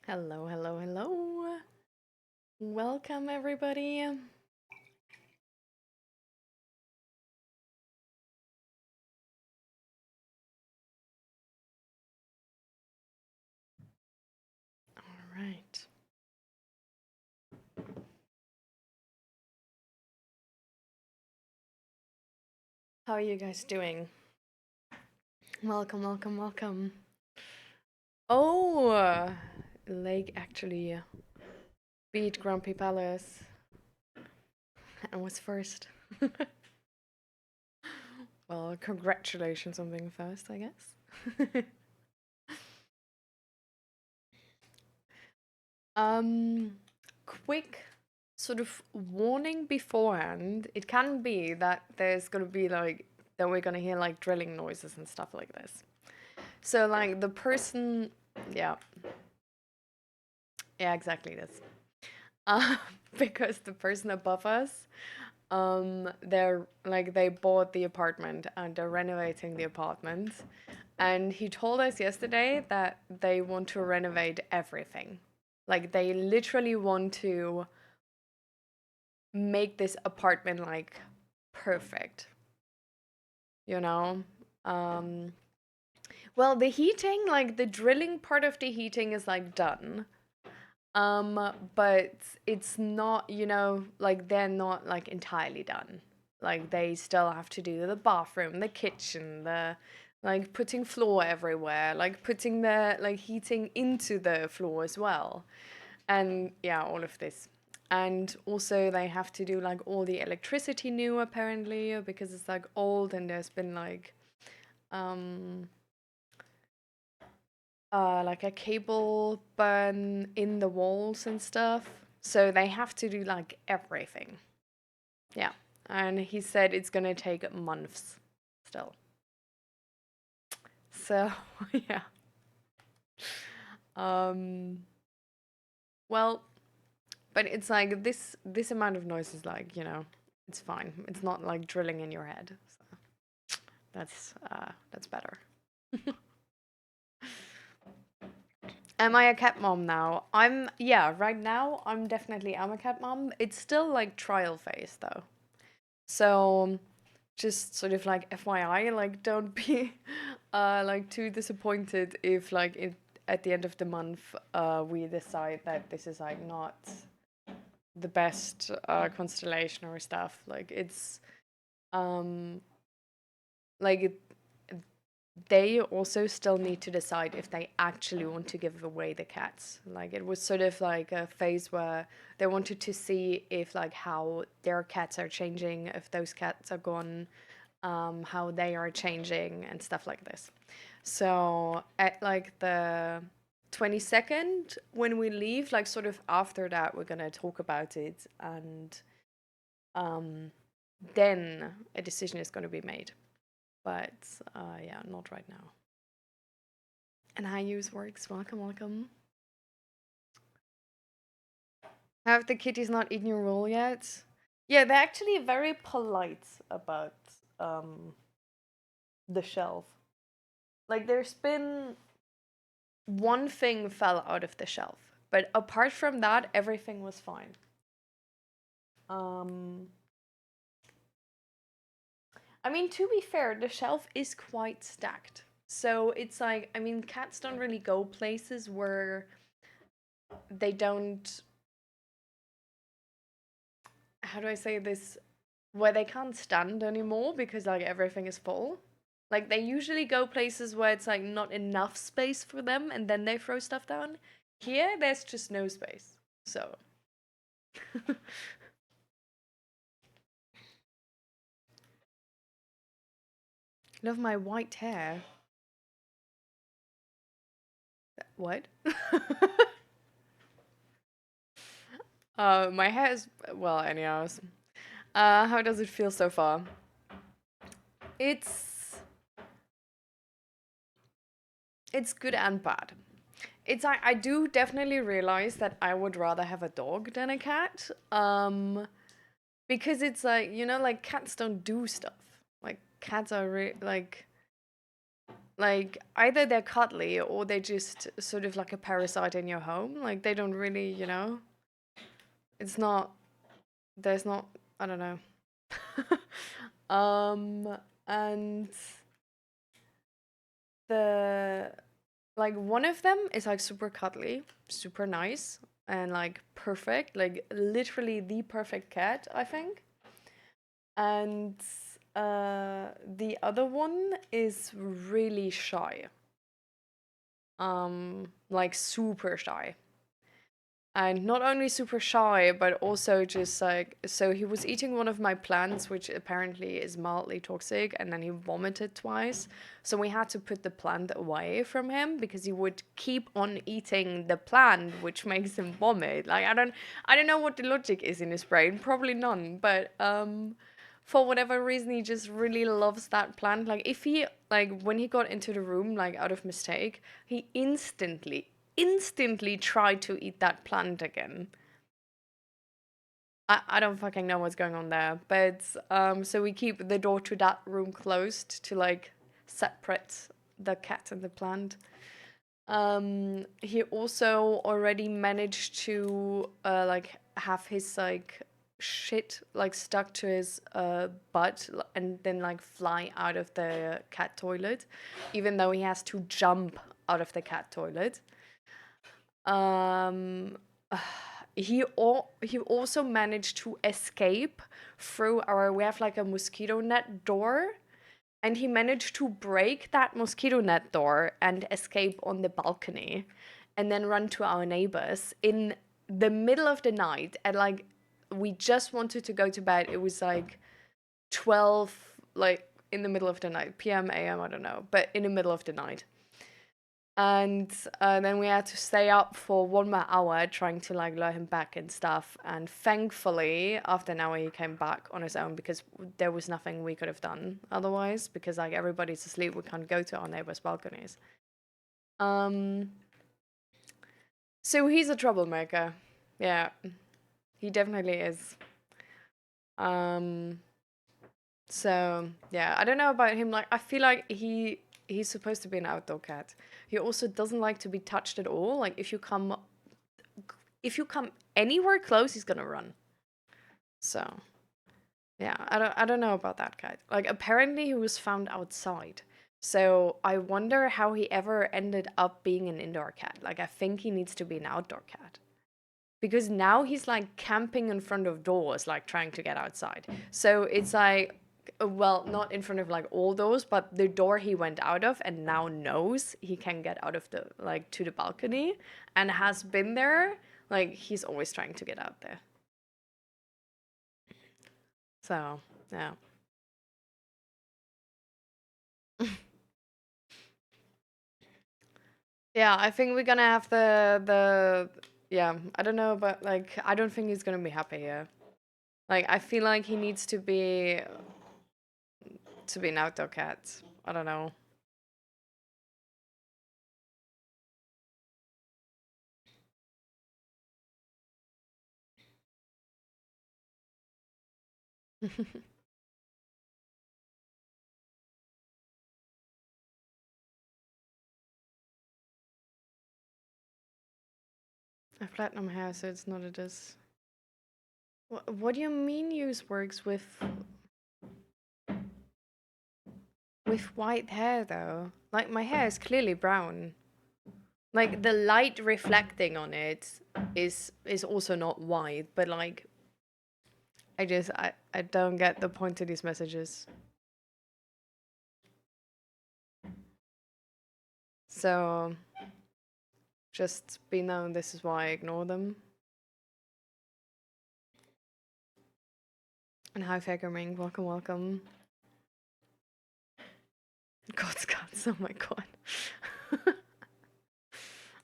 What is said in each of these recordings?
Hello, hello, hello. Welcome, everybody. All right. How are you guys doing? Welcome, welcome, welcome. Oh, Lake actually beat Grumpy Palace and was first. Well, congratulations on being first, I guess. um, quick sort of warning beforehand. It can be that there's gonna be like that we're gonna hear like drilling noises and stuff like this. So like the person, yeah, yeah, exactly this. Uh, because the person above us, they're like they bought the apartment and they're renovating the apartment, and he told us yesterday that they want to renovate everything. Like they literally want to make this apartment like perfect, you know? Um, well, the heating, like the drilling part of the heating is like done. But it's not, like they're not like entirely done. Like they still have to do the bathroom, the kitchen, the like putting floor everywhere, like putting the like heating into the floor as well. And yeah, all of this. And also they have to do like all the electricity new apparently because it's like old and there's been um like a cable burn in the walls and stuff. So they have to do like everything. Yeah. And he said it's gonna take months still. So yeah. Um well, but it's like this amount of noise is like, it's fine. It's not like drilling in your head. So that's better. Am I a cat mom now? Yeah, right now I'm a cat mom. It's still like trial phase though. So just sort of like FYI, like don't be like too disappointed if like at the end of the month we decide that this is like not the best constellation or stuff. Like it's um like they also still need to decide if they actually want to give away the cats. Like it was sort of like a phase where they wanted to see if like how their cats are changing, if those cats are gone, how they are changing and stuff like this. So at like the 22nd when we leave, like sort of after that we're gonna talk about it, and um then a decision is gonna be made. But yeah, not right now. And how use works. Welcome, welcome. Have the kitties not eaten your roll yet? Yeah, they're actually very polite about um the shelf. Like there's been one thing fell out of the shelf, but apart from that, everything was fine. Um, I mean, to be fair, the shelf is quite stacked. So it's like, I mean, cats don't really go places where they don't, how do I say this? Where they can't stand anymore because like everything is full. Like they usually go places where it's like not enough space for them and then they throw stuff down. Here, there's just no space. So. Love my white hair. What? My hair is well. Anyways, how does it feel so far? It's it's good and bad. It's I do definitely realize that I would rather have a dog than a cat. Because it's like like cats don't do stuff. Like cats are like like either they're cuddly or they're just sort of like a parasite in your home. Like they don't really, it's not, there's not, I don't know. And the like one of them is like super cuddly, super nice, and like perfect, like literally the perfect cat, I think. And the other one is really shy. Like super shy. And not only super shy, but also just like, so he was eating one of my plants, which apparently is mildly toxic, and then he vomited twice. So we had to put the plant away from him because he would keep on eating the plant, which makes him vomit. Like I don't know what the logic is in his brain, probably none, but for whatever reason he just really loves that plant. Like if he like when he got into the room like out of mistake, he instantly tried to eat that plant again. I don't fucking know what's going on there. But so we keep the door to that room closed to like separate the cat and the plant. He also already managed to like have his like shit like stuck to his butt and then like fly out of the cat toilet, even though he has to jump out of the cat toilet. Um, he also managed to escape through our we have like a mosquito net door, and he managed to break that mosquito net door and escape on the balcony, and then run to our neighbors in the middle of the night. And like we just wanted to go to bed. It was like 12, like in the middle of the night, p.m. a.m. I don't know, but in the middle of the night. And then we had to stay up for one more hour trying to like lure him back and stuff. And thankfully, after an hour, he came back on his own because there was nothing we could have done otherwise. Because like everybody's asleep, we can't go to our neighbors' balconies. Um, so he's a troublemaker. Yeah, he definitely is. Um, so yeah, I don't know about him. Like I feel like he's supposed to be an outdoor cat. He also doesn't like to be touched at all. Like if you come anywhere close, he's gonna run. So yeah, I don't know about that cat. Like apparently he was found outside. So I wonder how he ever ended up being an indoor cat. Like I think he needs to be an outdoor cat. Because now he's like camping in front of doors, like trying to get outside. So it's like, well, not in front of like all doors, but the door he went out of and now knows he can get out of the like to the balcony and has been there. Like he's always trying to get out there. So yeah. Yeah, I think we're gonna have the yeah, I don't know, but like I don't think he's gonna be happy here. Like I feel like he needs to be an outdoor cat. I don't know. A platinum hair, so it's not a dis. What do you mean use works with white hair though? Like my hair is clearly brown. Like the light reflecting on it is also not white, but like I don't get the point of these messages. So just be known this is why I ignore them. And hi Fakerming, welcome, welcome. God's cats, oh my god.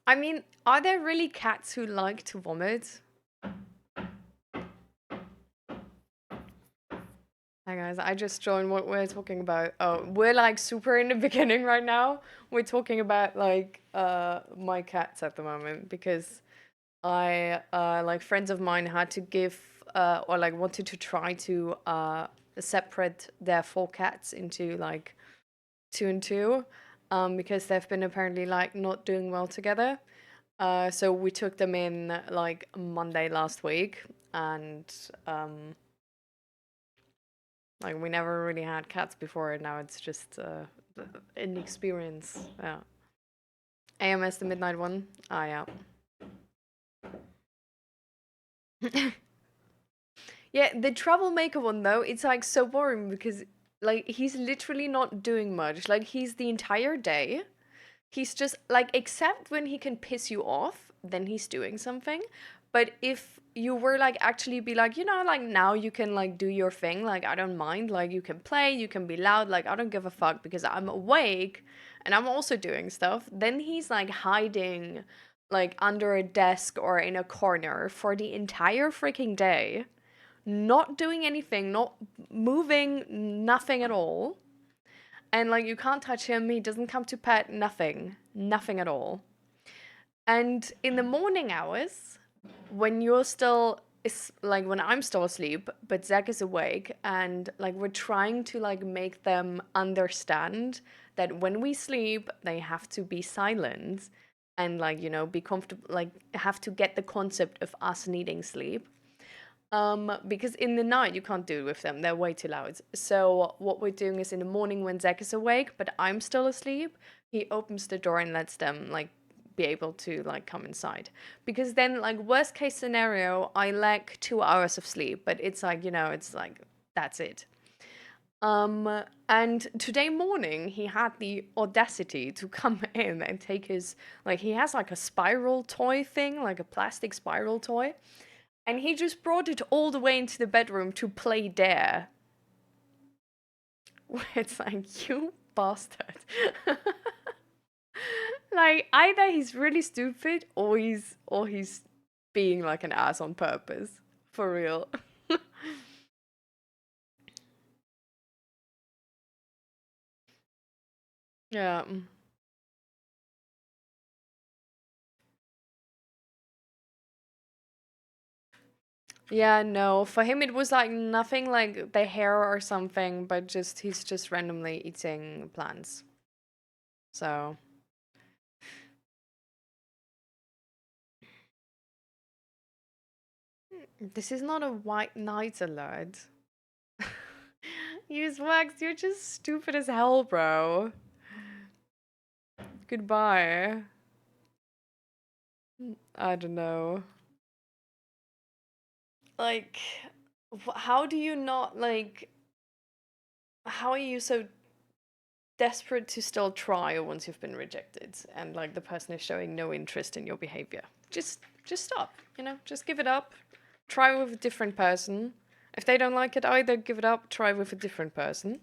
I mean, are there really cats who like to vomit? Hi guys, I just joined what we're talking about. Oh, we're like super in the beginning right now. We're talking about like my cats at the moment because I like friends of mine had to give or like wanted to try to separate their four cats into like two and two. because they've been apparently like not doing well together. So we took them in like Monday last week, and um, like we never really had cats before, and now it's just an experience. Yeah. AMS the midnight one. Ah, yeah. Yeah, the troublemaker one though, it's like so boring because like he's literally not doing much. Like he's the entire day. He's just like, except when he can piss you off, then he's doing something. But if you were like actually be like, like now you can like do your thing, like I don't mind, like you can play, you can be loud, like I don't give a fuck because I'm awake and I'm also doing stuff, then he's like hiding like under a desk or in a corner for the entire freaking day, not doing anything, not moving, nothing at all. And like you can't touch him, he doesn't come to pet, nothing. Nothing at all. And in the morning hours, when you're still is like when I'm still asleep, but Zach is awake, and like we're trying to like make them understand that when we sleep, they have to be silent and like, be comfortable, like have to get the concept of us needing sleep. Because in the night you can't do it with them; they're way too loud. So what we're doing is in the morning when Zach is awake, but I'm still asleep, he opens the door and lets them like be able to like come inside. Because then, like worst case scenario, I lack 2 hours of sleep, but it's like it's like that's it. And today morning he had the audacity to come in and take his like he has like a spiral toy thing, like a plastic spiral toy, and he just brought it all the way into the bedroom to play Dare. It's like, you bastard. Like, either he's really stupid or he's being like an ass on purpose. For real. Yeah. Yeah, no. For him it was like nothing like the hair or something, but just he's just randomly eating plants. So this is not a white knight alert. Use wax, you're just stupid as hell, bro. Goodbye. I don't know. Like, how do you not, like, how are you so desperate to still try once you've been rejected and, like, the person is showing no interest in your behavior? Just stop, just give it up. Try with a different person. If they don't like it either, give it up, try with a different person.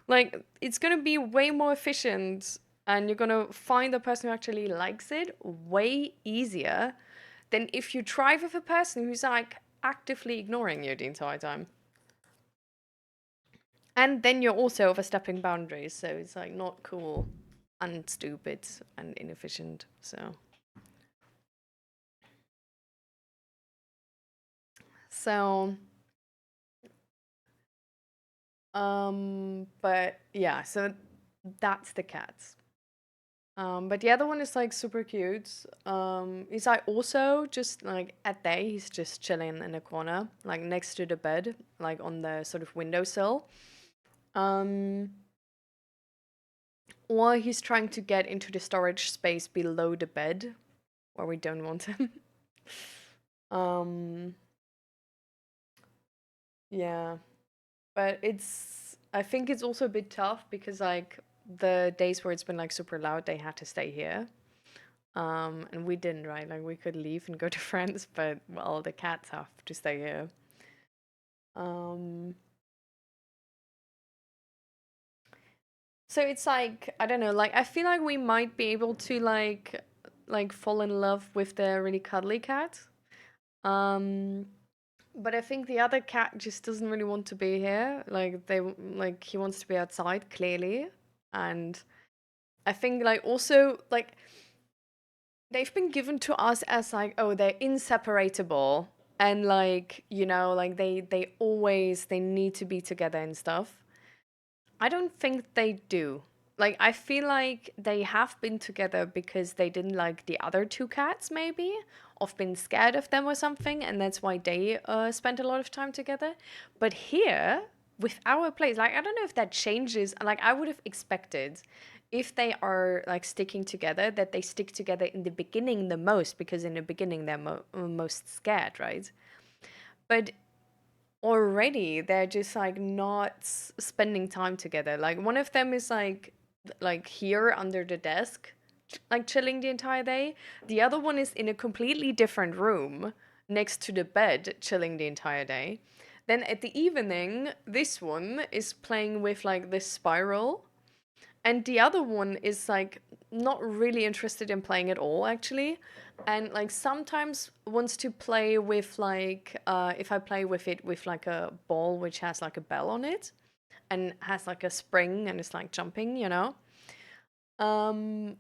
Like, it's gonna be way more efficient and you're gonna find the person who actually likes it way easier than if you try with a person who's like actively ignoring you the entire time. And then you're also overstepping boundaries, so it's like not cool and stupid and inefficient. So but yeah, so that's the cats. But the other one is like super cute. He's like also just like at day, he's just chilling in a corner, like next to the bed, like on the sort of windowsill. Um, or he's trying to get into the storage space below the bed, where we don't want him. um, yeah, but I think it's also a bit tough because like the days where it's been like super loud, they had to stay here. And we didn't, right? Like we could leave and go to friends, but well, the cats have to stay here. Um, so it's like I don't know, like I feel like we might be able to like fall in love with the really cuddly cat. Um, but I think the other cat just doesn't really want to be here. Like he wants to be outside clearly, and I think like also like they've been given to us as like, oh, they're inseparable, and like like they always they need to be together and stuff. I don't think they do. like I feel like they have been together because they didn't like the other two cats, maybe, or been scared of them or something, and that's why they spent a lot of time together. But here, with our place, like I don't know if that changes. Like I would have expected, if they are like sticking together, that they stick together in the beginning the most, because in the beginning they're most scared, right? But already they're just like not spending time together. Like one of them is like here under the desk, like chilling the entire day. The other one is in a completely different room next to the bed, chilling the entire day. Then at the evening, this one is playing with like this spiral, and the other one is like not really interested in playing at all, actually. And like sometimes wants to play with like if I play with it with like a ball which has like a bell on it and has like a spring and it's like jumping, you know. Um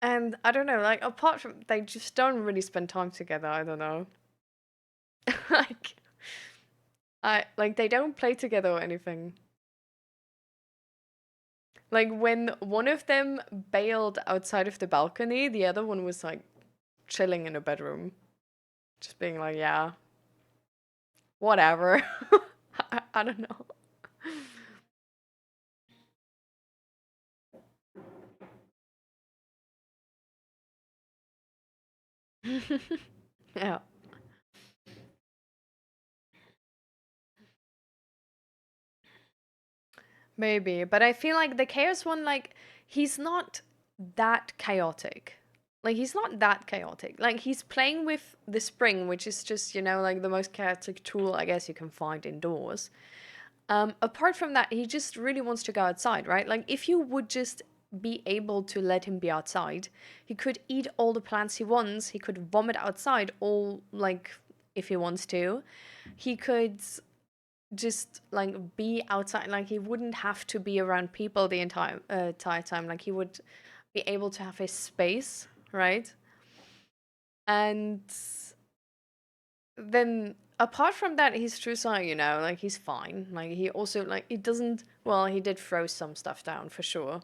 and I don't know, like apart from they just don't really spend time together, I don't know. Like I like they don't play together or anything. Like when one of them bailed outside of the balcony, the other one was like chilling in a bedroom, just being like, yeah, whatever. I don't know. Yeah, maybe. But I feel like the chaos one, like, he's not that chaotic. Like, he's not that chaotic. Like, he's playing with the spring, which is just, like the most chaotic tool I guess you can find indoors. Apart from that, he just really wants to go outside, right? Like, if you would just be able to let him be outside, he could eat all the plants he wants. He could vomit outside all, like, if he wants to. He could just, like, be outside. Like, he wouldn't have to be around people the entire time. Like, he would be able to have his space, right? And then apart from that, he's just like, like he's fine. Like he also like he doesn't well, he did throw some stuff down for sure.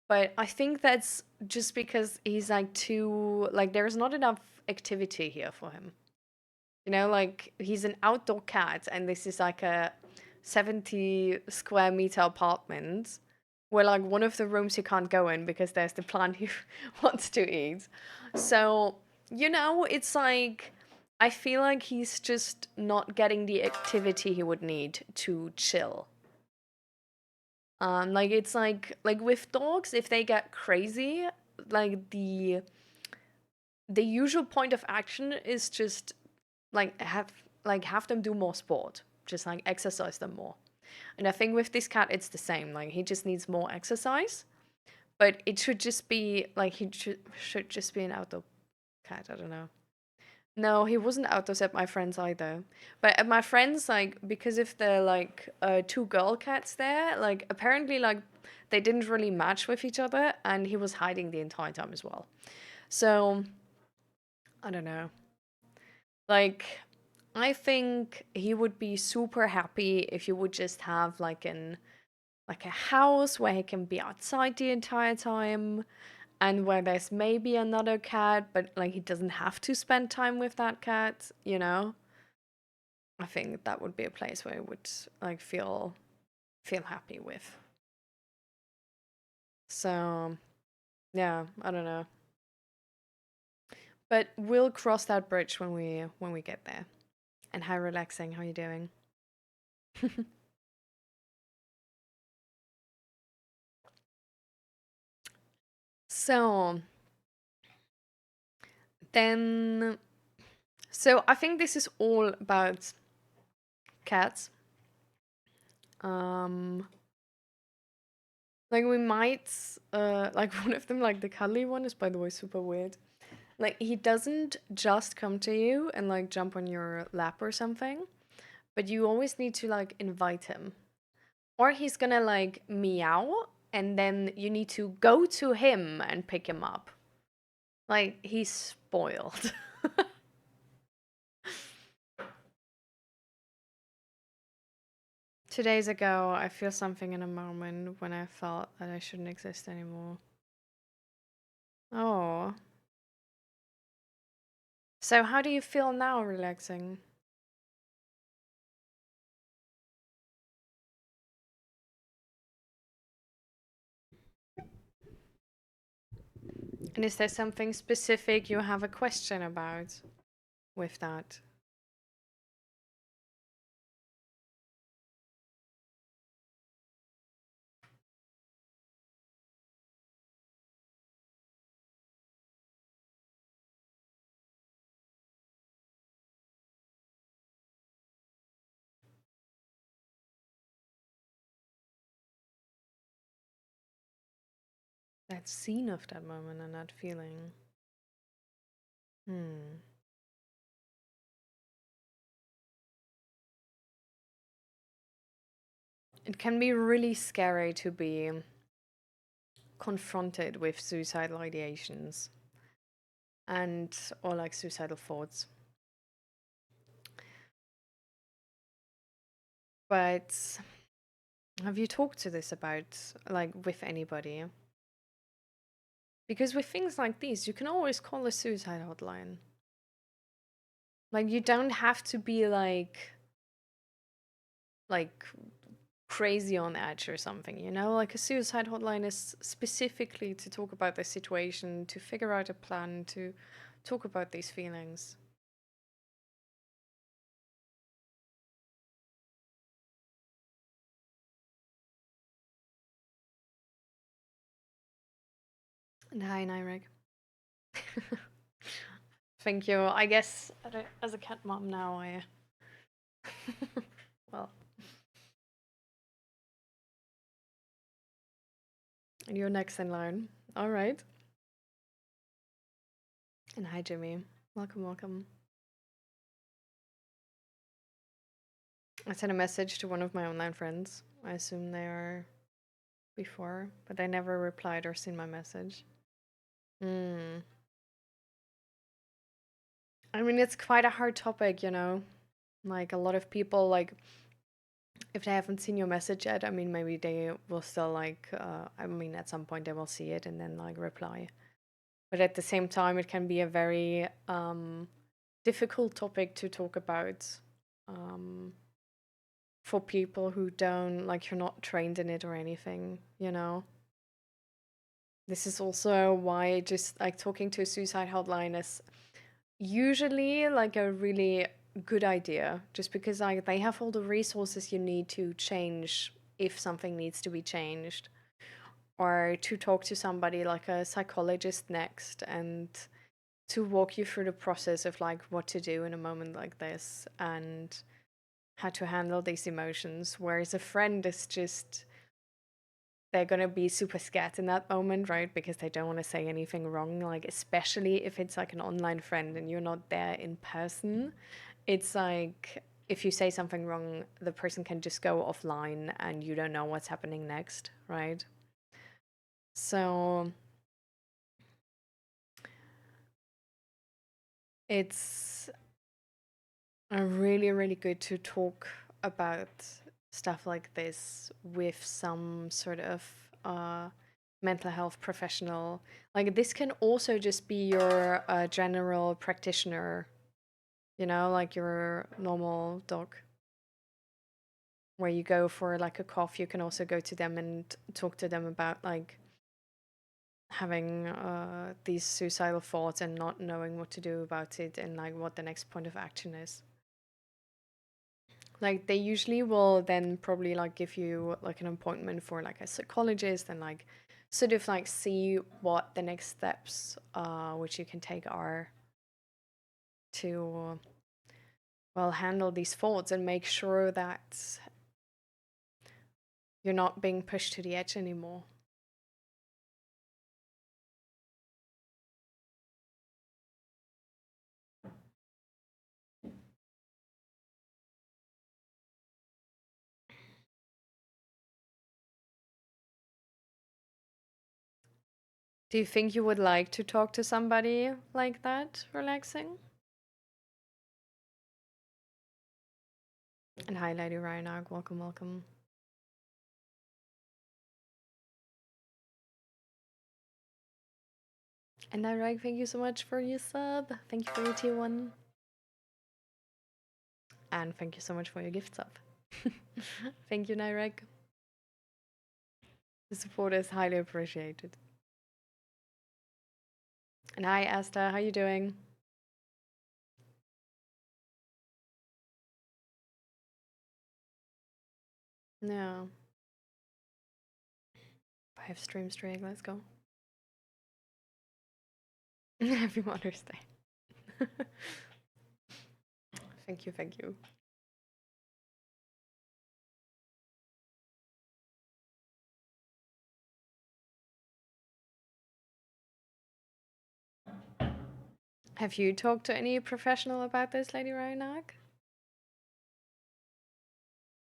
But I think that's just because he's like too like there's not enough activity here for him. Like he's an outdoor cat and this is like a 70 square meter apartment where like one of the rooms he can't go in because there's the plant he wants to eat. So, it's like I feel like he's just not getting the activity he would need to chill. Like it's like with dogs, if they get crazy, like the usual point of action is just have them do more sport, just like exercise them more. And I think with this cat, it's the same. Like he just needs more exercise, but it should just be like he should just be an outdoor cat. I don't know. No, he wasn't outdoors at my friend's either. But at my friend's, like because if they're like two girl cats there, like apparently like they didn't really match with each other, and he was hiding the entire time as well. So I don't know. Like I think he would be super happy if you would just have like a house where he can be outside the entire time and where there's maybe another cat, but like he doesn't have to spend time with that cat. I think that would be a place where he would like feel happy with. So, yeah, I don't know. But we'll cross that bridge when we get there. And how relaxing, how are you doing? So, then so I think this is all about cats. Um like we might like one of them, like the cuddly one, is by the way super weird. Like he doesn't just come to you and like jump on your lap or something, but you always need to like invite him. Or he's gonna like meow and then you need to go to him and pick him up. Like he's spoiled. 2 days ago, I feel something in a moment when I felt that I shouldn't exist anymore. Oh. So how do you feel now relaxing? And is there something specific you have a question about with that? That scene of that moment and that feeling. Hmm. It can be really scary to be confronted with suicidal ideations and or like suicidal thoughts. But have you talked to this about like with anybody? Because with things like these, you can always call a suicide hotline. Like you don't have to be like crazy on edge or something, you know? Like a suicide hotline is specifically to talk about the situation, to figure out a plan, to talk about these feelings. And hi, Nyreg. Thank you. I guess as a cat mom now, I. Well, and you're next in line. All right. And hi, Jimmy. Welcome, welcome. I sent a message to one of my online friends. I assume they are before, but they never replied or seen my message. Hmm. I mean, it's quite a hard topic, you know? Like, a lot of people, like, if they haven't seen your message yet, I mean, maybe they will still, like, I mean, at some point they will see it and then, like, reply. But at the same time, it can be a very difficult topic to talk about um, for people who don't, like, you're not trained in it or anything, you know? This is also why just like talking to a suicide hotline is usually like a really good idea, just because like they have all the resources you need to change if something needs to be changed, or to talk to somebody like a psychologist next and to walk you through the process of like what to do in a moment like this and how to handle these emotions. Whereas a friend is just they're gonna be super scared in that moment, right? Because they don't want to say anything wrong. Like, especially if it's like an online friend and you're not there in person, it's like if you say something wrong, the person can just go offline and you don't know what's happening next, right? So it's really, really good to talk about stuff like this with some sort of mental health professional. Like, this can also just be your general practitioner, you know, like your normal doc, where you go for like a cough. You can also go to them and talk to them about like having these suicidal thoughts and not knowing what to do about it and like what the next point of action is. Like they usually will then probably like give you like an appointment for like a psychologist and like sort of like see what the next steps which you can take are to well handle these thoughts and make sure that you're not being pushed to the edge anymore. Do you think you would like to talk to somebody like that, relaxing? And hi, Lady Ryanag. Welcome, welcome. And Nyrag, thank you so much for your sub. Thank you for your tier 1. And thank you so much for your gift sub. Thank you, Nyrag. The support is highly appreciated. And hi, Asta. How you doing? No. 5 stream straight. Let's go. Happy Mother's Day. Thank you, thank you. Have you talked to any professional about this, Lady Ryanag?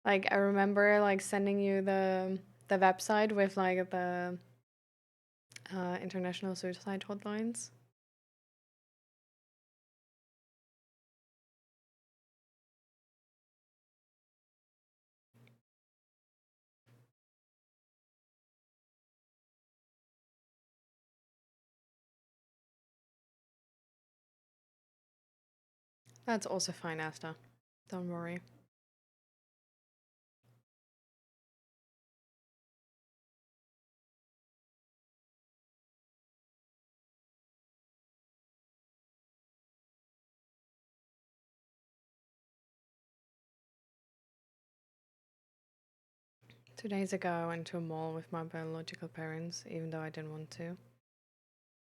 Like, I remember like sending you the website with like the international suicide hotlines. That's also fine, Asta. Don't worry. Two days ago, I went to a mall with my biological parents, even though I didn't want to.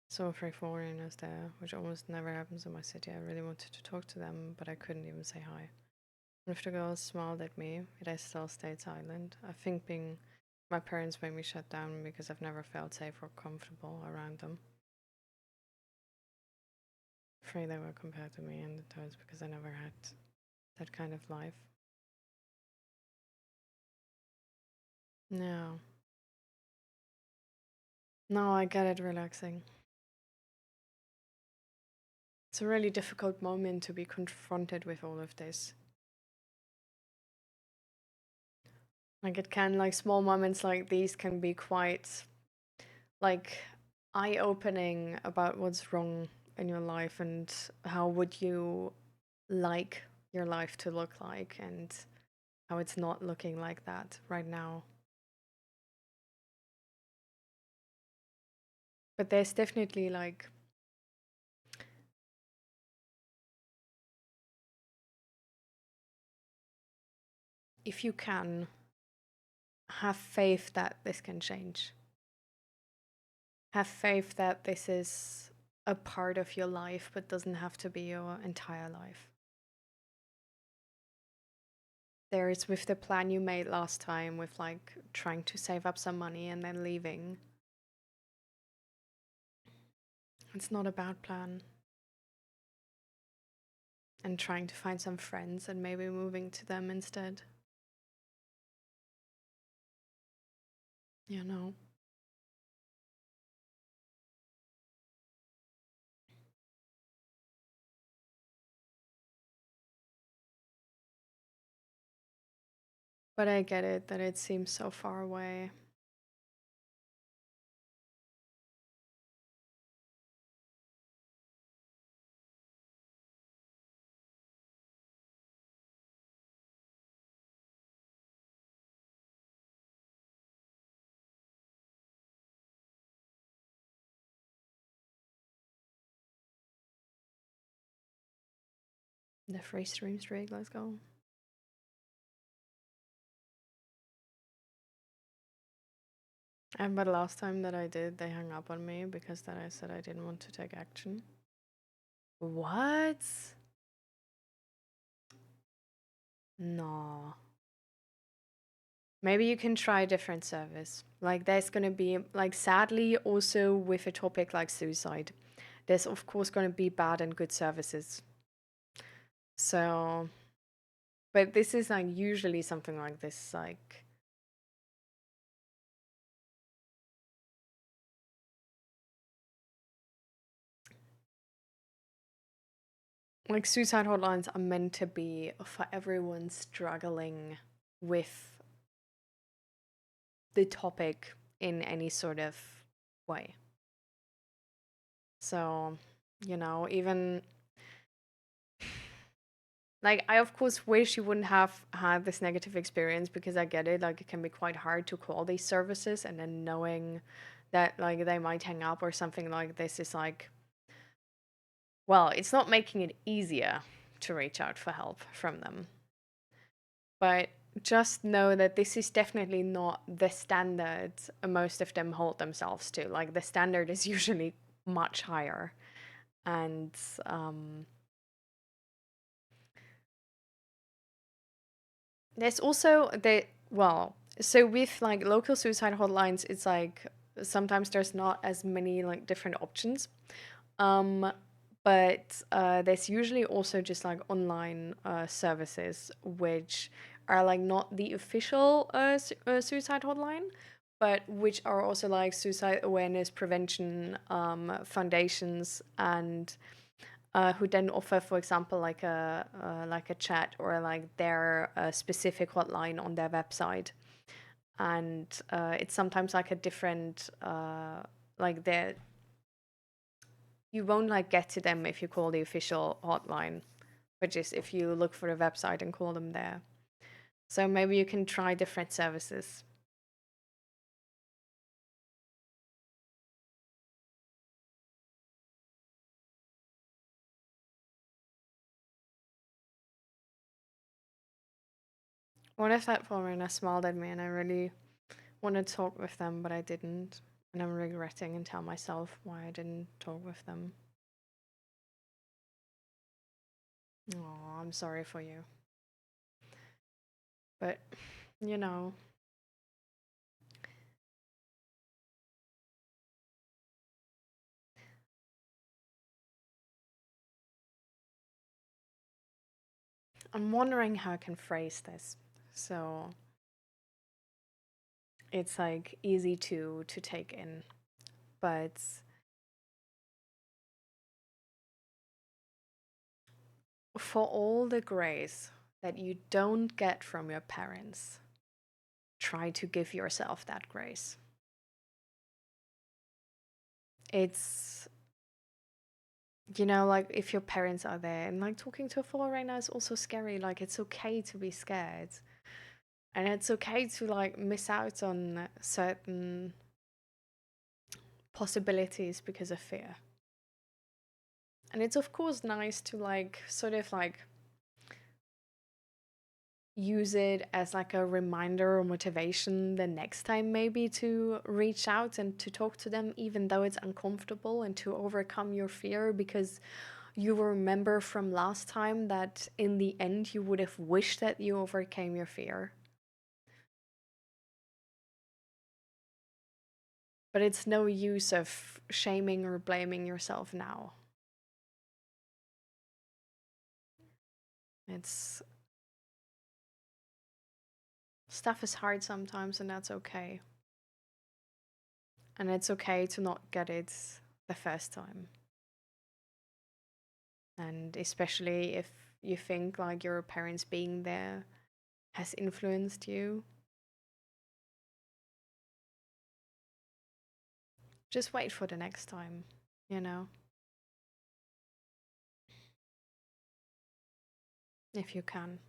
So three foreigners there, which almost never happens in my city. I really wanted to talk to them, but I couldn't even say hi. One of the girls smiled at me, but I still stayed silent. I think being my parents made me shut down because I've never felt safe or comfortable around them. Afraid they were compared to me, and it was because I never had that kind of life. No. No, I get it relaxing. It's a really difficult moment to be confronted with all of this. Like it can, like small moments like these can be quite like eye-opening about what's wrong in your life and how would you like your life to look like and how it's not looking like that right now. But there's definitely like if you can have faith that this can change. Have faith that this is a part of your life but doesn't have to be your entire life. There is with the plan you made last time with like trying to save up some money and then leaving. It's not a bad plan. And trying to find some friends and maybe moving to them instead. You know. But I get it that it seems so far away. The free stream streak, let's go. And but last time that I did, they hung up on me because then I said I didn't want to take action. What? No. Maybe you can try a different service. Like there's gonna be like sadly also with a topic like suicide, there's of course gonna be bad and good services. So but this is like usually something like this, like like suicide hotlines are meant to be for everyone struggling with the topic in any sort of way. So, even like I of course wish you wouldn't have had this negative experience because I get it. Like it can be quite hard to call these services and then knowing that like they might hang up or something like this is like, well, it's not making it easier to reach out for help from them. But just know that this is definitely not the standard most of them hold themselves to. Like the standard is usually much higher. And um, there's also well, so with like local suicide hotlines, it's like sometimes there's not as many like different options. Um, but there's usually also just like online services which are like not the official suicide hotline, but which are also like suicide awareness prevention foundations and who then offer, for example, like a chat or like their specific hotline on their website, and it's sometimes like a different like their you won't like get to them if you call the official hotline, which is if you look for the website and call them there. So maybe you can try different services. What if that foreigner smiled at me and I really wanted to talk with them, but I didn't? And I'm regretting and tell myself why I didn't talk with them. Oh, I'm sorry for you. But, you know, I'm wondering how I can phrase this. So it's like easy to take in, but for all the grace that you don't get from your parents, try to give yourself that grace. It's, like if your parents are there and like talking to a fool right now is also scary. Like it's okay to be scared. And it's okay to like miss out on certain possibilities because of fear. And it's of course nice to like sort of like use it as like a reminder or motivation the next time maybe to reach out and to talk to them even though it's uncomfortable and to overcome your fear because you will remember from last time that in the end you would have wished that you overcame your fear. But it's no use of shaming or blaming yourself now. It's stuff is hard sometimes and that's okay. And it's okay to not get it the first time. And especially if you think like your parents being there has influenced you, just wait for the next time, you know, if you can.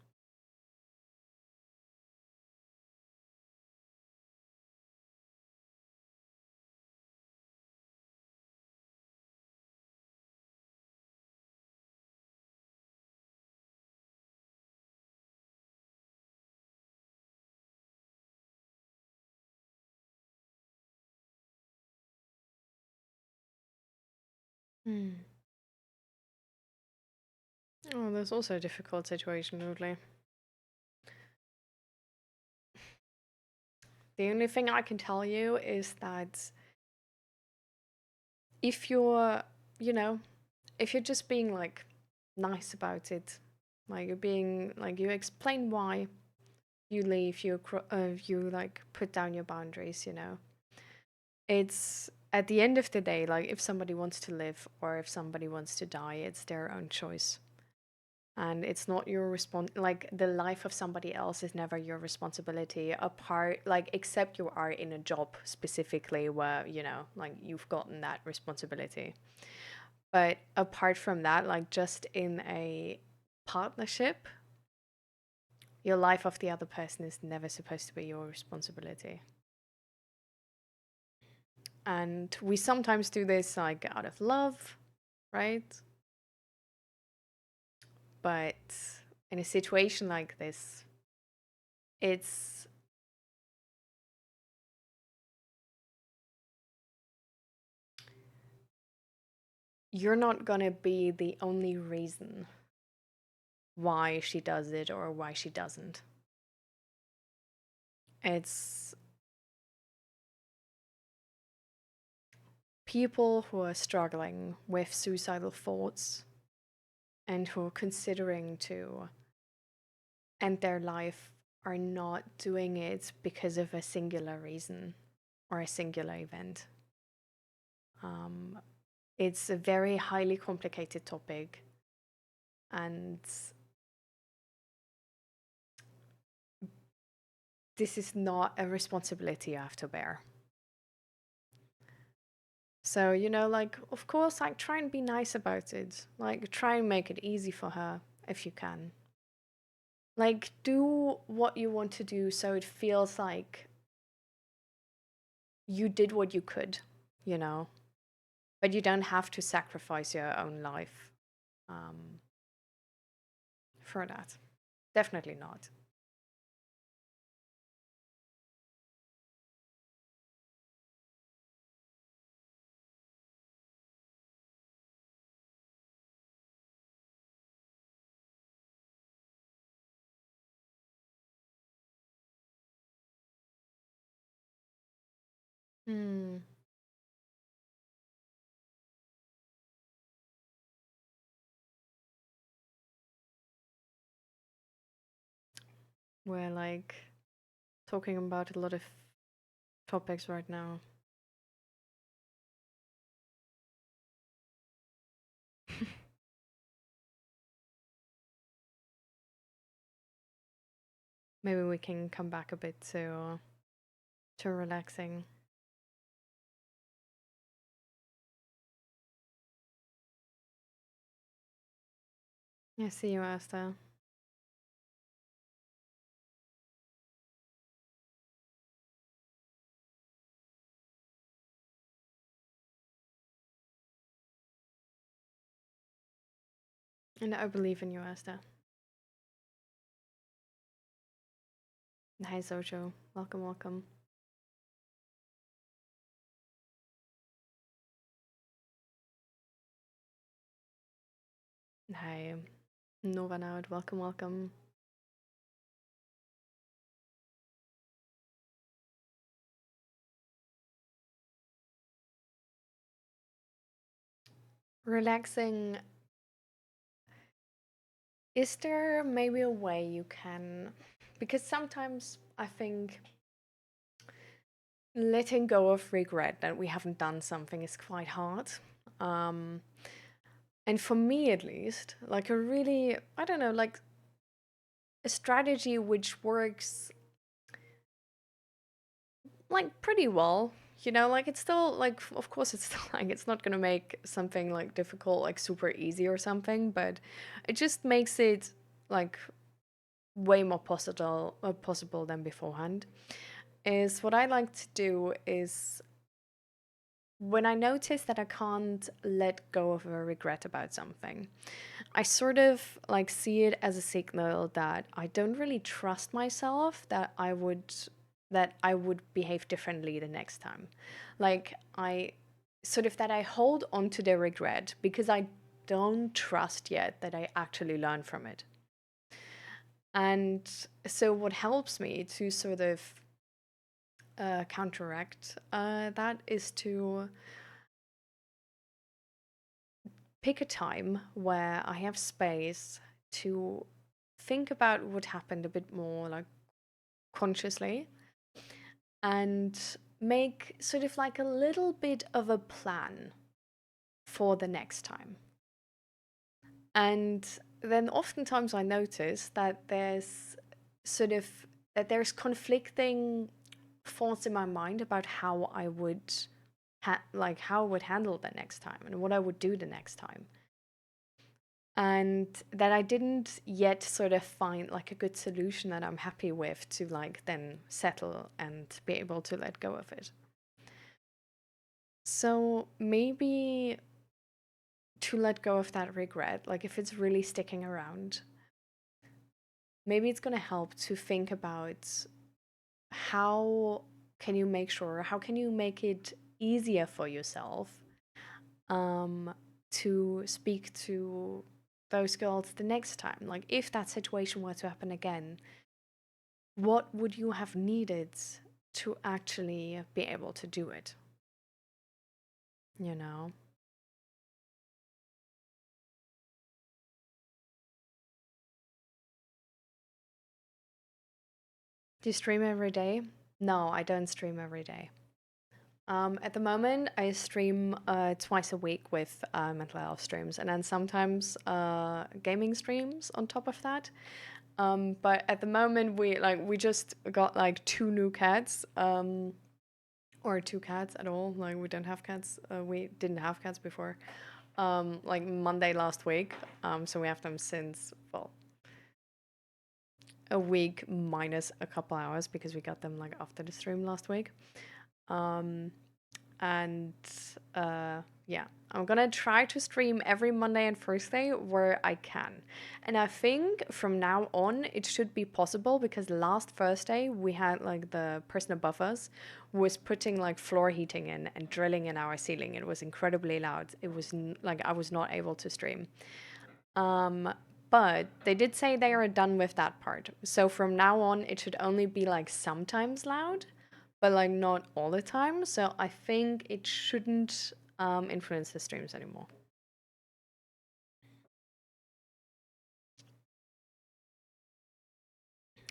Hmm. Oh, there's also a difficult situation, totally. The only thing I can tell you is that if you're, you know, if you're just being like nice about it, like you're being like you explain why you leave, you like put down your boundaries, it's at the end of the day, like if somebody wants to live or if somebody wants to die, it's their own choice. And it's not your like the life of somebody else is never your responsibility, apart, like, except you are in a job specifically where, like, you've gotten that responsibility. But apart from that, like, just in a partnership, your life of the other person is never supposed to be your responsibility. And we sometimes do this like out of love, right? But in a situation like this, it's you're not gonna be the only reason why she does it or why she doesn't. It's people who are struggling with suicidal thoughts and who are considering to end their life are not doing it because of a singular reason or a singular event. Um, it's a very highly complicated topic, and this is not a responsibility you have to bear. So, like, of course, like, try and be nice about it. Like, try and make it easy for her if you can. Like, do what you want to do so it feels like you did what you could, you know? But you don't have to sacrifice your own life um, for that. Definitely not. Hmm. We're like talking about a lot of topics right now. Maybe we can come back a bit to relaxing. Yeah, see you, Asta. And I believe in you, Asta. Hi, Sojo. Welcome, welcome. Hi, Nova Naud. Welcome, welcome. Relaxing. Is there maybe a way you can? Because sometimes I think letting go of regret that we haven't done something is quite hard. Um, and for me, at least, like a really, I don't know, like a strategy which works like pretty well. Like it's still like, of course, it's still like it's not gonna make something like difficult like super easy or something, but it just makes it like way more possible than beforehand. Is what I like to do is when I notice that I can't let go of a regret about something, I sort of like see it as a signal that I don't really trust myself that I would behave differently the next time. Like I sort of that I hold on to the regret because I don't trust yet that I actually learn from it. And so what helps me to sort of counteract that is to pick a time where I have space to think about what happened a bit more like consciously and make sort of like a little bit of a plan for the next time. And then oftentimes I notice that sort of there's conflicting thoughts in my mind about how I would how I would handle the next time and what I would do the next time. And that I didn't yet sort of find like a good solution that I'm happy with to like then settle and be able to let go of it. So maybe to let go of that regret, like if it's really sticking around, maybe it's going to help to think about how how can you make it easier for yourself um, to speak to those girls the next time? Like, if that situation were to happen again, what would you have needed to actually be able to do it? You know? Do you stream every day? No, I don't stream every day. At the moment, I stream twice a week with mental health streams, and then sometimes gaming streams on top of that. But at the moment, we just got like two new cats, or two cats at all. Like we don't have cats. We didn't have cats before. Like Monday last week. So we have them since well a week minus a couple hours because we got them like after the stream last week. Um, and yeah, I'm gonna try to stream every Monday and Thursday where I can. And I think from now on it should be possible because last Thursday we had like the person above us was putting like floor heating in and drilling in our ceiling. It was incredibly loud. It was like I was not able to stream. Um, but they did say they are done with that part. So from now on, it should only be like sometimes loud, but like not all the time. So I think it shouldn't influence the streams anymore.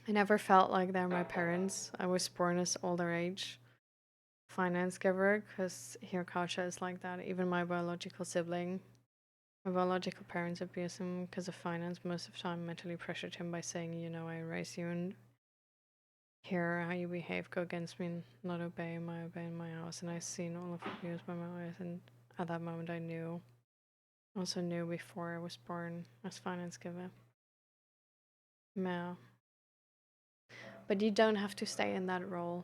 I never felt like they're my parents. I was born as older age finance giver because here culture is like that. Even my biological sibling, my biological parents abused him because of finance most of the time, mentally pressured him by saying, you know, I raised you and here how you behave, go against me and not obey in my house. And I seen all of abuse by my eyes, and at that moment I knew. Also knew before I was born as finance giver. Yeah. But you don't have to stay in that role.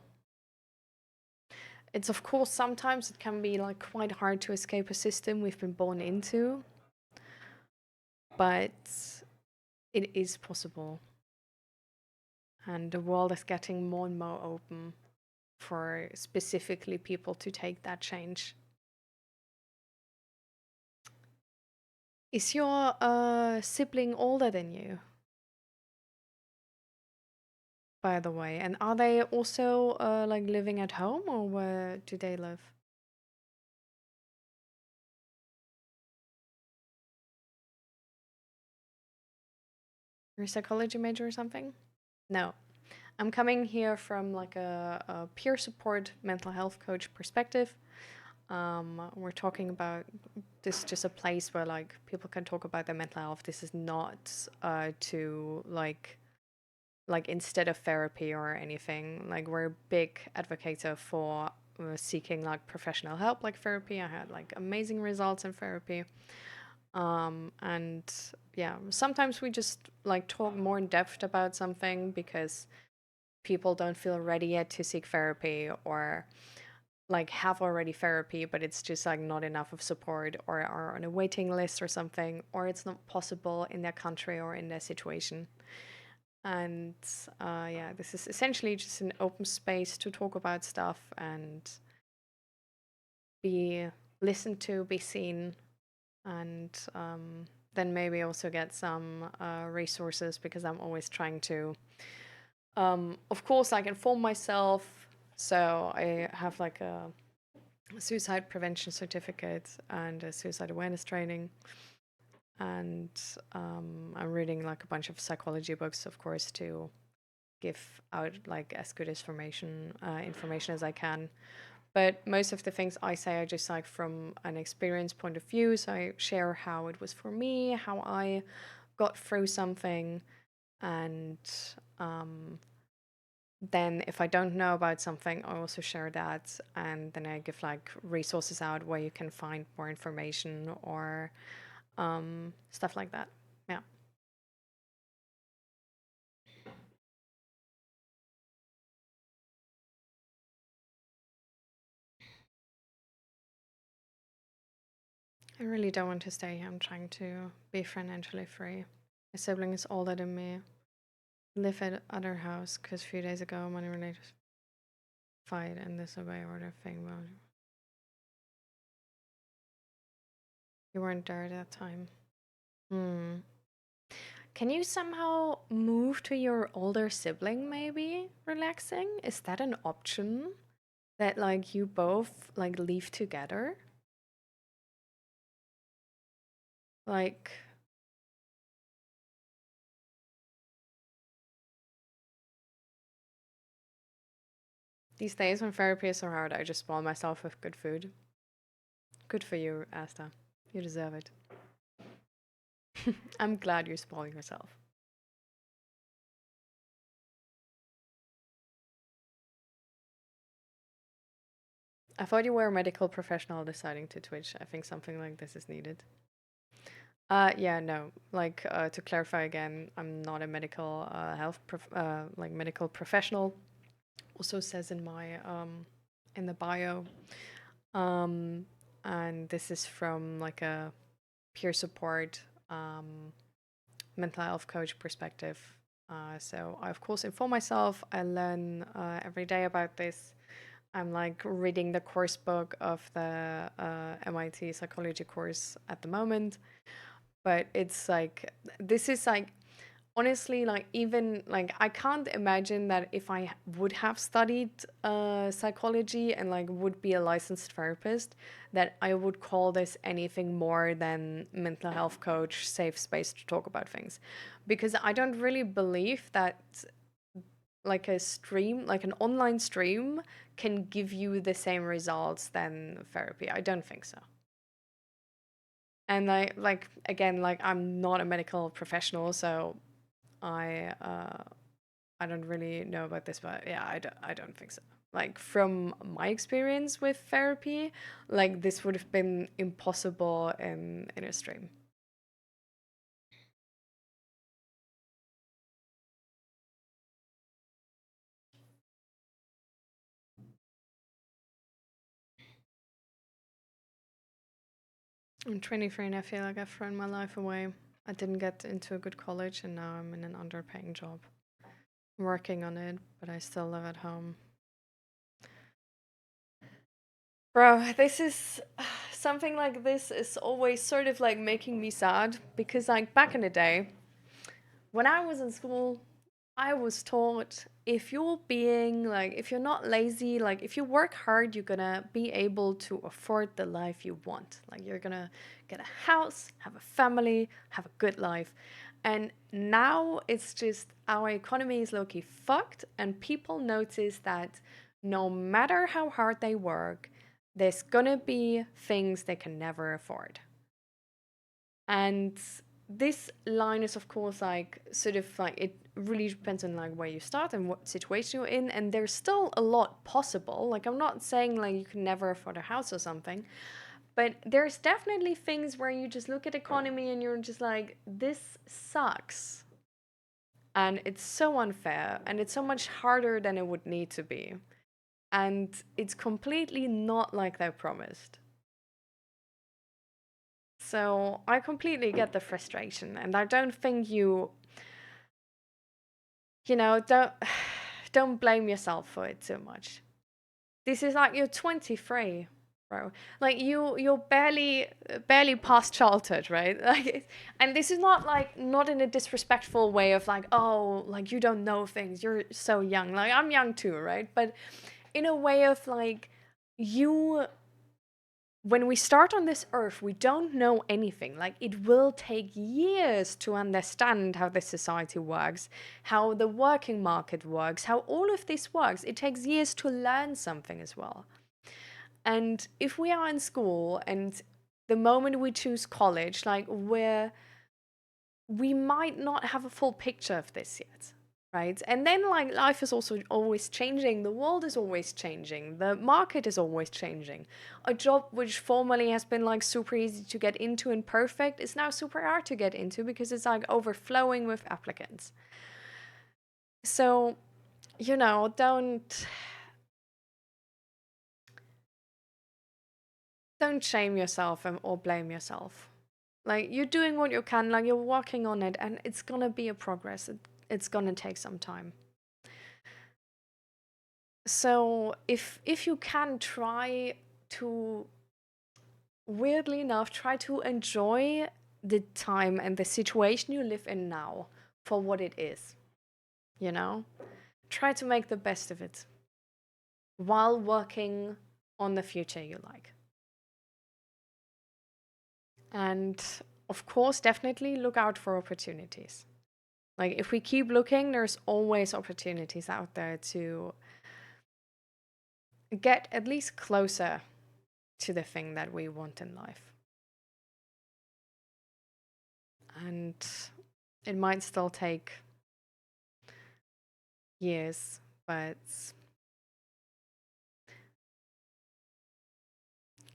It's of course sometimes it can be like quite hard to escape a system we've been born into, but it is possible. And the world is getting more and more open for specifically people to take that change. Is your sibling older than you, by the way? And are they also like living at home, or where do they live? You're a psychology major or something? No. I'm coming here from like a peer support mental health coach perspective. We're talking about this is just a place where like people can talk about their mental health. This is not to like instead of therapy or anything. Like we're a big advocate for seeking like professional help like therapy. I had like amazing results in therapy. And yeah, sometimes we just like talk more in depth about something because people don't feel ready yet to seek therapy or like have already therapy, but it's just like not enough of support or are on a waiting list or something, or it's not possible in their country or in their situation. And yeah, this is essentially just an open space to talk about stuff and be listened to, be seen, and then maybe also get some resources because I'm always trying to, of course, like inform myself. So I have like a suicide prevention certificate and a suicide awareness training. And I'm reading like a bunch of psychology books, of course, to give out like as good information as I can. But most of the things I say are just like from an experience point of view. So I share how it was for me, how I got through something, and um, then if I don't know about something, I also share that, and then I give like resources out where you can find more information or stuff like that. Yeah. I really don't want to stay here. I'm trying to be financially free. My sibling is older than me. Live at other house because a few days ago money related fight and disobey order thing. Well, you weren't there at that time. Hmm. Can you somehow move to your older sibling, maybe? Relaxing? Is that an option? That like you both like leave together? Like these days when therapy is so hard, I just spoil myself with good food. Good for you, Asta. You deserve it. I'm glad you're spoiling yourself. I thought you were a medical professional deciding to Twitch. I think something like this is needed. Yeah, no. Like, to clarify again, I'm not a medical like medical professional. Also says in the bio. Um, and this is from like a peer support, mental health coach perspective. So I of course inform myself. I learn every day about this. I'm like reading the course book of the MIT psychology course at the moment, but it's like this is like honestly like even like I can't imagine that if I would have studied psychology and like would be a licensed therapist, that I would call this anything more than mental health coach, safe space to talk about things, because I don't really believe that like a stream, like an online stream, can give you the same results than therapy. I don't think so. And like again, like I'm not a medical professional, so I I don't really know about this, but yeah, I don't think so. Like from my experience with therapy, like this would have been impossible in a stream. I'm 23 and I feel like I've thrown my life away. I didn't get into a good college and now I'm in an underpaying job. I'm working on it, but I still live at home. Bro, this is something like this is always sort of like making me sad because like back in the day, when I was in school, I was taught if you're being like, if you're not lazy, like if you work hard, you're gonna be able to afford the life you want. Like you're gonna get a house, have a family, have a good life. And now it's just our economy is low key fucked, and people notice that no matter how hard they work, there's gonna be things they can never afford. And this line is of course like sort of like it really depends on like where you start and what situation you're in, and there's still a lot possible. Like I'm not saying like you can never afford a house or something, but there's definitely things where you just look at economy and you're just like, this sucks. And it's so unfair and it's so much harder than it would need to be. And it's completely not like they promised. So I completely get the frustration, and I don't think don't don't blame yourself for it too much. This is like you're 23, bro. Like you're barely past childhood, right? And this is not like not in a disrespectful way of like, oh, like you don't know things. You're so young. Like I'm young too, right? But in a way of like you when we start on this earth, we don't know anything. Like, it will take years to understand how this society works, how the working market works, how all of this works. It takes years to learn something as well. And if we are in school and the moment we choose college, like, we might not have a full picture of this yet, right? And then, like, life is also always changing, the world is always changing, the market is always changing. A job which formerly has been like super easy to get into and perfect is now super hard to get into because it's like overflowing with applicants. So, don't shame yourself or blame yourself. Like, you're doing what you can, like, you're working on it, and it's gonna be a progress. It's gonna take some time. So if you can, try to, weirdly enough, try to enjoy the time and the situation you live in now for what it is, you know? Try to make the best of it while working on the future you like. And of course, definitely look out for opportunities. Like, if we keep looking, there's always opportunities out there to get at least closer to the thing that we want in life. And it might still take years, but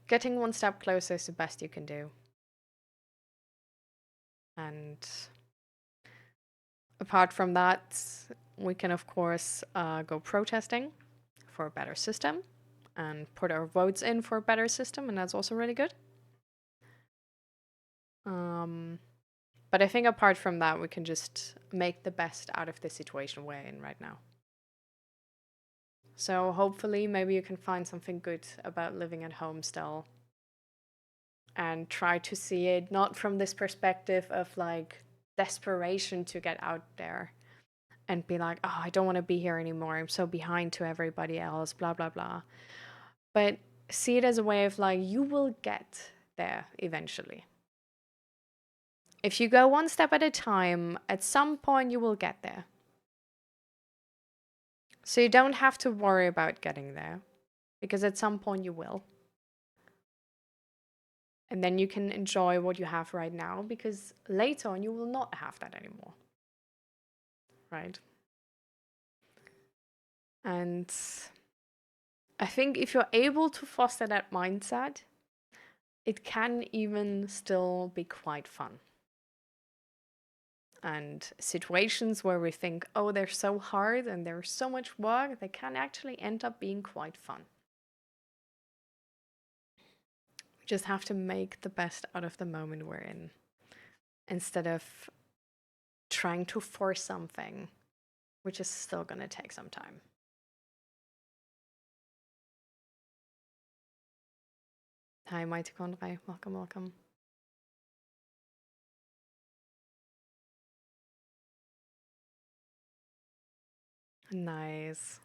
getting one step closer is the best you can do. And apart from that, we can, of course, go protesting for a better system and put our votes in for a better system, and that's also really good. But I think apart from that, we can just make the best out of the situation we're in right now. So hopefully, maybe you can find something good about living at home still, and try to see it not from this perspective of like desperation to get out there and be like, oh, I don't want to be here anymore. I'm so behind to everybody else, blah, blah, blah. But see it as a way of like, you will get there eventually. If you go one step at a time, at some point you will get there. So you don't have to worry about getting there, because at some point you will. And then you can enjoy what you have right now, because later on you will not have that anymore. Right? And I think if you're able to foster that mindset, it can even still be quite fun. And situations where we think, oh, they're so hard and there's so much work, they can actually end up being quite fun. We just have to make the best out of the moment we're in, instead of trying to force something, which is still going to take some time. Hi, mitochondria. Welcome, welcome. Nice.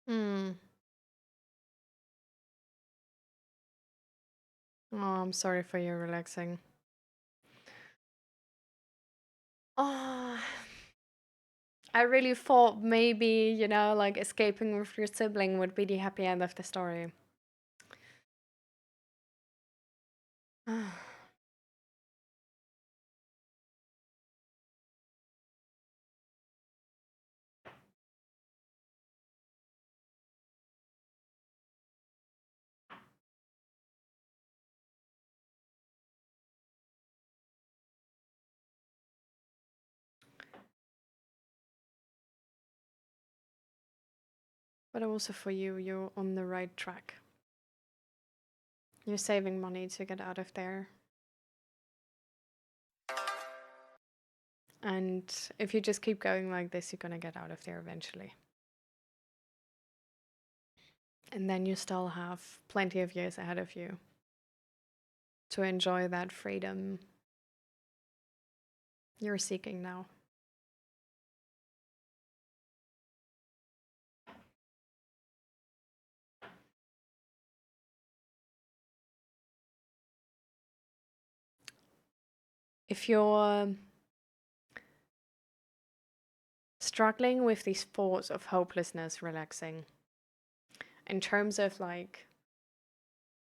Hmm. Oh, I'm sorry for you relaxing. Oh, I really thought maybe, like escaping with your sibling would be the happy end of the story. But also for you, you're on the right track. You're saving money to get out of there. And if you just keep going like this, you're gonna get out of there eventually. And then you still have plenty of years ahead of you to enjoy that freedom you're seeking now. If you're struggling with these thoughts of hopelessness relaxing in terms of like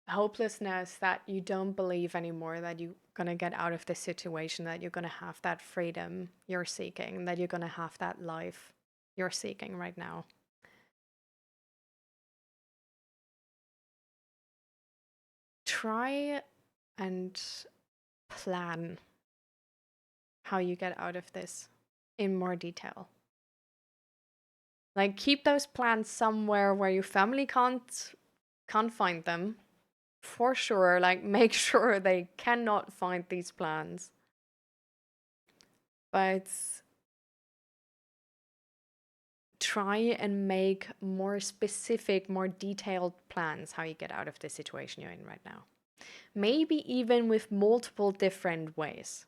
hopelessness that you don't believe anymore that you're gonna get out of this situation, that you're gonna have that freedom you're seeking, that you're gonna have that life you're seeking right now. Try and plan how you get out of this in more detail. Like keep those plans somewhere where your family can't find them. For sure, like make sure they cannot find these plans. But try and make more specific, more detailed plans how you get out of the situation you're in right now. Maybe even with multiple different ways.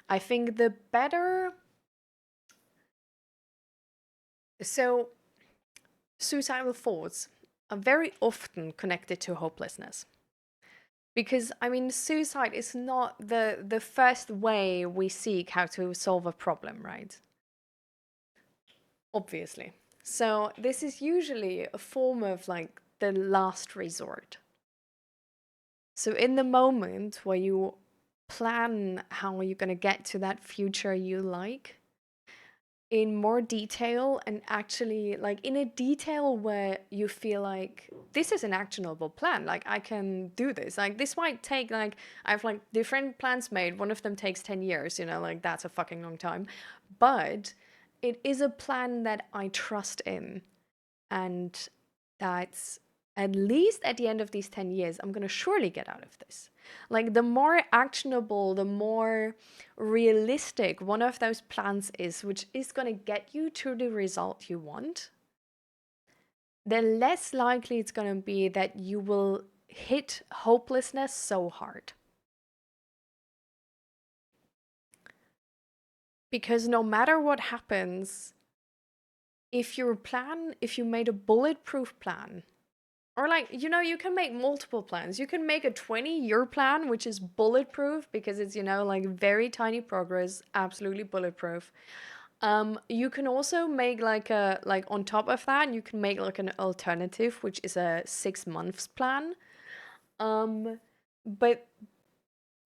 I think the better. So, suicidal thoughts are very often connected to hopelessness. Because, I mean, suicide is not the first way we seek how to solve a problem, right? Obviously. So, this is usually a form of like the last resort. So, in the moment where you plan how you're going to get to that future you like in more detail, and actually like in a detail where you feel like this is an actionable plan, like I can do this, like this might take like I've like different plans made, one of them takes 10 years, like that's a fucking long time, but it is a plan that I trust in, and that's at least at the end of these 10 years, I'm going to surely get out of this. Like, the more actionable, the more realistic one of those plans is, which is going to get you to the result you want, the less likely it's going to be that you will hit hopelessness so hard. Because no matter what happens, if you made a bulletproof plan, or like, you can make multiple plans. You can make a 20-year plan, which is bulletproof because it's, like very tiny progress, absolutely bulletproof. You can also make like on top of that, you can make like an alternative, which is a 6 months plan. But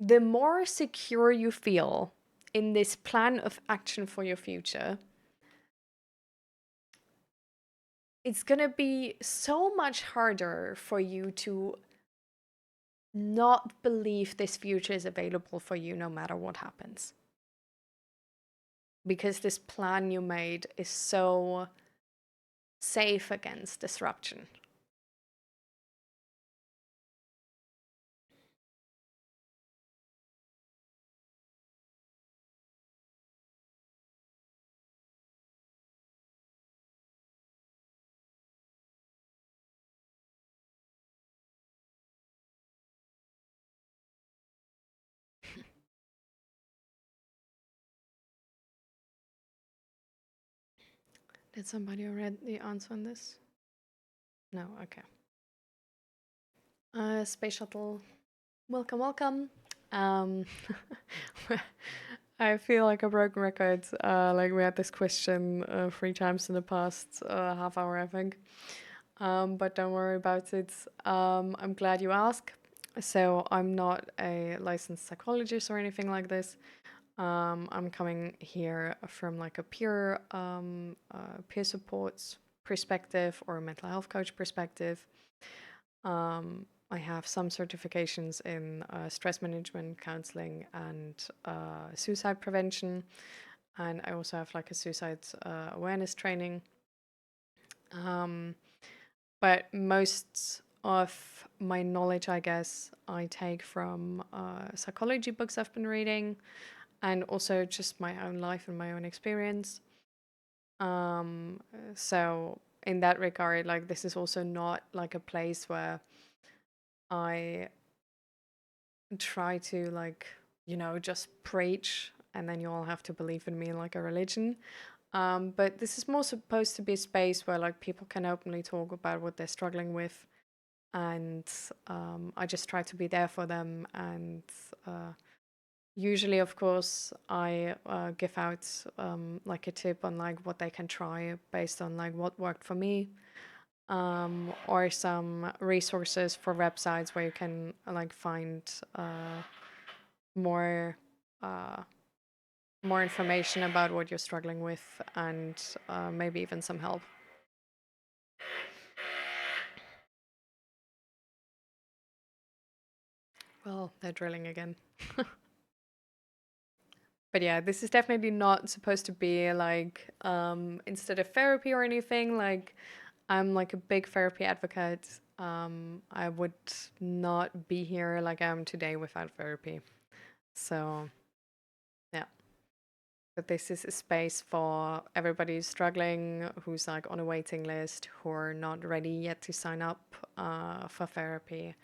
the more secure you feel in this plan of action for your future, it's gonna be so much harder for you to not believe this future is available for you no matter what happens. Because this plan you made is so safe against disruption. Did somebody read the answer on this? No, okay. Space shuttle. Welcome, welcome. Um, I feel like a broken record. Like we had this question 3 times in the past half hour, I think. But don't worry about it. I'm glad you asked. So I'm not a licensed psychologist or anything like this. I'm coming here from like a peer support perspective or a mental health coach perspective. I have some certifications in stress management, counseling, and suicide prevention, and I also have like a suicide awareness training. But most of my knowledge, I guess, I take from psychology books I've been reading, and also just my own life and my own experience. So in that regard, like this is also not like a place where I try to like, just preach and then you all have to believe in me like a religion. But this is more supposed to be a space where like people can openly talk about what they're struggling with, and I just try to be there for them and Usually, of course, I give out like a tip on like what they can try based on like what worked for me, or some resources for websites where you can like find more uh, more information about what you're struggling with, and maybe even some help. Well, they're drilling again. But yeah, this is definitely not supposed to be like instead of therapy or anything. Like I'm like a big therapy advocate. I would not be here like I am today without therapy. So yeah. But this is a space for everybody who's struggling, who's like on a waiting list, who are not ready yet to sign up for therapy,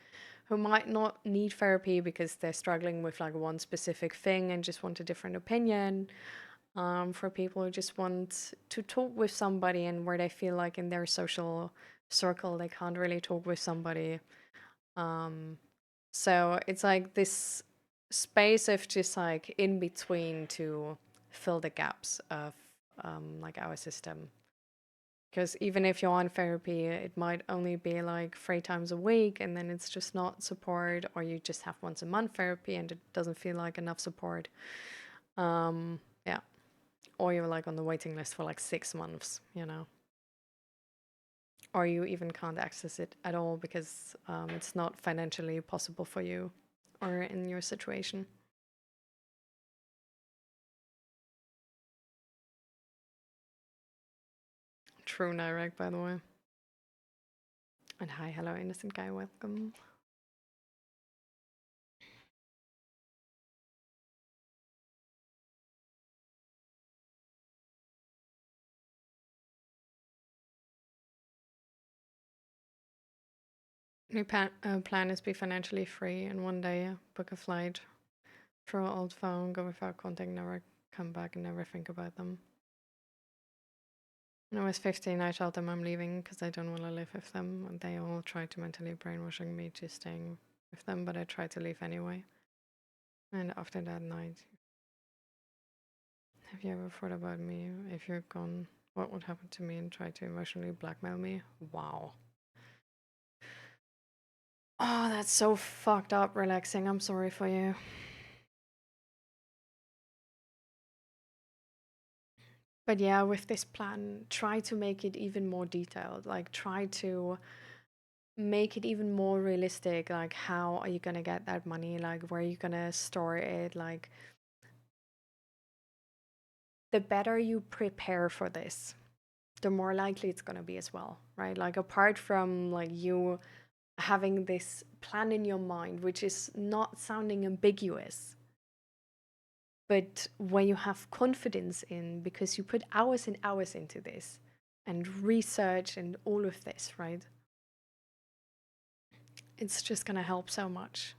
who might not need therapy because they're struggling with like one specific thing and just want a different opinion. For people who just want to talk with somebody and where they feel like in their social circle they can't really talk with somebody. Um, so it's like this space of just like in between to fill the gaps of like our system. Because even if you're on therapy, it might only be like 3 times a week, and then it's just not support, or you just have once a month therapy and it doesn't feel like enough support. Yeah. Or you're like on the waiting list for like 6 months, you know, or you even can't access it at all because it's not financially possible for you or in your situation. True, Nirek, by the way. And hi, hello, innocent guy, welcome. My plan is be financially free and one day book a flight, throw an old phone, go without contact, never come back, and never think about them. When I was 15, I told them I'm leaving because I don't want to live with them, and they all tried to mentally brainwashing me to staying with them, but I tried to leave anyway. And after that night, have you ever thought about me? If you're gone, what would happen to me, and try to emotionally blackmail me? Wow. Oh, that's so fucked up relaxing. I'm sorry for you. But yeah, with this plan, try to make it even more detailed. Like, try to make it even more realistic. Like, how are you gonna get that money? Like, where are you gonna store it? Like, the better you prepare for this, the more likely it's gonna be as well, right? Like, apart from like you having this plan in your mind, which is not sounding ambiguous, but when you have confidence in, because you put hours and hours into this and research and all of this, right? It's just gonna help so much.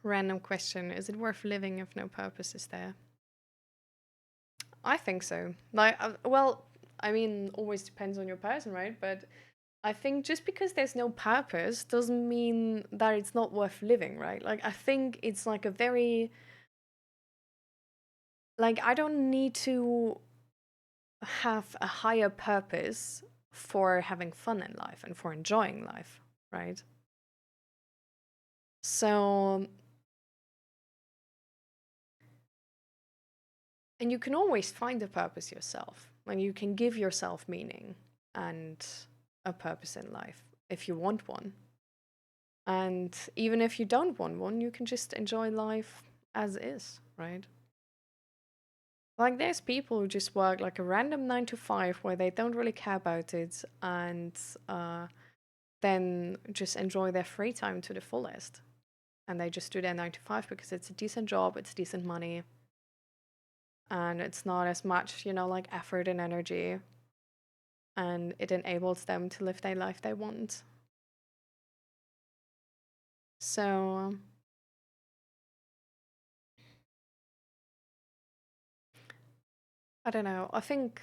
Random question: is it worth living if no purpose is there? I think so. Like, well, I mean, always depends on your person, right? But I think just because there's no purpose doesn't mean that it's not worth living, right? Like, I think it's like a very, like, I don't need to have a higher purpose for having fun in life and for enjoying life, right? So, and you can always find a purpose yourself. Like, you can give yourself meaning and a purpose in life if you want one. And even if you don't want one, you can just enjoy life as is, right? Like, there's people who just work like a random 9 to 5 where they don't really care about it, and then just enjoy their free time to the fullest. And they just do their 9 to 5 because it's a decent job, it's decent money, and it's not as much, you know, like effort and energy, and it enables them to live their life they want. So, I don't know. I think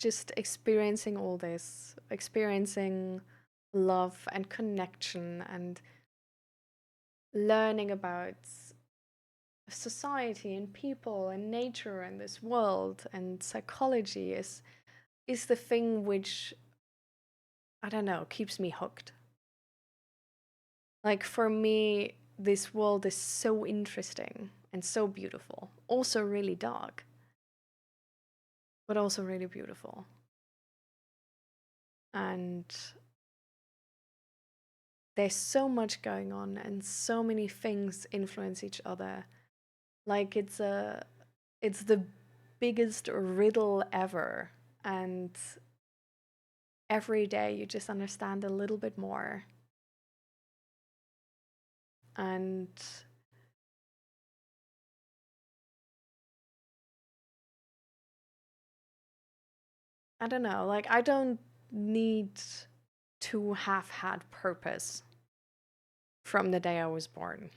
just experiencing all this, experiencing love and connection and learning about society and people and nature and this world and psychology is the thing which, I don't know, keeps me hooked. Like for me, this world is so interesting and so beautiful. Also really dark, but also really beautiful. And there's so much going on and so many things influence each other. Like it's the biggest riddle ever. And every day you just understand a little bit more. And I don't know, like I don't need to have had purpose from the day I was born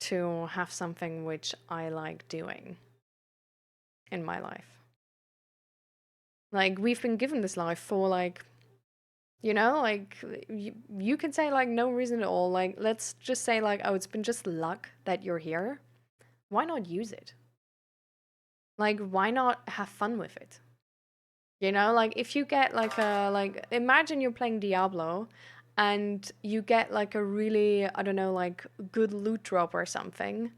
to have something which I like doing in my life. Like we've been given this life for like, like you can say like no reason at all. Like let's just say like, oh, it's been just luck that you're here. Why not use it? Like why not have fun with it? Like if you get like imagine you're playing Diablo and you get like a really, I don't know, like good loot drop or something.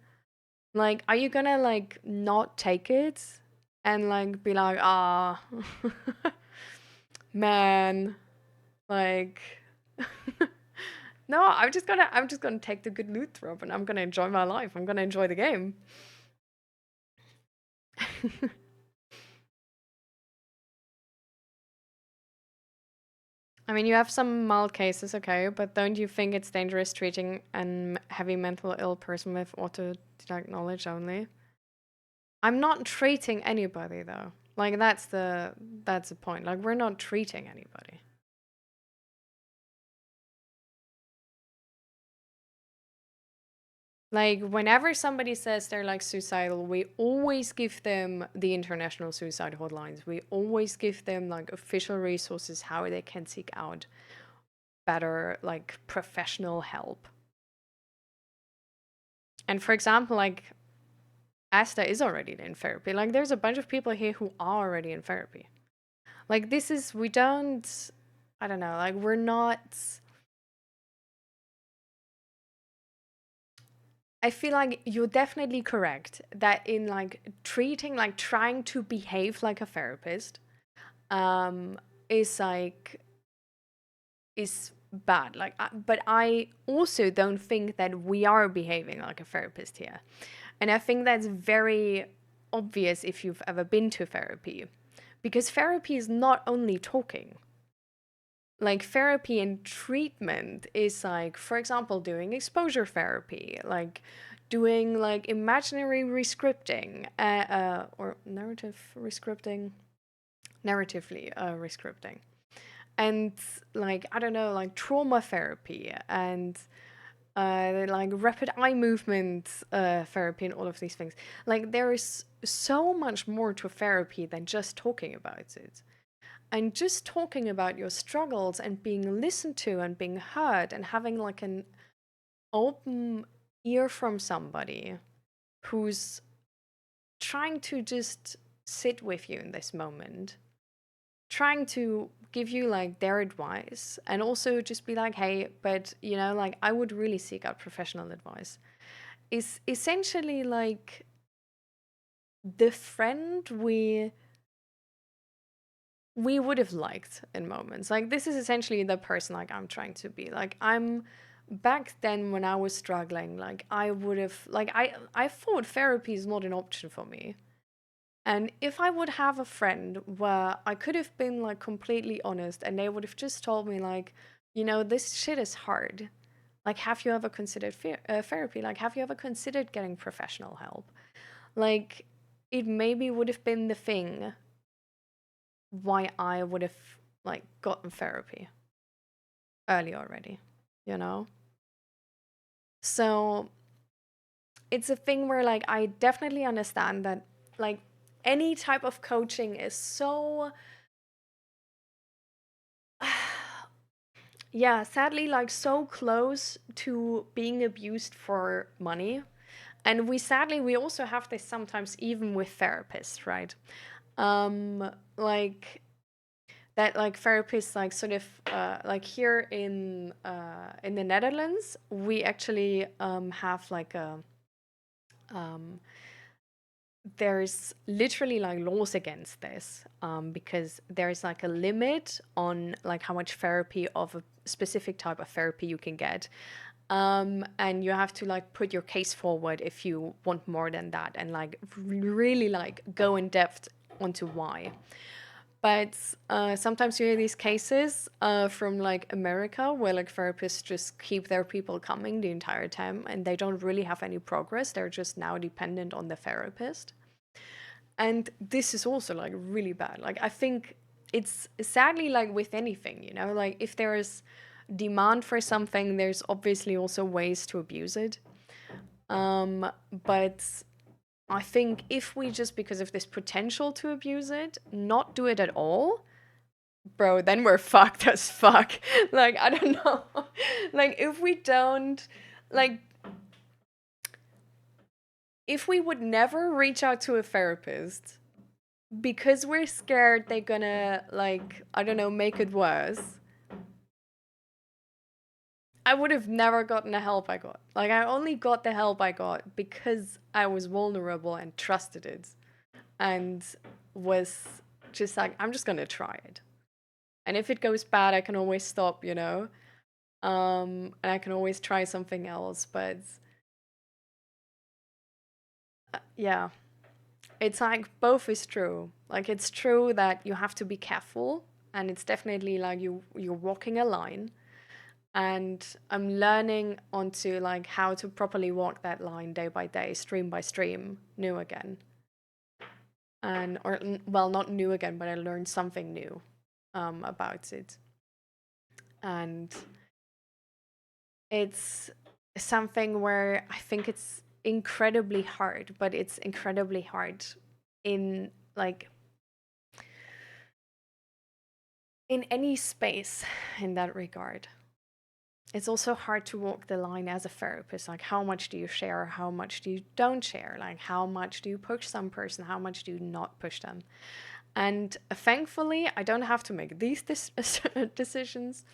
Like, are you gonna like not take it and like be like, ah, man, like, no, I'm just gonna take the good loot drop and I'm gonna enjoy my life. I'm gonna enjoy the game. I mean, you have some mild cases, okay, but don't you think it's dangerous treating a heavy mental ill person with autodidact knowledge only? I'm not treating anybody though. Like that's the point. Like we're not treating anybody. Like whenever somebody says they're like suicidal, we always give them the international suicide hotlines. We always give them like official resources how they can seek out better like professional help. And for example, like Asta is already in therapy. Like there's a bunch of people here who are already in therapy. Like this is we don't I don't know, like we're not I feel like you're definitely correct that in like treating like trying to behave like a therapist um is like is bad like but I also don't think that we are behaving like a therapist here, and I think that's very obvious if you've ever been to therapy, because therapy is not only talking. Like therapy and treatment is like, for example, doing exposure therapy, like doing like imaginary rescripting or narrative rescripting, narratively rescripting, and like I don't know, like trauma therapy and like rapid eye movement therapy and all of these things. Like there is so much more to therapy than just talking about it. And just talking about your struggles and being listened to and being heard and having like an open ear from somebody who's trying to just sit with you in this moment, trying to give you like their advice and also just be like, hey, but like I would really seek out professional advice, is essentially like the friend we would have liked in moments. Like this is essentially the person like I'm trying to be. Like I'm back then when I was struggling, like I would have like I thought therapy is not an option for me. And if I would have a friend where I could have been like completely honest and they would have just told me like, this shit is hard. Like have you ever considered therapy? Like have you ever considered getting professional help? Like it maybe would have been the thing why I would have like gotten therapy early already, you know? So it's a thing where like I definitely understand that like any type of coaching is so yeah, sadly like so close to being abused for money. And we also have this sometimes even with therapists, right? Like that like therapists like sort of like here in the Netherlands, we actually have like a um there's literally like laws against this because there's like a limit on like how much therapy of a specific type of therapy you can get, and you have to like put your case forward if you want more than that and like really like go in depth onto why. But sometimes you hear these cases from like America where like therapists just keep their people coming the entire time and they don't really have any progress. They're just now dependent on the therapist. And this is also like really bad. Like I think it's sadly like with anything, you know, like if there is demand for something, there's obviously also ways to abuse it. But I think if we just because of this potential to abuse it, not do it at all, bro, then we're fucked as fuck. Like I don't know. Like if we don't like if we would never reach out to a therapist because we're scared they're gonna like I don't know make it worse, I would have never gotten the help I got. Like I only got the help I got because I was vulnerable and trusted it and was just like I'm just gonna try it, and if it goes bad I can always stop, you know. And I can always try something else, but yeah, it's like both is true. Like it's true that you have to be careful, and it's definitely like you're walking a line, and I'm learning onto like how to properly walk that line day by day, stream by stream, new again. And or well, not new again, but I learned something new about it. And it's something where I think it's incredibly hard, but it's incredibly hard in like in any space in that regard. It's also hard to walk the line as a therapist. Like, how much do you share? How much do you don't share? Like, how much do you push some person? How much do you not push them? And thankfully, I don't have to make these decisions.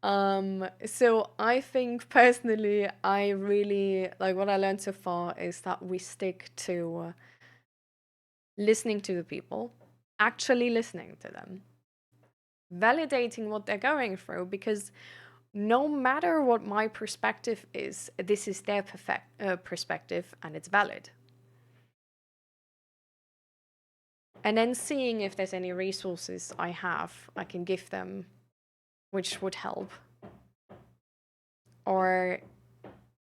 So I think personally, I really like what I learned so far is that we stick to listening to the people, actually listening to them, validating what they're going through, because no matter what my perspective is, this is their perspective and it's valid. And then seeing if there's any resources I can give them, which would help. Or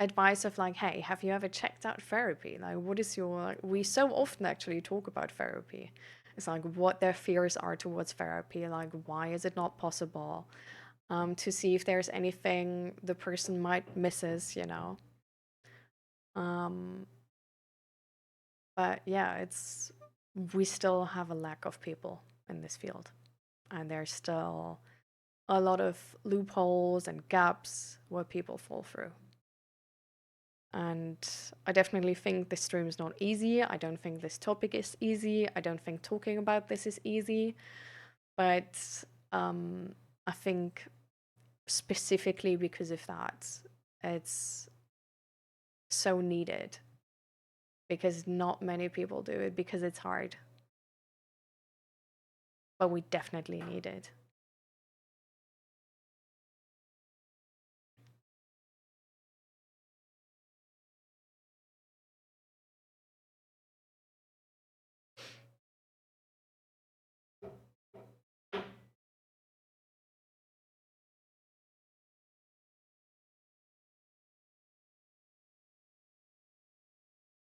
advice of like, hey, have you ever checked out therapy? Like, what is your, like, we so often actually talk about therapy. It's like what their fears are towards therapy, like, why is it not possible? To see if there's anything the person might misses, you know. Um, but yeah, it's we still have a lack of people in this field, and there's still a lot of loopholes and gaps where people fall through. And I definitely think this stream is not easy. I don't think this topic is easy. I don't think talking about this is easy. But I think specifically because of that, it's so needed because not many people do it because it's hard. But we definitely need it.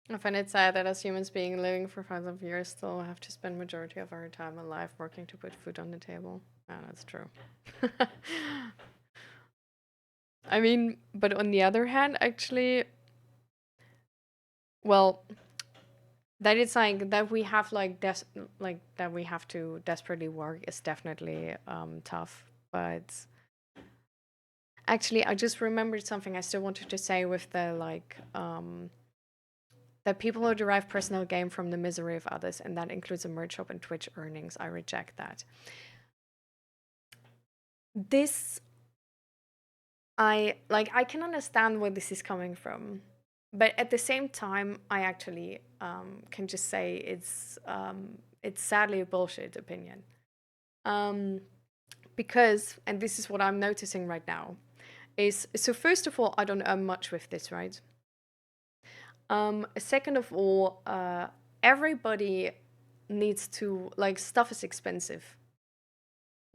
I find it sad that as humans being living for thousands of years still have to spend majority of our time alive working to put food on the table. Yeah, that's true. I mean, but on the other hand, actually, Well, that it's like that we have like like that we have to desperately work is definitely tough. But actually, I just remembered something I still wanted to say with the like that people who derive personal gain from the misery of others, and that includes a merch shop and Twitch earnings. I reject that. This I can understand where this is coming from, but at the same time, I actually can just say it's sadly a bullshit opinion. Um, because, and this is what I'm noticing right now, is so first of all, I don't earn much with this, right? Second of all, everybody needs to like stuff is expensive.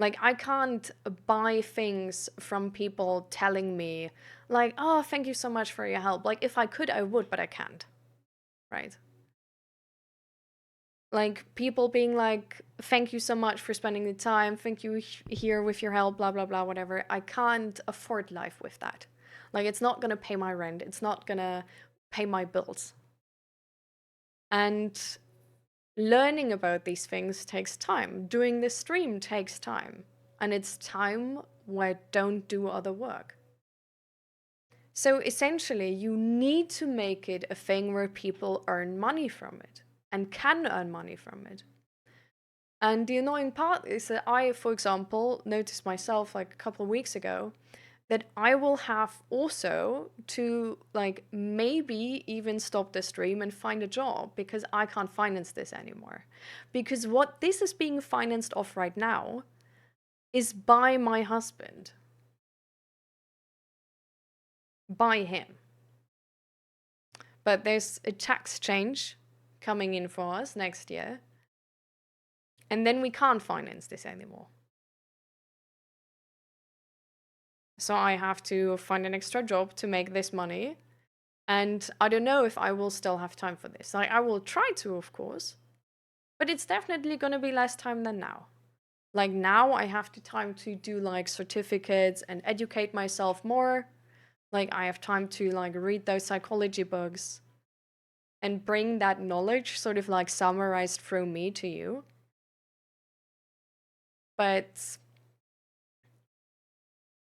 Like, I can't buy things from people telling me, like, oh, thank you so much for your help. Like, if I could, I would, but I can't. Right? Like, people being like, thank you so much for spending the time. Thank you here with your help, blah, blah, blah, whatever. I can't afford life with that. Like, it's not going to pay my rent. It's not going to pay my bills. And learning about these things takes time. Doing the stream takes time. And it's time where I don't do other work. So essentially, you need to make it a thing where people earn money from it and can earn money from it. And the annoying part is that I, for example, noticed myself like a couple of weeks ago that I will have also to like maybe even stop the stream and find a job because I can't finance this anymore. Because what this is being financed off right now is by my husband, by him. But there's a tax change coming in for us next year. And then we can't finance this anymore. So I have to find an extra job to make this money. And I don't know if I will still have time for this. Like, I will try to, of course. But it's definitely going to be less time than now. Like, now I have the time to do, like, certificates and educate myself more. Like, I have time to, like, read those psychology books and bring that knowledge sort of, like, summarized through me to you. But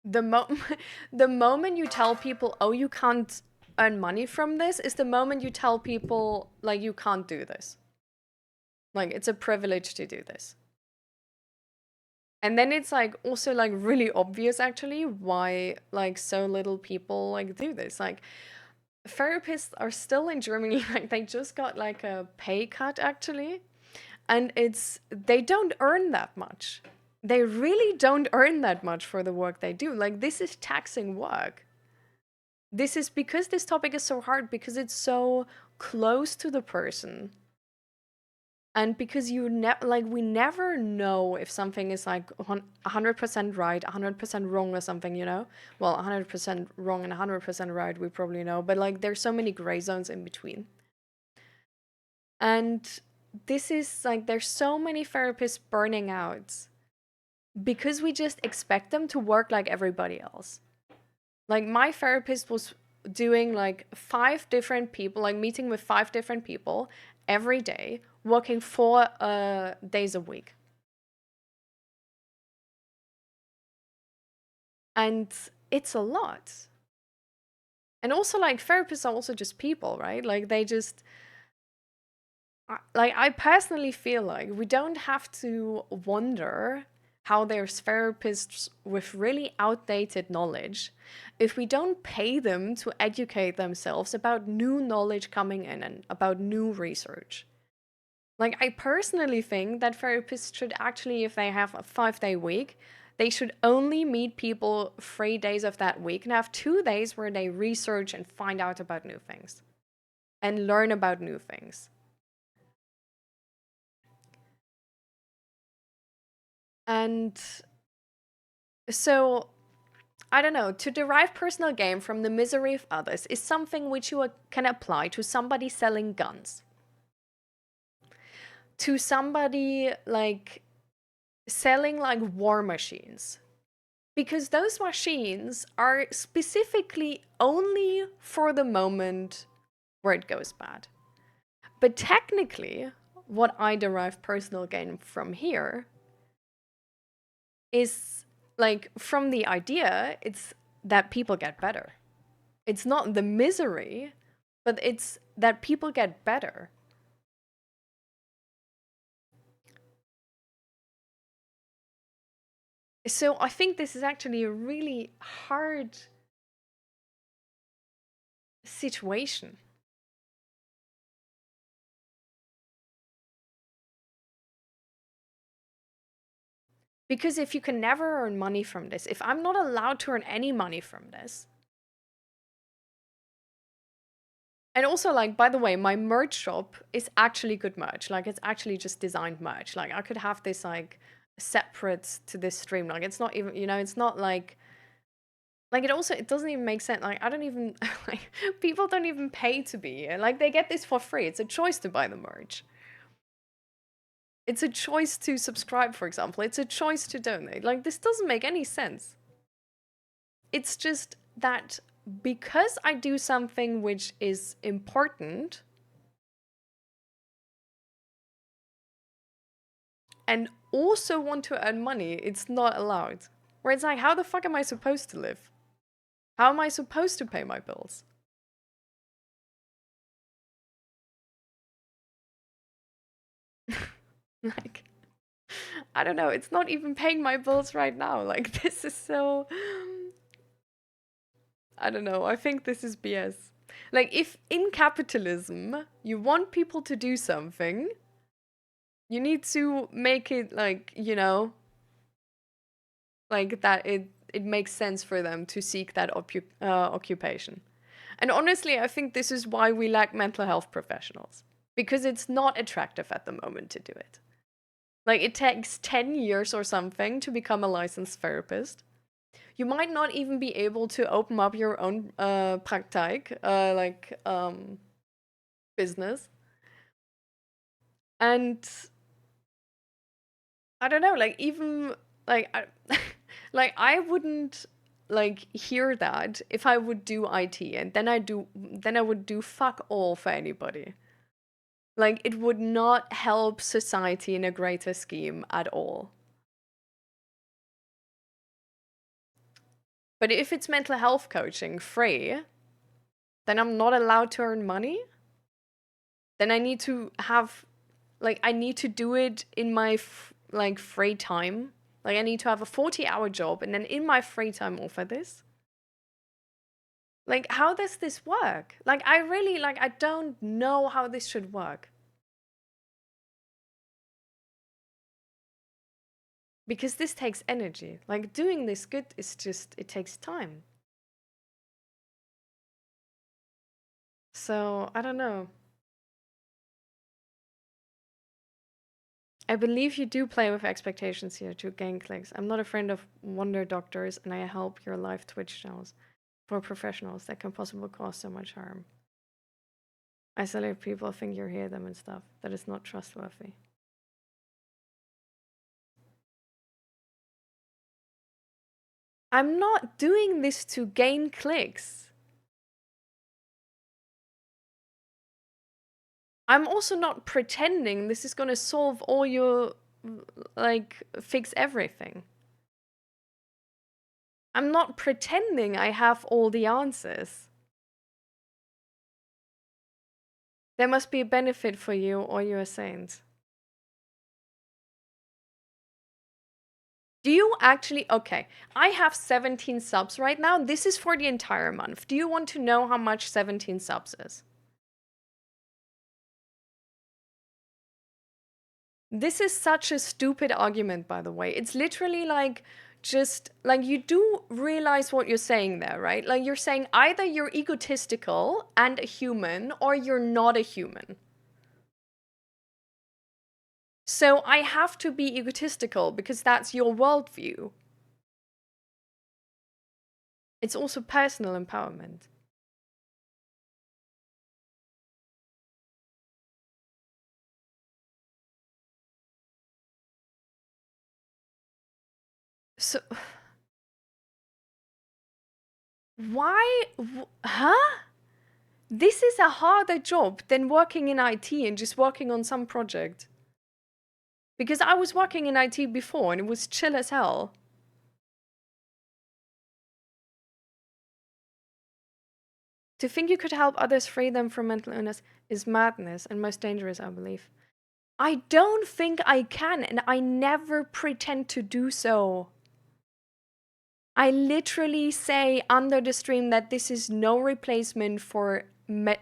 the the moment you tell people, oh, you can't earn money from this, is the moment you tell people, like, you can't do this. Like, it's a privilege to do this. And then it's like also like really obvious actually why like so little people like do this. Like, therapists are still in Germany, like they just got like a pay cut actually. And it's they don't earn that much. They really don't earn that much for the work they do. Like, this is taxing work. This is because this topic is so hard because it's so close to the person. And because we never know if something is like 100% right, 100% wrong or something, you know? Well, 100% wrong and 100% right, we probably know, but like there's so many gray zones in between. And this is like there's so many therapists burning out because we just expect them to work like everybody else. Like, my therapist was doing like 5 different people, like meeting with 5 different people every day, working 4 days a week. And it's a lot. And also, like, therapists are also just people, right? Like, they just, like, I personally feel like we don't have to wonder how there's therapists with really outdated knowledge if we don't pay them to educate themselves about new knowledge coming in and about new research. Like, I personally think that therapists should actually, if they have a 5-day week, they should only meet people 3 days of that week and have 2 days where they research and find out about new things and learn about new things. And so, I don't know, to derive personal gain from the misery of others is something which you can apply to somebody selling guns, to somebody like selling like war machines. Because those machines are specifically only for the moment where it goes bad. But technically, what I derive personal gain from here is like from the idea, it's that people get better. It's not the misery, but it's that people get better. So I think this is actually a really hard situation. Because if you can never earn money from this, if I'm not allowed to earn any money from this, and also, like, by the way, my merch shop is actually good merch. Like, it's actually just designed merch. Like, I could have this, like, separate to this stream. Like, it's not even, it's not like, it doesn't even make sense. Like, I don't even, like, people don't even pay to be here. Like, they get this for free. It's a choice to buy the merch. It's a choice to subscribe, for example. It's a choice to donate. Like, this doesn't make any sense. It's just that because I do something which is important and also want to earn money, it's not allowed. Where it's like, how the fuck am I supposed to live? How am I supposed to pay my bills? Like, I don't know, it's not even paying my bills right now. Like, this is so. I don't know, I think this is BS. Like, if in capitalism you want people to do something, you need to make it like, like that it makes sense for them to seek that occupation. And honestly, I think this is why we lack mental health professionals, because it's not attractive at the moment to do it. Like, it takes 10 years or something to become a licensed therapist. You might not even be able to open up your own praktijk, business. And I don't know, like, even like like I wouldn't like hear that if I would do IT, and then I would do fuck all for anybody. Like, it would not help society in a greater scheme at all. But if it's mental health coaching free, then I'm not allowed to earn money. Then I need to have, like, I need to do it in my like free time. Like, I need to have a 40-hour job and then in my free time offer this. Like, how does this work? Like, I really, like, I don't know how this should work. Because this takes energy. Like, doing this good is just, it takes time. So, I don't know. I believe you do play with expectations here to gain clicks. I'm not a friend of wonder doctors, and I help your live Twitch channels for professionals that can possibly cause so much harm. I still if people think you hear them and stuff. That is not trustworthy. I'm not doing this to gain clicks. I'm also not pretending this is gonna solve all your, like, fix everything. I'm not pretending I have all the answers. There must be a benefit for you or you're a saint. Do you actually? Okay, I have 17 subs right now. This is for the entire month. Do you want to know how much 17 subs is? This is such a stupid argument, by the way. It's literally like, just like, you do realize what you're saying there, right? Like, you're saying either you're egotistical and a human or you're not a human. So I have to be egotistical because that's your worldview. It's also personal empowerment. So, why? Huh? This is a harder job than working in IT and just working on some project. Because I was working in IT before and it was chill as hell. To think you could help others free them from mental illness is madness and most dangerous, I believe. I don't think I can, and I never pretend to do so. I literally say under the stream that this is no replacement for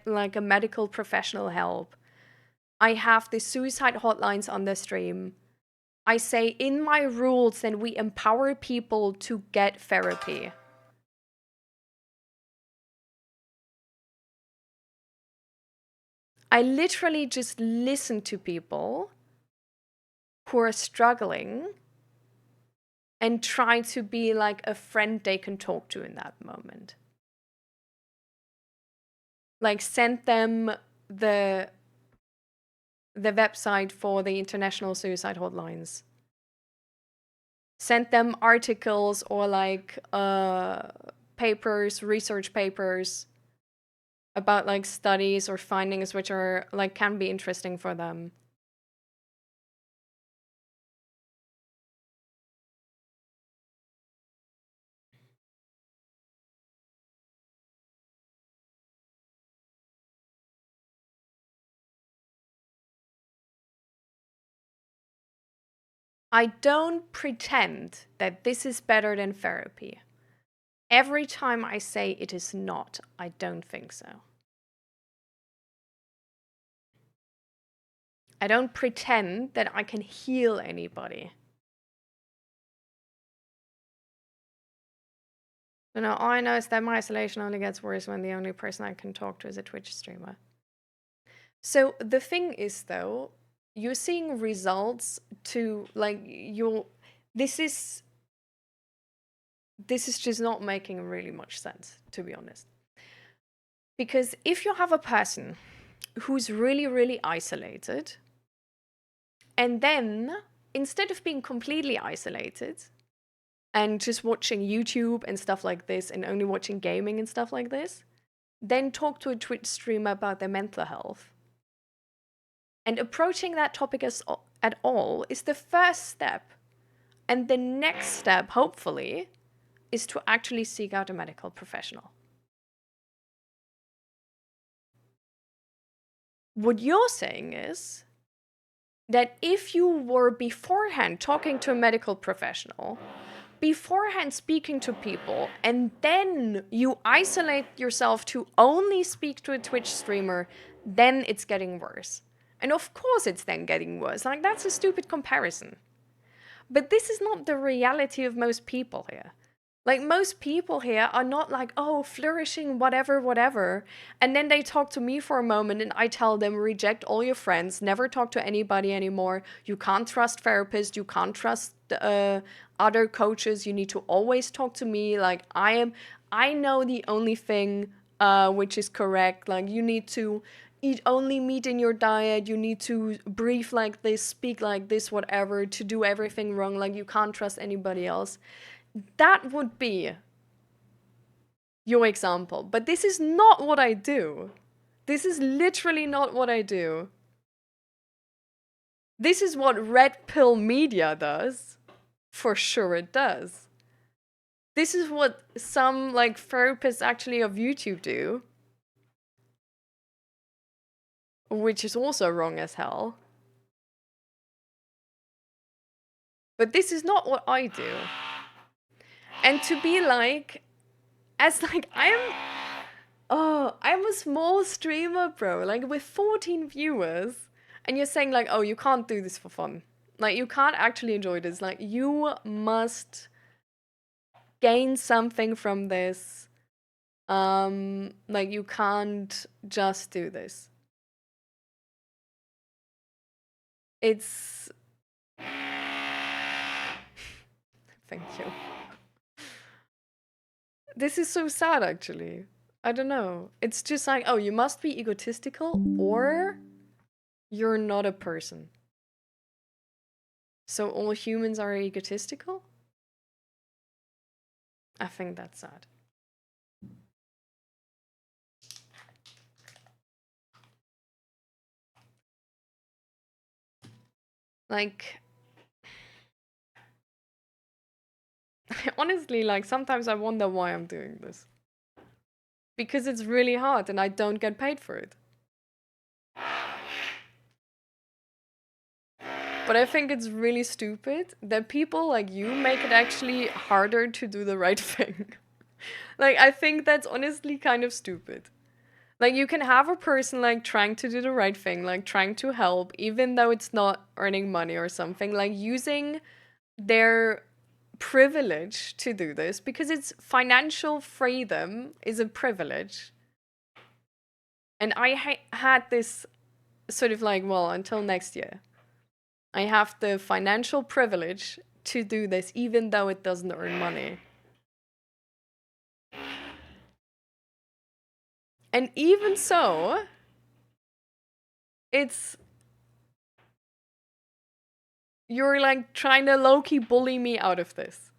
like a medical professional help. I have the suicide hotlines on the stream. I say in my rules that we empower people to get therapy. I literally just listen to people who are struggling and try to be like a friend they can talk to in that moment. Like send them the website for the international suicide hotlines. Send them articles or like papers, research papers about like studies or findings which are like can be interesting for them. I don't pretend that this is better than therapy. Every time I say it is not, I don't think so. I don't pretend that I can heal anybody. All I know is that my isolation only gets worse when the only person I can talk to is a Twitch streamer. So the thing is, though, you're seeing results to like this is just not making really much sense, to be honest. Because if you have a person who's really, really isolated, and then instead of being completely isolated and just watching YouTube and stuff like this and only watching gaming and stuff like this, then talk to a Twitch streamer about their mental health. And approaching that topic at all is the first step. And the next step, hopefully, is to actually seek out a medical professional. What you're saying is that if you were beforehand talking to a medical professional, beforehand speaking to people, and then you isolate yourself to only speak to a Twitch streamer, then it's getting worse. And of course it's then getting worse. Like, that's a stupid comparison. But this is not the reality of most people here. Like, most people here are not like, oh, flourishing, whatever, whatever. And then they talk to me for a moment and I tell them, reject all your friends, never talk to anybody anymore. You can't trust therapists. You can't trust other coaches. You need to always talk to me. Like, I know the only thing which is correct. Like, you need to eat only meat in your diet. You need to breathe like this, speak like this, whatever, to do everything wrong. Like, you can't trust anybody else. That would be your example. But this is not what I do. This is literally not what I do. This is what Red Pill Media does. For sure it does. This is what some like therapists actually of YouTube do. Which is also wrong as hell. But this is not what I do. And to be like, as like, I'm a small streamer, bro, like with 14 viewers, and you're saying like, oh, you can't do this for fun. Like, you can't actually enjoy this. Like, you must gain something from this. Like, you can't just do this. It's... Thank you. This is so sad, actually. I don't know. It's just like, oh, you must be egotistical or you're not a person. So all humans are egotistical? I think that's sad. Like, honestly, like sometimes I wonder why I'm doing this. Because it's really hard and I don't get paid for it. But I think it's really stupid that people like you make it actually harder to do the right thing. Like, I think that's honestly kind of stupid. Like, you can have a person like trying to do the right thing, like trying to help, even though it's not earning money or something, like using their privilege to do this because it's financial freedom is a privilege. And I had this sort of like, well, until next year, I have the financial privilege to do this, even though it doesn't earn money. And even so, it's you're like trying to low-key bully me out of this.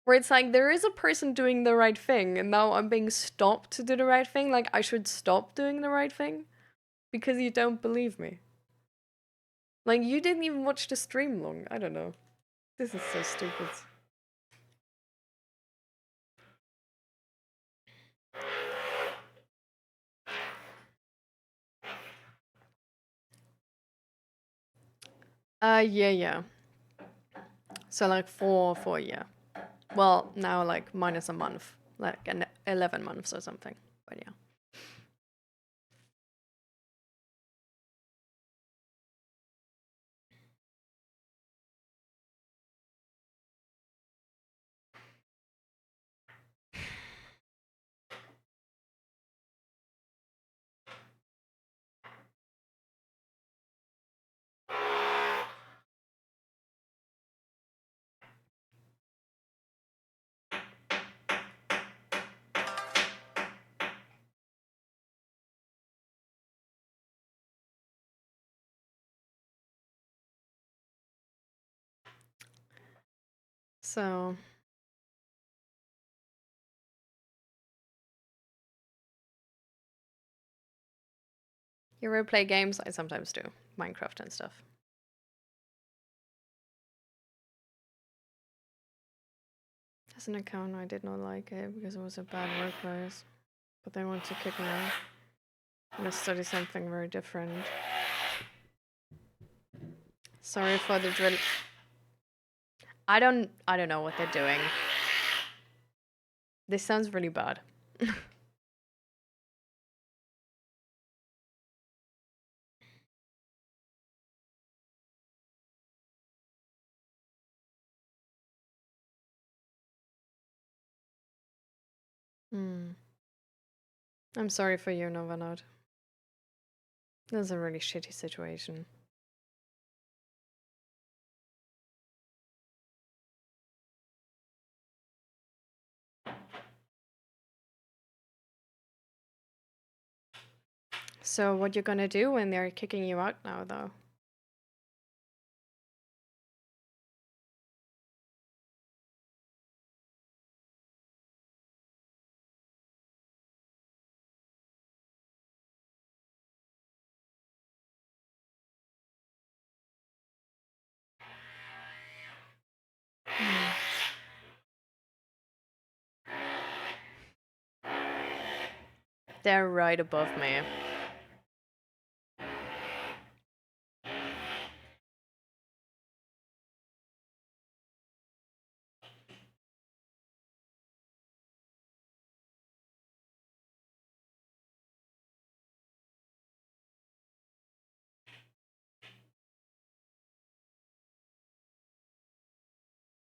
Where it's like there is a person doing the right thing, and now I'm being stopped to do the right thing. Like I should stop doing the right thing because you don't believe me. Like you didn't even watch the stream long. I don't know. This is so stupid. Yeah, yeah. So like for a year. Well, now like minus a month, like 11 months or something. But yeah. So you ever play games? I sometimes do. Minecraft and stuff. As an account, I did not like it because it was a bad workplace. But they want to kick me out. I'm gonna study something very different. Sorry for the drill. I don't know what they're doing. This sounds really bad. Hmm. I'm sorry for you, Novanod. This is a really shitty situation. So what you're gonna do when they're kicking you out now, though? Hmm. They're right above me.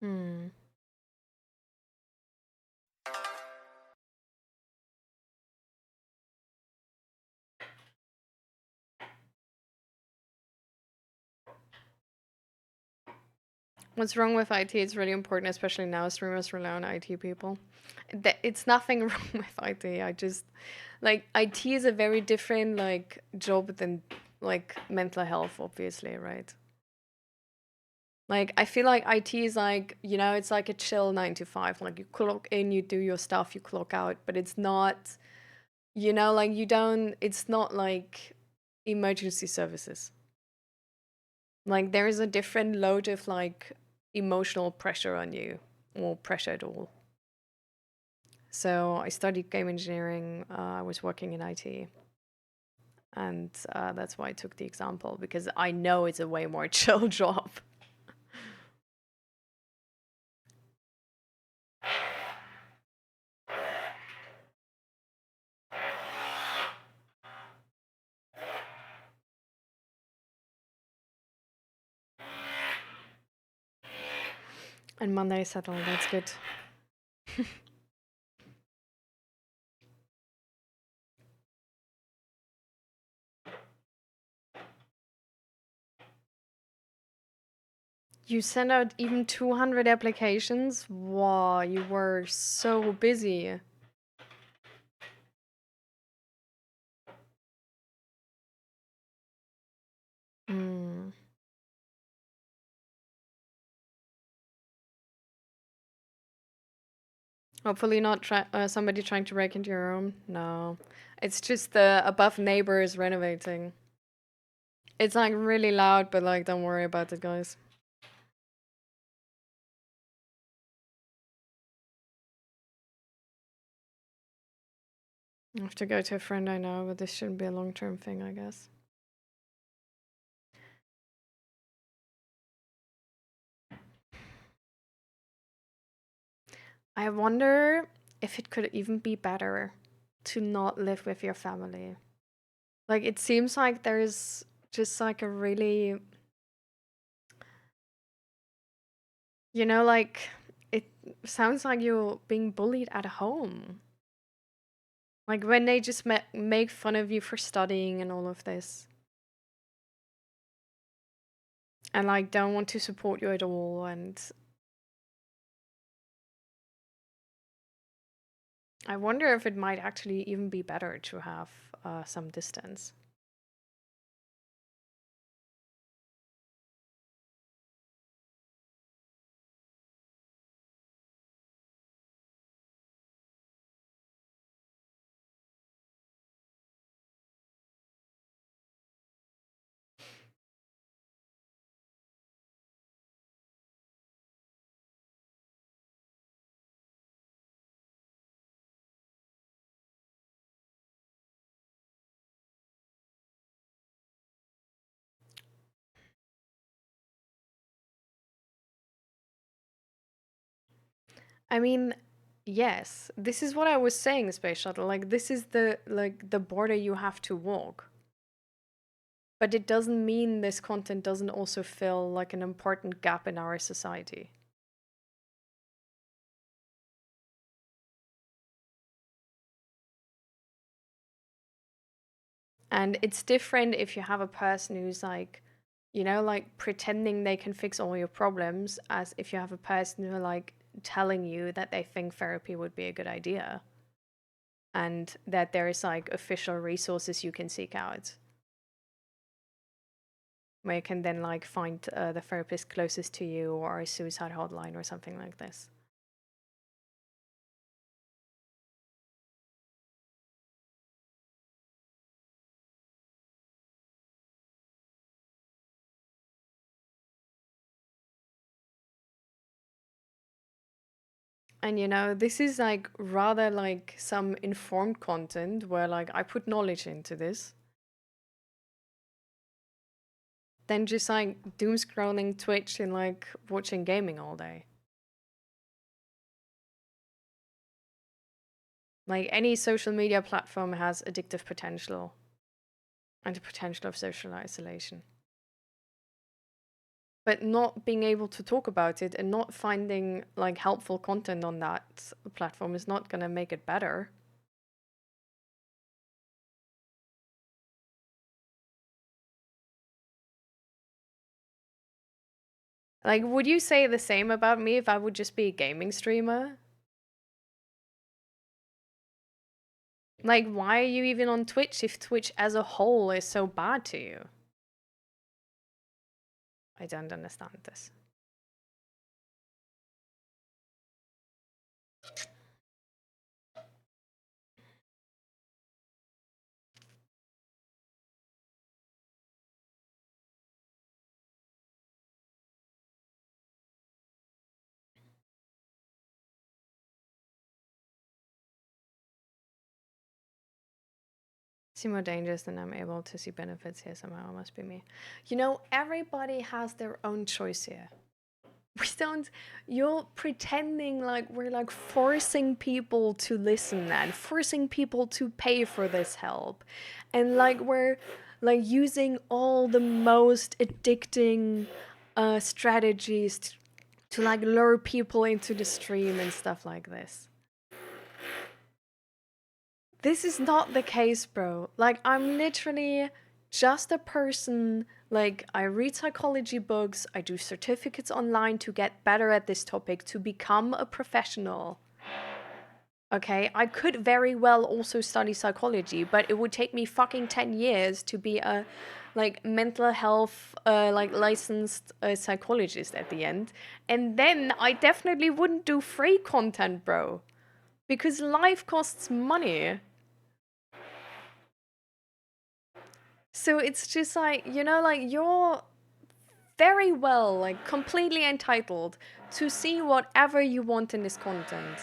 Hmm. What's wrong with IT? It's really important, especially now. Streamers rely on IT people. It's nothing wrong with IT. I just like IT is a very different like job than like mental health, obviously, right? Like I feel like IT is like, you know, it's like a chill 9 to 5. Like you clock in, you do your stuff, you clock out, but it's not, you know, like you don't, it's not like emergency services. Like there is a different load of like emotional pressure on you, or pressure at all. So I studied game engineering. I was working in IT, and that's why I took the example because I know it's a way more chill job. And Monday settled. That's good. You sent out even 200 applications? Wow, you were so busy. Hmm. Hopefully not somebody trying to break into your room. No. It's just the above neighbors renovating. It's like really loud, but like don't worry about it, guys. I have to go to a friend I know, but this shouldn't be a long-term thing, I guess. I wonder if it could even be better to not live with your family. Like it seems like there's just like a really, like it sounds like you're being bullied at home. Like when they just make fun of you for studying and all of this. And like don't want to support you at all. And I wonder if it might actually even be better to have some distance. I mean, yes, this is what I was saying, Space Shuttle. Like this is the border you have to walk. But it doesn't mean this content doesn't also fill like an important gap in our society. And it's different if you have a person who's like, like pretending they can fix all your problems, as if you have a person who like telling you that they think therapy would be a good idea and that there is like official resources you can seek out where you can then like find the therapist closest to you or a suicide hotline or something like this. And this is like rather like some informed content where like I put knowledge into this than just like doom scrolling Twitch and like watching gaming all day. Like any social media platform has addictive potential and the potential of social isolation. But not being able to talk about it and not finding like helpful content on that platform is not going to make it better. Like, would you say the same about me if I would just be a gaming streamer? Like, why are you even on Twitch if Twitch as a whole is so bad to you? I don't understand this. see more dangers than I'm able to see benefits here somehow. It must be me. You know, everybody has their own choice here. We don't, you're pretending like we're like forcing people to listen and forcing people to pay for this help. And like we're like using all the most addicting strategies to like lure people into the stream and stuff like this. This is not the case, bro. Like, I'm literally just a person. Like, I read psychology books, I do certificates online to get better at this topic, to become a professional. Okay, I could very well also study psychology, but it would take me fucking 10 years to be a like mental health like licensed psychologist at the end. And then I definitely wouldn't do free content, bro. Because life costs money. So it's just like, you know, like you're very well, like completely entitled to see whatever you want in this content.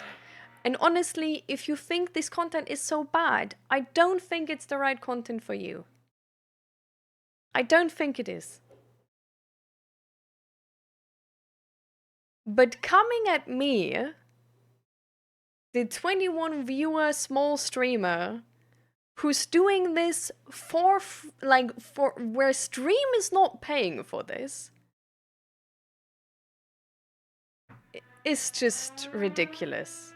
And honestly, if you think this content is so bad, I don't think it's the right content for you. I don't think it is. But coming at me, the 21 viewer small streamer, who's doing this for where stream is not paying for this, is just ridiculous.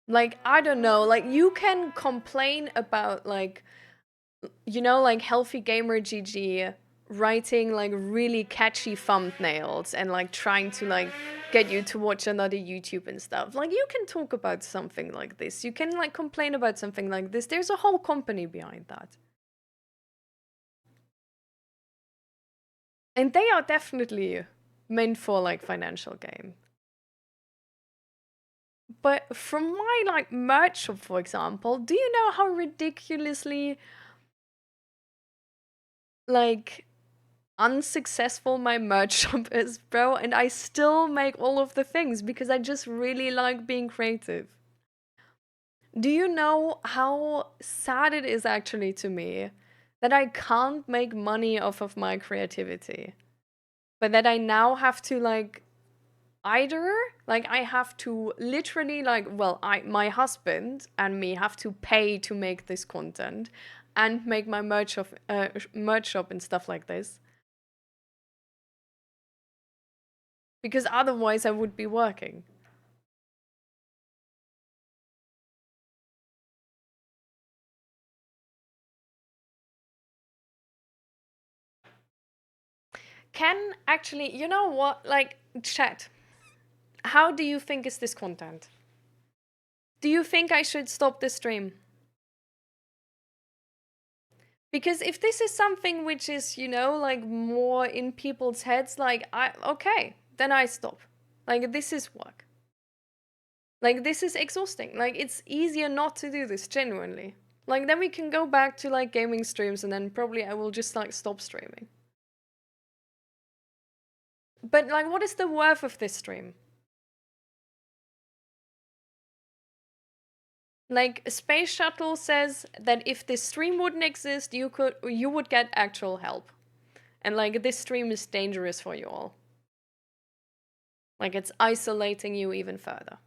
Like, I don't know, like you can complain about like, you know, like Healthy Gamer GG writing like really catchy thumbnails and like trying to like get you to watch another YouTube and stuff. Like, you can talk about something like this. You can like complain about something like this. There's a whole company behind that. And they are definitely meant for like financial gain. But from my like merch shop, for example, do you know how ridiculously like unsuccessful my merch shop is, bro? And I still make all of the things because I just really like being creative. Do you know how sad it is actually to me that I can't make money off of my creativity, but that I now have to like either like I have to literally like, well, my husband and me have to pay to make this content and make my merch shop and stuff like this, because otherwise I would be working. Can actually, you know what? Like, chat. How do you think is this content? Do you think I should stop the stream? Because if this is something which is, you know, like more in people's heads, like, okay, then I stop. Like, this is work. Like, this is exhausting. Like, it's easier not to do this, genuinely. Like, then we can go back to, like, gaming streams, and then probably I will just, like, stop streaming. But, like, what is the worth of this stream? Like, Space Shuttle says that if this stream wouldn't exist, you would get actual help. And, like, this stream is dangerous for you all. Like, it's isolating you even further.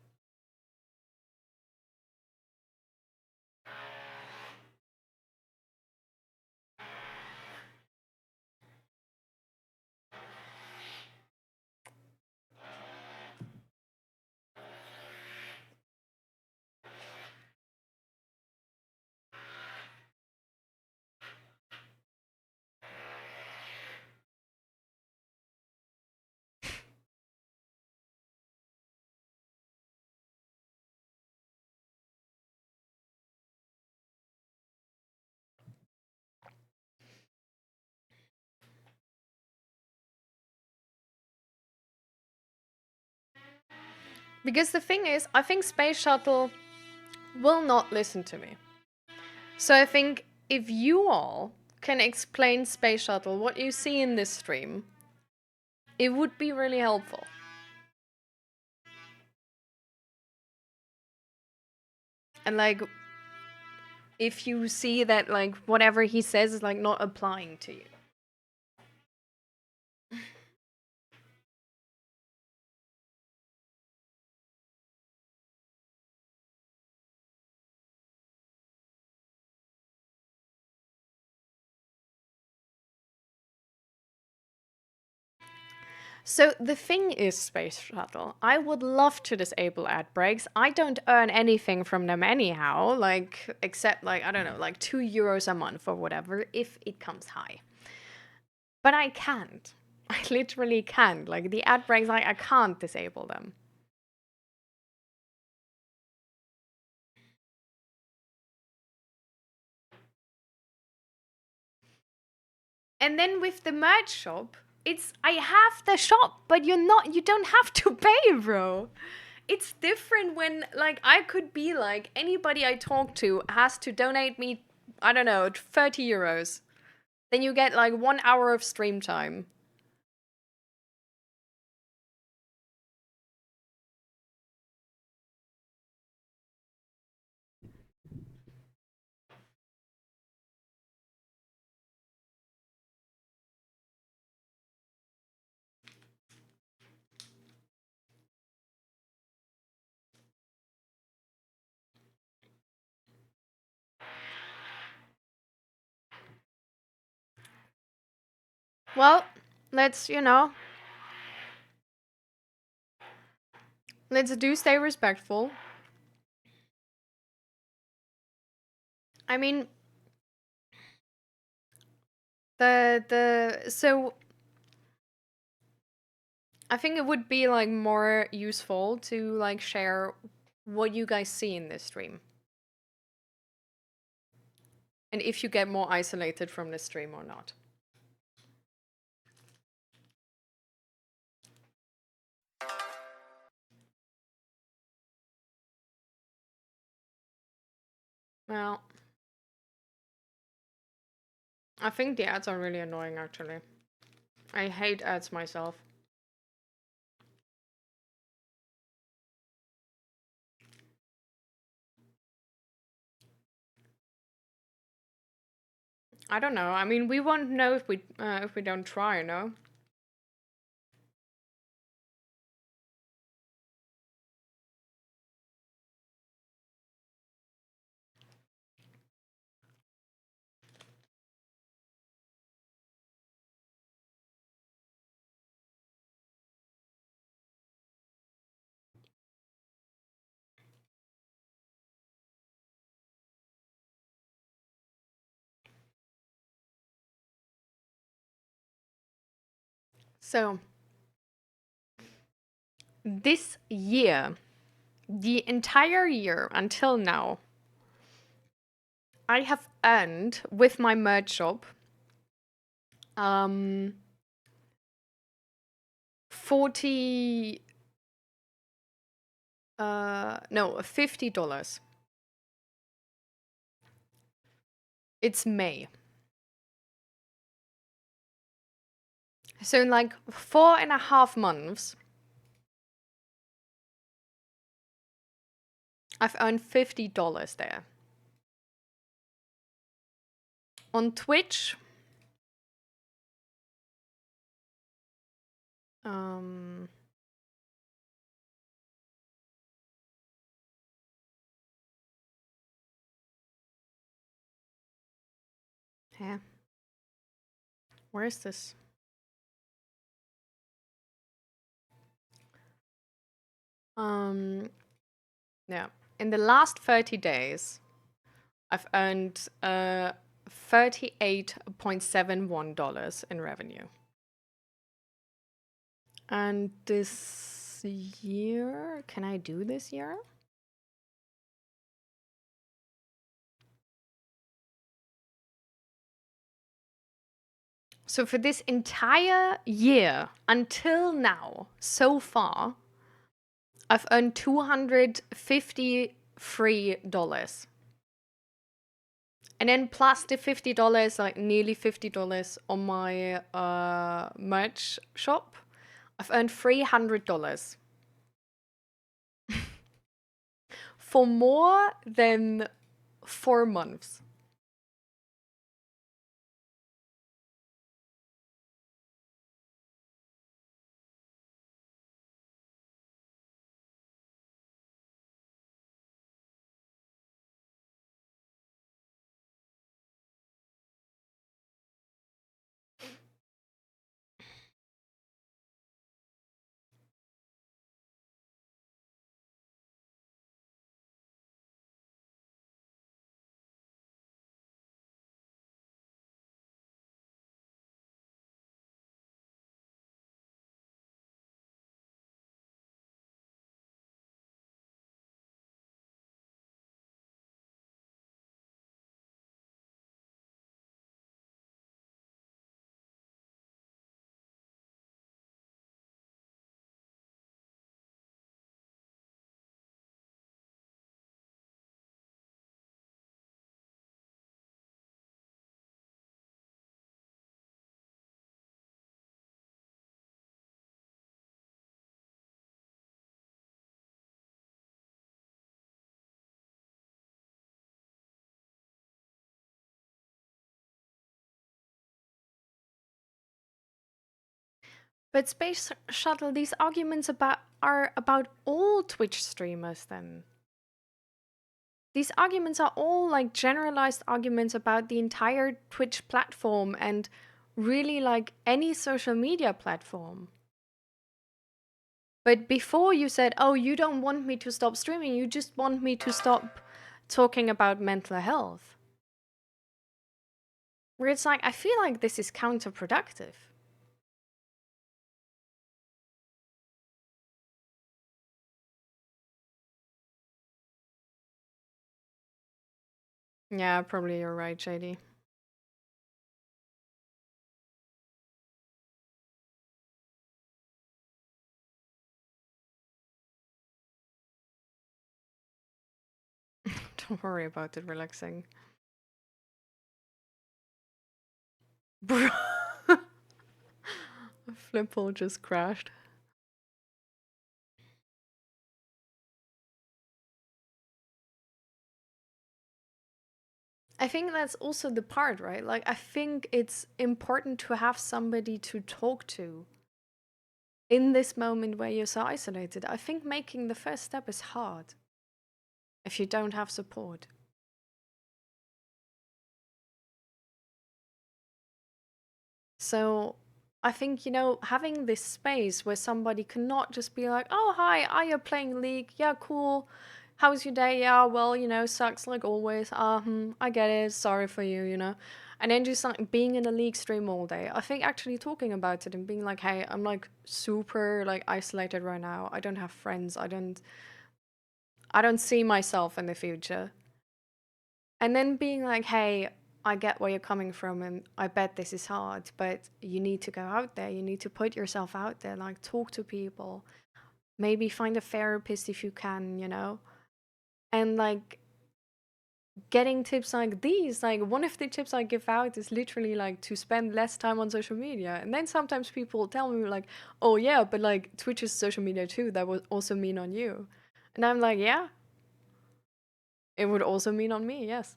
Because the thing is, I think Space Shuttle will not listen to me. So I think if you all can explain Space Shuttle what you see in this stream, it would be really helpful. And like, if you see that like whatever he says is like not applying to you. So the thing is, Space Shuttle, I would love to disable ad breaks. I don't earn anything from them anyhow, like, except like, I don't know, like €2 a month or whatever, if it comes high. But I can't. I literally can't. Like, the ad breaks, I can't disable them. And then with the merch shop, it's I have the shop, but you don't have to pay, bro. It's different when like I could be like anybody I talk to has to donate me, I don't know, €30. Then you get like 1 hour of stream time. Well, let's, let's do stay respectful. I mean, so I think it would be like more useful to like share what you guys see in this stream. And if you get more isolated from the stream or not. Well, I think the ads are really annoying actually. I hate ads myself. I don't know. I mean, we won't know if we don't try, no? So, this year, the entire year until now, I have earned with my merch shop 40 no, $50. It's May. So in like 4.5 months, I've earned $50 there. On Twitch, um, yeah. Where is this? Yeah. In the last 30 days, I've earned $38.71 in revenue. And this year, can I do this year? So for this entire year until now, so far, I've earned $253. And then plus the $50, like nearly $50 on my merch shop, I've earned $300. for more than 4 months. But Space Shuttle, these arguments are about all Twitch streamers then. These arguments are all like generalized arguments about the entire Twitch platform and really like any social media platform. But before you said, oh, you don't want me to stop streaming, you just want me to stop talking about mental health. Where it's like, I feel like this is counterproductive. Yeah, probably you're right, JD. Don't worry about it, relaxing. Bro. Flipple just crashed. I think that's also the part, right? Like, I think it's important to have somebody to talk to in this moment where you're so isolated. I think making the first step is hard if you don't have support. So I think, having this space where somebody cannot just be like, oh, hi, are you playing League? Yeah, cool. How's your day? Yeah, well, sucks like always. I get it. Sorry for you. And then just like being in a League stream all day. I think actually talking about it and being like, hey, I'm like super like isolated right now. I don't have friends. I don't see myself in the future. And then being like, hey, I get where you're coming from, and I bet this is hard, but you need to go out there. You need to put yourself out there, like talk to people. Maybe find a therapist if you can. And like getting tips like these, like one of the tips I give out is literally like to spend less time on social media. And then sometimes people tell me, like, oh, yeah, but like Twitch is social media too. That would also mean on you. And I'm like, yeah, it would also mean on me, yes.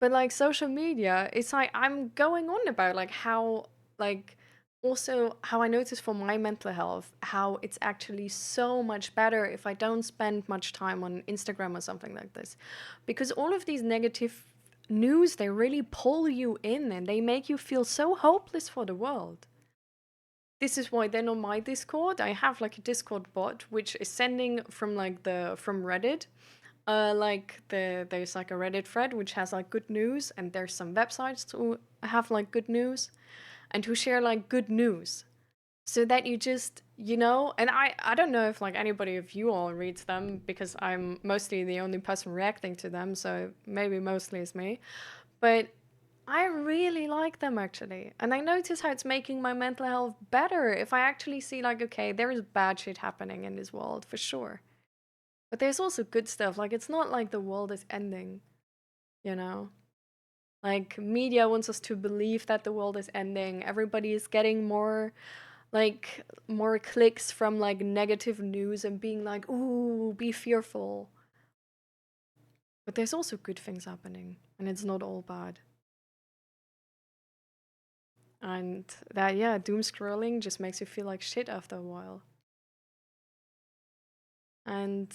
But like social media, it's like I'm going on about like how like also how I notice for my mental health how it's actually so much better if I don't spend much time on Instagram or something like this. Because all of these negative news, they really pull you in and they make you feel so hopeless for the world. This is why then on my Discord, I have like a Discord bot which is sending from from Reddit, there's like a Reddit thread which has like good news, and there's some websites to have like good news and to share like good news, so that you just and I don't know if like anybody of you all reads them, because I'm mostly the only person reacting to them, so maybe mostly it's me, but I really like them actually, and I notice how it's making my mental health better if I actually see like, okay, there is bad shit happening in this world for sure. But there's also good stuff. Like, it's not like the world is ending, you know? Like, media wants us to believe that the world is ending. Everybody is getting more like more clicks from like negative news and being like, ooh, be fearful. But there's also good things happening, and it's not all bad. And that, yeah, doom scrolling just makes you feel like shit after a while. And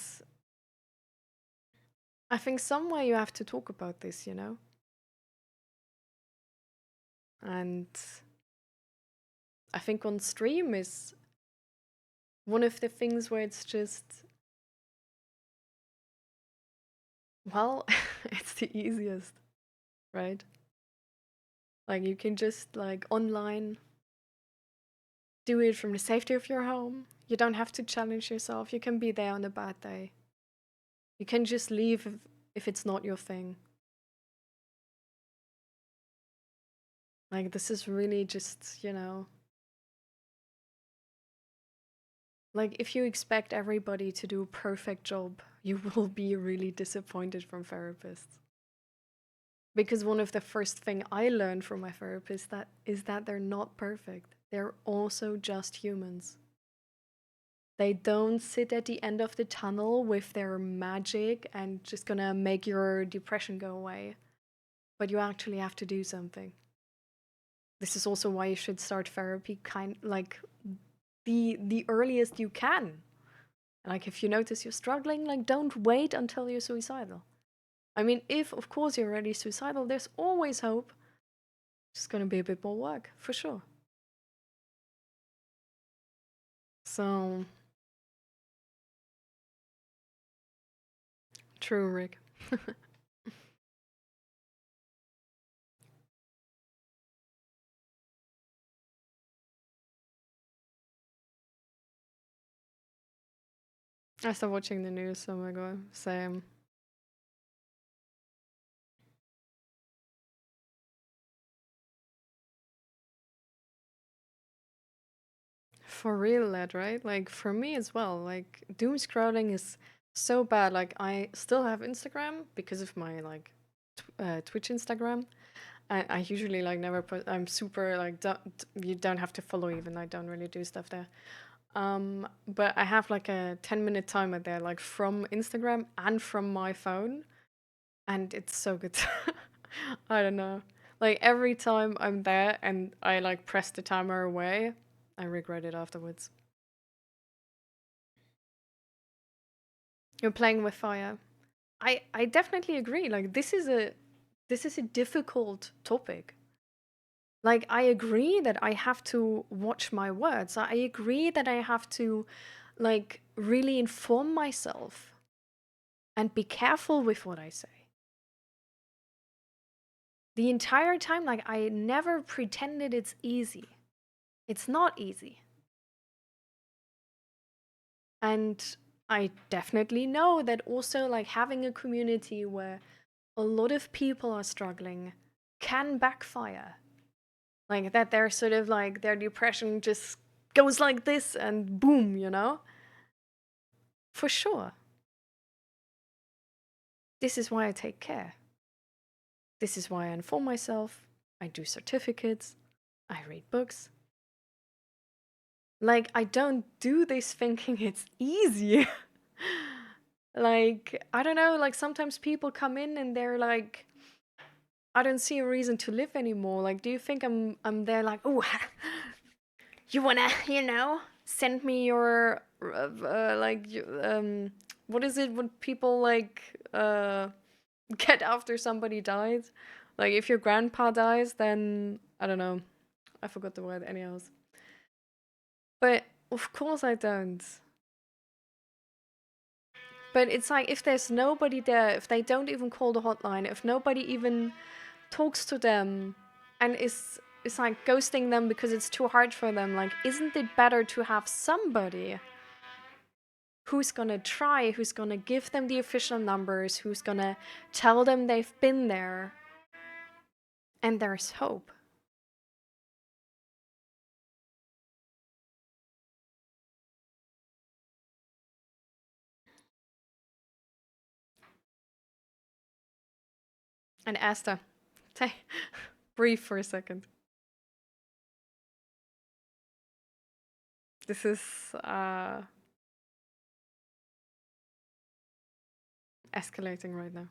I think somewhere you have to talk about this, you know? And I think on stream is one of the things where it's just, well, it's the easiest, right? Like you can just like online do it from the safety of your home. You don't have to challenge yourself. You can be there on a bad day. You can just leave if it's not your thing. Like this is really just, you know, like if you expect everybody to do a perfect job, you will be really disappointed from therapists. Because one of the first thing I learned from my therapist that is that they're not perfect. They're also just humans. They don't sit at the end of the tunnel with their magic and just gonna make your depression go away. But you actually have to do something. This is also why you should start therapy like the earliest you can. Like if you notice you're struggling, like don't wait until you're suicidal. I mean, if of course you're already suicidal, there's always hope. It's just gonna be a bit more work, for sure. So true, Rick. I stopped watching the news, oh my god. Same. For real, lad, right? Like for me as well. Like doom scrolling is so bad. Like I still have Instagram because of my like Twitch Instagram. I usually like never put. I'm super like you don't have to follow even. I don't really do stuff there. But I have like a 10-minute timer there, like from Instagram and from my phone, and it's so good. I don't know. Like every time I'm there and I like press the timer away, I regret it afterwards. You're playing with fire. I definitely agree. Like this is a difficult topic. Like I agree that I have to watch my words. I agree that I have to like really inform myself and be careful with what I say. The entire time, like I never pretended it's easy. It's not easy. And I definitely know that also like having a community where a lot of people are struggling can backfire. Like that they're sort of like their depression just goes like this and boom, you know? For sure. This is why I take care. This is why I inform myself. I do certificates. I read books. Like, I don't do this thinking it's easy. Like, I don't know, like sometimes people come in and they're like, I don't see a reason to live anymore. Like, do you think I'm there like, oh, you wanna, send me your what is it when people like get after somebody dies? Like if your grandpa dies, then I don't know. I forgot the word anyhow. But of course I don't. But it's like if there's nobody there, if they don't even call the hotline, if nobody even talks to them and is like ghosting them because it's too hard for them, like isn't it better to have somebody who's gonna try, who's gonna give them the official numbers, who's gonna tell them they've been there and there's hope? And Asta, take breathe for a second. This is escalating right now.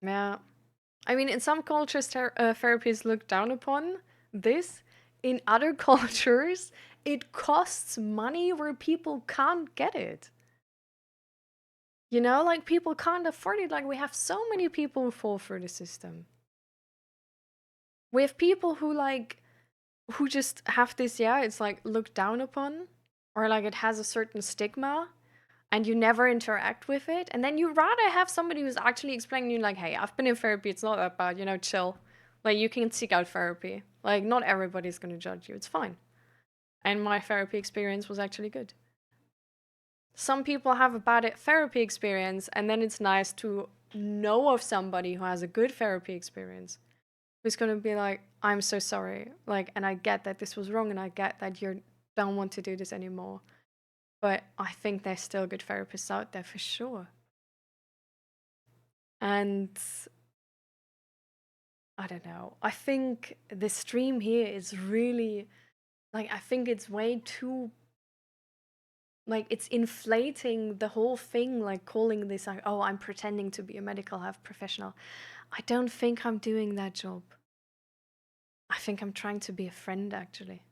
Yeah. I mean, in some cultures, therapy is looked down upon. This, in other cultures, it costs money where people can't get it. You know, like people can't afford it. Like we have so many people who fall through the system. We have people who like who just have this, yeah, it's like looked down upon, or like it has a certain stigma, and you never interact with it. And then you rather have somebody who's actually explaining you, like, hey, I've been in therapy, it's not that bad, you know, chill. Like, you can seek out therapy. Like, not everybody's gonna judge you, it's fine. And my therapy experience was actually good. Some people have a bad therapy experience, and then it's nice to know of somebody who has a good therapy experience who's gonna be like, I'm so sorry. Like, and I get that this was wrong, and I get that you don't want to do this anymore. But I think there's still good therapists out there for sure. And I don't know. I think the stream here is really like, I think it's way too, like, it's inflating the whole thing, like calling this like, oh, I'm pretending to be a medical health professional. I don't think I'm doing that job. I think I'm trying to be a friend, actually.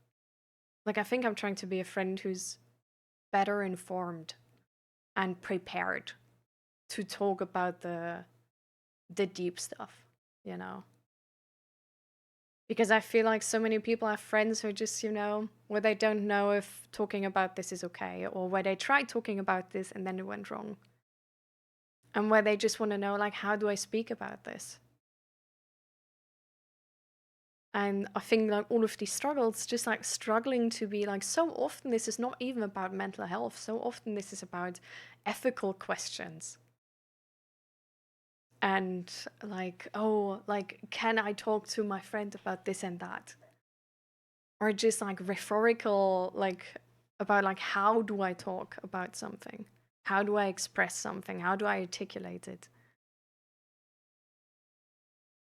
Like, I think I'm trying to be a friend who's better informed and prepared to talk about the deep stuff, you know? Because I feel like so many people have friends who just, you know, where they don't know if talking about this is okay, or where they tried talking about this and then it went wrong. And where they just want to know, like, how do I speak about this? And I think like all of these struggles, just like struggling to be like, so often this is not even about mental health. So often this is about ethical questions. And like, oh, like, can I talk to my friend about this and that? Or just like rhetorical, like about like, how do I talk about something? How do I express something? How do I articulate it?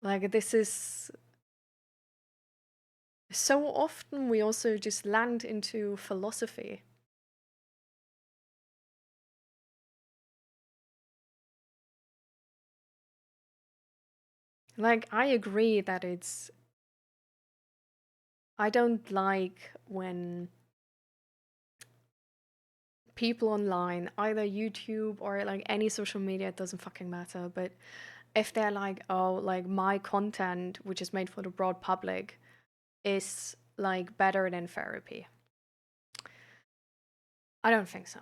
Like, this is so often we also just land into philosophy. Like, I agree that I don't like when people online, either YouTube or like any social media, it doesn't fucking matter, but if they're like, oh, like my content, which is made for the broad public, is like better than therapy. I don't think so.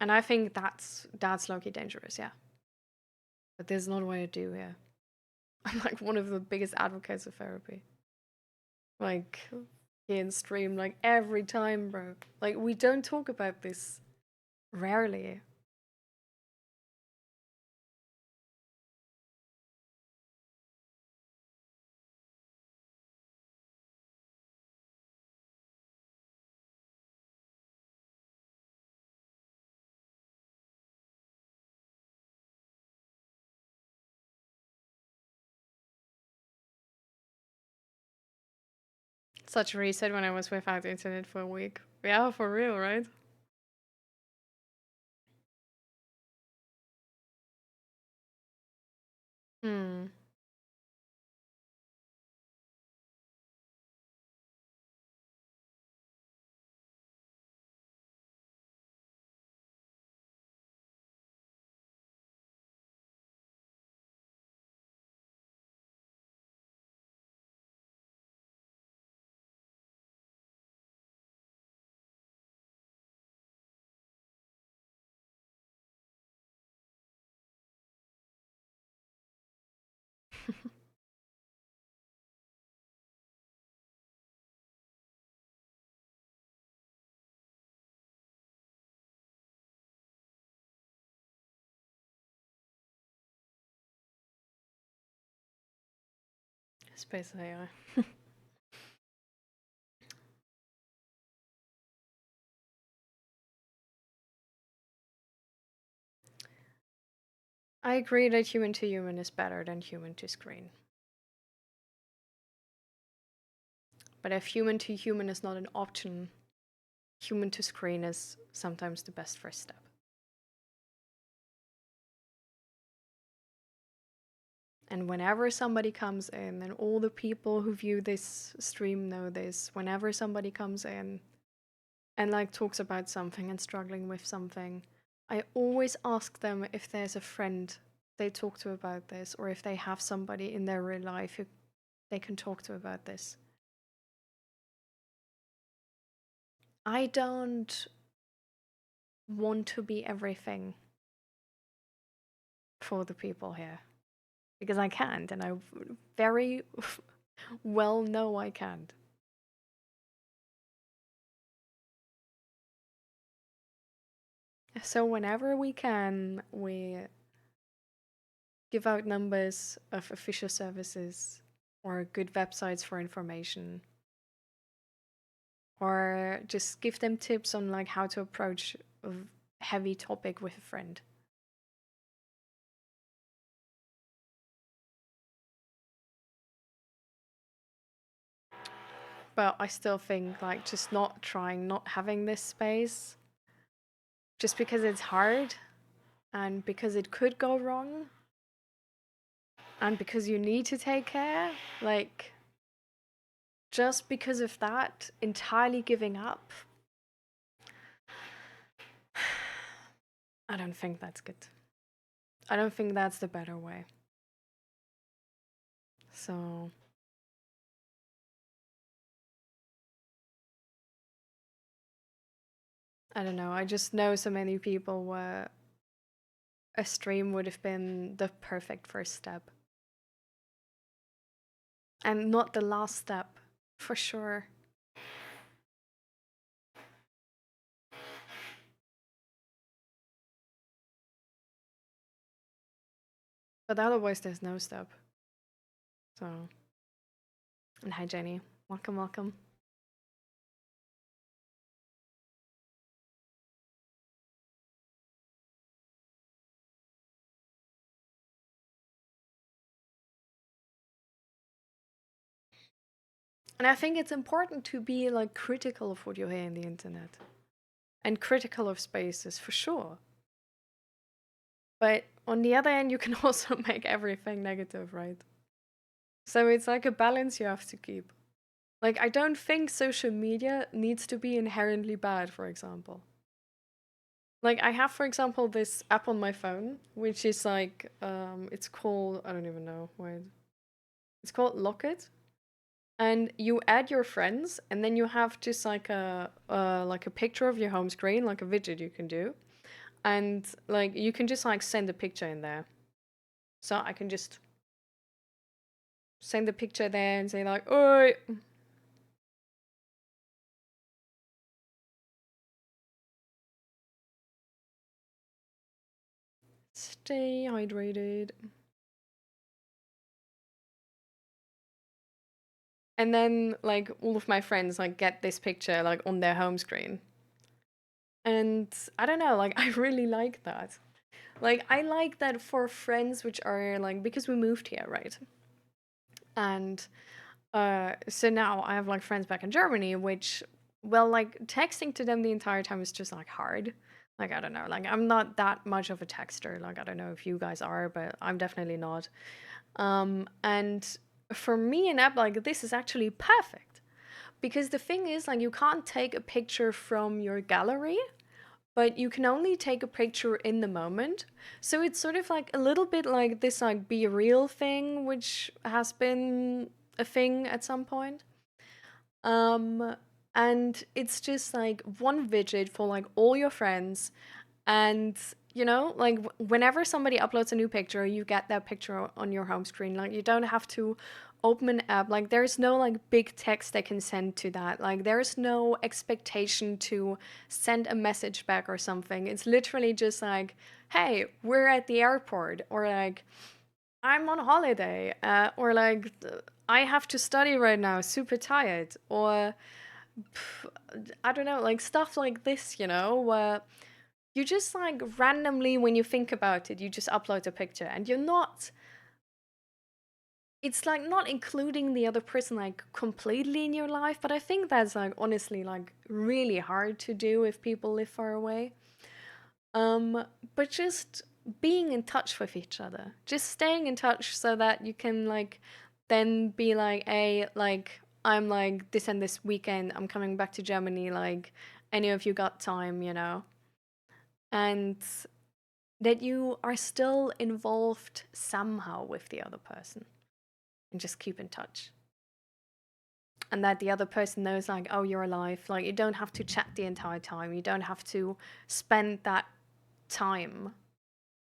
And I think that's low-key dangerous, yeah. But there's not a way to do here. I'm like one of the biggest advocates of therapy. Like in stream, like every time, bro. Like we don't talk about this rarely. Such a reset when I was without internet for a week. Yeah, for real, right? Hmm. Space AI. I agree that human to human is better than human to screen. But if human to human is not an option, human to screen is sometimes the best first step. And whenever somebody comes in, and all the people who view this stream know this, whenever somebody comes in and like talks about something and struggling with something, I always ask them if there's a friend they talk to about this, or if they have somebody in their real life who they can talk to about this. I don't want to be everything for the people here because I can't, and I very well know I can't. So whenever we can, we give out numbers of official services or good websites for information, or just give them tips on like how to approach a heavy topic with a friend. But I still think like just not trying, not having this space, just because it's hard and because it could go wrong and because you need to take care, like just because of that, entirely giving up, I don't think that's good. I don't think that's the better way. So I don't know. I just know so many people where a stream would have been the perfect first step. And not the last step, for sure. But otherwise, there's no step. So, and hi, Jenny. Welcome, welcome. And I think it's important to be like critical of what you hear in the internet and critical of spaces for sure. But on the other hand, you can also make everything negative, right? So it's like a balance you have to keep. Like, I don't think social media needs to be inherently bad, for example. Like, I have, for example, this app on my phone, which is like, it's called, I don't even know, wait. It's called Lock It. And you add your friends, and then you have just like a picture of your home screen, like a widget you can do. And like, you can just like send a picture in there. So I can just send the picture there and say like, "Oi, stay hydrated." And then like all of my friends like get this picture like on their home screen. And I don't know, like I really like that. Like I like that for friends which are like because we moved here, right? And so now I have like friends back in Germany, which well, like texting to them the entire time is just like hard. Like I don't know, like I'm not that much of a texter. Like I don't know if you guys are, but I'm definitely not. And for me, an app like this is actually perfect because the thing is, like, you can't take a picture from your gallery, but you can only take a picture in the moment. So it's sort of like a little bit like this, like, be real thing, which has been a thing at some point. Um, and it's just like one widget for like all your friends. And like whenever somebody uploads a new picture, you get that picture on your home screen. Like you don't have to open an app. Like there's no like big text they can send to that. Like there's no expectation to send a message back or something. It's literally just like, hey, we're at the airport, or like I'm on holiday, or like I have to study right now, super tired, or I don't know, like stuff like this, where you just like randomly, when you think about it, you just upload a picture and you're not, it's like not including the other person like completely in your life, but I think that's like honestly like really hard to do if people live far away. Um, but just being in touch with each other, just staying in touch so that you can like then be like, hey, like I'm like this and this weekend, I'm coming back to Germany, like any of you got time, you know? And that you are still involved somehow with the other person and just keep in touch. And that the other person knows, like, oh, you're alive. Like, you don't have to chat the entire time. You don't have to spend that time,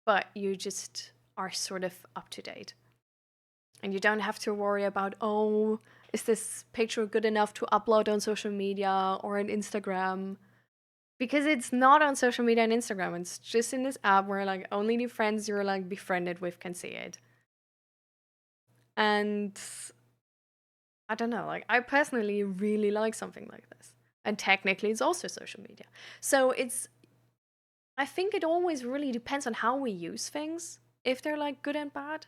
but you just are sort of up to date. And you don't have to worry about, oh, is this picture good enough to upload on social media or on Instagram? Because it's not on social media and Instagram. It's just in this app where like only the friends you're like befriended with can see it. And I don't know, like I personally really like something like this. And technically it's also social media. So it's, I think it always really depends on how we use things, if they're like good and bad.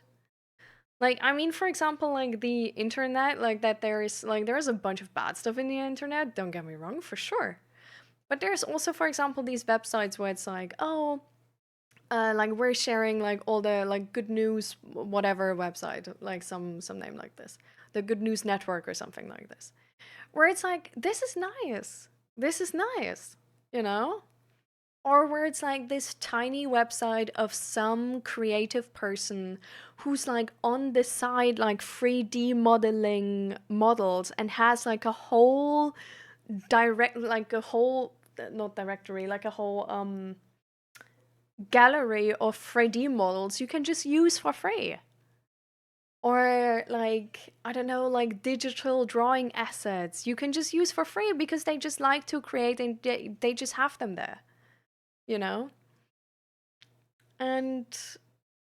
Like, I mean, for example, like the internet, like that there's a bunch of bad stuff in the internet, don't get me wrong, for sure. But there's also, for example, these websites where it's like, oh, like we're sharing like all the like good news whatever website, like some name like this, the Good News Network or something like this, where it's like this is nice, this is nice, you know, or where it's like this tiny website of some creative person who's like on the side like 3D modeling models and has like a whole direct like a whole not directory, like a whole gallery of 3D models you can just use for free. Or like, I don't know, like digital drawing assets you can just use for free because they just like to create and they just have them there, you know? And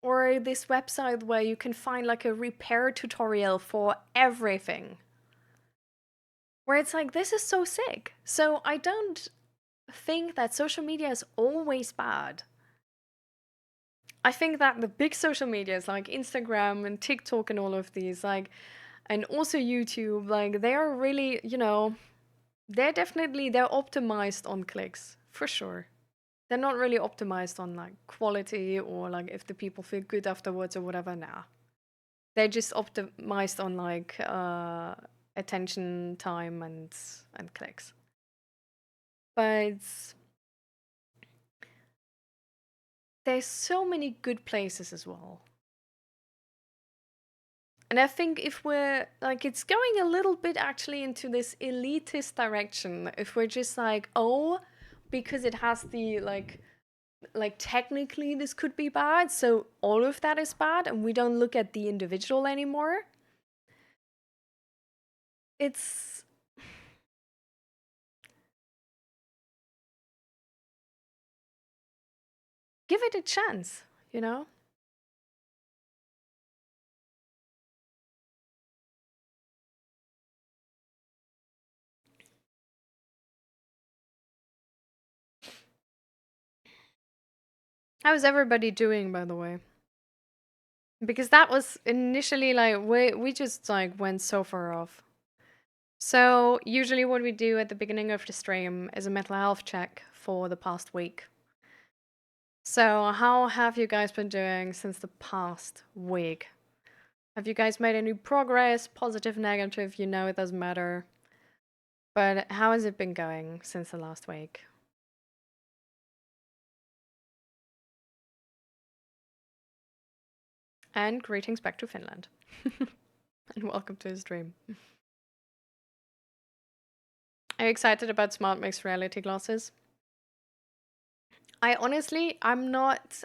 or this website where you can find like a repair tutorial for everything. Where it's like, this is so sick. So I don't think that social media is always bad. I think that the big social medias like Instagram and TikTok and all of these, like, and also YouTube, like, they are really, you know, they're optimized on clicks, for sure. They're not really optimized on like quality or like if the people feel good afterwards or whatever. Nah. They're just optimized on like attention time and clicks. But there's so many good places as well. And I think if we're like, it's going a little bit actually into this elitist direction. If we're just like, oh, because it has the like technically this could be bad, so all of that is bad, and we don't look at the individual anymore. It's give it a chance, you know? How's everybody doing, by the way? Because that was initially like we just like went so far off. So usually what we do at the beginning of the stream is a mental health check for the past week. So how have you guys been doing since the past week? Have you guys made any progress? Positive, negative, you know it doesn't matter. But how has it been going since the last week? And greetings back to Finland. And welcome to the stream. Are you excited about smart mixed reality glasses? I'm not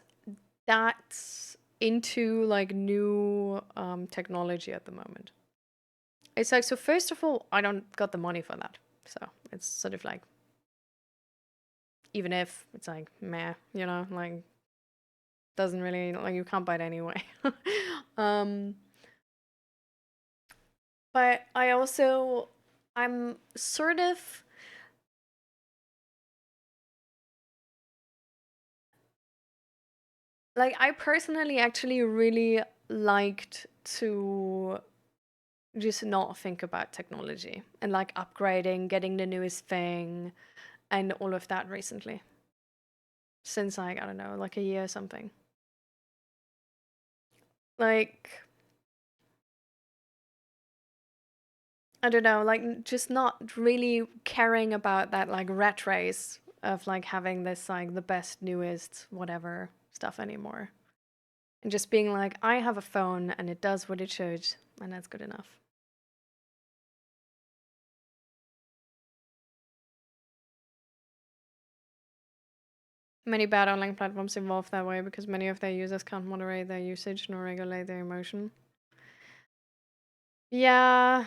that into like new technology at the moment. It's like, so first of all, I don't got the money for that. So it's sort of like, even if it's like, meh, you know, like, doesn't really, like, you can't buy it anyway. um, but I'm sort of Like, I personally actually really liked to just not think about technology and like upgrading, getting the newest thing, and all of that recently. Since like, I don't know, like a year or something. Like, I don't know, like just not really caring about that like rat race of like having this like the best, newest, whatever stuff anymore. And just being like, I have a phone and it does what it should, and that's good enough. Many bad online platforms evolve that way because many of their users can't moderate their usage nor regulate their emotion. Yeah.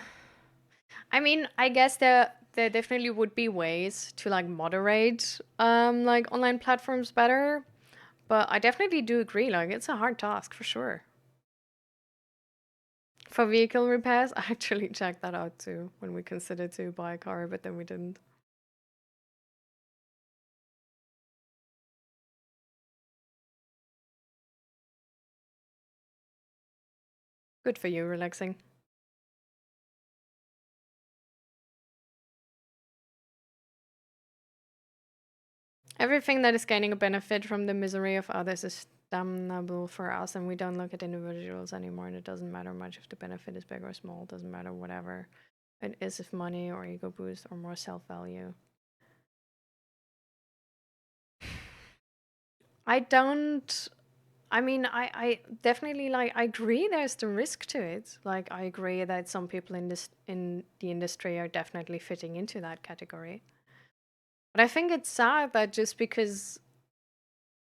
I mean, I guess there definitely would be ways to like moderate like online platforms better, but I definitely do agree like it's a hard task for sure. For vehicle repairs, I actually checked that out too when we considered to buy a car, but then we didn't. Good for you, relaxing. Everything that is gaining a benefit from the misery of others is damnable for us, and we don't look at individuals anymore, and it doesn't matter much if the benefit is big or small, it doesn't matter whatever it is, if money or ego boost or more self-value. I don't I mean, I definitely like I agree there's the risk to it. Like I agree that some people in this in the industry are definitely fitting into that category. But I think it's sad that just because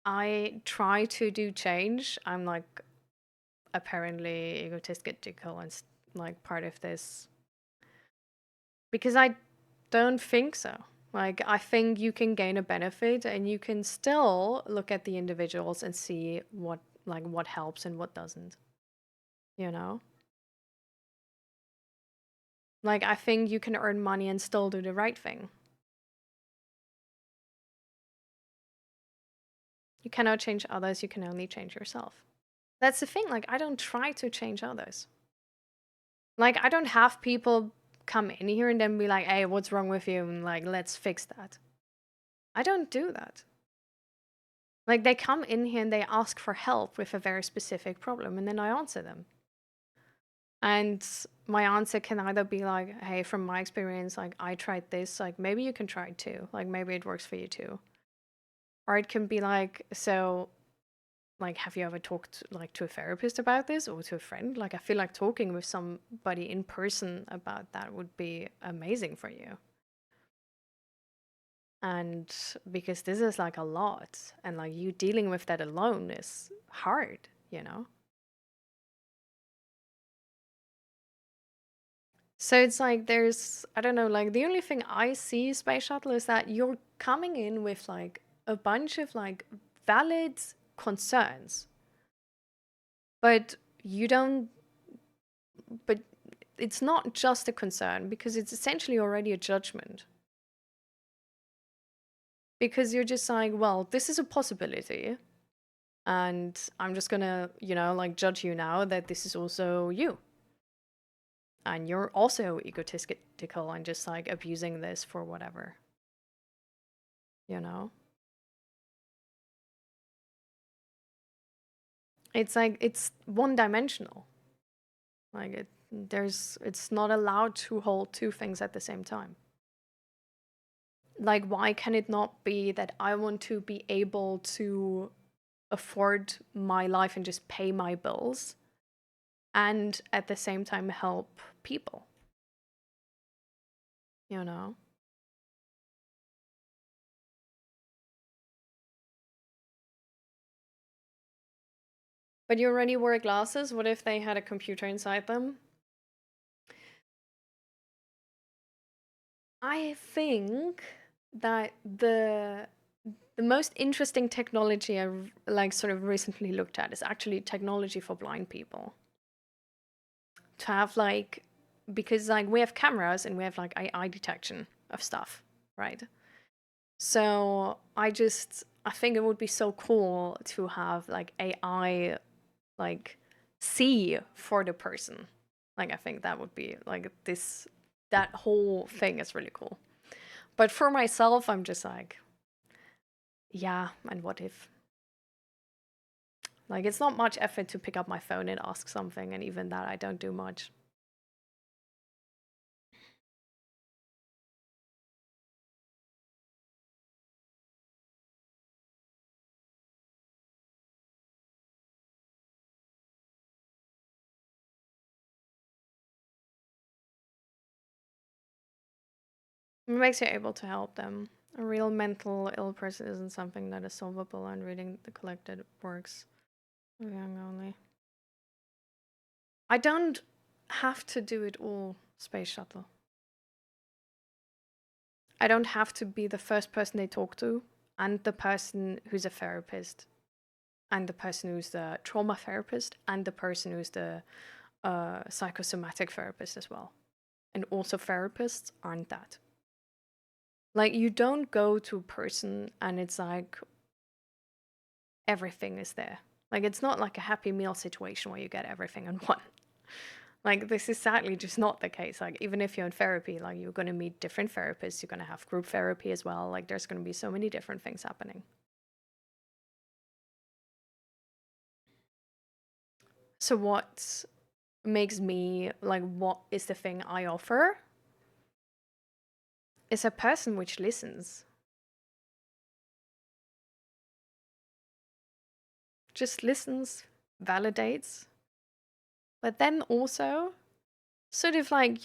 I try to do change, I'm like apparently egotistical and like part of this because I don't think so. Like I think you can gain a benefit and you can still look at the individuals and see what helps and what doesn't, you know? Like I think you can earn money and still do the right thing. You cannot change others, you can only change yourself. That's the thing, like I don't try to change others. Like I don't have people come in here and then be like, "Hey, what's wrong with you?" and like, "Let's fix that." I don't do that. Like they come in here and they ask for help with a very specific problem and then I answer them. And my answer can either be like, "Hey, from my experience, like I tried this, like maybe you can try it too. Like maybe it works for you too." Or it can be like, "So like have you ever talked like to a therapist about this or to a friend?" Like I feel like talking with somebody in person about that would be amazing for you. And because this is like a lot and like you dealing with that alone is hard, you know? So it's like there's, I don't know, like the only thing I see Space Shuttle is that you're coming in with like a bunch of like valid concerns, but you don't, but it's not just a concern because it's essentially already a judgment. Because you're just saying, well, this is a possibility, and I'm just gonna, like judge you now that this is also you. And you're also egotistical and just like abusing this for whatever, you know? It's like it's one dimensional. Like it's not allowed to hold two things at the same time. Like why can it not be that I want to be able to afford my life and just pay my bills and at the same time help people, you know? But you already wear glasses. What if they had a computer inside them? I think that the most interesting technology I've like sort of recently looked at is actually technology for blind people. To have like because like we have cameras and we have like eye detection of stuff, right? So I think it would be so cool to have like AI like see for the person. Like I think that would be like this that whole thing is really cool. But for myself, I'm just like, yeah, and what if? Like it's not much effort to pick up my phone and ask something, and even that I don't do much. It makes you able to help them. A real mental ill person isn't something that is solvable, and reading the collected works of young only. I don't have to do it all, Space Shuttle. I don't have to be the first person they talk to, and the person who's a therapist, and the person who's the trauma therapist, and the person who's the psychosomatic therapist as well. And also, therapists aren't that. Like, you don't go to a person and it's like everything is there. Like, it's not like a Happy Meal situation where you get everything in one. Like, this is sadly just not the case. Like, even if you're in therapy, like, you're going to meet different therapists, you're going to have group therapy as well. Like, there's going to be so many different things happening. So, what makes me like, what is the thing I offer? Is a person which listens. Just listens, validates, but then also sort of like,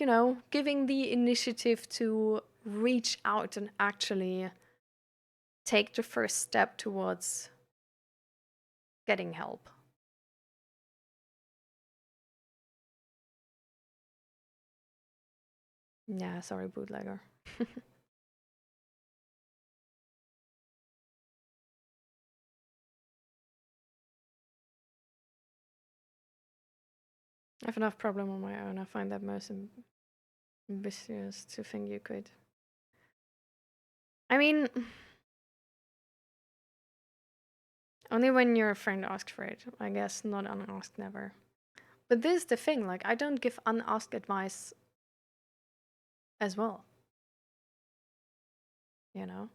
giving the initiative to reach out and actually take the first step towards getting help. Yeah, sorry, bootlegger. I have enough problem on my own. I find that most ambitious to think you could. I mean, only when your friend asks for it. I guess not unasked, never. But this is the thing, like, I don't give unasked advice as well, you know?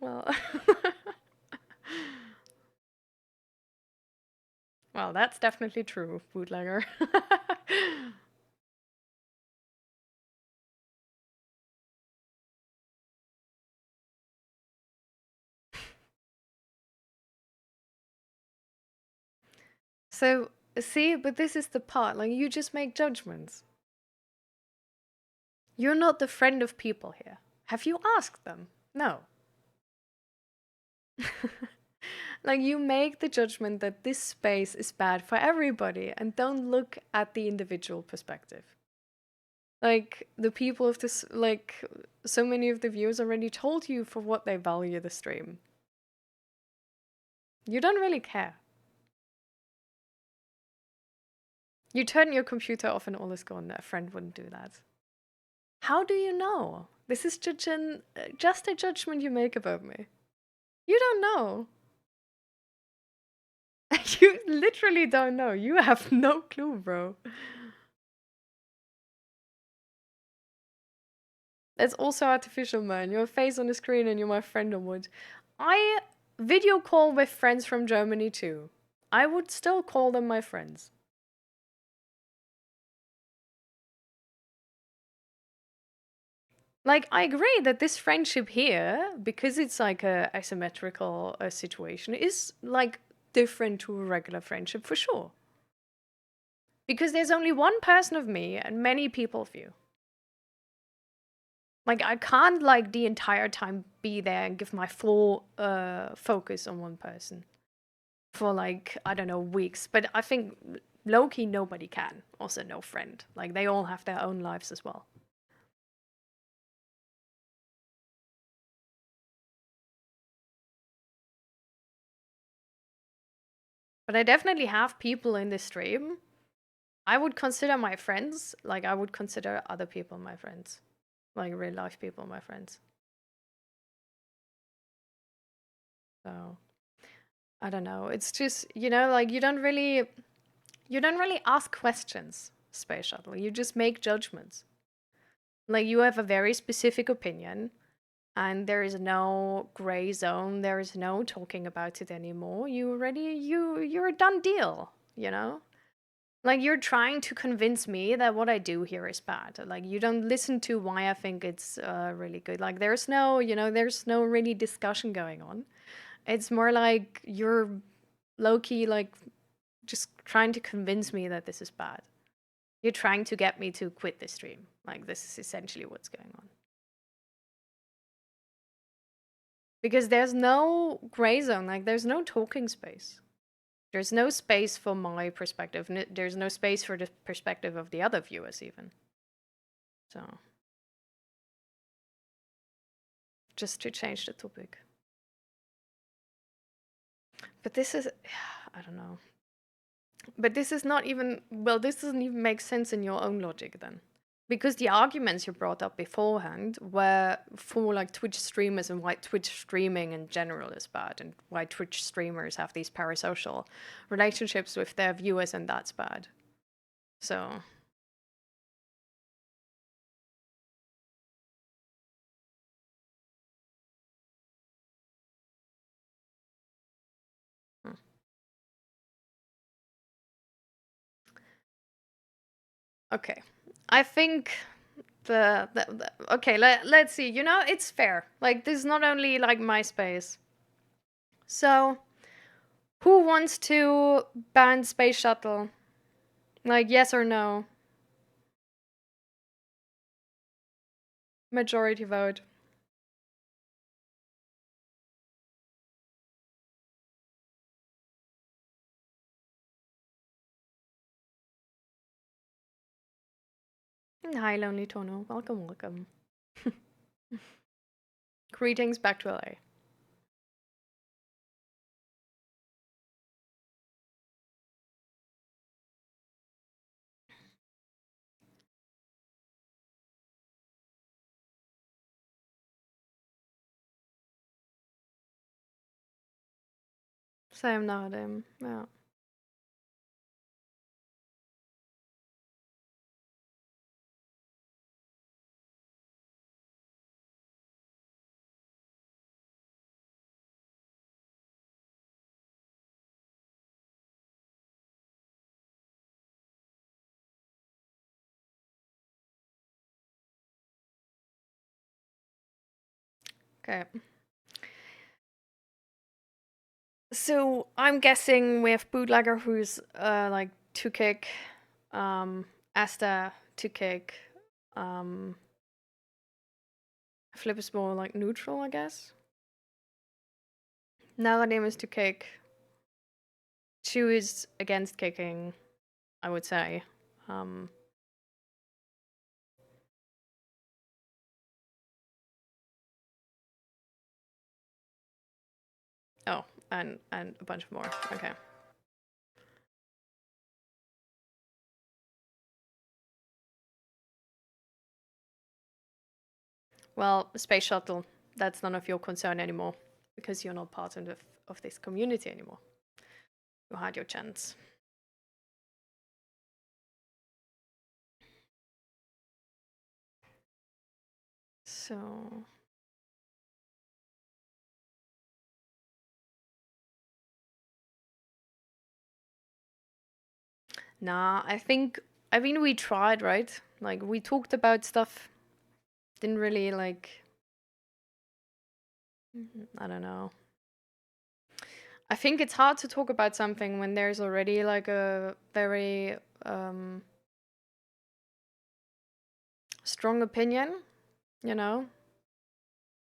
Well, well, that's definitely true, bootlegger. So, see, but this is the part, like, you just make judgments. You're not the friend of people here. Have you asked them? No. Like, you make the judgment that this space is bad for everybody and don't look at the individual perspective. Like, the people of this, like, so many of the viewers already told you for what they value the stream. You don't really care. You turn your computer off and all is gone. A friend wouldn't do that. How do you know? This is just a judgment you make about me. You don't know. You literally don't know. You have no clue, bro. It's also artificial, man. Your face on the screen and you're my friend on wood. I video call with friends from Germany too. I would still call them my friends. Like, I agree that this friendship here, because it's like a asymmetrical situation, is like different to a regular friendship for sure. Because there's only one person of me and many people of you. Like, I can't like the entire time be there and give my full focus on one person for like, I don't know, weeks. But I think low-key nobody can. Also no friend. Like, they all have their own lives as well. But I definitely have people in this stream. I would consider my friends, like I would consider other people my friends, like real life people my friends. So I don't know. It's just, like you don't really ask questions, Space Shuttle. You just make judgments. Like you have a very specific opinion and there is no gray zone. There is no talking about it anymore. You're a done deal, you know? Like you're trying to convince me that what I do here is bad. Like you don't listen to why I think it's really good. Like there's no really discussion going on. It's more like you're low key like just trying to convince me that this is bad. You're trying to get me to quit the stream. Like this is essentially what's going on. Because there's no gray zone, like there's no talking space. There's no space for my perspective. There's no space for the perspective of the other viewers even. So, just to change the topic. But this is I don't know. But this is not even well, this doesn't even make sense in your own logic then. Because the arguments you brought up beforehand were for like Twitch streamers and why Twitch streaming in general is bad and why Twitch streamers have these parasocial relationships with their viewers and that's bad. So, hmm. Okay. I think okay, let's see. It's fair. Like this is not only like MySpace. So, who wants to ban Space Shuttle? Like yes or no? Majority vote. Hi, Lonely Tono. Welcome, welcome. Greetings back to LA. Same nowadays. Yeah. Okay. So I'm guessing we have Bootlegger who's like to kick, Asta to kick, um, Flip is more like neutral, I guess. Naladim is to kick. Chu is against kicking, I would say. Um, oh, and a bunch more. Okay. Well, Space Shuttle, that's none of your concern anymore because you're not part of this community anymore. You had your chance. So, nah, I mean, we tried, right? Like, we talked about stuff, didn't really, like, I don't know. I think it's hard to talk about something when there's already, like, a very strong opinion, you know?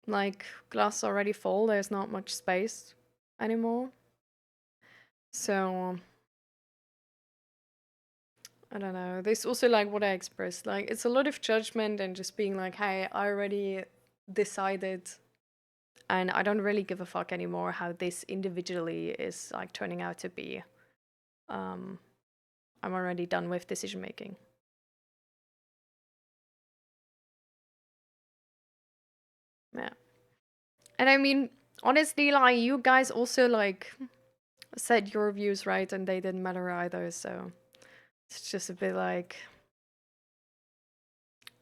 Like, glass already full, there's not much space anymore. So, I don't know. There's also like what I expressed. Like it's a lot of judgment and just being like, hey, I already decided and I don't really give a fuck anymore how this individually is like turning out to be. I'm already done with decision making. Yeah. And I mean, honestly, like you guys also like said your views right and they didn't matter either, so it's just a bit like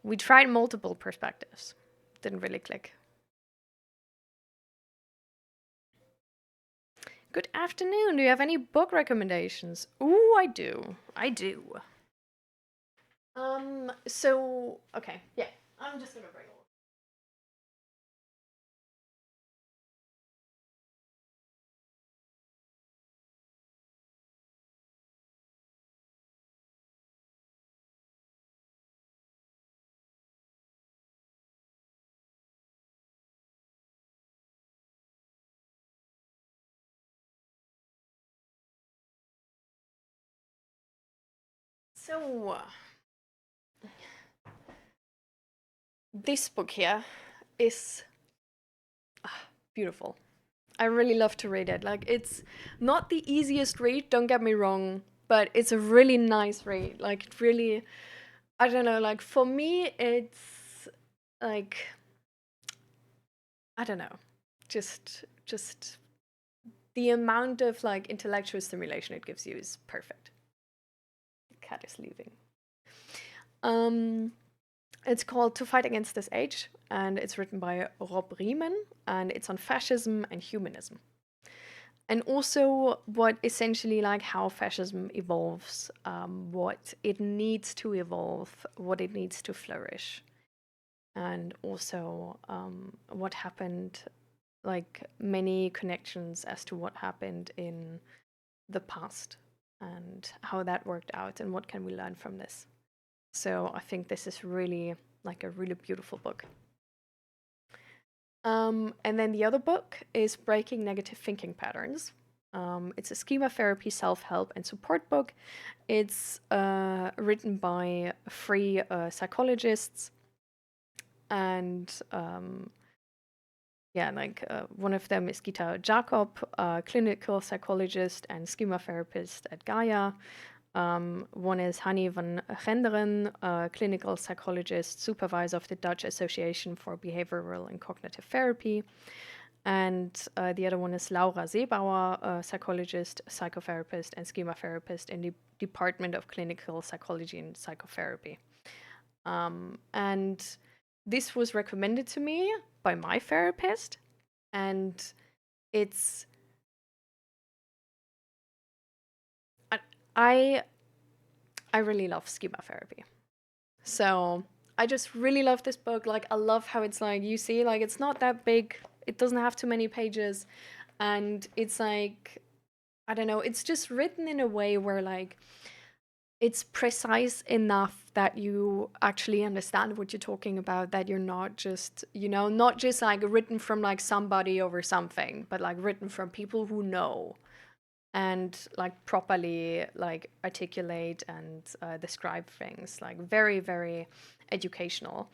we tried multiple perspectives. Didn't really click. Good afternoon. Do you have any book recommendations? Ooh, I do. I do. So okay, yeah. I'm just gonna bring all. So this book here is beautiful. I really love to read it. Like it's not the easiest read, don't get me wrong, but it's a really nice read. Like it really, I don't know, like for me it's like I don't know. Just the amount of like intellectual stimulation it gives you is perfect. The cat is leaving. Um it's called To Fight Against This Age and it's written by Rob Riemann and it's on fascism and humanism. And also what essentially like how fascism evolves, what it needs to evolve, what it needs to flourish, and also what happened, like many connections as to what happened in the past and how that worked out and what can we learn from this. So I think this is really like a really beautiful book. And then the other book is Breaking Negative Thinking Patterns. It's a schema therapy, self help, and support book. It's written by three psychologists. And yeah, like one of them is Gita Jacob, clinical psychologist and schema therapist at Gaia. One is Hanni van Genderen, clinical psychologist, supervisor of the Dutch Association for Behavioral and Cognitive Therapy. And the other one is Laura Seebauer, a psychologist, psychotherapist, and schema therapist in the Department of Clinical Psychology and Psychotherapy. And this was recommended to me by my therapist, and it's I I really love schema therapy. So I just really love this book. Like I love how it's like you see, like it's not that big. It doesn't have too many pages, and it's like I don't know. It's just written in a way where like it's precise enough that you actually understand what you're talking about. That you're not just not just like written from like somebody over something, but like written from people who know and like properly like articulate and describe things like very very educational,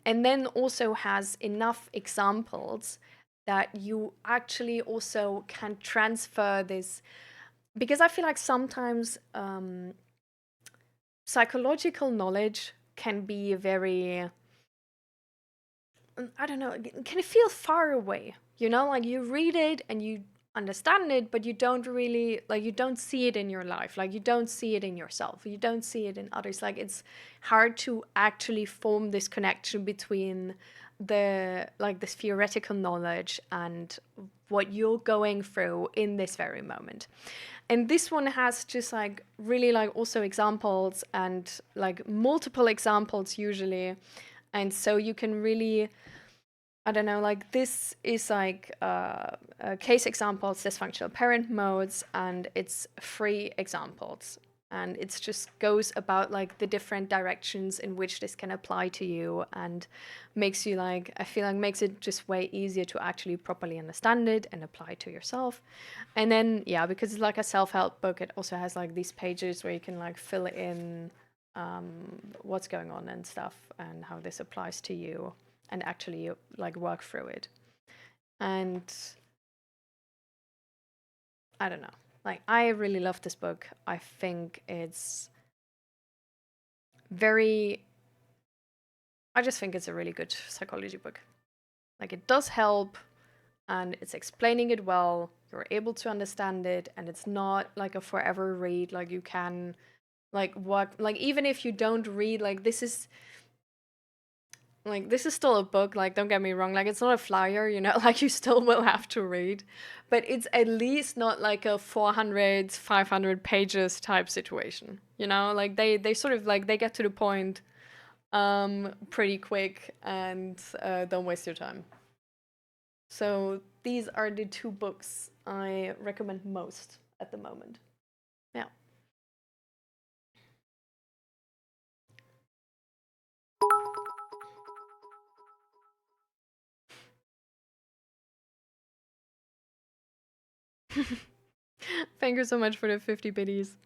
and then also has enough examples that you actually also can transfer this, because I feel like sometimes psychological knowledge can be very I don't know, can it feel far away? Like you read it and you understand it, but you don't really, like, you don't see it in your life. Like, you don't see it in yourself. You don't see it in others. Like, it's hard to actually form this connection between this theoretical knowledge and what you're going through in this very moment. And this one has just like really like also examples and like multiple examples usually. And so you can really I don't know, like this is like case examples, dysfunctional parent modes, and it's three examples. And it just goes about like the different directions in which this can apply to you and makes you like, I feel like makes it just way easier to actually properly understand it and apply to yourself. And then, yeah, because it's like a self-help book, it also has like these pages where you can like fill in what's going on and stuff and how this applies to you and actually like work through it. And I don't know. Like, I really love this book. I think it's very, I just think it's a really good psychology book. Like, it does help and it's explaining it well. You're able to understand it, and it's not like a forever read. Like, you can, like, what, like, even if you don't read, this is still a book, like, don't get me wrong, like, it's not a flyer, like, you still will have to read, but it's at least not like a 400, 500 pages type situation, like, they sort of, like, they get to the point pretty quick, and don't waste your time. So these are the two books I recommend most at the moment. Yeah. Thank you so much for the 50 biddies.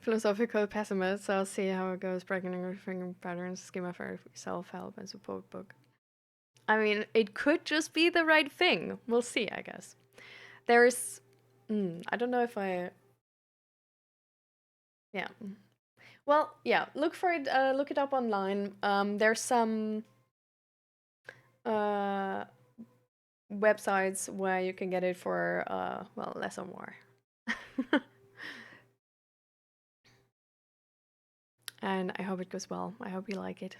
Philosophical pessimist, I'll see how it goes. Breaking and thinking patterns, schema for self help and support book. I mean, it could just be the right thing. We'll see, I guess. There's. I don't know if I. Yeah. Well, yeah. Look for it. Look it up online. There's some uh, websites where you can get it for well, less or more. And I hope it goes well. I hope you like it.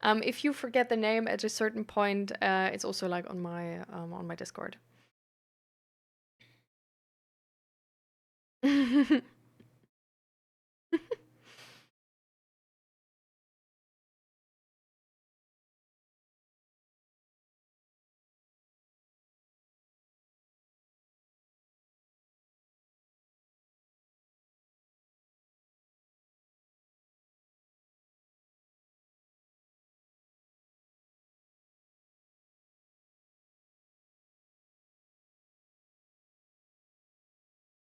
If you forget the name at a certain point, it's also like on my Discord.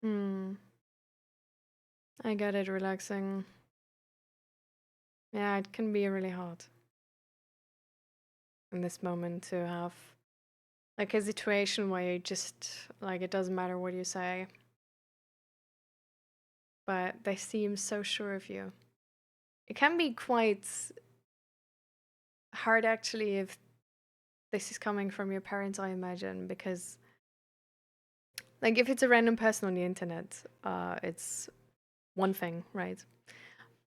Hmm. I get it, relaxing. Yeah, it can be really hard in this moment to have like a situation where you just like it doesn't matter what you say, but they seem so sure of you. It can be quite hard actually if this is coming from your parents, I imagine, because like if it's a random person on the internet, it's one thing, right?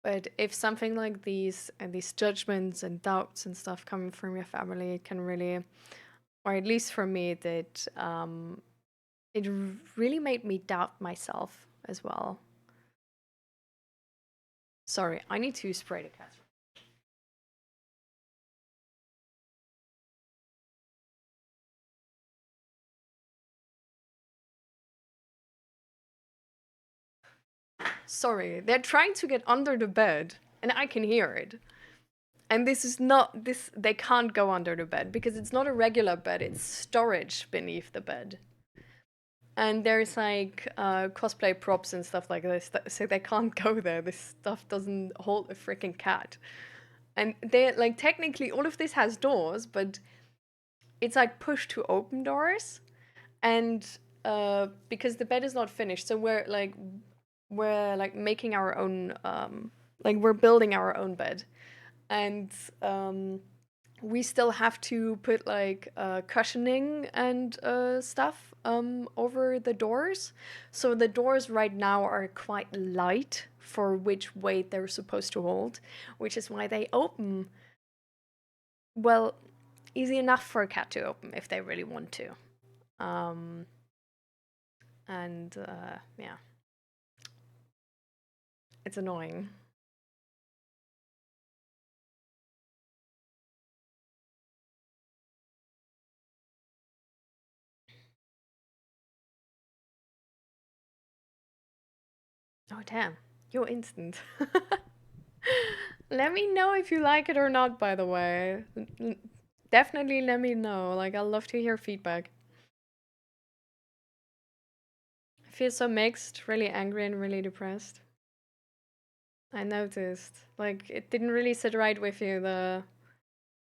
But if something like these and these judgments and doubts and stuff coming from your family, it can really, or at least for me, that it really made me doubt myself as well. Sorry, I need to spray the cat. Sorry, they're trying to get under the bed, and I can hear it. And this is not this. They can't go under the bed because it's not a regular bed. It's storage beneath the bed. And there's like cosplay props and stuff like this, so they can't go there. This stuff doesn't hold a freaking cat. And they like technically all of this has doors, but it's like push to open doors. And because the bed is not finished, so we're like making our own like we're building our own bed, and we still have to put like cushioning and stuff over the doors. So the doors right now are quite light for which weight they're supposed to hold, which is why they open well easy enough for a cat to open if they really want to. Um, and yeah, it's annoying. Oh damn, you're instant. Let me know if you like it or not, by the way. Definitely let me know. Like, I'd love to hear feedback. I feel so mixed, really angry and really depressed. I noticed. Like, it didn't really sit right with you, the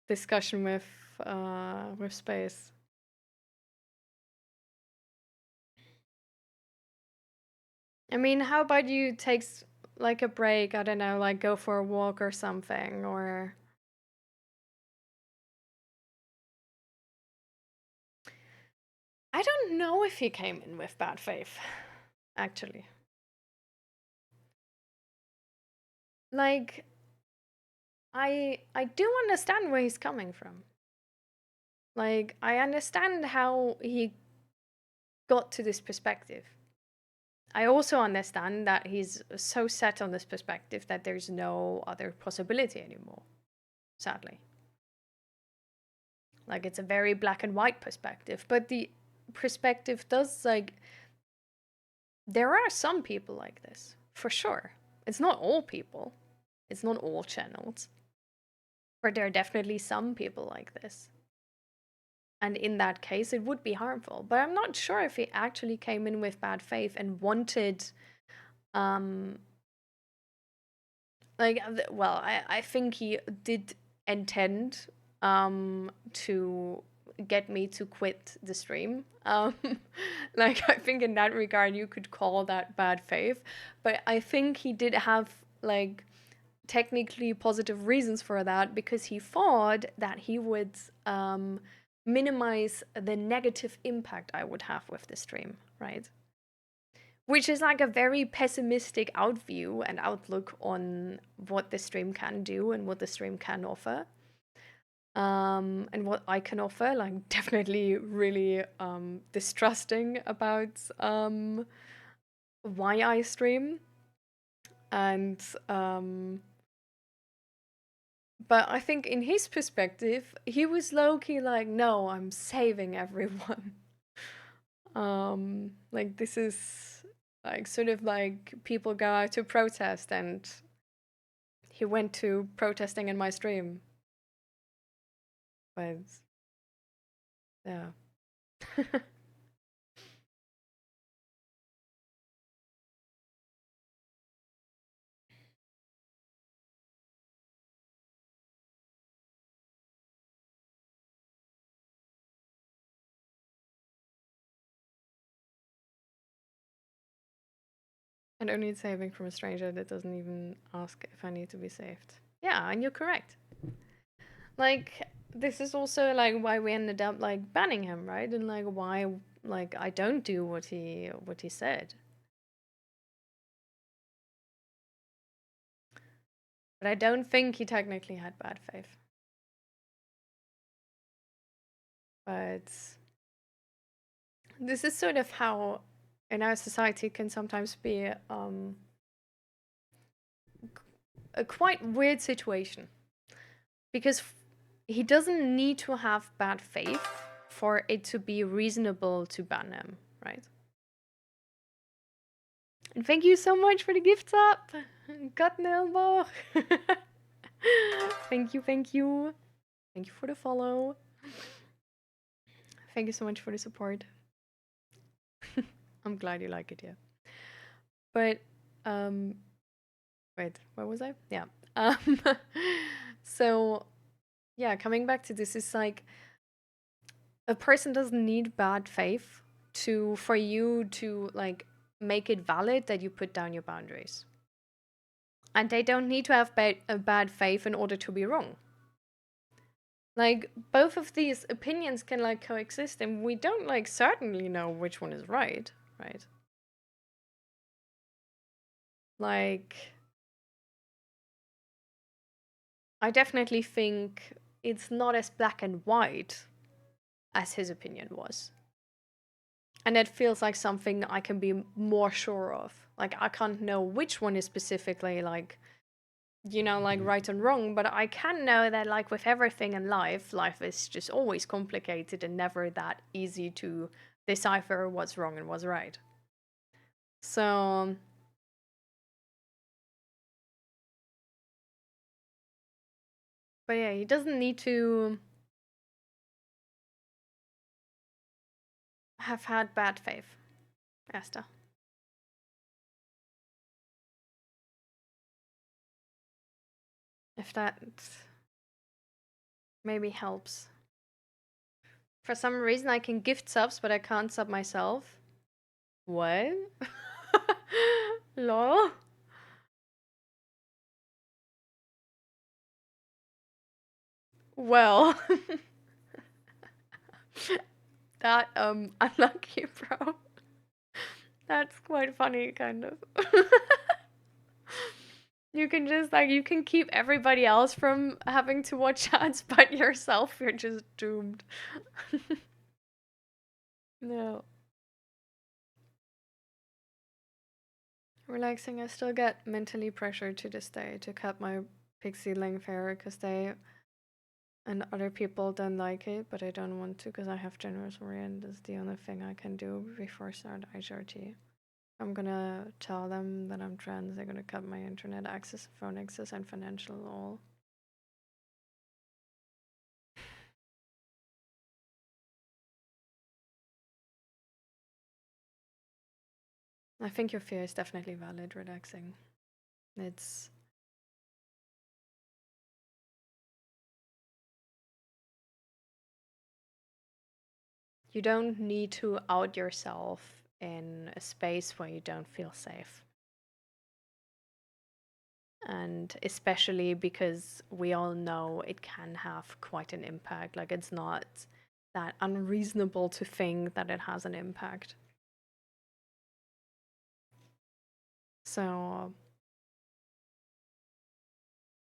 discussion with space. I mean, how about you take like a break? I don't know, like go for a walk or something, or I don't know if he came in with bad faith, actually. Like, I do understand where he's coming from. Like, I understand how he got to this perspective. I also understand that he's so set on this perspective that there's no other possibility anymore, sadly. Like, it's a very black and white perspective, but the perspective does, like, there are some people like this, for sure. It's not all people, it's not all channels, but there are definitely some people like this. And in that case, it would be harmful. But I'm not sure if he actually came in with bad faith and wanted, um, like, well, I think he did intend, to get me to quit the stream. Like, I think in that regard, you could call that bad faith. But I think he did have, like, technically positive reasons for that because he thought that he would, minimize the negative impact I would have with the stream, right? Which is like a very pessimistic outview and outlook on what the stream can do and what the stream can offer. And what I can offer, like definitely really distrusting about why I stream. And but I think in his perspective, he was low key like, no, I'm saving everyone. Like this is like sort of like people go out to protest and he went to protesting in my stream. But yeah. I don't need saving from a stranger that doesn't even ask if I need to be saved. Yeah, and you're correct. Like this is also like why we ended up like banning him, right? And like why like I don't do what he said. But I don't think he technically had bad faith. But this is sort of how in our society can sometimes be a quite weird situation because he doesn't need to have bad faith for it to be reasonable to ban him, right? And thank you so much for the gifts up, Gotten elbow. Thank you, thank you, thank you for the follow. Thank you so much for the support. I'm glad you like it, yeah. But um, wait, where was I? Yeah. Um, so yeah, coming back to this is like a person doesn't need bad faith to for you to like make it valid that you put down your boundaries. And they don't need to have a bad faith in order to be wrong. Like both of these opinions can like coexist and we don't like certainly know which one is right, right? Like I definitely think it's not as black and white as his opinion was. And it feels like something I can be more sure of. Like I can't know which one is specifically like, you know, like right and wrong, but I can know that like with everything in life, life is just always complicated and never that easy to decipher what's wrong and what's right. So, but yeah, he doesn't need to have had bad faith, Esther. If that maybe helps. For some reason, I can gift subs, but I can't sub myself. What? Lol. Well, that unlucky, bro. That's quite funny, kind of. You can just like you can keep everybody else from having to watch ads, but yourself, you're just doomed. No. Relaxing, I still get mentally pressured to this day to cut my pixie length hair because they and other people don't like it, but I don't want to because I have genitouria and that's the only thing I can do before I start HRT. I'm gonna tell them that I'm trans. They're gonna cut my internet access, phone access, and financial all. I think your fear is definitely valid, relaxing. It's you don't need to out yourself in a space where you don't feel safe. And especially because we all know it can have quite an impact. Like, it's not that unreasonable to think that it has an impact. So,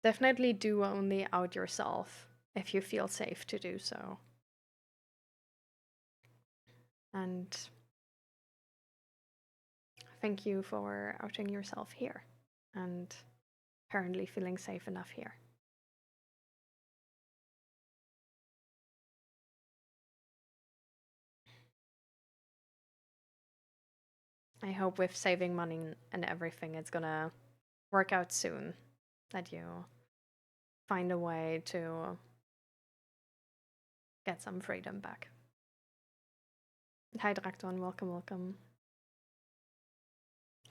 definitely do only out yourself if you feel safe to do so. And thank you for outing yourself here and apparently feeling safe enough here. I hope with saving money and everything, it's gonna work out soon. That you find a way to get some freedom back. Hi, Drakton. Welcome, welcome.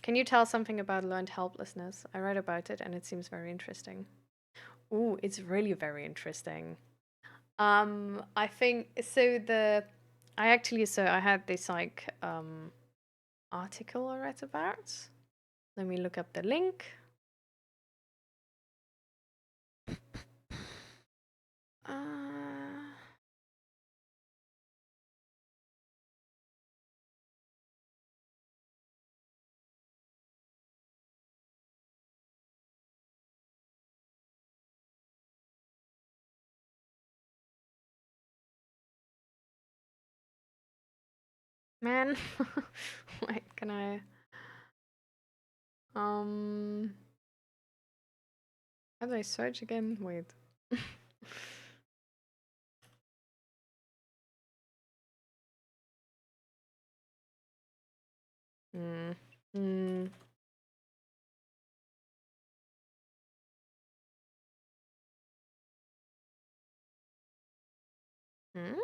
Can you tell something about learned helplessness? I read about it and it seems very interesting. Ooh, it's really very interesting. I think so. I had this like article I read about. Let me look up the link. Uh, man, wait, can I? Um, how do I search again? Wait. Hmm. Hmm. Hmm?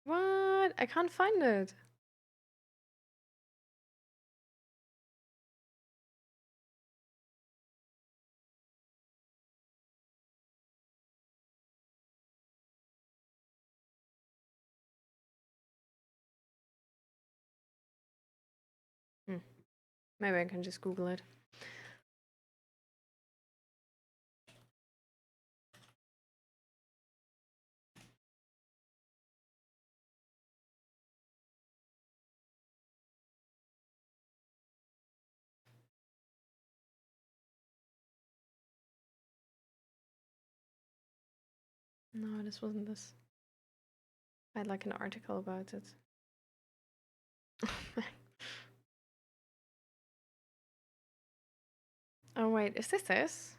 What? I can't find it. Hmm. Maybe I can just Google it. No, this wasn't this. I had like an article about it. Oh wait, is this this?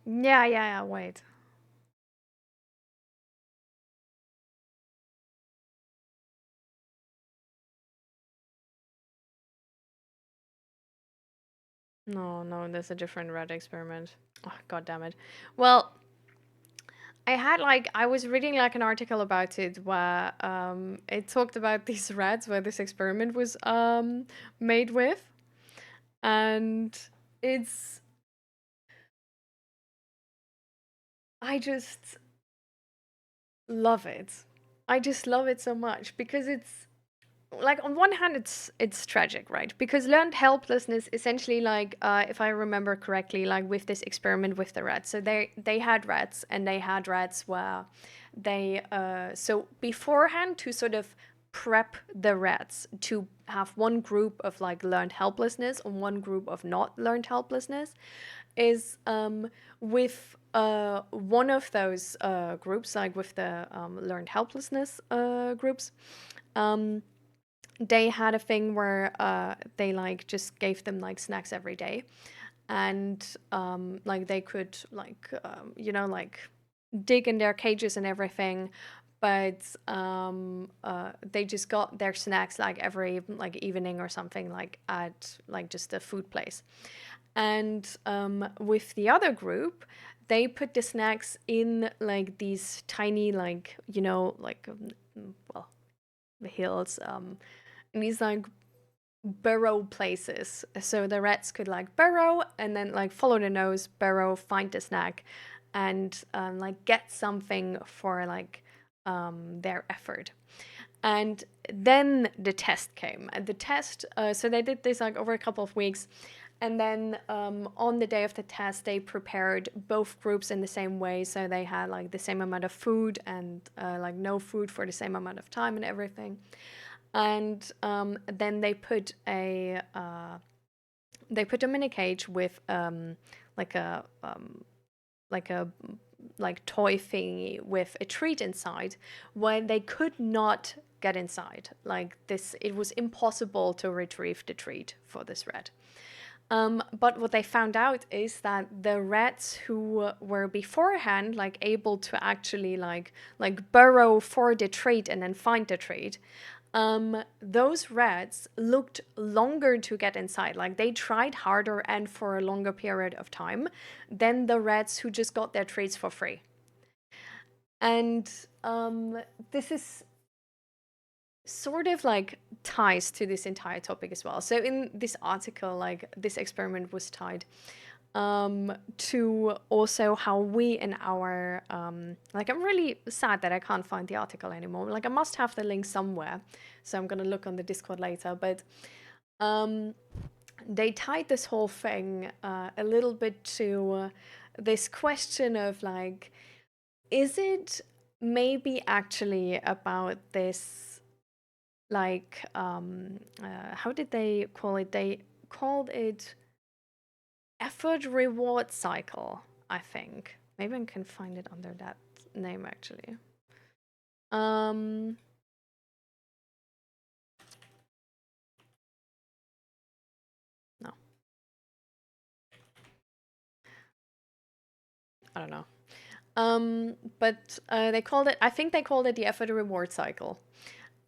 Yeah, yeah, yeah, wait. No, no, there's a different rat experiment. Oh, God damn it. Well, I was reading like an article about it where it talked about these rats where this experiment was made with, and it's I just love it. I just love it so much because it's like on one hand it's tragic, right? Because learned helplessness essentially, like if I remember correctly, like with this experiment with the rats, so they had rats, and they had rats where they so beforehand, to sort of prep the rats to have one group of like learned helplessness and one group of not learned helplessness, is with one of those groups, like with the learned helplessness groups, um, they had a thing where they like just gave them like snacks every day, and like they could like like dig in their cages and everything, but they just got their snacks like every like evening or something, like at like just a food place. And with the other group, they put the snacks in like these tiny, like like well, the hills, and these like burrow places, so the rats could like burrow and then like follow the nose, burrow, find the snack, and like get something for like their effort. And then the test came, and the test, so they did this like over a couple of weeks, and then on the day of the test they prepared both groups in the same way, so they had like the same amount of food and like no food for the same amount of time and everything. And then they put them in a cage with like a like a like toy thingy with a treat inside, where they could not get inside. Like this, it was impossible to retrieve the treat for this rat. But what they found out is that the rats who were beforehand like able to actually like burrow for the treat and then find the treat, those rats looked longer to get inside. Like they tried harder and for a longer period of time than the rats who just got their treats for free. And this is sort of like ties to this entire topic as well. So in this article, like this experiment was tied to also how we in our like, I'm really sad that I can't find the article anymore. Like I must have the link somewhere, so I'm gonna look on the Discord later. But um, they tied this whole thing a little bit to this question of like, is it maybe actually about this like how did they call it? They called it effort reward cycle, I think. Maybe I can find it under that name actually. Um no, I don't know. But they called it, I think they called it the effort reward cycle.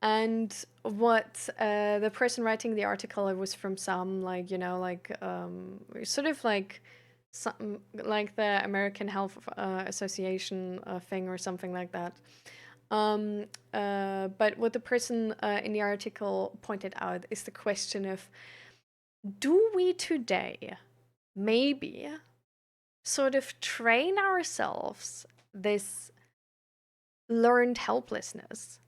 And what the person writing the article, it was from some like, like sort of like some like the American Health Association thing or something like that. But what the person in the article pointed out is the question of, do we today maybe sort of train ourselves this learned helplessness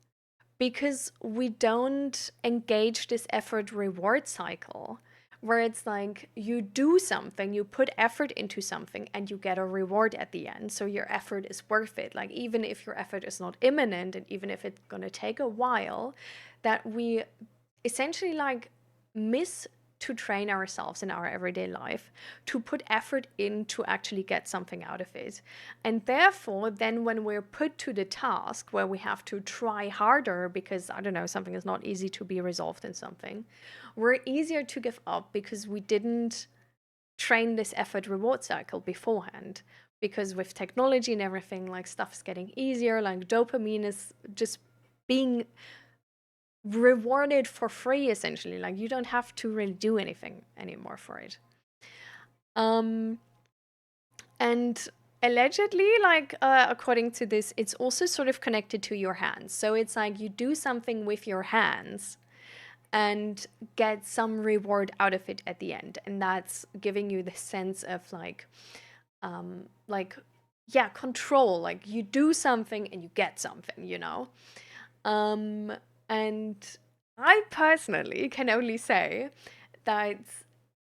because we don't engage this effort reward cycle, where it's like you do something, you put effort into something, and you get a reward at the end. So your effort is worth it. Like, even if your effort is not imminent, and even if it's going to take a while, that we essentially like miss to train ourselves in our everyday life to put effort in to actually get something out of it. And therefore, then when we're put to the task where we have to try harder because, I don't know, something is not easy to be resolved in something, we're easier to give up because we didn't train this effort reward cycle beforehand. Because with technology and everything, like stuff's getting easier, like dopamine is just being rewarded for free essentially. Like you don't have to really do anything anymore for it. um and allegedly, like, according to this, it's also sort of connected to your hands. So it's like you do something with your hands and get some reward out of it at the end. And that's giving you the sense of like, yeah, control. Like you do something and you get something, you know? Um, and I personally can only say that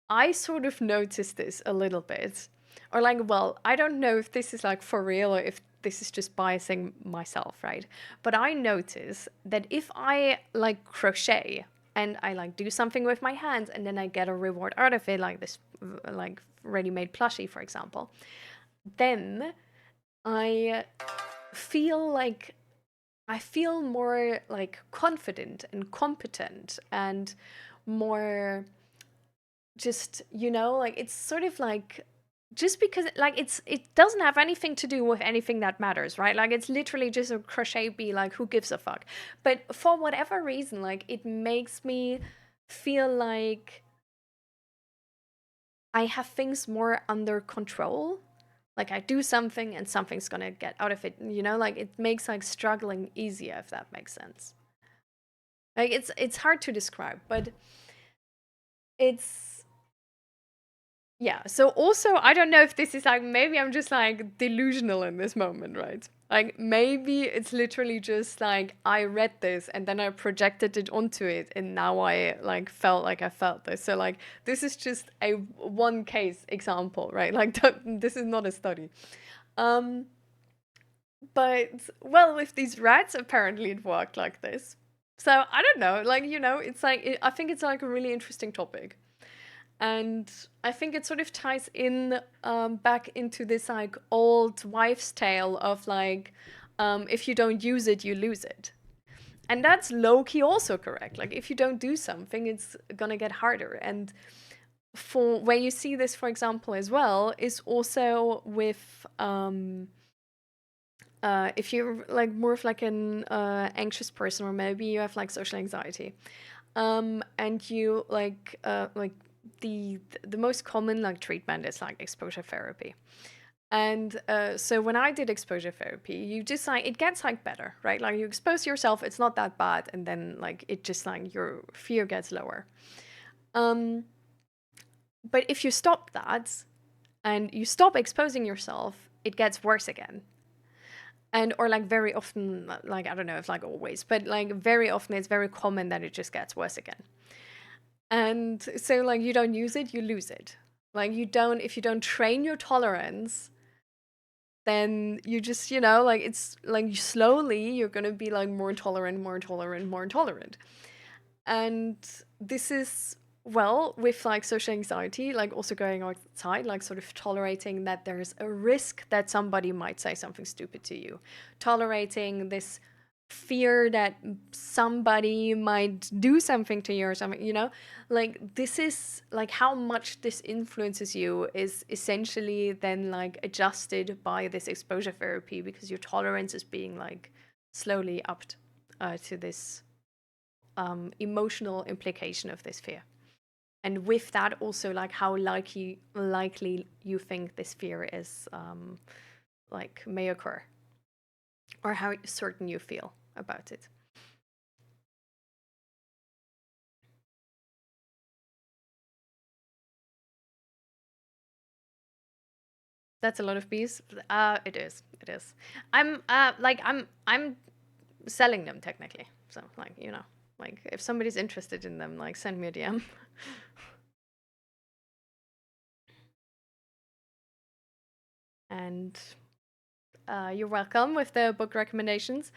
I sort of noticed this a little bit. Or like, well, I don't know if this is like for real or if this is just biasing myself, right? But I notice that if I like crochet and I like do something with my hands and then I get a reward out of it, like this like ready-made plushie, for example, then I feel like I feel more like confident and competent and more just, you know, like it's sort of like just because like it doesn't have anything to do with anything that matters, right? Like it's literally just a crochet bee, like who gives a fuck? But for whatever reason, like it makes me feel like I have things more under control. Like I do something and something's gonna get out of it, you know, like it makes like struggling easier, if that makes sense. Like it's hard to describe, but it's yeah. So also, I don't know if this is like maybe I'm just like delusional in this moment, right? Like maybe it's literally just like I read this and then I projected it onto it and now I like felt like I felt this. So like this is just a one case example, right? Like this is not a study. Um but well, with these rats apparently it worked like this. So I don't know, like you know, it's like I think it's like a really interesting topic. And I think it sort of ties in back into this like old wives' tale of like, if you don't use it, you lose it. And that's low key also correct. Like if you don't do something, it's gonna get harder. And for where you see this, for example, as well, is also with if you're like more of like an anxious person, or maybe you have like social anxiety, and you like the most common like treatment is like exposure therapy. And so when I did exposure therapy, you just like it gets like better, right? Like you expose yourself, it's not that bad, and then like it just like your fear gets lower. Um, but if you stop that and you stop exposing yourself, it gets worse again. And or like very often, like I don't know if like always, but like very often it's very common that it just gets worse again. And so like you don't use it, you lose it. Like you don't if you don't train your tolerance, then you just, you know, like it's like slowly you're going to be like more tolerant, more tolerant, more tolerant. And this is well with like social anxiety, like also going outside, like sort of tolerating that there's a risk that somebody might say something stupid to you, tolerating this fear that somebody might do something to you or something, you know, like this is like how much this influences you is essentially then like adjusted by this exposure therapy because your tolerance is being like slowly upped to this emotional implication of this fear. And with that, also like how likely you think this fear is like may occur, or how certain you feel about it. That's a lot of bees. It is. It is. I'm selling them technically. So like you know, like if somebody's interested in them, like send me a DM. And you're welcome with the book recommendations.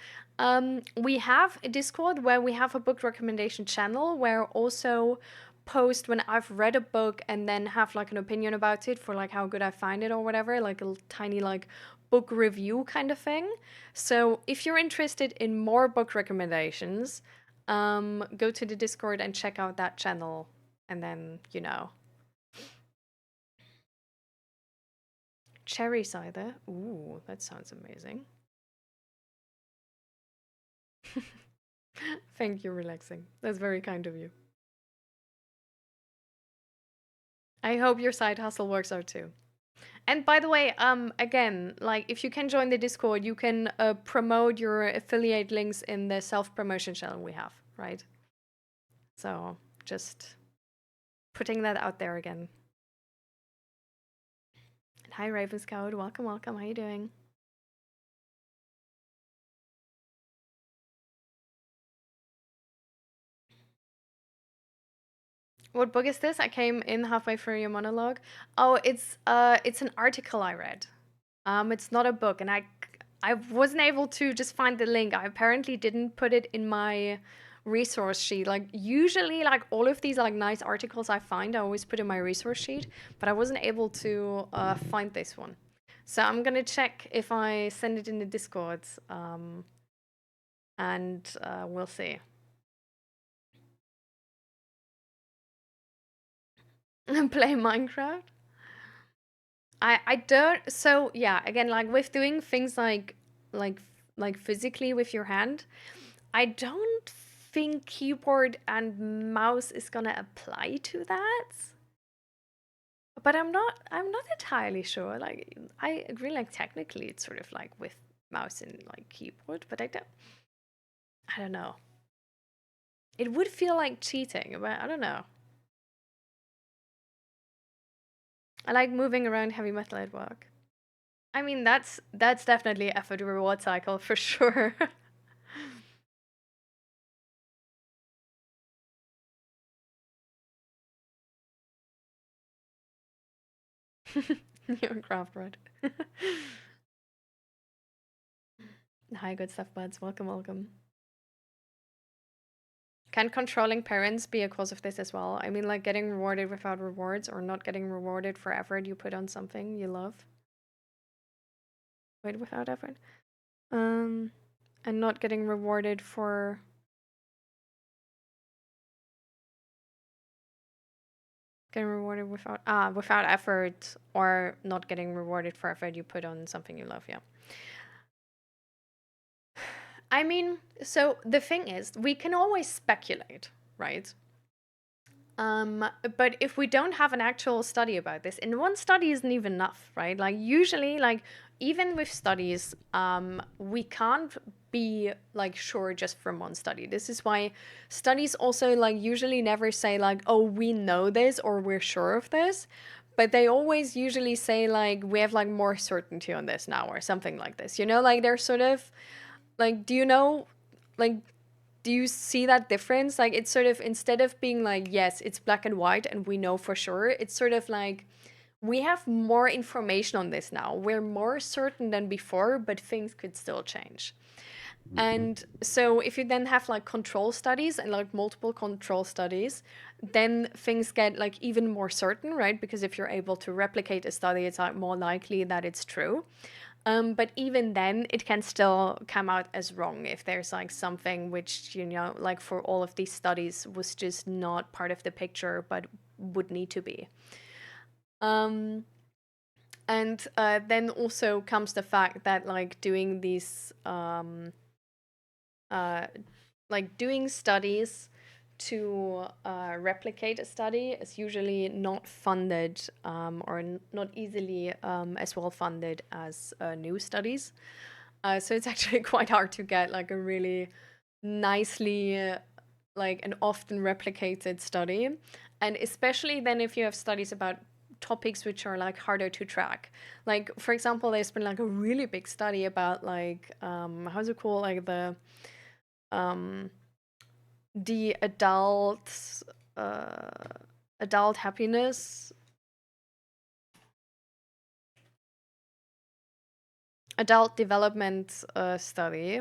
We have a Discord where we have a book recommendation channel where also post when I've read a book and then have like an opinion about it for like how good I find it or whatever, like a tiny like book review kind of thing. So if you're interested in more book recommendations, go to the Discord and check out that channel, and then you know. Cherry cider. Ooh, that sounds amazing. Thank you, relaxing. That's very kind of you. I hope your side hustle works out too. And by the way, again, like if you can join the Discord, you can promote your affiliate links in the self-promotion channel we have, right? So just putting that out there again. Hi, Ravenscode. Welcome, welcome. How you doing? What book is this? I came in halfway through your monologue. Oh, it's an article I read. It's not a book, and I wasn't able to just find the link. I apparently didn't put it in my resource sheet. Like usually, like all of these like nice articles I find, I always put in my resource sheet, but I wasn't able to find this one. So I'm gonna check if I send it in the Discord, and we'll see. Play Minecraft. I don't. So yeah, again, like with doing things like like physically with your hand, I don't think keyboard and mouse is gonna apply to that. But I'm not entirely sure. Like I agree, like technically it's sort of like with mouse and like keyboard, but I don't know. It would feel like cheating, but I don't know. I like moving around heavy metal at work. I mean that's definitely effort reward cycle for sure. You're craft right. Hi, good stuff, buds. Welcome, welcome. Can controlling parents be a cause of this as well? I mean, like getting rewarded without rewards or not getting rewarded for effort you put on something you love. Wait, without effort? Um, and not getting rewarded for getting rewarded without effort or not getting rewarded for effort you put on something you love. Yeah. I mean, so the thing is, we can always speculate, right? But if we don't have an actual study about this, and one study isn't even enough, right? Like usually, like even with studies, we can't be like sure just from one study. This is why studies also like usually never say like, oh, we know this or we're sure of this, but they always usually say like we have like more certainty on this now or something like this. You know, like they're sort of like, do you know, like do you see that difference? Like it's sort of instead of being like, yes, it's black and white and we know for sure, it's sort of like we have more information on this now. We're more certain than before, but things could still change. And so if you then have like control studies and like multiple control studies, then things get like even more certain, right? Because if you're able to replicate a study, it's like more likely that it's true. But even then, it can still come out as wrong if there's like something which, you know, like for all of these studies was just not part of the picture, but would need to be. Um, and then also comes the fact that like doing these, uh, like doing studies to replicate a study is usually not funded or not easily as well funded as new studies. So it's actually quite hard to get like a really nicely, like an often replicated study. And especially then if you have studies about topics which are like harder to track. Like, for example, there's been like a really big study about like, how's it called? Like um, the uh, adult happiness, adult development study.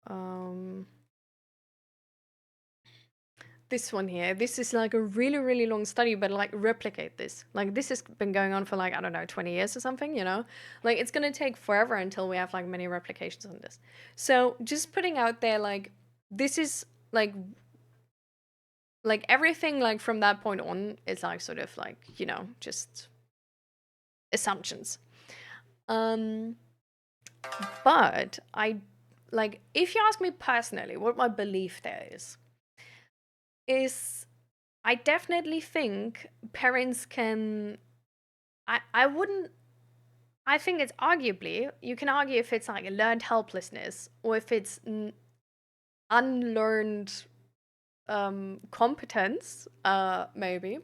Um, this one here, this is like a really, really long study, but like replicate this. Like this has been going on for like, I don't know, 20 years or something, you know? Like it's gonna take forever until we have like many replications on this. So just putting out there like this is like everything like from that point on is like sort of like, you know, just assumptions. Um but I like if you ask me personally what my belief there is I definitely think parents can I wouldn't. I think it's arguably, you can argue if it's like a learned helplessness or if it's unlearned competence, maybe,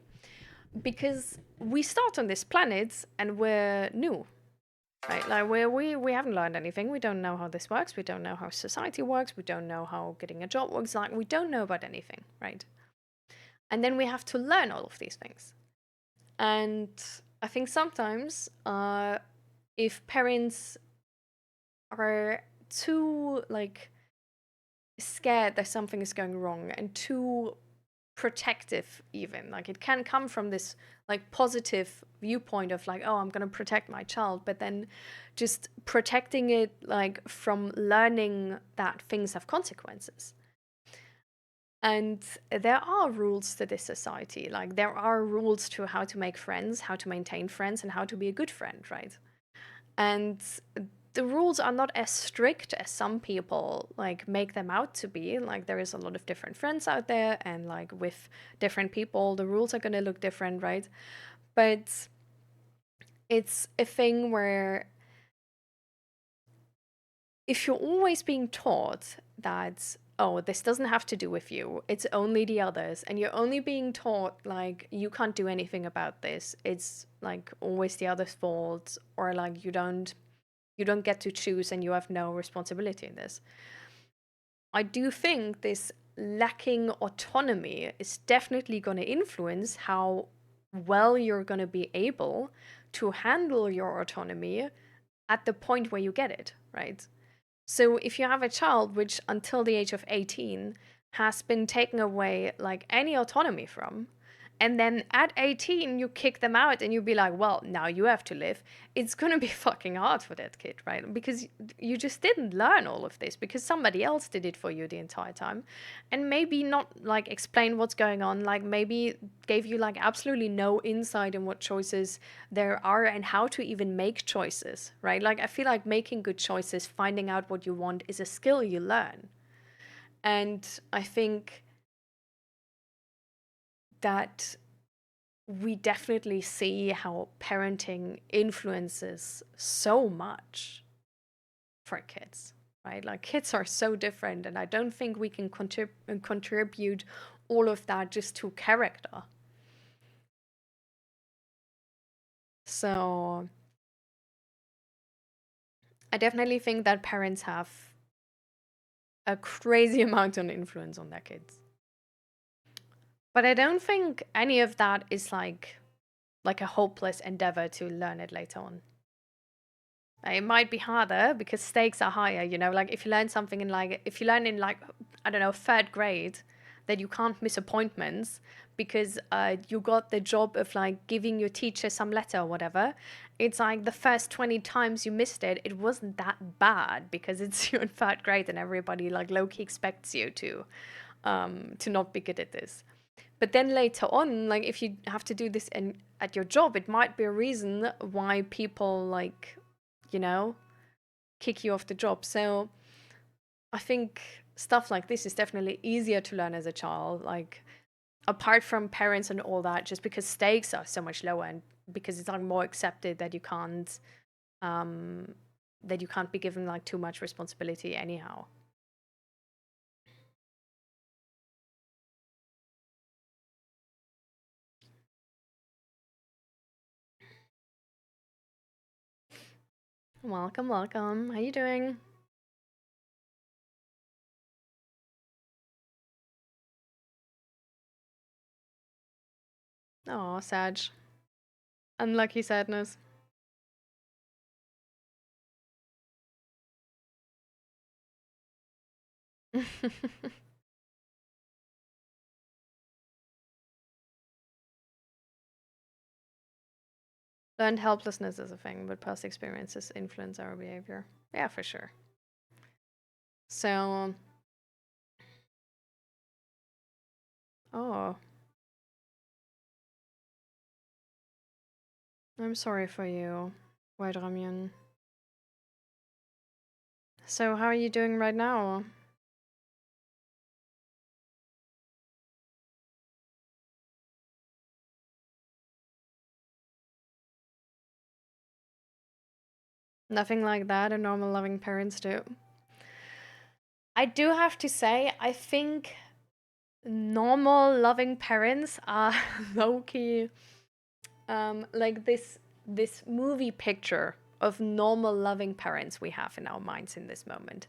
because we start on this planet and we're new, right? Like we haven't learned anything. We don't know how this works. We don't know how society works. We don't know how getting a job works. Like we don't know about anything, right? And then we have to learn all of these things. And I think sometimes, if parents are too like scared that something is going wrong and too protective, even like it can come from this like positive viewpoint of like, oh, I'm going to protect my child, but then just protecting it like from learning that things have consequences. And there are rules to this society, like there are rules to how to make friends, how to maintain friends, and how to be a good friend, right? And the rules are not as strict as some people like make them out to be. Like there is a lot of different friends out there, and like with different people the rules are going to look different, right? But it's a thing where if you're always being taught that, oh, this doesn't have to do with you, it's only the others, and you're only being taught like you can't do anything about this, it's like always the other's fault, or like you don't get to choose and you have no responsibility in this. I do think this lacking autonomy is definitely going to influence how well you're going to be able to handle your autonomy at the point where you get it, right? So if you have a child which until the age of 18 has been taken away like any autonomy from, and then at 18 you kick them out and you be like, well, now you have to live, it's going to be fucking hard for that kid, right? Because you just didn't learn all of this because somebody else did it for you the entire time, and maybe not like explain what's going on, like maybe gave you like absolutely no insight in what choices there are and how to even make choices, right? Like I feel like making good choices, finding out what you want, is a skill you learn. And I think that we definitely see how parenting influences so much for kids, right? Like kids are so different, and I don't think we can contribute all of that just to character. So I definitely think that parents have a crazy amount of influence on their kids. But I don't think any of that is like a hopeless endeavor to learn it later on. It might be harder because stakes are higher, you know, like if you learn something in like if you learn in like I don't know, third grade, that you can't miss appointments because you got the job of like giving your teacher some letter or whatever. It's like the first 20 times you missed it, it wasn't that bad because it's you in third grade and everybody like low key expects you to not be good at this. But then later on, like if you have to do this at your job, it might be a reason why people like, you know, kick you off the job. So I think stuff like this is definitely easier to learn as a child, like apart from parents and all that, just because stakes are so much lower and because it's like more accepted um that you can't be given like too much responsibility anyhow. Welcome, welcome. How you doing? Oh, Sag. Unlucky sadness. Learned helplessness is a thing, but past experiences influence our behavior. Yeah, for sure. So, oh, I'm sorry for you, White Ramyun. So, how are you doing right now? Nothing like that a normal loving parents do. I do have to say, I think normal loving parents are low key like this movie picture of normal loving parents we have in our minds in this moment.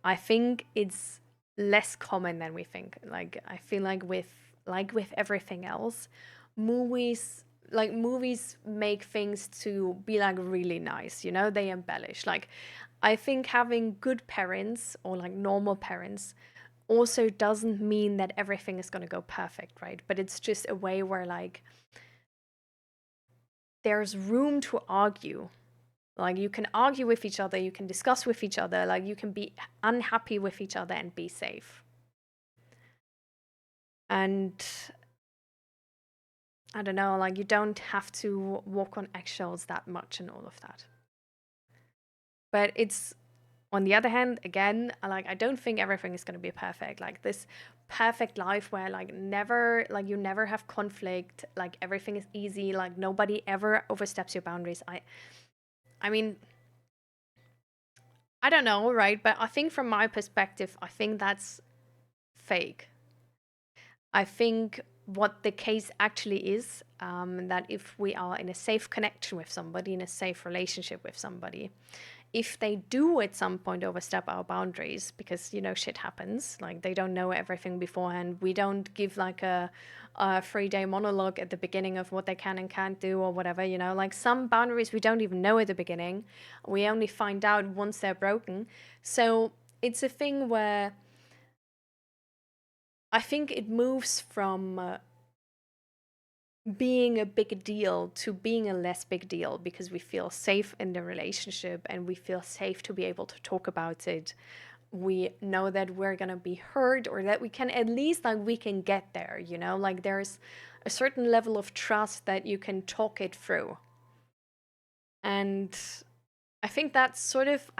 I think it's less common than we think. Like I feel like with everything else, movies movies make things to be like really nice, you know, they embellish. Like I think having good parents or like normal parents also doesn't mean that everything is going to go perfect, right? But it's just a way where like there's room to argue. Like you can argue with each other, you can discuss with each other, like you can be unhappy with each other and be safe. And I don't know, like you don't have to walk on eggshells that much and all of that. But it's on the other hand, again, like I don't think everything is going to be perfect. Like this perfect life where like never like you never have conflict, like everything is easy, like nobody ever oversteps your boundaries. I mean, I don't know, right? But I think from my perspective, I think that's fake. I think what the case actually is, that if we are in a safe connection with somebody, in a safe relationship with somebody, if they do at some point overstep our boundaries, because, you know, shit happens, like they don't know everything beforehand, we don't give like a 3 day monologue at the beginning of what they can and can't do or whatever, you know, like some boundaries we don't even know at the beginning. We only find out once they're broken. So it's a thing where I think it moves from being a big deal to being a less big deal because we feel safe in the relationship and we feel safe to be able to talk about it. We know that we're going to be heard, or that we can at least like we can get there, you know, like there's a certain level of trust that you can talk it through. And I think that's sort of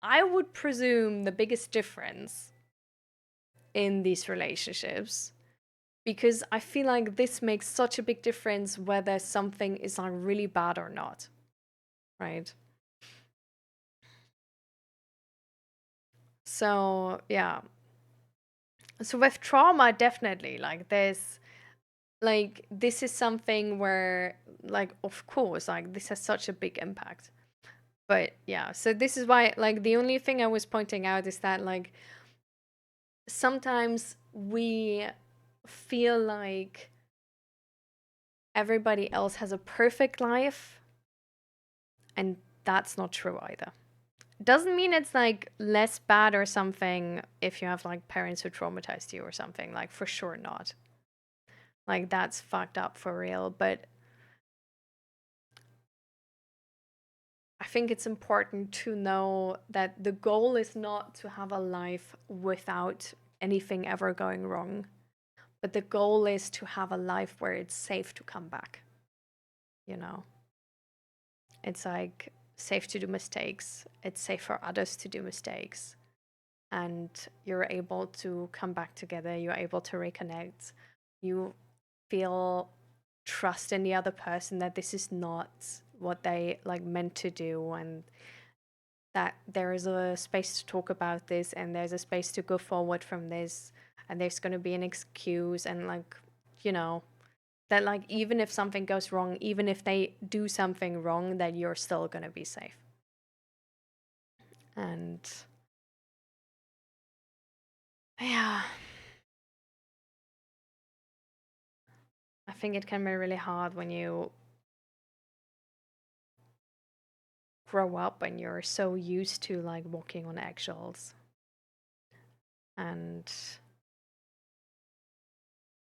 I would presume the biggest difference in these relationships, because I feel like this makes such a big difference whether something is like really bad or not, right? So, yeah. So with trauma, definitely, like there's like this is something where like of course like this has such a big impact. But yeah, so this is why like the only thing I was pointing out is that like sometimes we feel like everybody else has a perfect life, and that's not true either. Doesn't mean it's like less bad or something if you have like parents who traumatized you or something, like for sure not. Like that's fucked up for real, but I think it's important to know that the goal is not to have a life without anything ever going wrong, but the goal is to have a life where it's safe to come back, you know? It's like safe to do mistakes, it's safe for others to do mistakes, and you're able to come back together, you're able to reconnect, you feel trust in the other person that this is not what they like meant to do, and that there is a space to talk about this and there's a space to go forward from this, and there's going to be an excuse, and like, you know, that like even if something goes wrong, even if they do something wrong, that you're still going to be safe. And yeah, I think it can be really hard when you grow up and you're so used to like walking on eggshells, and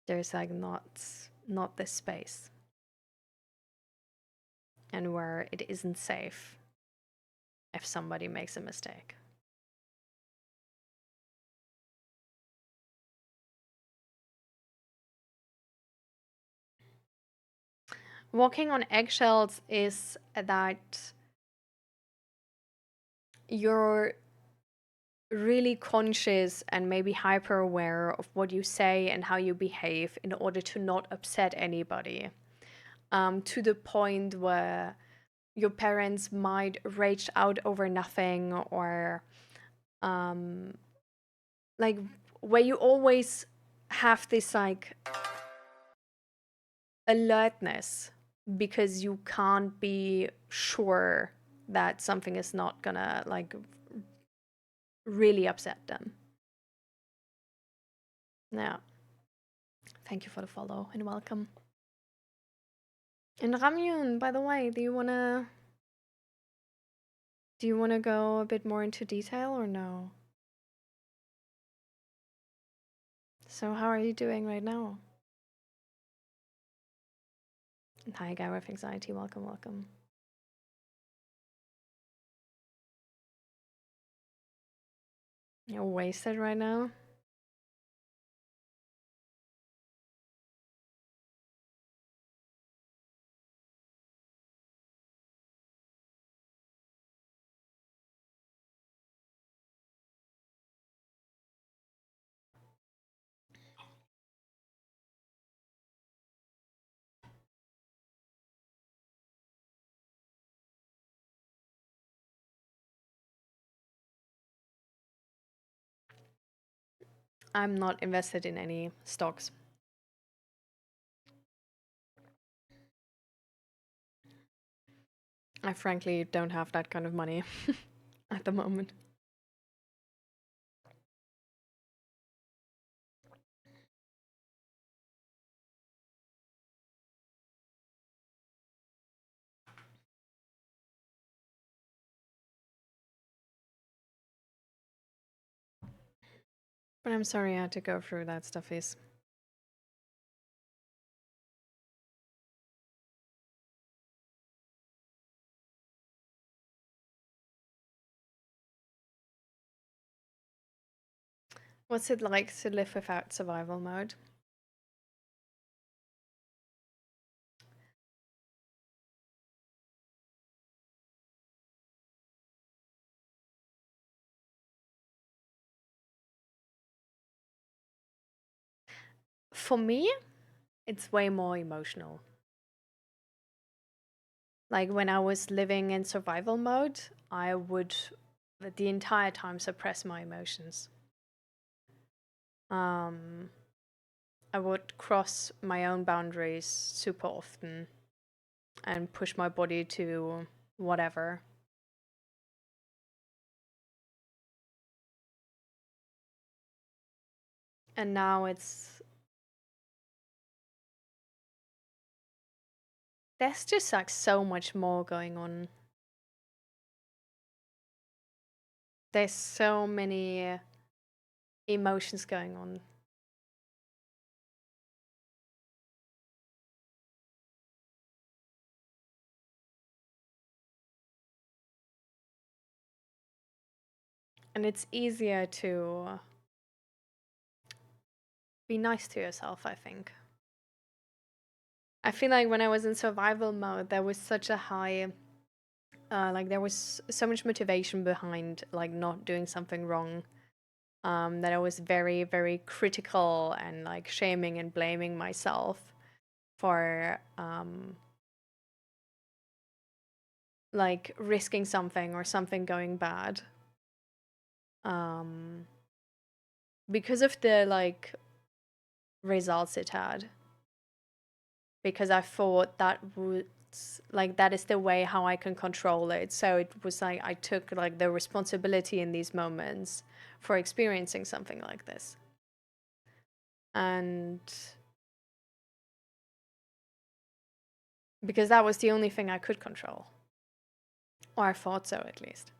there's like not this space, and where it isn't safe if somebody makes a mistake. Walking on eggshells is that you're really conscious and maybe hyper aware of what you say and how you behave in order to not upset anybody, to the point where your parents might rage out over nothing, or um like where you always have this like alertness because you can't be sure that something is not gonna like really upset them. Yeah. Thank you for the follow and welcome. And Ramyun, by the way, do you wanna go a bit more into detail or no? So how are you doing right now? And hi, guy with anxiety. Welcome, welcome. You're wasted right now. I'm not invested in any stocks. I frankly don't have that kind of money at the moment. But I'm sorry I had to go through that stuff is. What's it like to live without survival mode? For me, it's way more emotional. Like when I was living in survival mode, I would the entire time suppress my emotions. Um, I would cross my own boundaries super often and push my body to whatever. And now there's just like so much more going on. There's so many emotions going on. And it's easier to be nice to yourself, I think. I feel like when I was in survival mode, there was such a high, like there was so much motivation behind like not doing something wrong, that I was very, very critical and like shaming and blaming myself for like risking something or something going bad. Um, because of the like results it had. Because I thought that would like that is the way how I can control it. So it was like I took like the responsibility in these moments for experiencing something like this. And because that was the only thing I could control. Or I thought so at least.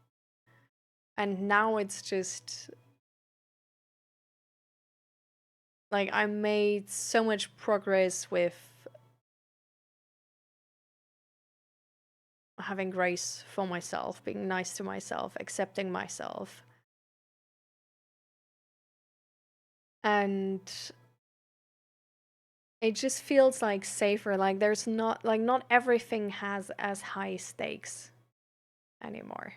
And now it's just like I made so much progress with having grace for myself, being nice to myself, accepting myself. And it just feels like safer. Like there's not like not everything has as high stakes anymore.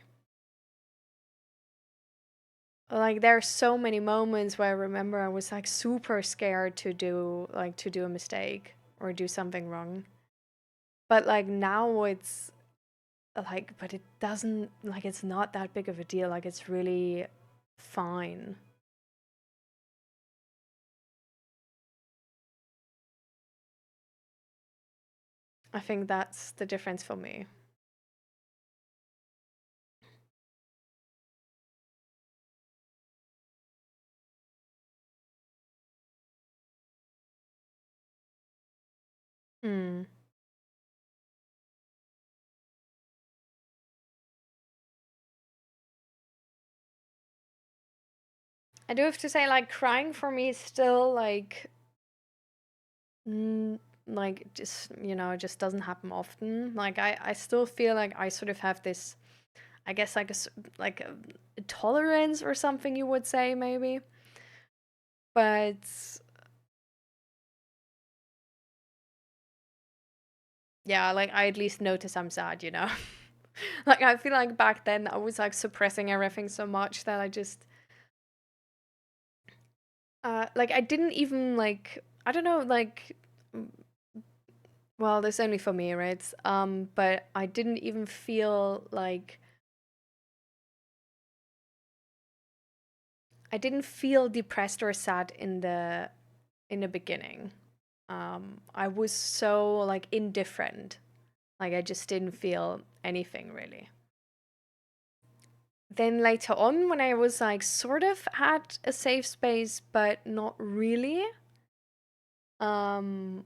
Like there are so many moments where I remember I was like super scared to do a mistake or do something wrong. But like now like, but it doesn't, like, it's not that big of a deal. Like, it's really fine. I think that's the difference for me. Hmm. I do have to say, like, crying for me is still like, mm, like, just, it just doesn't happen often. Like, I still feel like I sort of have this, I guess, like like a tolerance or something you would say maybe. But yeah, like I at least notice I'm sad. Like I feel like back then I was like suppressing everything so much that I just like I didn't even like, I don't know, like, mm, well, this only for me, right? But I didn't even feel like, I didn't feel depressed or sad in the beginning. I was so like indifferent. Like I just didn't feel anything really. Then later on, when I was like sort of had a safe space, but not really, um,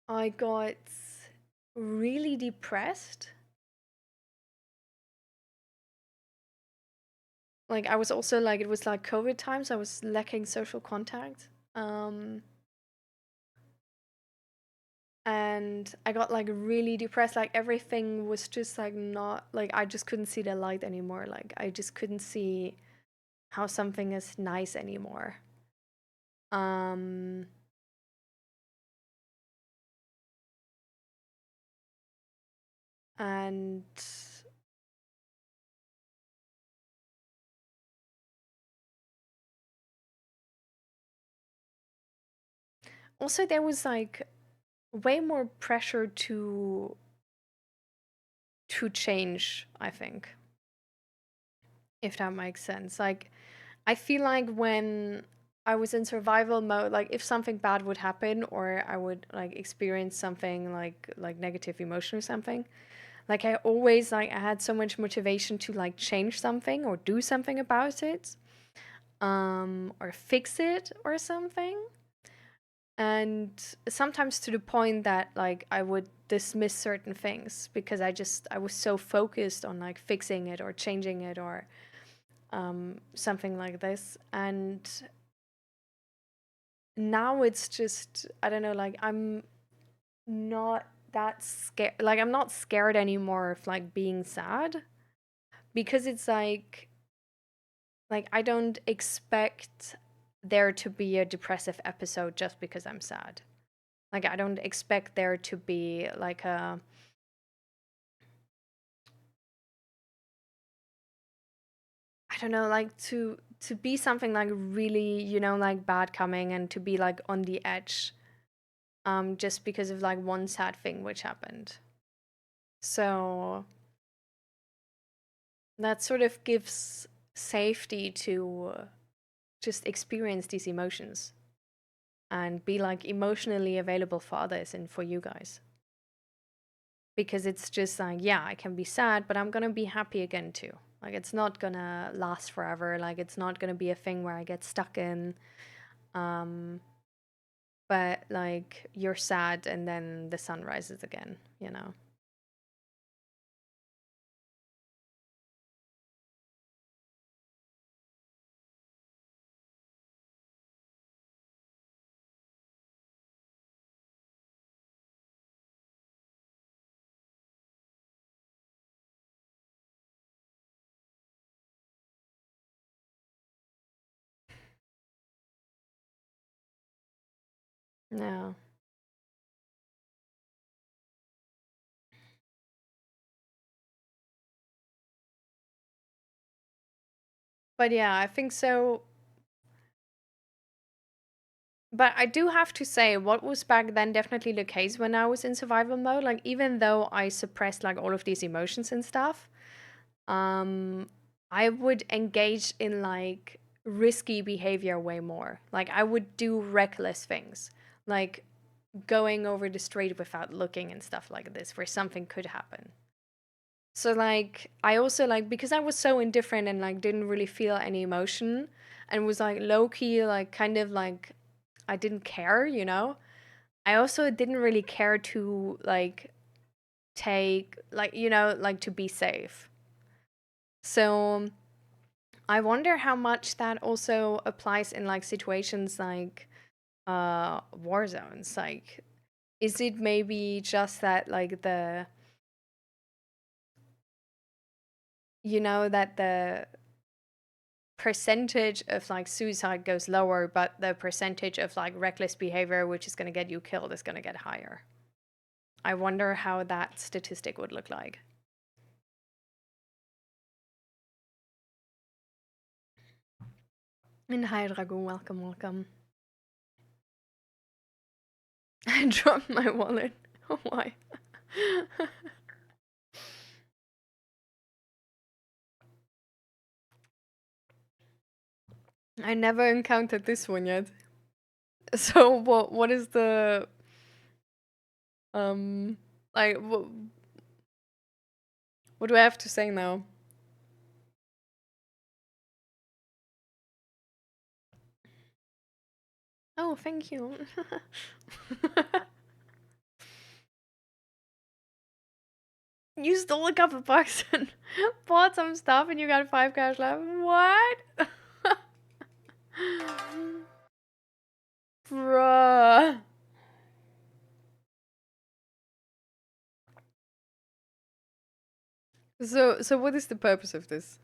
I got really depressed. Like I was also like, it was like COVID times. I was lacking social contact. And I got like really depressed. Like everything was just like not like, I just couldn't see the light anymore. Like I just couldn't see how something is nice anymore. Um, and also there was like way more pressure to change, I think, if that makes sense. Like I feel like when I was in survival mode, like if something bad would happen or I would like experience something like negative emotion or something, like I always like I had so much motivation to like change something or do something about it, or fix it or something. And sometimes to the point that like I would dismiss certain things because I was so focused on like fixing it or changing it or something like this. And now it's just, I don't know, like I'm not that scared, like I'm not scared anymore of like being sad, because it's like I don't expect there to be a depressive episode just because I'm sad. Like I don't expect there to be like a, I don't know, like to be something like really, like bad coming and to be like on the edge, just because of like one sad thing which happened. So that sort of gives safety to just experience these emotions and be like emotionally available for others and for you guys. Because it's just like, yeah, I can be sad, but I'm gonna be happy again too. Like it's not gonna last forever. Like it's not gonna be a thing where I get stuck in. Um, but like you're sad and then the sun rises again. No. But yeah, I think so. But I do have to say, what was back then definitely the case when I was in survival mode. Like, even though I suppressed like all of these emotions and stuff, um, I would engage in like risky behavior way more. Like, I would do reckless things, like going over the street without looking and stuff like this, where something could happen. So like I also like because I was so indifferent and like didn't really feel any emotion and was like low key like kind of like I didn't care, you know? I also didn't really care to like take like like to be safe. So I wonder how much that also applies in like situations like war zones. Like is it maybe just that like the that the percentage of like suicide goes lower, but the percentage of like reckless behavior, which is going to get you killed, is going to get higher. I wonder how that statistic would look like. And hi, Dragon, welcome, welcome. I dropped my wallet. Why? I never encountered this one yet. So what is the um like what do I have to say now? Oh, thank you. You stole a couple bucks and bought some stuff and you got 5 cash left. What? Bruh. So what is the purpose of this?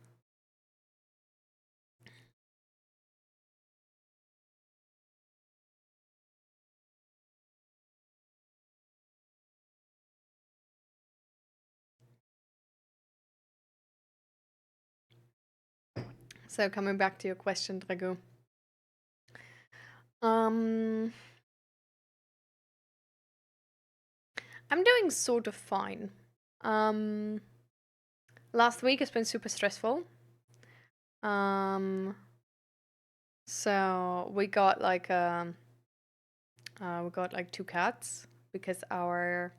So coming back to your question, Drago. Um, I'm doing sort of fine. Um, Last week has been super stressful. Um, so we got like 2 cats because our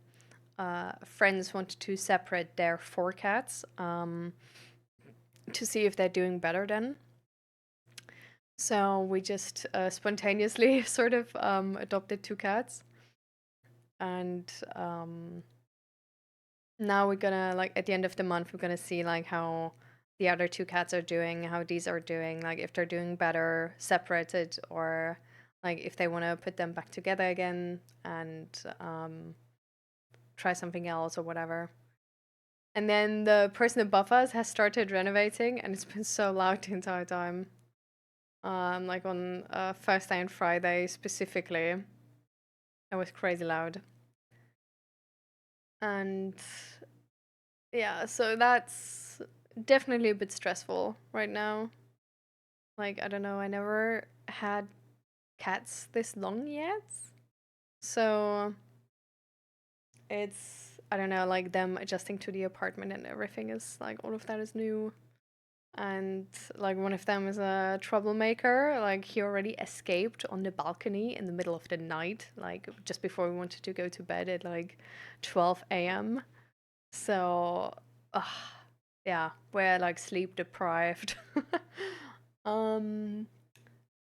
friends wanted to separate their 4 cats to see if they're doing better then. So we just spontaneously sort of adopted 2 cats. And now we're gonna, like, at the end of the month, we're gonna see, like, how the other 2 cats are doing, how these are doing, like, if they're doing better separated or, like, if they want to put them back together again and try something else or whatever. And then the person above us has started renovating, and it's been so loud the entire time. Like on Thursday and Friday specifically, it was crazy loud. And yeah, so that's definitely a bit stressful right now. Like, I don't know, I never had cats this long yet. So it's, I don't know, like them adjusting to the apartment and everything is like all of that is new. And like one of them is a troublemaker. Like he already escaped on the balcony in the middle of the night, like just before we wanted to go to bed at like 12 a.m. So, yeah, we're like sleep deprived. um,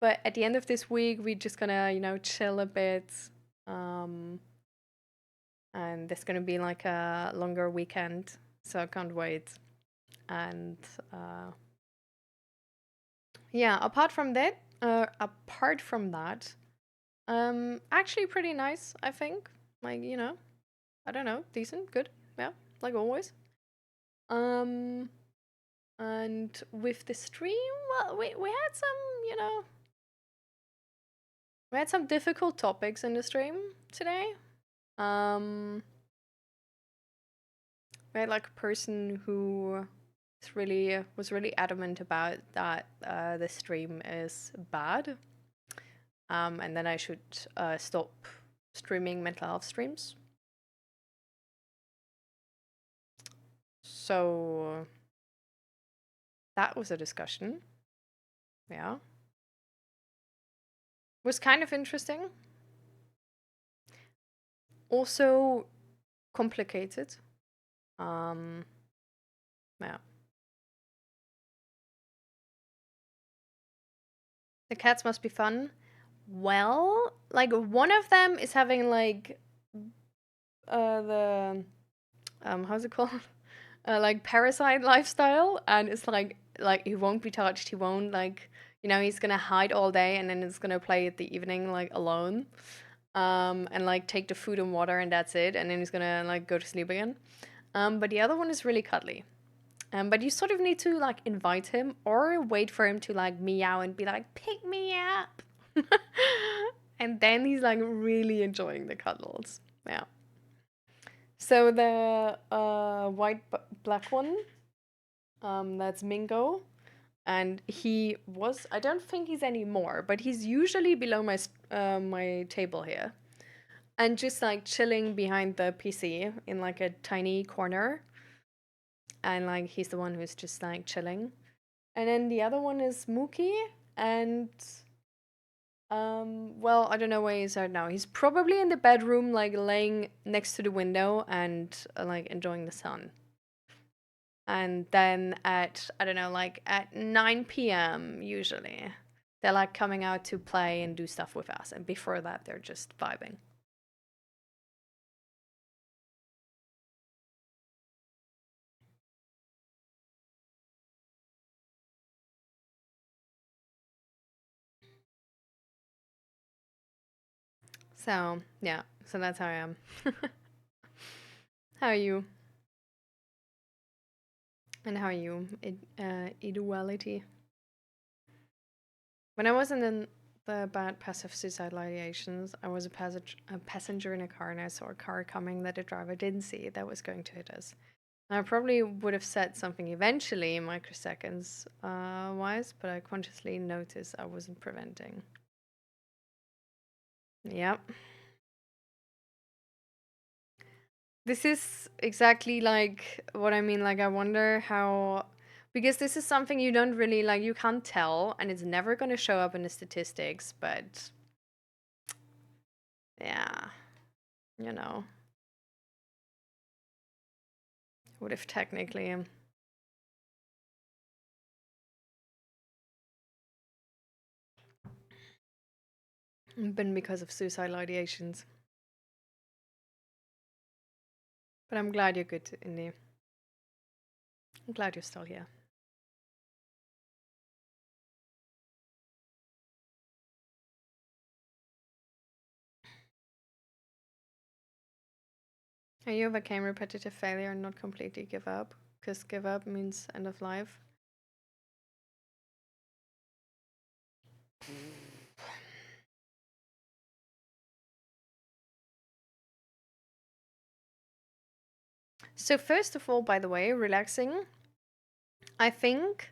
but at the end of this week, we're just gonna, chill a bit. Um, and there's gonna be like a longer weekend, so I can't wait. And yeah, apart from that, actually pretty nice, I think. Like, I don't know, decent, good, yeah, like always. Um, and with the stream, well, we had some, we had some difficult topics in the stream today. Um, we had like a person who was really adamant about that the stream is bad. And then I should stop streaming mental health streams. So that was a discussion. Yeah. Was kind of interesting. Also complicated. Um, yeah. The cats must be fun. Well, like one of them is having like the how's it called? Like parasite lifestyle, and it's like he won't be touched. He won't like he's gonna hide all day, and then it's gonna play at the evening like alone, and like take the food and water, and that's it. And then he's gonna like go to sleep again. But the other one is really cuddly. But you sort of need to like invite him or wait for him to like meow and be like, pick me up. And then he's like really enjoying the cuddles. Yeah. So the white black one, that's Mingo. And he was, I don't think he's anymore, but he's usually below my table here. And just like chilling behind the PC in like a tiny corner. And like he's the one who's just like chilling. And then the other one is Mookie, and well, I don't know where he's at now. He's probably in the bedroom, like laying next to the window and like enjoying the sun. And then at I don't know, like at 9 p.m. usually, they're like coming out to play and do stuff with us. And before that, they're just vibing. So yeah, so that's how I am. How are you? And how are you? Duality. When I was in the bad passive suicidal ideations, I was a passenger in a car, and I saw a car coming that the driver didn't see that was going to hit us. And I probably would have said something eventually, microseconds wise, but I consciously noticed I wasn't preventing. Yep. This is exactly like what I mean. Like, I wonder how. Because this is something you don't really like, you can't tell, and it's never going to show up in the statistics, but yeah, you know. Would have technically been because of suicidal ideations. But I'm glad you're good, Indy. I'm glad you're still here. Have you overcame repetitive failure and not completely give up? Because give up means end of life. So first of all, by the way, relaxing. I think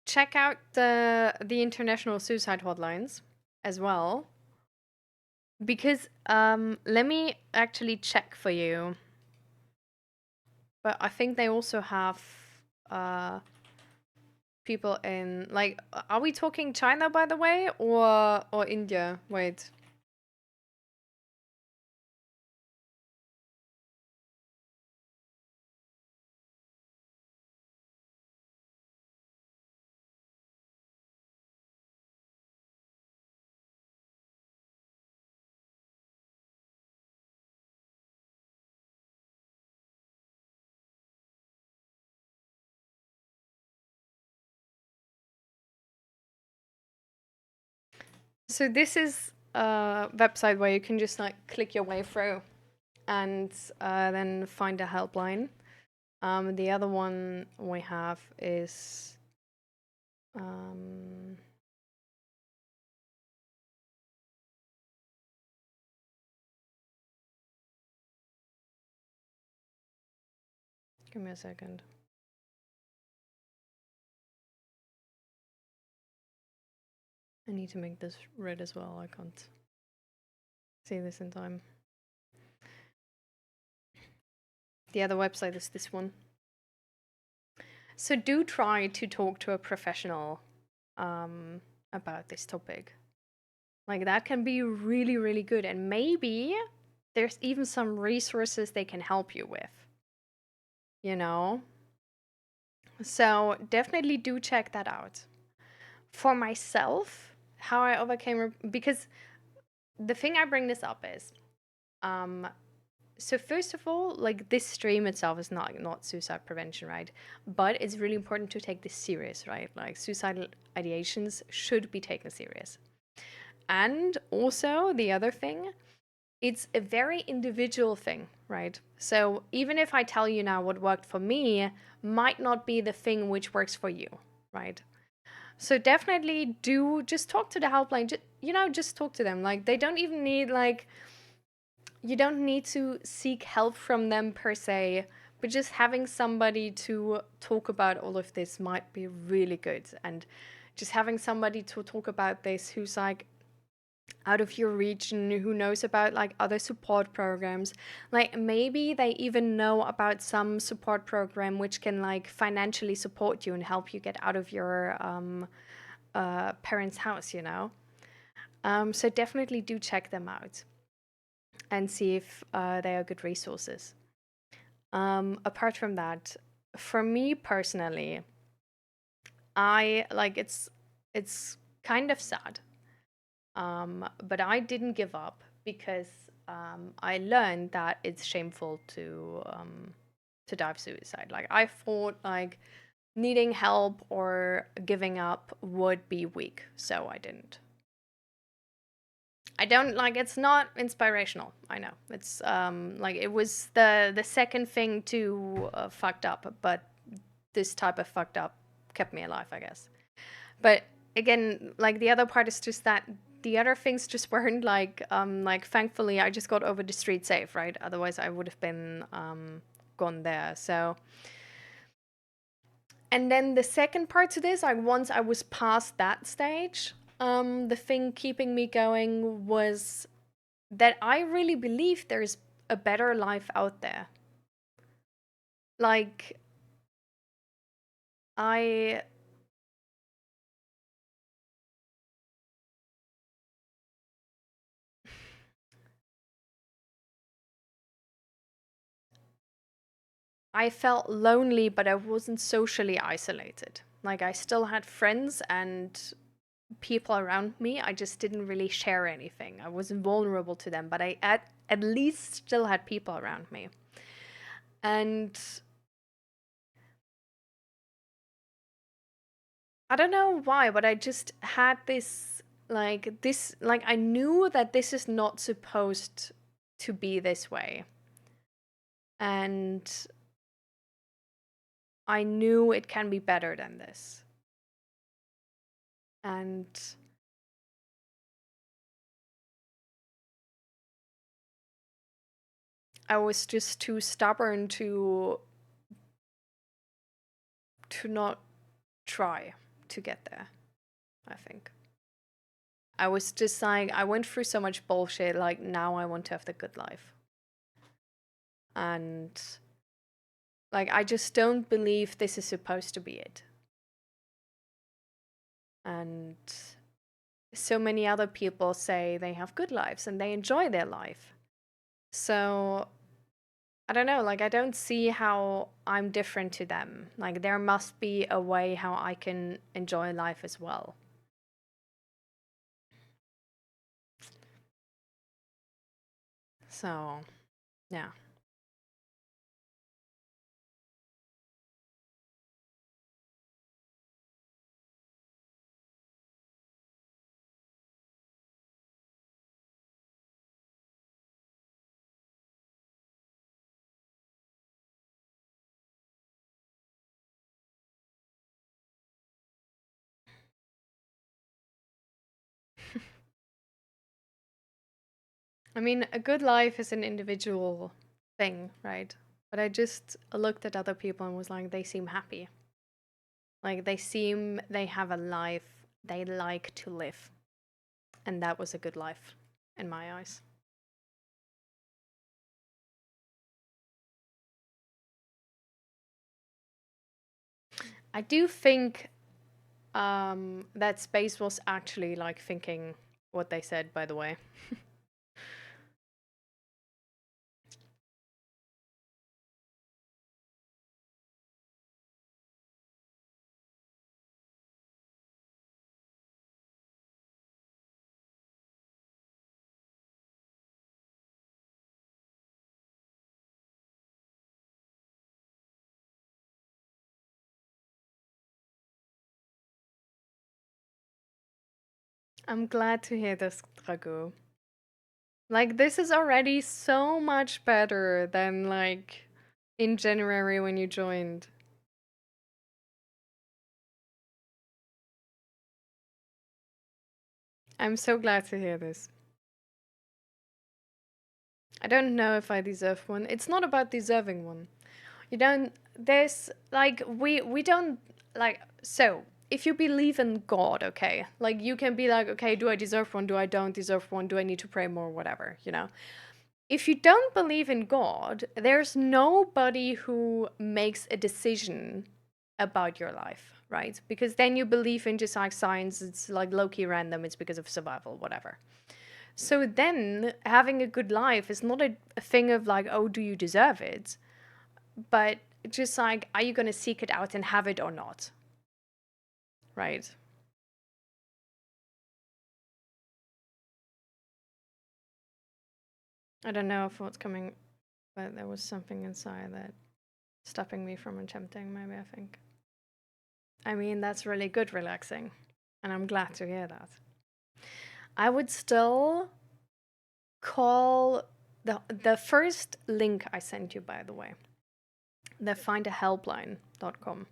check out the international suicide hotlines as well. Because let me actually check for you. But I think they also have uh people in like are we talking China by the way or India? Wait. So this is a website where you can just like click your way through and then find a helpline. The other one we have is um, give me a second. I need to make this red as well. I can't see this in time. The other website is this one. So do try to talk to a professional about this topic. Like that can be really, really good. And maybe there's even some resources they can help you with, you know? So definitely do check that out. For myself, how I overcame, because the thing I bring this up is, um, so first of all, like this stream itself is not suicide prevention, right? But it's really important to take this serious, right? Like suicidal ideations should be taken serious. And also the other thing, it's a very individual thing, right? So even if I tell you now what worked for me, might not be the thing which works for you, right? So definitely do just talk to the helpline. Just talk to them. Like they don't even need like you don't need to seek help from them per se, but just having somebody to talk about all of this might be really good. And just having somebody to talk about this who's like out of your region, who knows about like other support programs, like maybe they even know about some support program which can like financially support you and help you get out of your parents' house, you know. So definitely do check them out and see if they are good resources. Apart from that, for me personally, I like it's kind of sad. But I didn't give up because I learned that it's shameful to die of suicide. Like I thought like needing help or giving up would be weak, so I didn't. I don't like it's not inspirational. I know. It's like it was the second thing to fucked up, but this type of fucked up kept me alive, I guess. But again, like the other part is just that the other things just weren't like thankfully I just got over the street safe, right? Otherwise I would have been gone there. So and then the second part to this, like once I was past that stage, the thing keeping me going was that I really believe there's a better life out there. Like I I felt lonely, but I wasn't socially isolated. Like I still had friends and people around me. I just didn't really share anything. I wasn't vulnerable to them, but I at least still had people around me. And I don't know why, but I just had this, I knew that this is not supposed to be this way. And I knew it can be better than this. And I was just too stubborn to not try to get there, I think. I was just like, I went through so much bullshit, like, now I want to have the good life. And, like, I just don't believe this is supposed to be it. And so many other people say they have good lives and they enjoy their life. So, I don't know, like, I don't see how I'm different to them. Like, there must be a way how I can enjoy life as well. So, yeah. I mean, a good life is an individual thing, right? But I just looked at other people and was like, they seem happy. Like, they have a life they like to live. And that was a good life in my eyes. I do think that space was actually like thinking what they said, by the way. I'm glad to hear this, Drago. Like, this is already so much better than, like, in January when you joined. I'm so glad to hear this. I don't know if I deserve one. It's not about deserving one. You don't, there's, like, we don't, like, so, if you believe in God, okay, like, you can be like, okay, do I deserve one? Do I don't deserve one? Do I need to pray more? Whatever, you know? If you don't believe in God, there's nobody who makes a decision about your life, right? Because then you believe in just like science, it's like low-key random, it's because of survival, whatever. So then having a good life is not a thing of like, oh, do you deserve it? But just like, are you going to seek it out and have it or not? Right? I don't know if what's coming, but there was something inside that stopping me from attempting, maybe, I think. I mean, that's really good relaxing. And I'm glad to hear that. I would still call the first link I sent you, by the way, the findahelpline.com.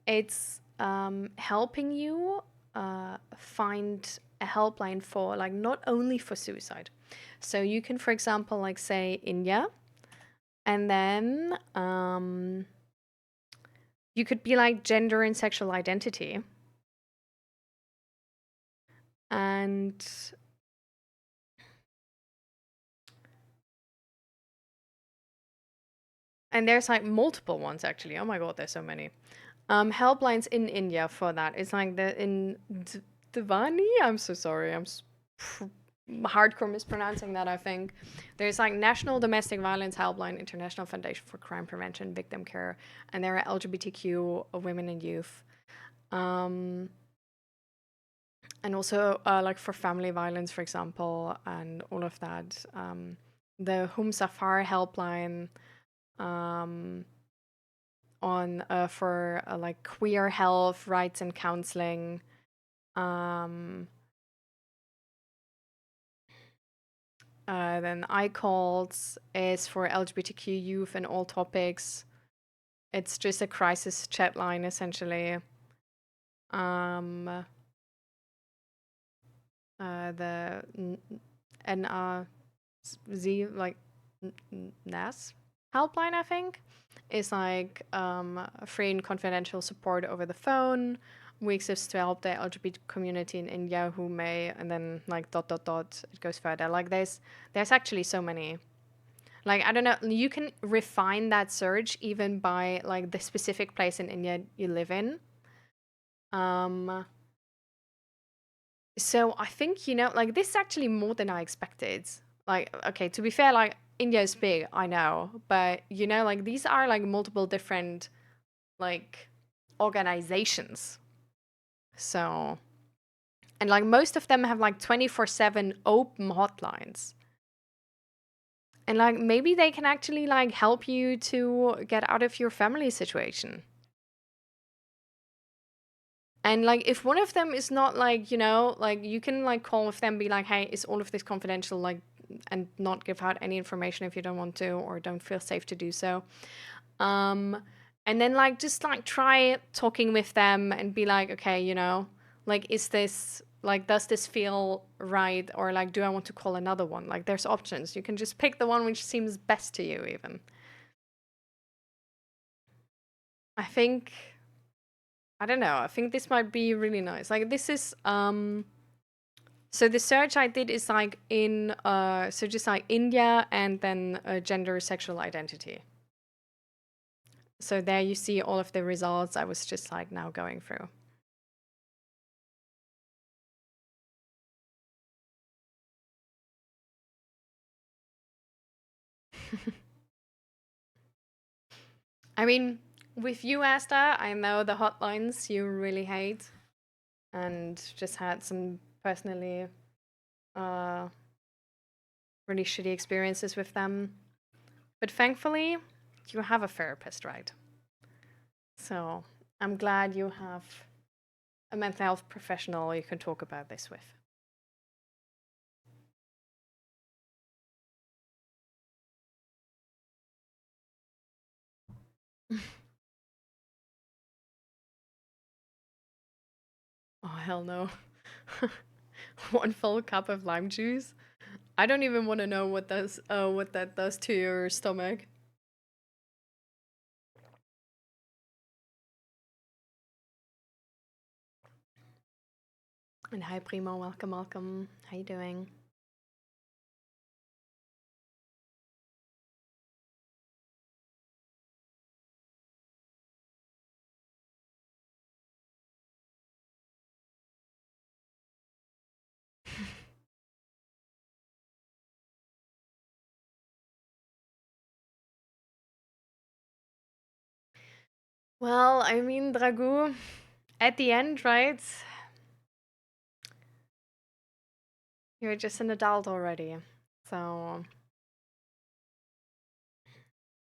It's helping you find a helpline for like not only for suicide. So you can, for example, like say India, and then you could be like gender and sexual identity. And there's like multiple ones actually. Oh my god, there's so many. Helplines in India for that. It's like the in Divani. I'm so sorry. Hardcore mispronouncing that. I think there's like National Domestic Violence Helpline, International Foundation for Crime Prevention, Victim Care, and there are LGBTQ women and youth, and also like for family violence, for example, and all of that. The Hum Safar Helpline. On for like queer health rights and counseling. Um, then iCalls is for LGBTQ youth and all topics. It's just a crisis chat line essentially. Um, the NRZ like NAS helpline, I think, is like free and confidential support over the phone. We exist to help the LGBT community in India who may, and then like dot dot dot. It goes further. Like there's actually so many. Like I don't know. You can refine that search even by like the specific place in India you live in. Um. So I think like this is actually more than I expected. Like okay, to be fair, like India is big, I know, but like these are like multiple different like organizations. So, and like most of them have like 24/7 open hotlines. And like maybe they can actually like help you to get out of your family situation. And like if one of them is not like, like you can like call with them, be like, hey, is all of this confidential? Like, and not give out any information if you don't want to or don't feel safe to do so. And then like just like try talking with them and be like, okay, like is this like does this feel right, or like do I want to call another one? Like there's options. You can just pick the one which seems best to you even. I think I don't know. I think this might be really nice. Like this is So the search I did is like in so just like India and then gender sexual identity. So there you see all of the results I was just like now going through. I mean, with you, Asta, I know the hotlines you really hate and just had some personally uh, really shitty experiences with them. But thankfully, you have a therapist, right? So I'm glad you have a mental health professional you can talk about this with. Oh, hell no. One full cup of lime juice? I don't even want to know what that does to your stomach. And hi Primo, welcome, welcome. How you doing? Well, I mean, Dragu, at the end, right? You're just an adult already. So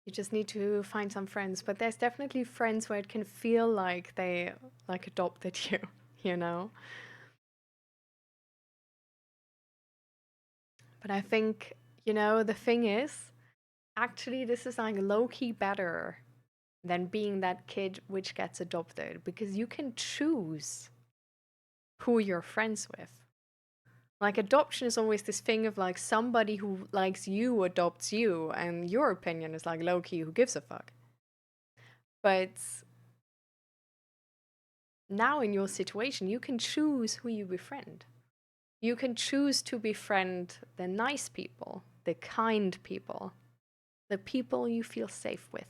you just need to find some friends. But there's definitely friends where it can feel like they like adopted you, you know? But I think, the thing is, actually, this is like low key better than being that kid which gets adopted because you can choose who you're friends with. Like, adoption is always this thing of like somebody who likes you adopts you, and your opinion is like low key, who gives a fuck? But now in your situation, you can choose who you befriend. You can choose to befriend the nice people, the kind people, the people you feel safe with.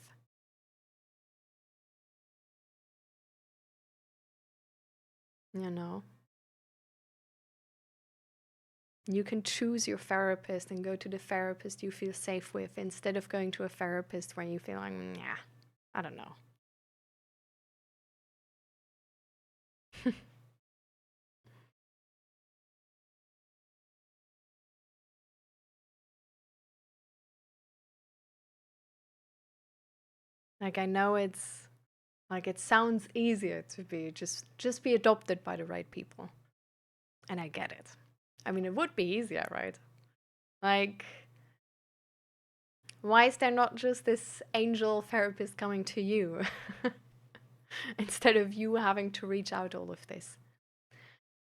You know? You can choose your therapist and go to the therapist you feel safe with instead of going to a therapist where you feel like, yeah, I don't know. Like, I know it's like it sounds easier to be just be adopted by the right people. And I get it. I mean, it would be easier, right? Like, why is there not just this angel therapist coming to you instead of you having to reach out all of this?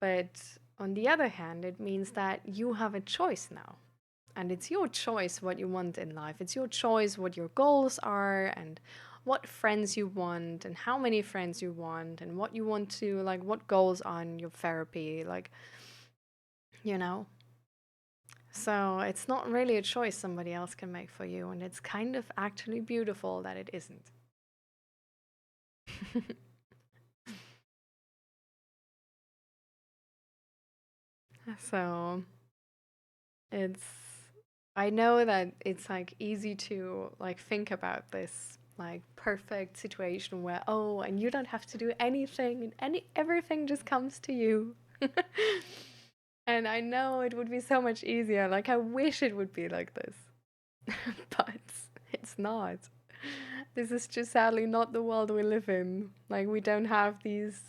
But on the other hand, it means that you have a choice now. And it's your choice what you want in life. It's your choice what your goals are and what friends you want and how many friends you want and what you want to, like, what goals on your therapy, like, you know? So it's not really a choice somebody else can make for you. And it's kind of actually beautiful that it isn't. So it's, I know that it's like easy to like think about this like perfect situation where, oh, and you don't have to do anything and everything just comes to you. And I know it would be so much easier. Like, I wish it would be like this. But it's not. This is just sadly not the world we live in. Like, we don't have these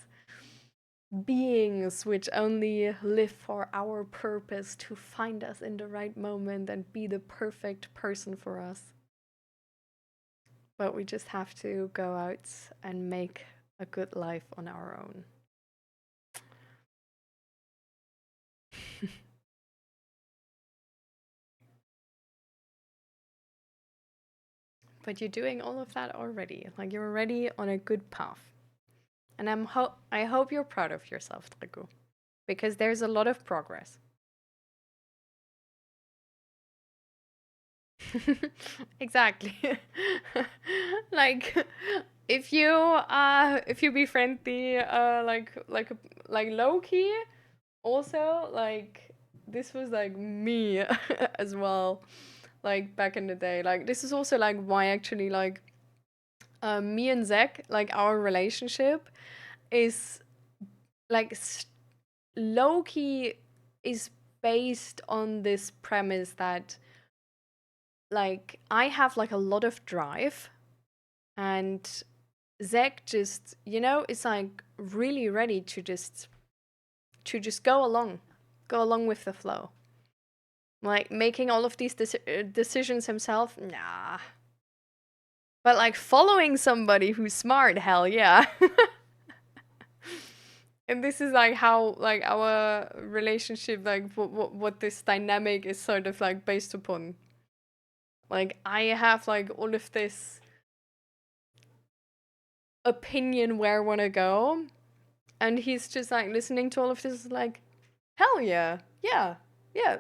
beings which only live for our purpose to find us in the right moment and be the perfect person for us. But we just have to go out and make a good life on our own. But you're doing all of that already. Like, you're already on a good path. And I hope you're proud of yourself, Trigu, because there's a lot of progress. Exactly. Like if you befriend the like low key, also like this was like me as well, like back in the day. Like this is also like why actually like me and Zach, like our relationship is like low key is based on this premise that like I have like a lot of drive, and Zach just, is like really ready to just go along with the flow. Like making all of these decisions himself, nah. But like following somebody who's smart, hell yeah. And this is like how like our relationship, like what this dynamic is sort of like based upon. Like I have like all of this opinion where I want to go, and he's just like listening to all of this like, hell yeah, yeah, yeah,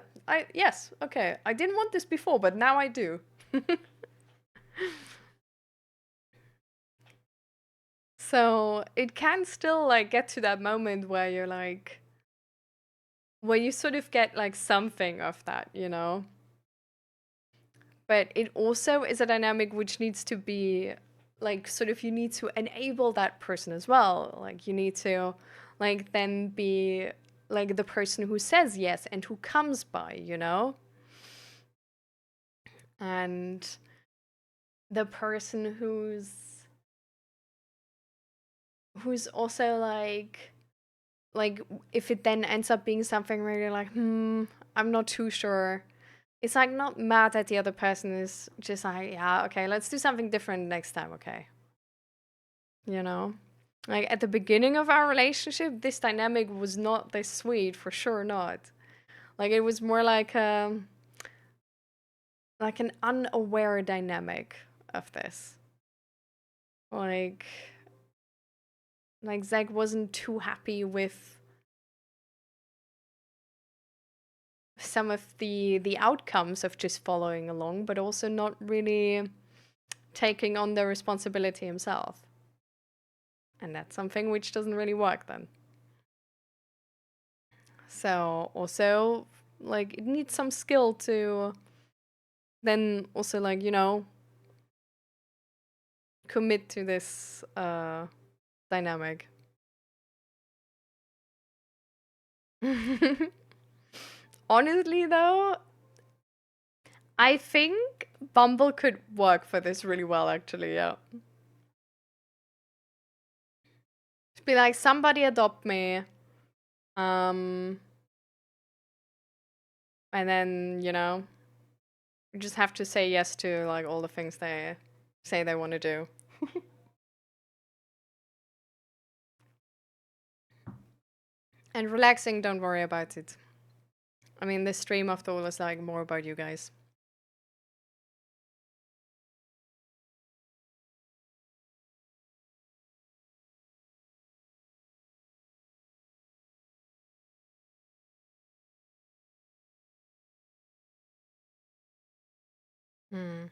yes, okay, I didn't want this before, but now I do. So it can still like get to that moment where you're like, where you sort of get like something of that. But it also is a dynamic which needs to be like sort of, you need to enable that person as well. Like you need to like then be like the person who says yes and who comes by. And the person who's also like if it then ends up being something where you're like, I'm not too sure. It's like not mad that the other person is just like, yeah, okay, let's do something different next time, okay? You know? Like at the beginning of our relationship, this dynamic was not this sweet, for sure not. Like it was more like an unaware dynamic of this. Like Zach wasn't too happy with some of the outcomes of just following along, but also not really taking on the responsibility himself. And that's something which doesn't really work then. So also like it needs some skill to then also like, commit to this dynamic. Honestly though, I think Bumble could work for this really well actually, yeah. To be like, somebody adopt me. Um and then, you just have to say yes to like all the things they say they want to do. And relaxing, don't worry about it. I mean, this stream after all is like more about you guys. Hmm.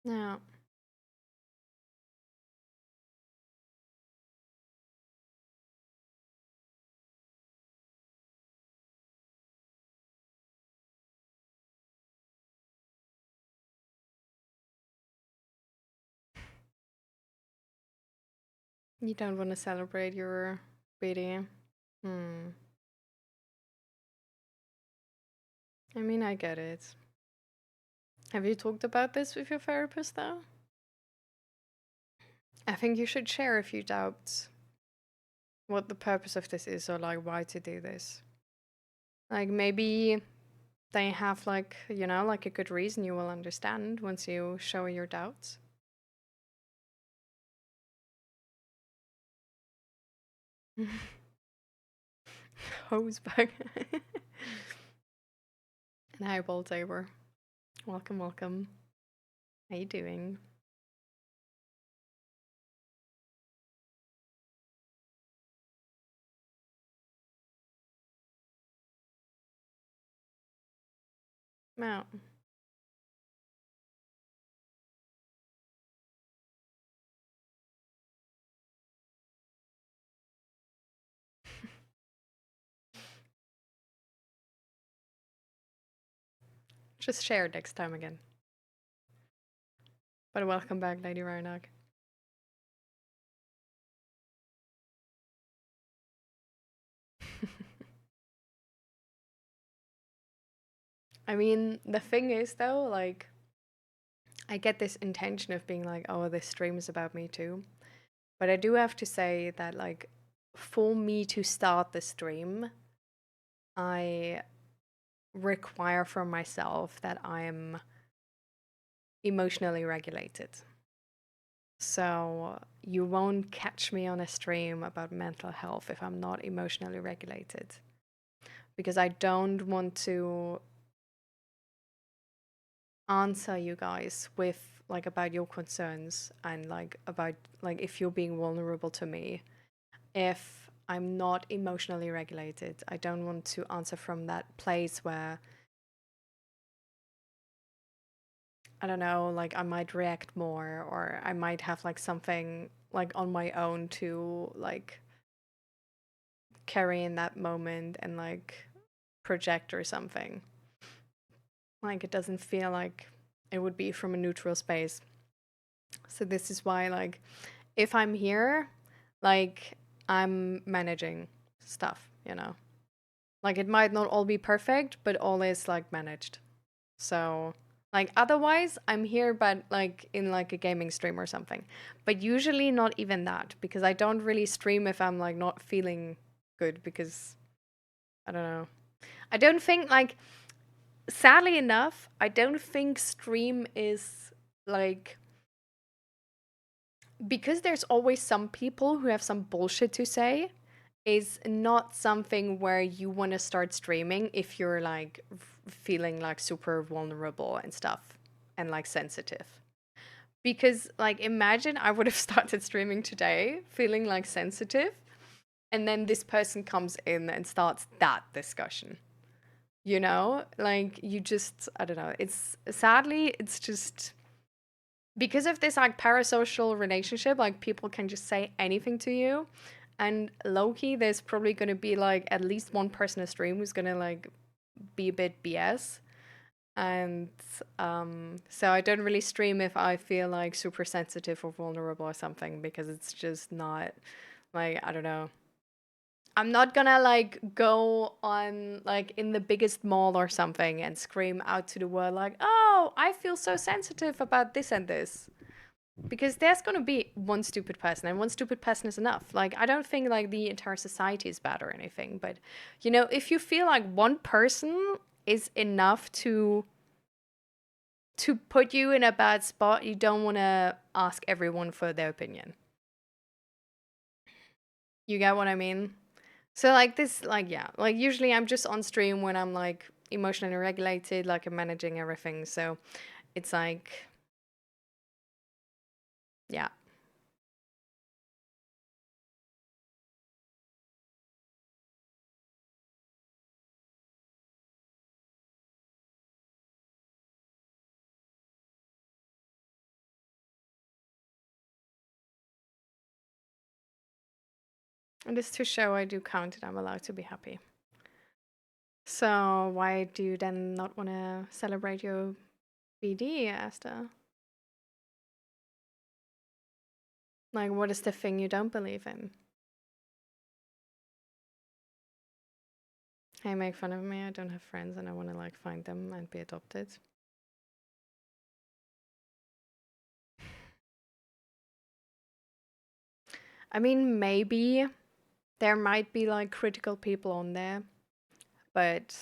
Yeah. You don't want to celebrate your BD. Hmm. I mean, I get it. Have you talked about this with your therapist though? I think you should share if you doubt what the purpose of this is, or like why to do this. Like maybe they have like, like a good reason you will understand once you show your doubts. Hosebug. And hi, Bolt Tabor. Welcome, welcome. How you doing? Yeah. Just share it next time again. But welcome back, Lady Ragnar. I mean, the thing is though, like, I get this intention of being like, oh, this stream is about me too. But I do have to say that, like, for me to start the stream, I require from myself that I'm emotionally regulated. So you won't catch me on a stream about mental health if I'm not emotionally regulated. Because I don't want to answer you guys with like about your concerns and like about like if you're being vulnerable to me if I'm not emotionally regulated. I don't want to answer from that place where I don't know, like I might react more or I might have like something like on my own to like carry in that moment and like project or something. Like it doesn't feel like it would be from a neutral space. So this is why like if I'm here, like I'm managing stuff, you know. Like it might not all be perfect, but all is like managed. So like otherwise I'm here but like in like a gaming stream or something. But usually not even that because I don't really stream if I'm like not feeling good because I don't know. I don't think like sadly enough, I don't think stream is like because there's always some people who have some bullshit to say is not something where you want to start streaming if you're like feeling like super vulnerable and stuff and like sensitive. Because like imagine I would have started streaming today feeling like sensitive and then this person comes in and starts that discussion. You know? Like you just I don't know. It's sadly it's just because of this like parasocial relationship, like people can just say anything to you. And low key, there's probably gonna be like at least one person in a stream who's gonna like be a bit BS. And so I don't really stream if I feel like super sensitive or vulnerable or something because it's just not like I don't know. I'm not gonna like go on like in the biggest mall or something and scream out to the world like, "Oh, I feel so sensitive about this and this." Because there's going to be one stupid person and one stupid person is enough. Like I don't think like the entire society is bad or anything, but you know, if you feel like one person is enough to put you in a bad spot, you don't want to ask everyone for their opinion. You get what I mean? So like this like yeah, like usually I'm just on stream when I'm like emotionally regulated, like I'm managing everything. So it's like yeah. And just to show I do count and I'm allowed to be happy. So why do you then not want to celebrate your BD, Asta? Like, what is the thing you don't believe in? Hey, make fun of me. I don't have friends and I want to like find them and be adopted. I mean, maybe there might be like critical people on there, but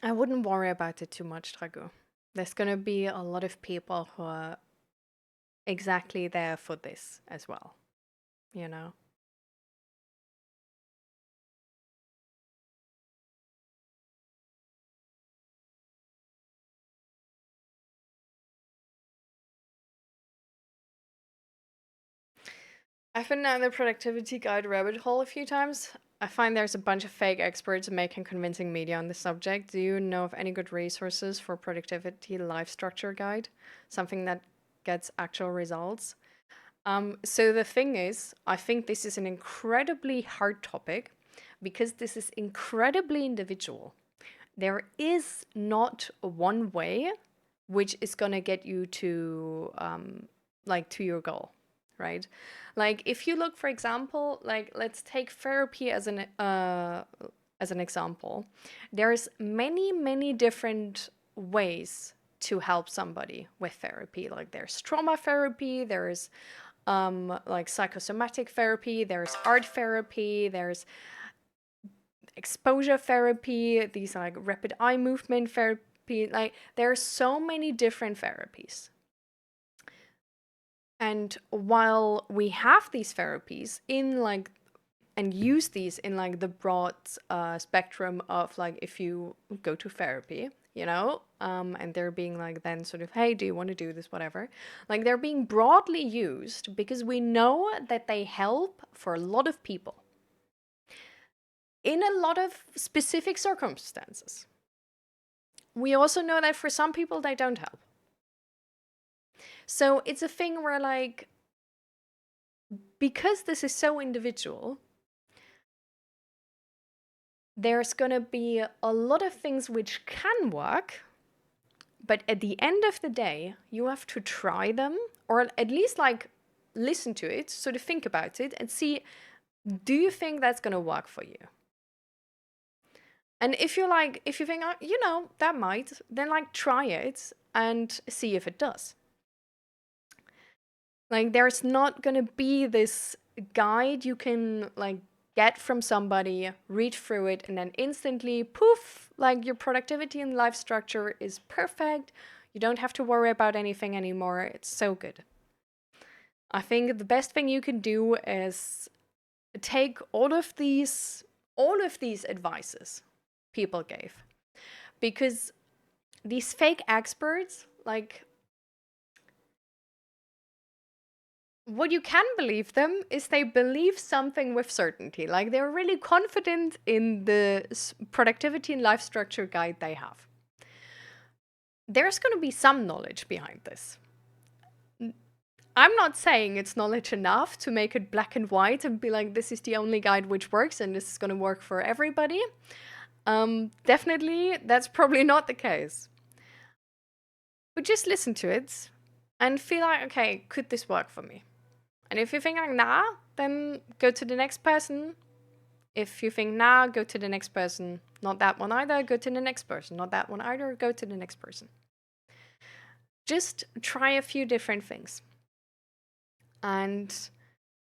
I wouldn't worry about it too much, Drago. There's gonna be a lot of people who are exactly there for this as well, you know? I've been down the productivity guide rabbit hole a few times. I find there's a bunch of fake experts making convincing media on this subject. Do you know of any good resources for productivity life structure guide? Something that gets actual results? So the thing is, I think this is an incredibly hard topic because this is incredibly individual. There is not one way which is gonna get you to like to your goal, right? Like if you look, for example, like let's take therapy as an example. There's many different ways to help somebody with therapy. Like there's trauma therapy, there's like psychosomatic therapy, there's art therapy, there's exposure therapy, these like rapid eye movement therapy. Like there are so many different therapies. And while we have these therapies in like and use these in like the broad spectrum of like if you go to therapy, you know, and they're being like then sort of, hey, do you want to do this, whatever, like they're being broadly used because we know that they help for a lot of people in a lot of specific circumstances. We also know that for some people they don't help. So it's a thing where like, because this is so individual, there's going to be a lot of things which can work, but at the end of the day, you have to try them, or at least like listen to it, sort of think about it and see, do you think that's going to work for you? And if you're like, if you think, you know, that might, then like try it and see if it does. Like there's not going to be this guide you can like get from somebody, read through it, and then instantly, poof, like your productivity and life structure is perfect. You don't have to worry about anything anymore. It's so good. I think the best thing you can do is take all of these advices people gave, because these fake experts, like, what you can believe them is they believe something with certainty. Like they're really confident in the productivity and life structure guide they have. There's going to be some knowledge behind this. I'm not saying it's knowledge enough to make it black and white and be like, this is the only guide which works and this is going to work for everybody. Definitely, that's probably not the case. But just listen to it and feel like, okay, could this work for me? And if you think like, nah, then go to the next person. If you think, nah, go to the next person. Not that one either, go to the next person. Not that one either, go to the next person. Just try a few different things. And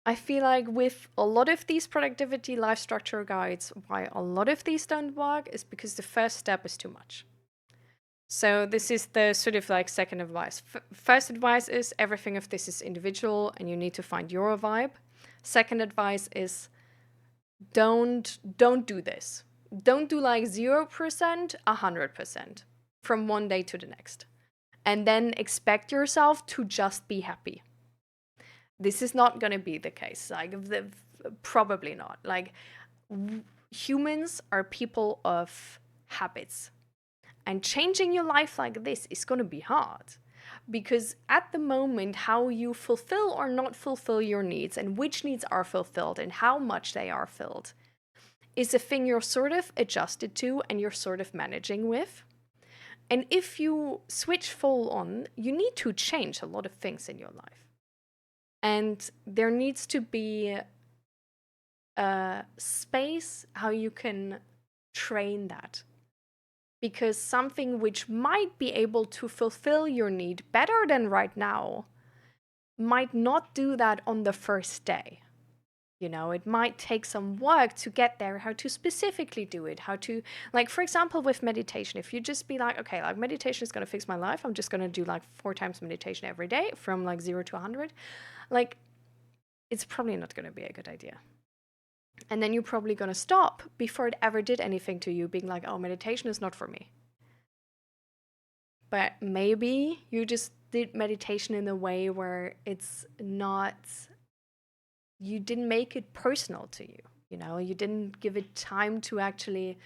I feel like with a lot of these productivity life structure guides, why a lot of these don't work is because the first step is too much. So this is the sort of like second advice. First advice is everything of this is individual and you need to find your vibe. Second advice is don't do this. Don't do like 0%, 100% from one day to the next. And then expect yourself to just be happy. This is not going to be the case. Like probably not. Like humans are people of habits. And changing your life like this is going to be hard. Because at the moment, how you fulfill or not fulfill your needs and which needs are fulfilled and how much they are filled is a thing you're sort of adjusted to and you're sort of managing with. And if you switch full on, you need to change a lot of things in your life. And there needs to be a space how you can train that. Because something which might be able to fulfill your need better than right now might not do that on the first day. You know, it might take some work to get there, how to specifically do it, how to, like, for example, with meditation, if you just be like, okay, like meditation is going to fix my life, I'm just going to do like 4 times meditation every day from like 0 to 100, like, it's probably not going to be a good idea. And then you're probably going to stop before it ever did anything to you, being like, oh, meditation is not for me. But maybe you just did meditation in a way where it's not, you didn't make it personal to you. You know, you didn't give it time to actually,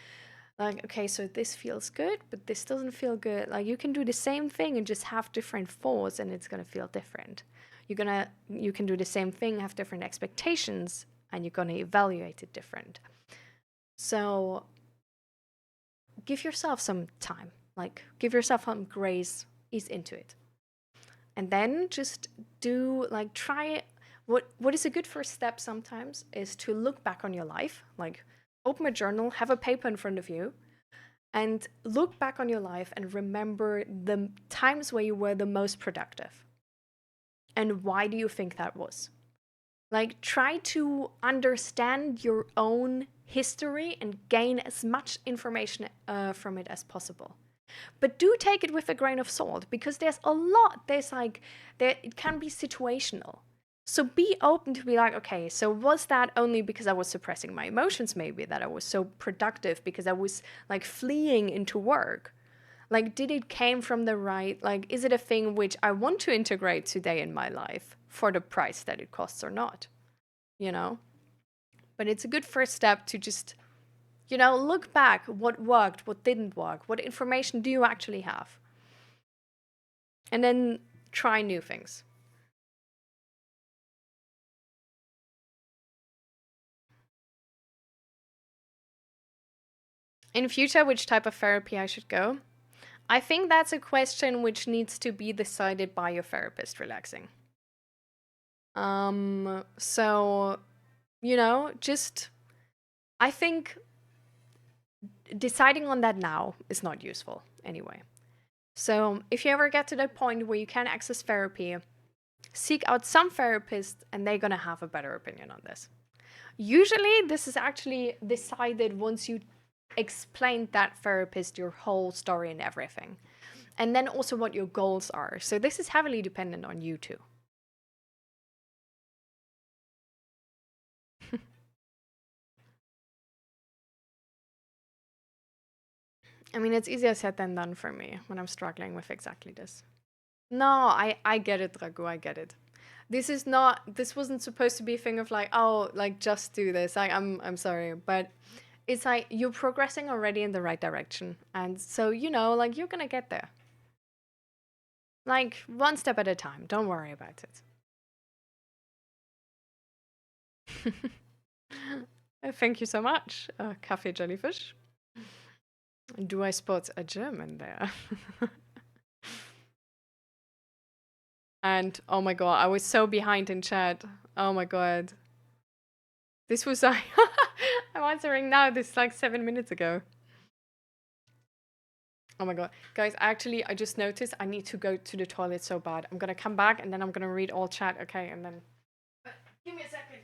like, okay, so this feels good, but this doesn't feel good. Like, you can do the same thing and just have different thoughts, and it's gonna feel different. You can do the same thing, have different expectations, and you're gonna evaluate it different. So give yourself some time. Like, give yourself some grace, ease into it. And then just do, like, try. What is a good first step sometimes is to look back on your life, like open a journal, have a paper in front of you, and look back on your life and remember the times where you were the most productive. And why do you think that was? Like, try to understand your own history and gain as much information from it as possible. But do take it with a grain of salt, because there's a lot. It can be situational. So be open to be like, okay, so was that only because I was suppressing my emotions, maybe, that I was so productive because I was like fleeing into work? Like, did it came from the right, like, is it a thing which I want to integrate today in my life for the price that it costs or not? You know? But it's a good first step to just, look back what worked, what didn't work, what information do you actually have? And then try new things. In future, which type of therapy I should go? I think that's a question which needs to be decided by your therapist relaxing. So, just I think deciding on that now is not useful anyway. So, if you ever get to that point where you can access therapy, seek out some therapists and they're going to have a better opinion on this. Usually, this is actually decided once you explain that therapist your whole story and everything. And then also what your goals are. So, this is heavily dependent on you too. I mean, it's easier said than done for me when I'm struggling with exactly this. No, I get it, Ragu, I get it. This wasn't supposed to be a thing of like, oh, like just do this. I'm sorry, but it's like you're progressing already in the right direction. And so, like you're gonna get there. Like one step at a time. Don't worry about it. Thank you so much, Cafe Jellyfish. Do I spot a German there? And oh my god, I was so behind in chat. Oh my god. This was I'm answering now, this is like 7 minutes ago. Oh my god. Guys, I just noticed I need to go to the toilet so bad. I'm gonna come back and then I'm gonna read all chat, okay? And then. Give me a second.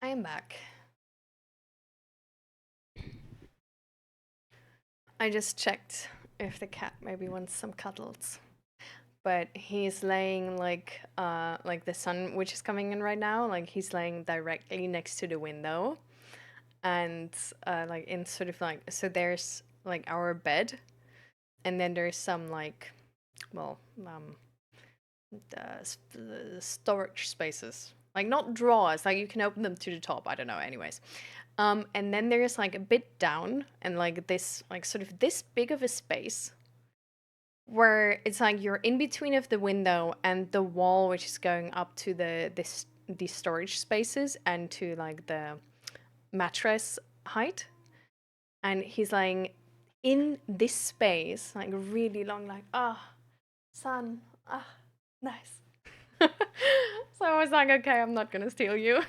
I am back. I just checked if the cat maybe wants some cuddles. But he's laying like the sun which is coming in right now, like he's laying directly next to the window. And like in sort of like, so there's like our bed, and then there's some like, well, the storage spaces, like not drawers, like you can open them to the top, I don't know, anyways. And then there's like a bit down, and like this, like sort of this big of a space where it's like you're in between of the window and the wall, which is going up to these storage spaces and to like the mattress height. And he's like in this space, like really long, like, sun, nice. So I was like, okay, I'm not gonna steal you.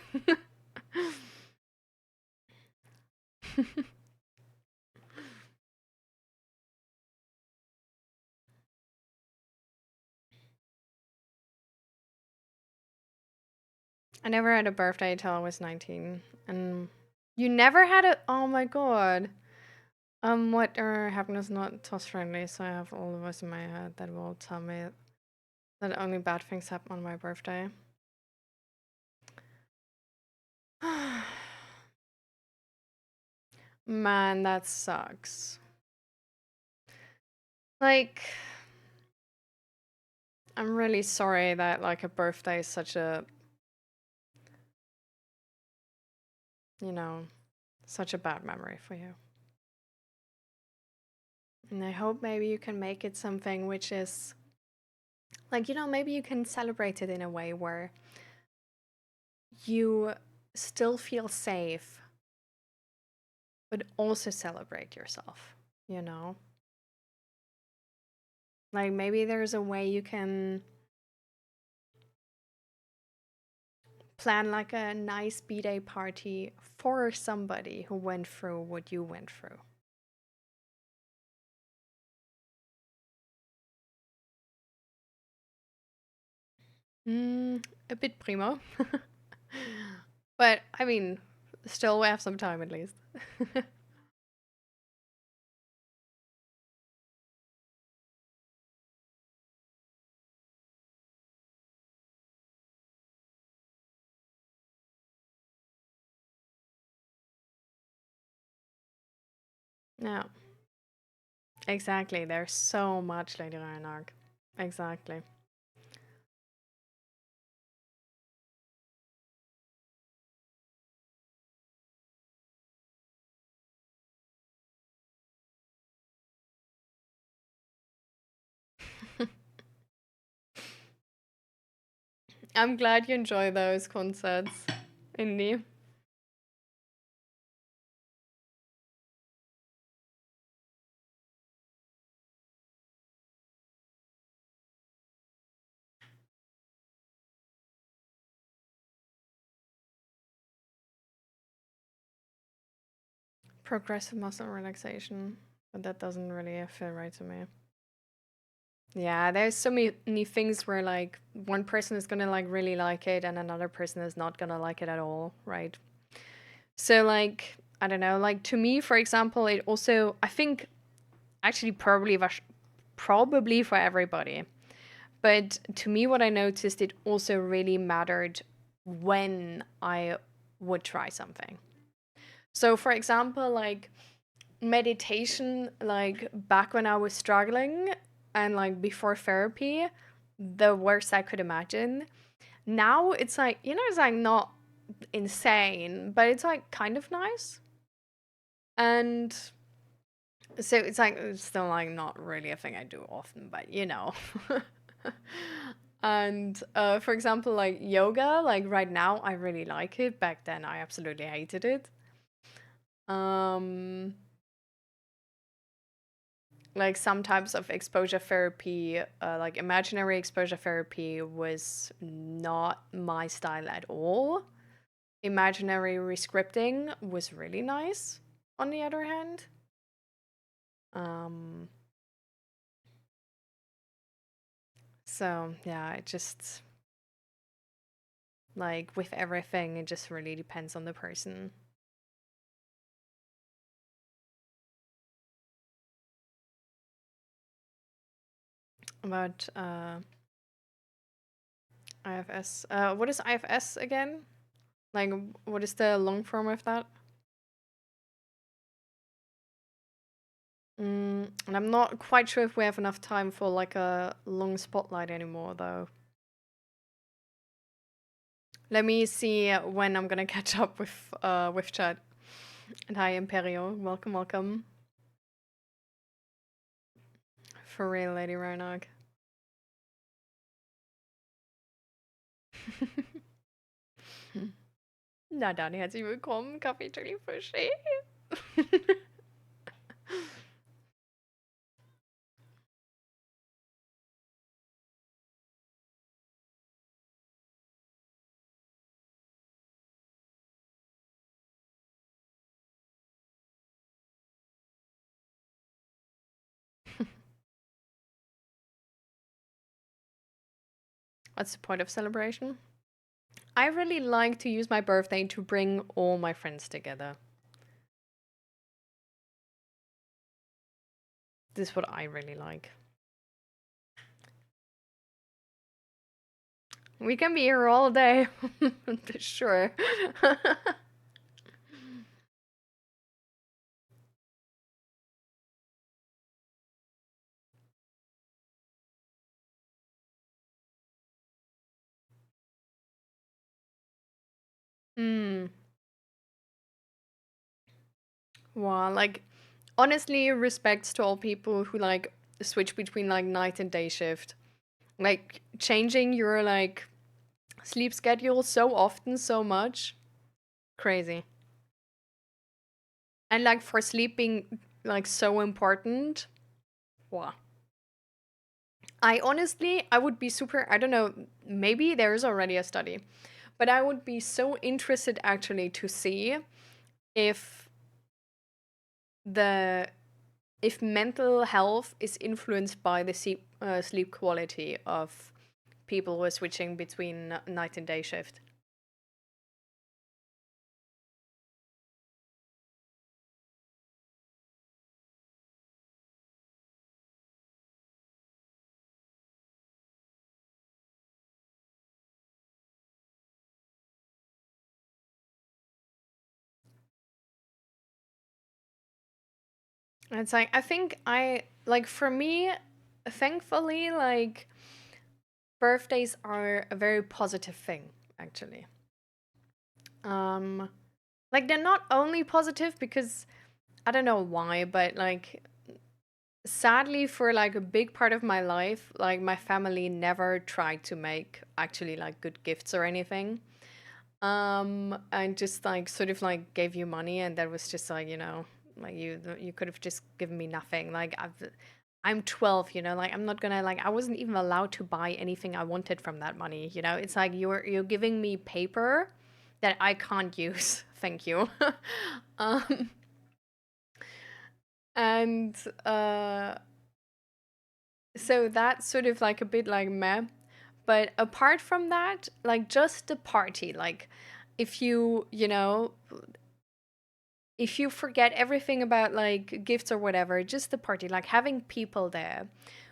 I never had a birthday till I was 19. And you never had a, oh my god. What are happiness not toss friendly? So I have all of us in my head that will tell me that only bad things happen on my birthday. Man, that sucks. Like, I'm really sorry that like a birthday is such a, you know, such a bad memory for you. And I hope maybe you can make it something which is like, maybe you can celebrate it in a way where you still feel safe, but also celebrate yourself, you know? Like maybe there's a way you can plan like a nice B-day party for somebody who went through what you went through. A bit primo. But I mean, still we have some time at least. Yeah, exactly. There's so much later in arc. Exactly. I'm glad you enjoy those concerts, Indy. Progressive muscle relaxation, but that doesn't really feel right to me. Yeah, there's so many things where like one person is gonna like really like it and another person is not gonna like it at all, right? So like I don't know, like to me, for example, it also I think actually probably for everybody, but to me, what I noticed it also really mattered when I would try something. So for example, like meditation, like back when I was struggling and like before therapy, the worst I could imagine. Now it's like, it's like not insane, but it's like kind of nice. And so it's like it's still like not really a thing I do often, but And for example, like yoga, like right now I really like it. Back then I absolutely hated it. Um like some types of exposure therapy, like imaginary exposure therapy, was not my style at all. Imaginary rescripting was really nice, on the other hand. Um, so, yeah, it just, Like with everything, it just really depends on the person. About IFS. What is IFS again? Like, what is the long form of that? And I'm not quite sure if we have enough time for like a long spotlight anymore, though. Let me see when I'm gonna catch up with chat. And hi, Imperio. Welcome, welcome. For real, Lady Ronog. Na dann, herzlich willkommen, Kaffee Jelly Fishy. What's the point of celebration? I really like to use my birthday to bring all my friends together. This is what I really like. We can be here all day, for sure. Hmm. Wow, like honestly, respects to all people who like switch between like night and day shift. Like changing your like sleep schedule so often, so much. Crazy. And like for sleeping like so important. Wow. I honestly, I would be super, I don't know, maybe there's already a study, but I would be so interested actually to see if the if mental health is influenced by the sleep quality of people who are switching between night and day shift. And it's like I think I like for me, thankfully, like birthdays are a very positive thing actually. Um, like they're not only positive because I don't know why, but like sadly for like a big part of my life, like my family never tried to make actually like good gifts or anything. And just like sort of like gave you money and that was just like, like you could have just given me nothing. Like I'm 12, like I'm not gonna like I wasn't even allowed to buy anything I wanted from that money, It's like you're giving me paper that I can't use. Thank you. um and so that's sort of like a bit like meh. But apart from that, like just the party, like if if you forget everything about like gifts or whatever, just the party, like having people there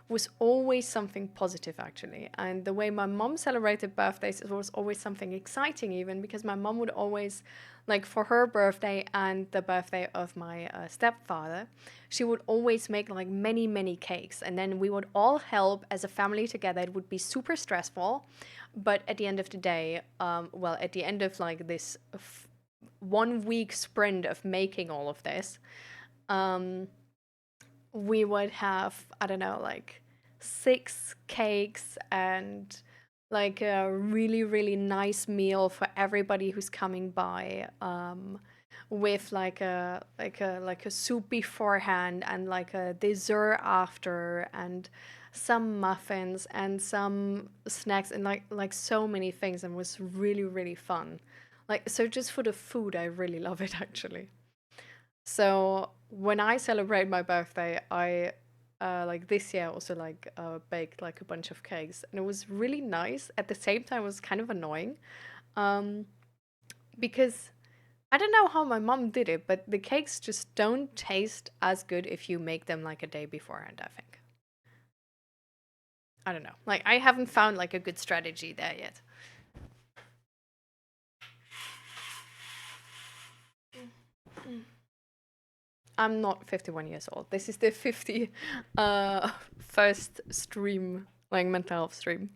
was always something positive actually. And the way my mom celebrated birthdays, it was always something exciting even because my mom would always like for her birthday and the birthday of my stepfather, she would always make like many cakes and then we would all help as a family together. It would be super stressful, but at the end of the day, well, at the end of like this 1 week sprint of making all of this, um, we would have, I don't know, like 6 cakes and like a really nice meal for everybody who's coming by. With like a soup beforehand and like a dessert after and some muffins and some snacks and like so many things and was really fun. Like so just for the food I really love it actually. So when I celebrate my birthday, I like this year also like baked like a bunch of cakes and it was really nice. At the same time, it was kind of annoying Um, because I don't know how my mom did it, but the cakes just don't taste as good if you make them like a day beforehand, I think. I don't know. Like, I haven't found like a good strategy there yet. I'm not 51 years old. This is the 50 first stream, like mental health stream.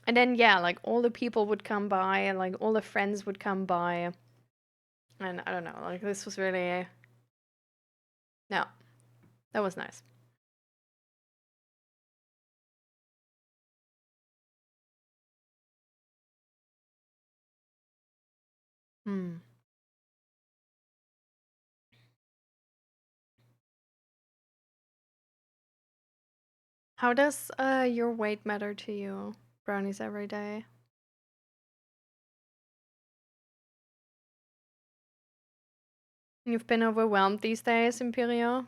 And then yeah, like all the people would come by and like all the friends would come by. And I don't know, like this was really no, that was nice. Hmm. How does your weight matter to you? Brownies every day. You've been overwhelmed these days, Imperial?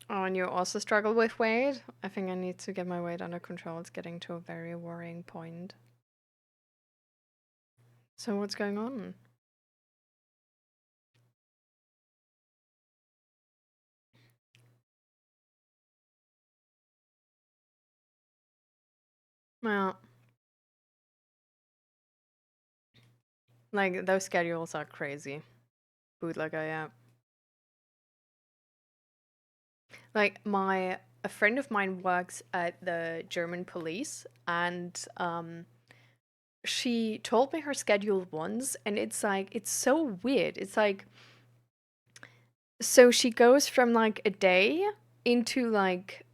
Oh, and you also struggle with weight? I think I need to get my weight under control. It's getting to a very worrying point. So what's going on? Well, like those schedules are crazy. Bootlegger, yeah. Like my a friend of mine works at the German police, and she told me her schedule once, and it's like it's so weird. It's like so she goes from like a day into like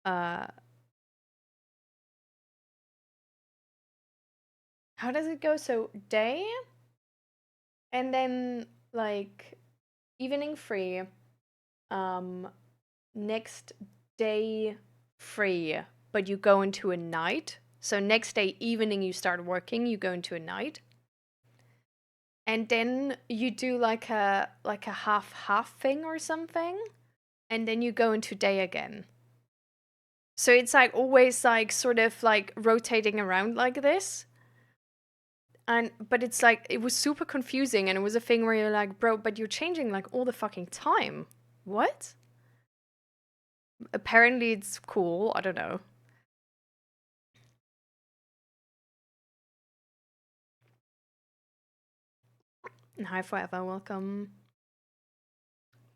uh how does it go? So day and then like evening free, um next day free, but you go into a night. So next day evening you start working, you go into a night. And then you do like a half thing or something, and then you go into day again. So it's like always like sort of like rotating around like this. And but it's like it was super confusing, and it was a thing where you're like, bro, but you're changing like all the fucking time. What? Apparently it's cool. I don't know. Hi forever, welcome.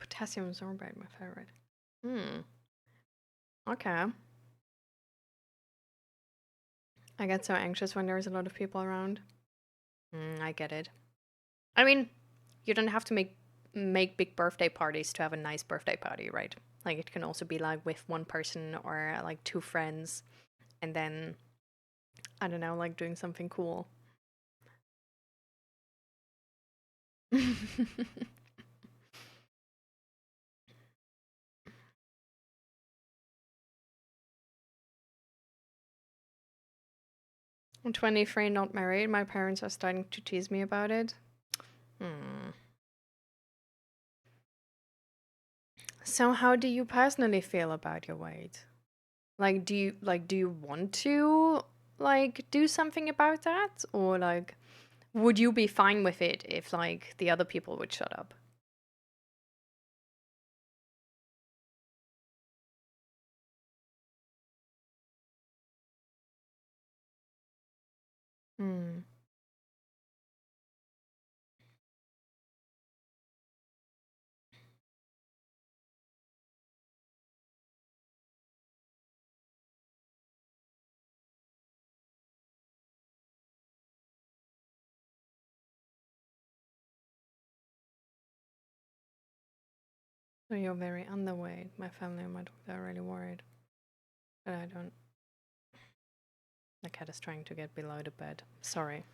Potassium sorbate, my favorite. Hmm. Okay. I get so anxious when there's a lot of people around. I get it. I mean, you don't have to make big birthday parties to have a nice birthday party, right? Like it can also be like with one person or like two friends, and then I don't know, like doing something cool. 23, not married. My parents are starting to tease me about it. Hmm. So how do you personally feel about your weight? Like do you want to like do something about that, or like would you be fine with it if like the other people would shut up? Hmm. So you're very underweight. My family and my doctor are really worried. But I don't. The cat is trying to get below the bed. Sorry.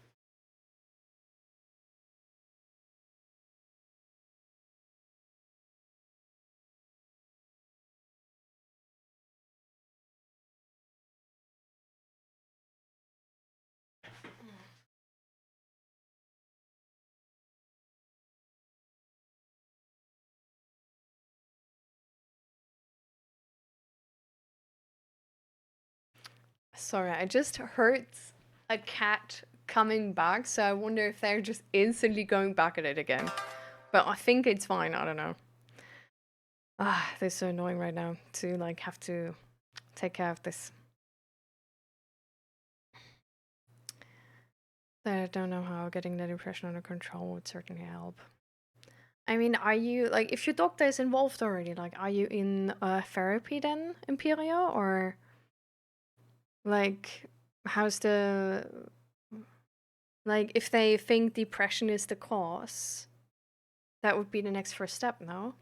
Sorry, I just heard a cat coming back, so I wonder if they're just instantly going back at it again. But I think it's fine. I don't know. Ah, they're so annoying right now to like have to take care of this. I don't know how getting the depression under control would certainly help. I mean, are you like if your doctor is involved already? Like, are you in therapy then, Imperia, or like how's the like if they think depression is the cause, that would be the next first step, no?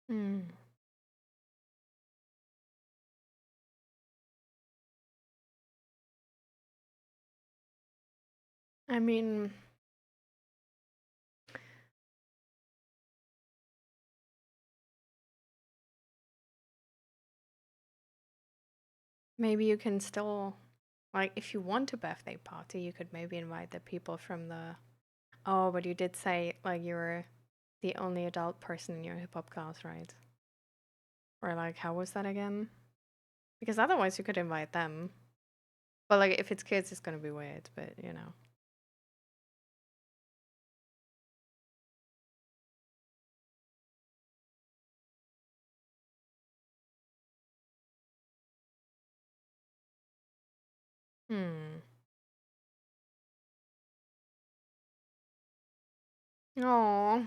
Hmm. I mean, maybe you can still like if you want a birthday party, you could maybe invite the people from the. Oh, but you did say like you were the only adult person in your hip hop class, right? Or like how was that again? Because otherwise you could invite them. But like if it's kids, it's gonna be weird. But you know. Hmm. Oh.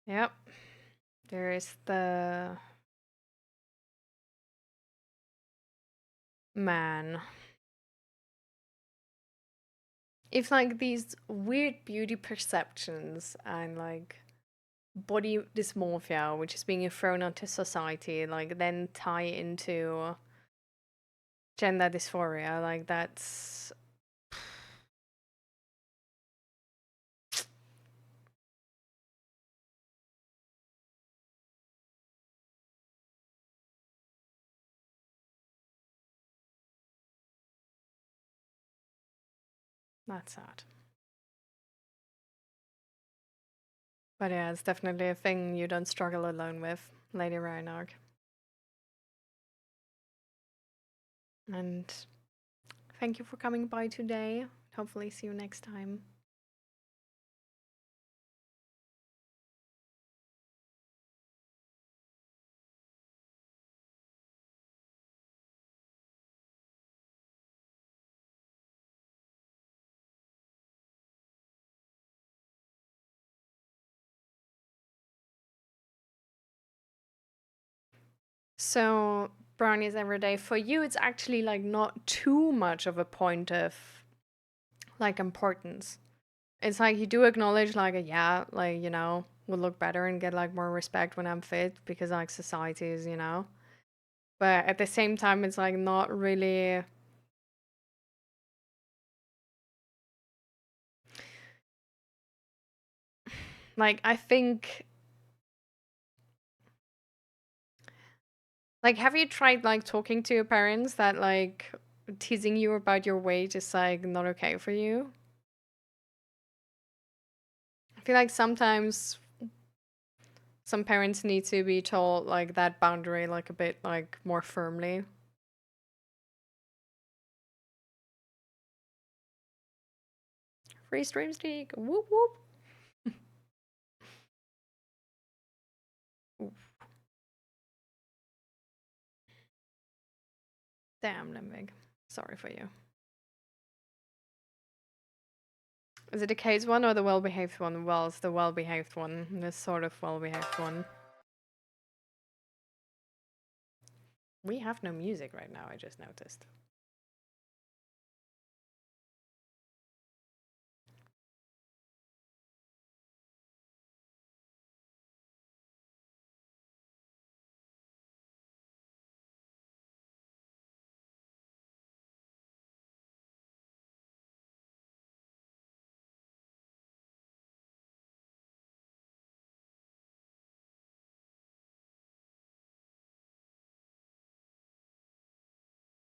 Yep. There is the man. If like these weird beauty perceptions and like body dysmorphia, which is being thrown onto society, like then tie into gender dysphoria, like that's sad. But yeah, it's definitely a thing you don't struggle alone with, Lady Reinhardt. And thank you for coming by today. Hopefully see you next time. So brownies every day. For you it's actually like not too much of a point of like importance. It's like you do acknowledge like yeah, like you know, would look better and get like more respect when I'm fit because like society is, you know. But at the same time it's like not really like I think like have you tried like talking to your parents that like teasing you about your weight is like not okay for you? I feel like sometimes some parents need to be told like that boundary like a bit like more firmly. Free stream streak. Whoop whoop. Oof. Damn, Limvig. Sorry for you. Is it the case one or the well behaved one? Well, it's the well behaved one. The sort of well behaved one. We have no music right now, I just noticed.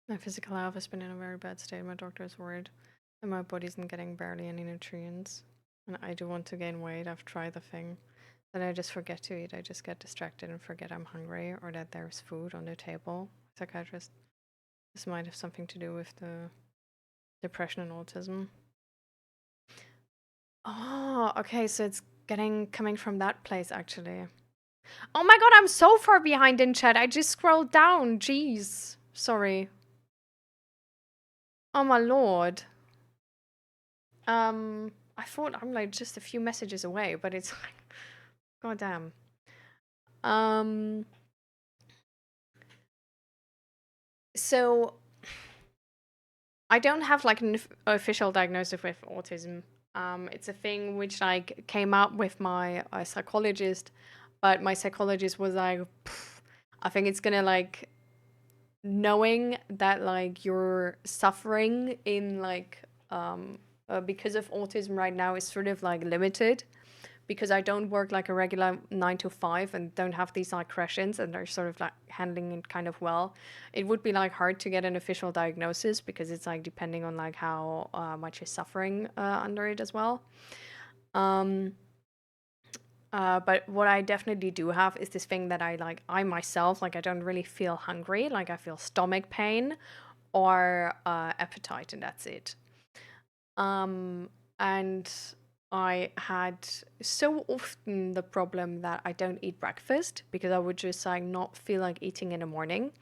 My physical health has been in a very bad state. My doctor is worried, and my body isn't getting barely any nutrients. And I do want to gain weight. I've tried the thing. Then I just forget to eat. I just get distracted and forget I'm hungry or that there's food on the table. Psychiatrist. This might have something to do with the depression and autism. Oh, okay. So it's getting coming from that place actually. Oh my god, I'm so far behind in chat. I just scrolled down. Jeez. Sorry. Oh my lord. I thought I'm like just a few messages away, but it's like, god damn. Um, so I don't have like an official diagnosis with autism. It's a thing which like came up with my psychologist, but my psychologist was like, I think it's gonna like knowing that like you're suffering in like because of autism right now is sort of like limited because I don't work like a regular 9 to 5 and don't have these like crashes and are sort of like handling it kind of well. It would be like hard to get an official diagnosis because it's like depending on like how much you're suffering under it as well. Um, but what I definitely do have is this thing that I like, I myself, like, I don't really feel hungry. Like, I feel stomach pain or appetite, and that's it. And I had so often the problem that I don't eat breakfast because I would just like not feel like eating in the morning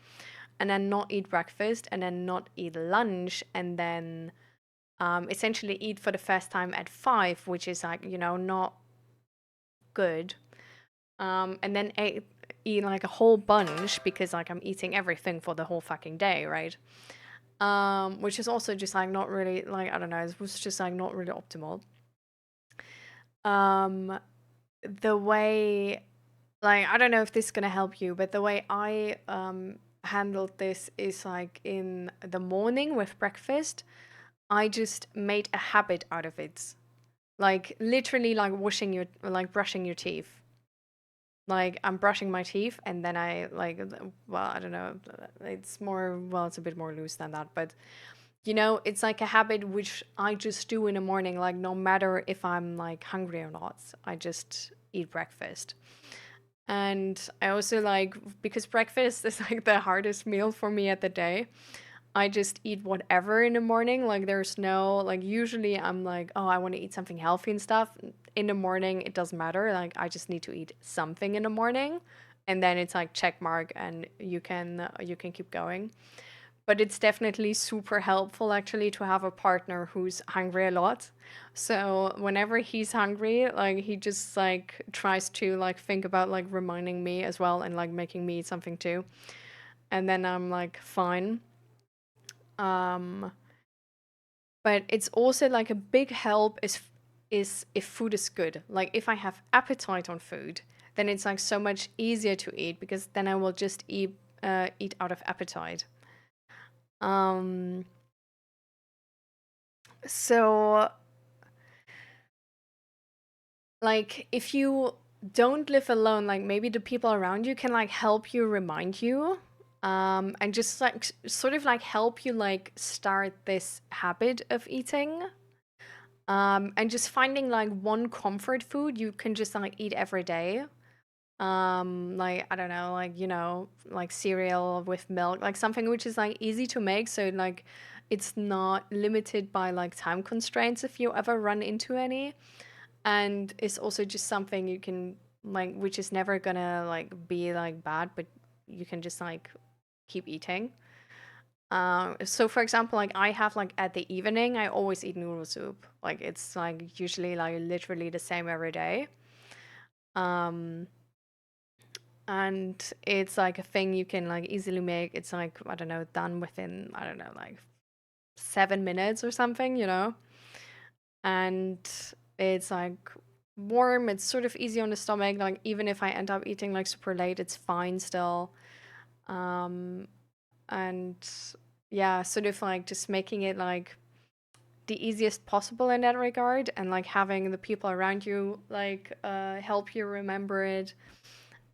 and then not eat breakfast and then not eat lunch and then essentially eat for the first time at 5, which is like, not good. And then eat like a whole bunch because like I'm eating everything for the whole fucking day, right? Which is also just like not really like I don't know, it was just like not really optimal. Um, the way like I don't know if this is gonna help you, but the way I handled this is like in the morning with breakfast, I just made a habit out of it. Like literally like washing your like brushing your teeth. Like I'm brushing my teeth and then I like well, I don't know, it's more well, it's a bit more loose than that, but it's like a habit which I just do in the morning, like no matter if I'm like hungry or not. I just eat breakfast. And I also like because breakfast is like the hardest meal for me at the day. I just eat whatever in the morning. Like there's no like usually I'm like, oh, I want to eat something healthy and stuff. In the morning, it doesn't matter. Like I just need to eat something in the morning. And then it's like check mark and you can keep going. But it's definitely super helpful actually to have a partner who's hungry a lot. So whenever he's hungry, like he just like tries to like think about like reminding me as well and like making me eat something too. And then I'm like fine. Um but it's also like a big help is if food is good. Like if I have appetite on food, then it's like so much easier to eat because then I will just eat out of appetite. Um so like if you don't live alone, like maybe the people around you can like help you remind you and just like sort of like help you like start this habit of eating and just finding like one comfort food you can just like eat every day. Like I don't know, like like cereal with milk, like something which is like easy to make, so like it's not limited by like time constraints if you ever run into any, and it's also just something you can like which is never gonna like be like bad, but you can just like keep eating. So for example, like I have like at the evening I always eat noodle soup, like it's like usually like literally the same every day. um and it's like a thing you can like easily make. It's like I don't know, done within I don't know like 7 minutes or something, and it's like warm, it's sort of easy on the stomach, like even if I end up eating like super late it's fine still. um and yeah, sort of like just making it like the easiest possible in that regard, and like having the people around you like help you remember it.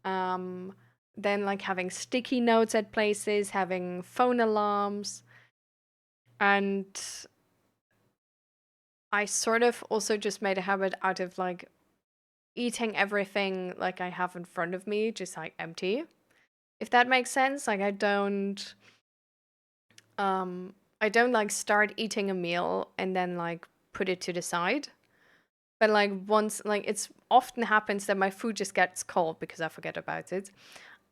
um then like having sticky notes at places, having phone alarms, and I sort of also just made a habit out of like eating everything like I have in front of me, just like empty. If that makes sense, like I don't like start eating a meal and then like put it to the side. But like once like it's often happens that my food just gets cold because I forget about it.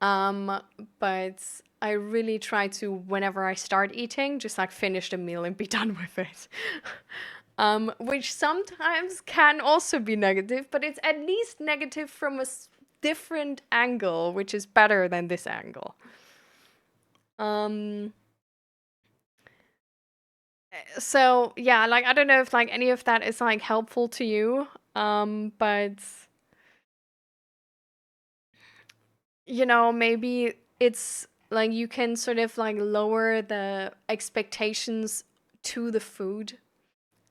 Um, but I really try to, whenever I start eating, just like finish the meal and be done with it. Which sometimes can also be negative, but it's at least negative from a different angle, which is better than this angle. Um, so yeah, like I don't know if like any of that is like helpful to you. But maybe it's like you can sort of like lower the expectations to the food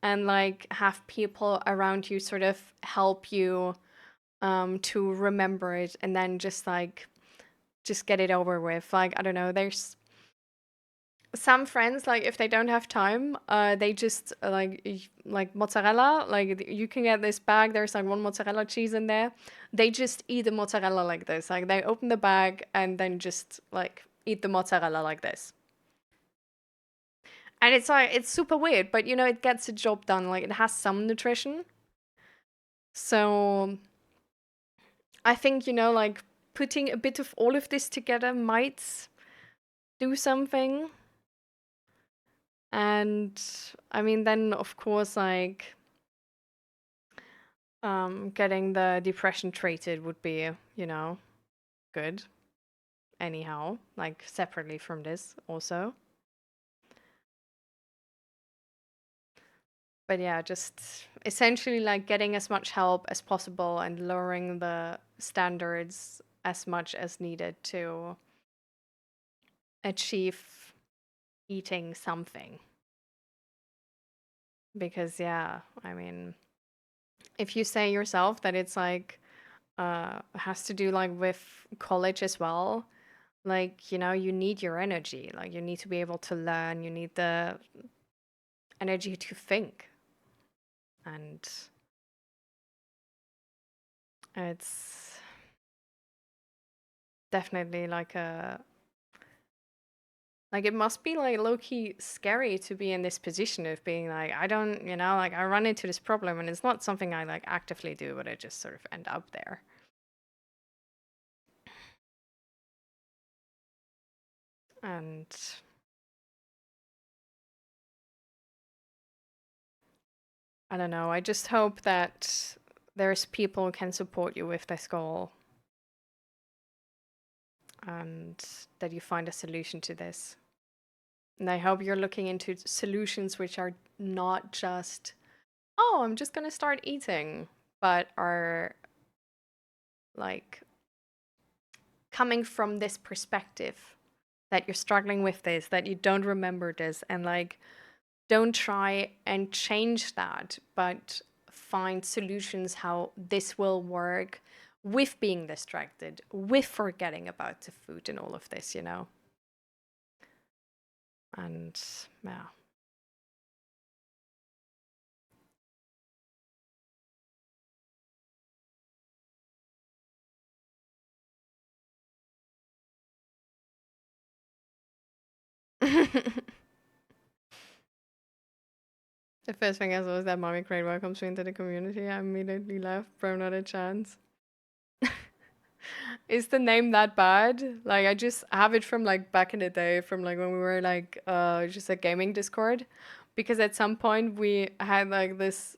and like have people around you sort of help you to remember it and then just get it over with. Like I don't know, there's some friends like if they don't have time, they just like mozzarella. Like you can get this bag. There's like one mozzarella cheese in there. They just eat the mozzarella like this. Like they open the bag and then just like eat the mozzarella like this. And it's like it's super weird, but it gets the job done. Like it has some nutrition. So I think like putting a bit of all of this together might do something. And I mean, then of course, like getting the depression treated would be, good. Anyhow, like separately from this, also. But yeah, just essentially like getting as much help as possible and lowering the standards as much as needed to achieve eating something. Because, yeah, I mean, if you say yourself that it's like, has to do like with college as well, like you need your energy, like you need to be able to learn, you need the energy to think. And it's definitely like it must be like low-key scary to be in this position of being like I don't like I run into this problem and it's not something I like actively do, but I just sort of end up there. And I don't know, I just hope that there's people who can support you with this goal and that you find a solution to this. And I hope you're looking into solutions which are not just, oh, I'm just going to start eating, but are like coming from this perspective that you're struggling with this, that you don't remember this, and like don't try and change that, but find solutions how this will work with being distracted, with forgetting about the food and all of this. And yeah. The first thing I saw was that Mommy Crane welcomes me into the community. I immediately left, bro, not a chance. Is the name that bad? Like I just have it from like back in the day, from like when we were like just a gaming Discord. Because at some point we had like this,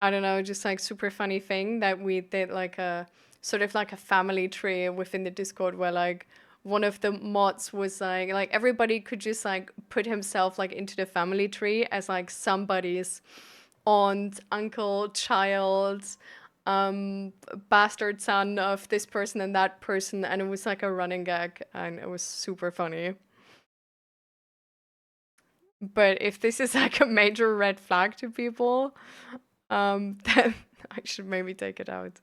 I don't know, just like super funny thing that we did like a sort of like a family tree within the Discord where like one of the mods was like everybody could just like put himself like into the family tree as like somebody's aunt, uncle, child, um, bastard son of this person and that person, and it was like a running gag, and it was super funny. But if this is like a major red flag to people, then I should maybe take it out.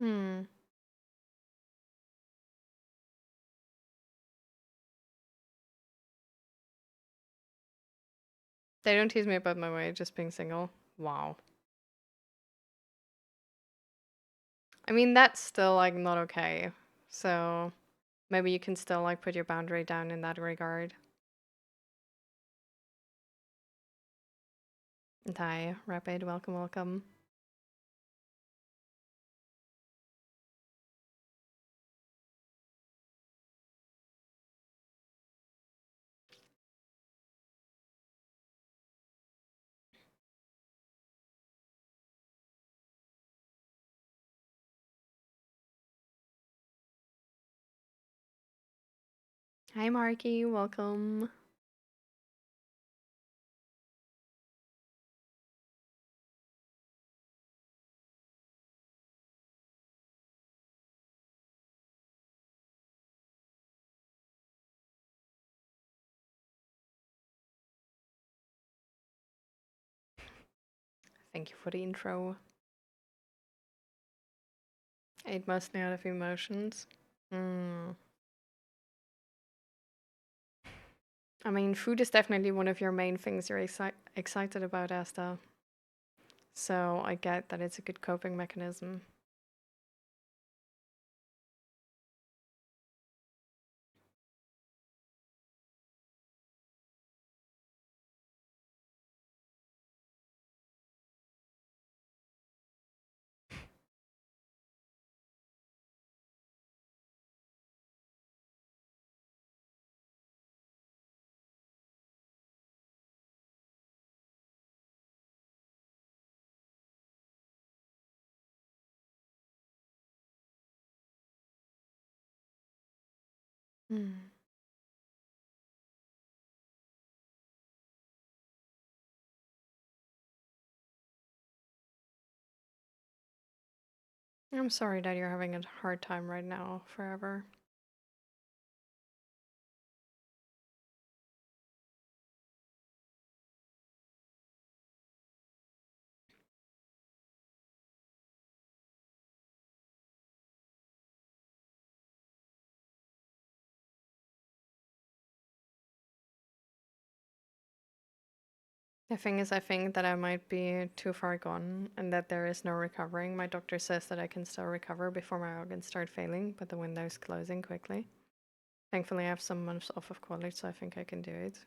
Hmm. They don't tease me about my weight, just being single. Wow. I mean, that's still like not okay. So maybe you can still like put your boundary down in that regard. And hi, Rapid, welcome, welcome. Hi, Marky, welcome. Thank you for the intro. Ate mostly out of emotions. Hmm. I mean, food is definitely one of your main things you're excited about, Asta. So I get that it's a good coping mechanism. Hmm. I'm sorry that you're having a hard time right now, forever. The thing is, I think that I might be too far gone and that there is no recovering. My doctor says that I can still recover before my organs start failing, but the window's closing quickly. Thankfully, I have some months off of college, so I think I can do it.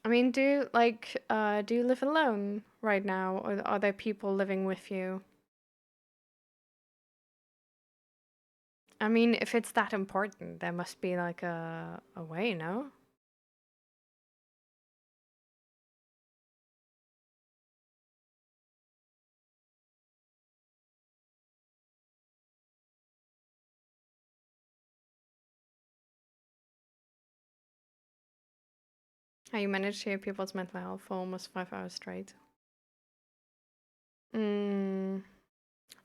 I mean, do you live alone right now, or are there people living with you? I mean, if it's that important, there must be like a way, no? How you manage to hear people's mental health for almost 5 hours straight? Mm,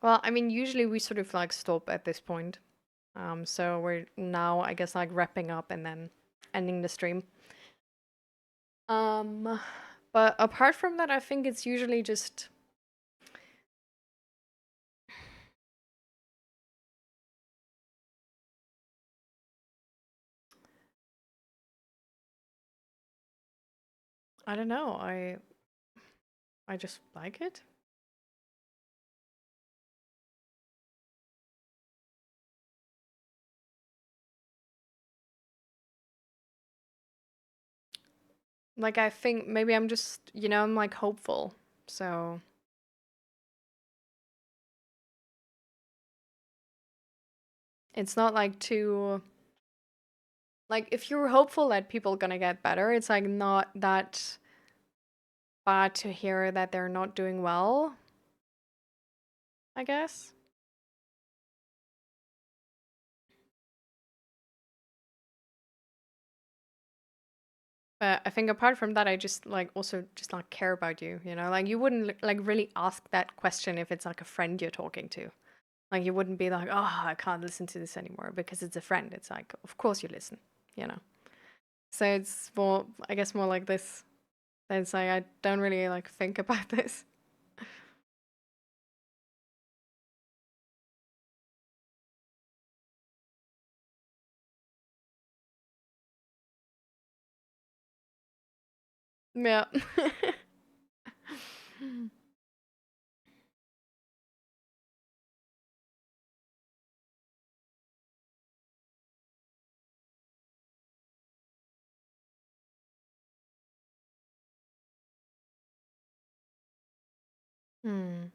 well, I mean, usually we sort of like stop at this point. So we're now, I guess, like wrapping up and then ending the stream. Um, but apart from that, I think it's usually just I don't know. I just like it. Like I think maybe I'm just, I'm like hopeful. So it's not like too like if you're hopeful that people gonna get better, it's like not that bad to hear that they're not doing well, I guess. But I think apart from that, I just like also just like care about you, Like you wouldn't like really ask that question if it's like a friend you're talking to. Like you wouldn't be like, "Oh, I can't listen to this anymore because it's a friend." It's like, of course you listen, you know. So it's more, I guess, more like this. It's like I don't really like think about this. Yeah. Hmm.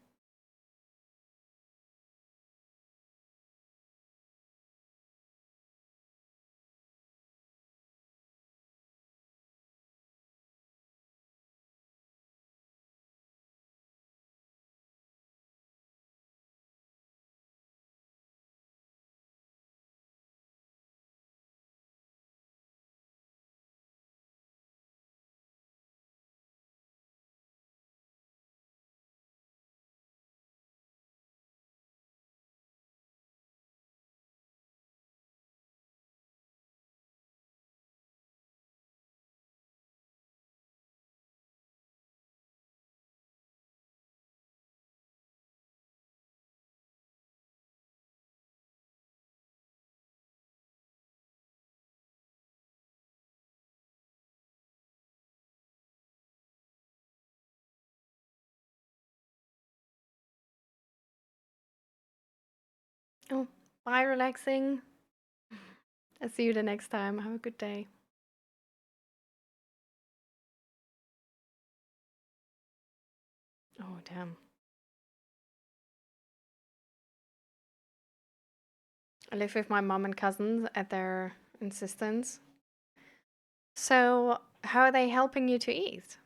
Oh, bye, relaxing. I'll see you the next time. Have a good day. Oh, damn. I live with my mom and cousins at their insistence. So, how are they helping you to eat?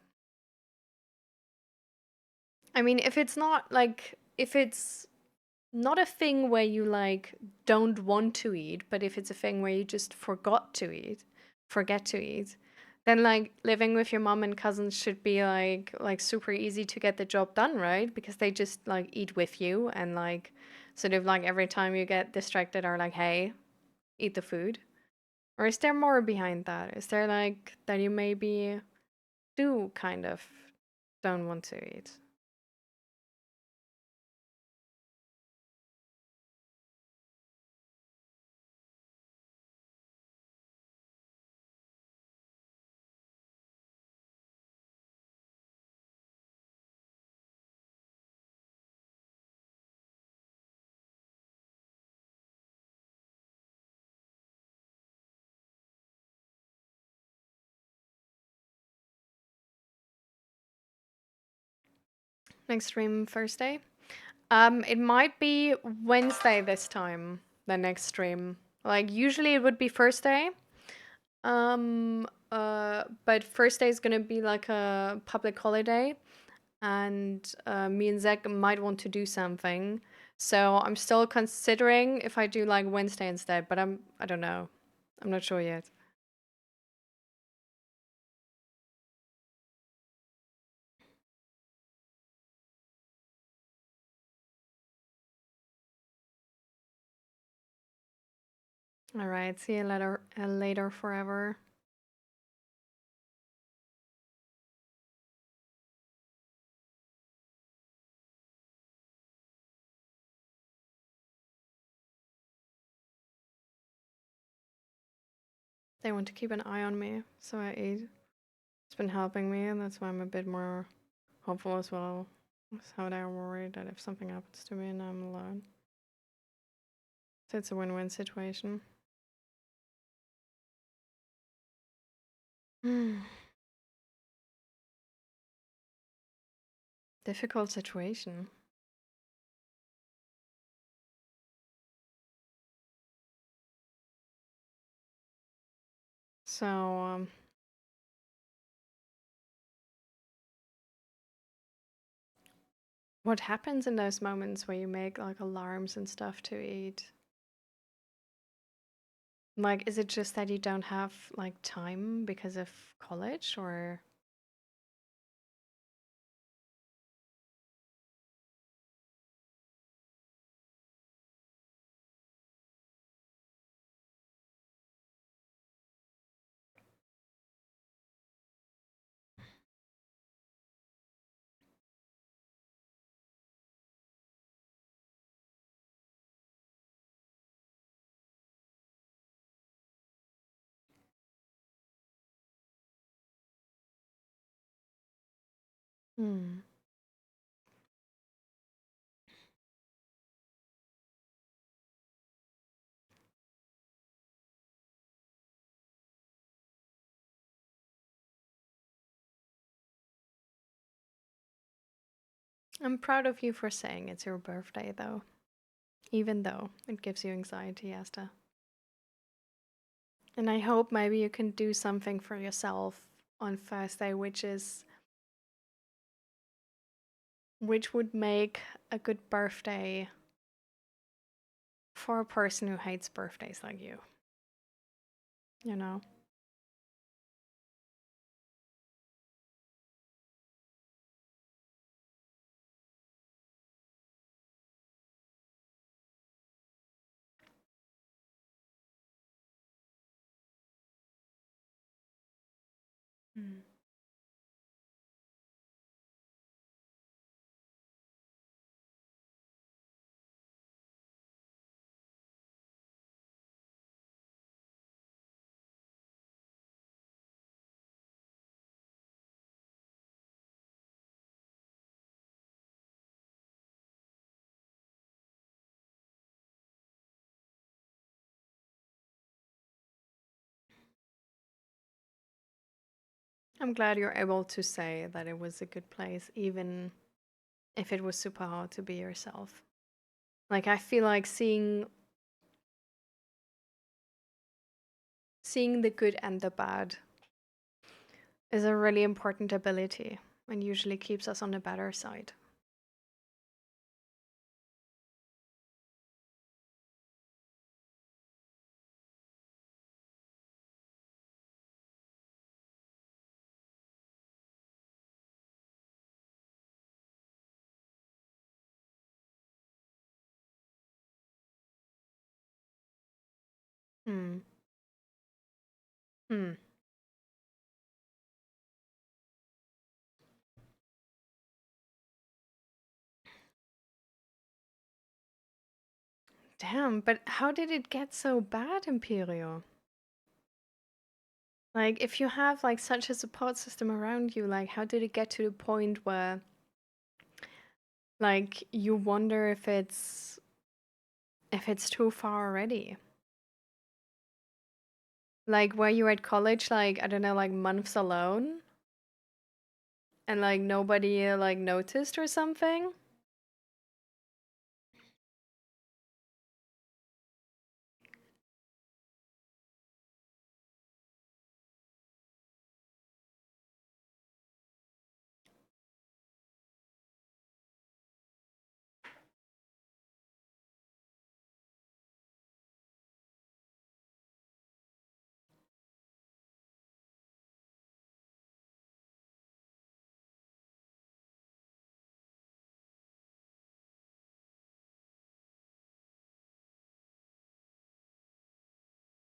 I mean, if it's not a thing where you like don't want to eat, but if it's a thing where you just forget to eat, then like living with your mom and cousins should be like super easy to get the job done, right? Because they just like eat with you and like sort of like every time you get distracted are like, "Hey, eat the food." Or is there more behind that? Is there like that you maybe do kind of don't want to eat? Next stream Thursday. It might be Wednesday this time, the next stream. Like usually it would be Thursday. But Thursday is gonna be like a public holiday, and me and Zach might want to do something. So I'm still considering if I do like Wednesday instead, but I don't know. I'm not sure yet. All right, see you later forever. They want to keep an eye on me, so I eat. It's been helping me, and that's why I'm a bit more hopeful as well. So they're worried that if something happens to me and I'm alone. So it's a win-win situation. Difficult situation. So, what happens in those moments where you make like alarms and stuff to eat? Like, is it just that you don't have like time because of college or? Hmm. I'm proud of you for saying it's your birthday, though. Even though it gives you anxiety, Asta. And I hope maybe you can do something for yourself on Thursday, which would make a good birthday for a person who hates birthdays like you. You know? Mm. I'm glad you're able to say that it was a good place, even if it was super hard to be yourself. Like I feel like seeing the good and the bad is a really important ability and usually keeps us on the better side. Hmm. Hmm. Damn, but how did it get so bad, Imperio? Like, if you have like such a support system around you, like, how did it get to the point where, like, you wonder if it's too far already? Like, were you at college, like, I don't know, like months alone, and like nobody like noticed or something?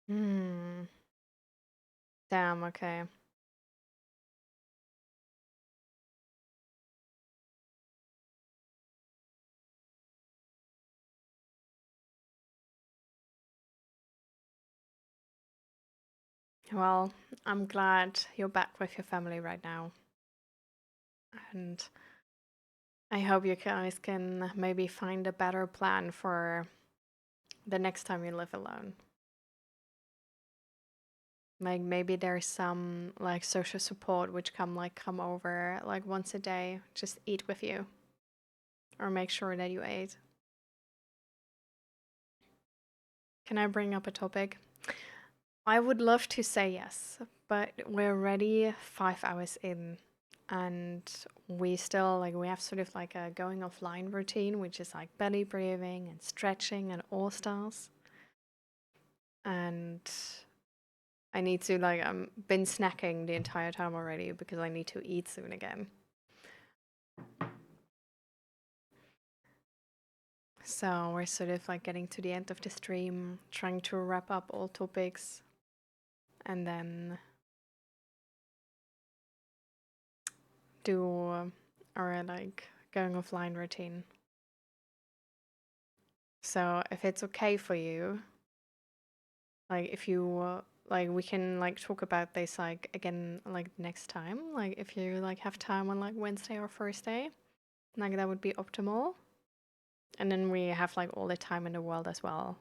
Hmm. Damn. Okay. Well, I'm glad you're back with your family right now, and I hope you guys can maybe find a better plan for the next time you live alone. Like maybe there's some like social support which come over like once a day, just eat with you or make sure that you ate. Can I bring up a topic? I would love to say yes, but we're already 5 hours in and we still like we have sort of like a going offline routine, which is like belly breathing and stretching and all stars. And I need to like been snacking the entire time already because I need to eat soon again. So we're sort of like getting to the end of the stream, trying to wrap up all topics, and then do our like going offline routine. So if it's okay for you, like if you like we can like talk about this like again like next time. Like if you like have time on like Wednesday or Thursday, like that would be optimal. And then we have like all the time in the world as well.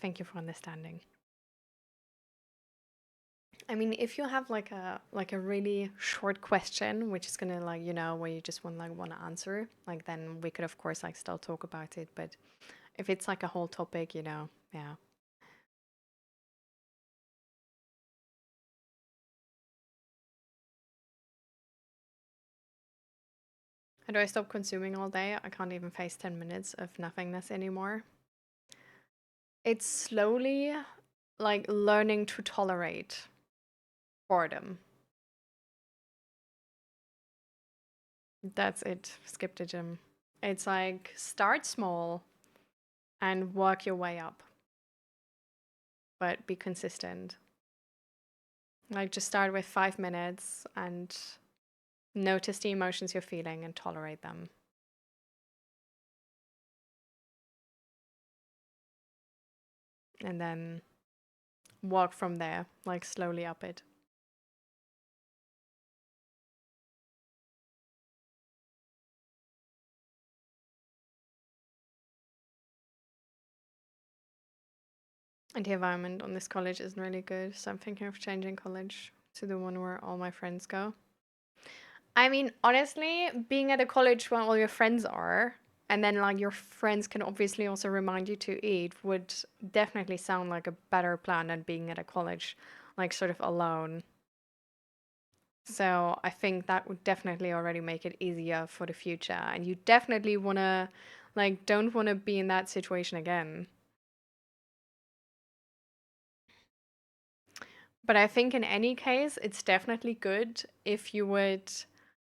Thank you for understanding. I mean, if you have like a really short question, which is gonna like where you just want to answer, like then we could of course like still talk about it. But if it's like a whole topic, yeah. How do I stop consuming all day? I can't even face 10 minutes of nothingness anymore. It's slowly like learning to tolerate boredom. That's it. Skip the gym. It's like start small and work your way up, but be consistent. Like just start with 5 minutes and notice the emotions you're feeling and tolerate them. And then walk from there, like slowly up it. And the environment on this college isn't really good, so I'm thinking of changing college to the one where all my friends go. I mean, honestly, being at a college where all your friends are, and then like your friends can obviously also remind you to eat, would definitely sound like a better plan than being at a college, like sort of alone. So I think that would definitely already make it easier for the future. And you definitely wanna, like, don't wanna be in that situation again. But I think in any case, it's definitely good if you would,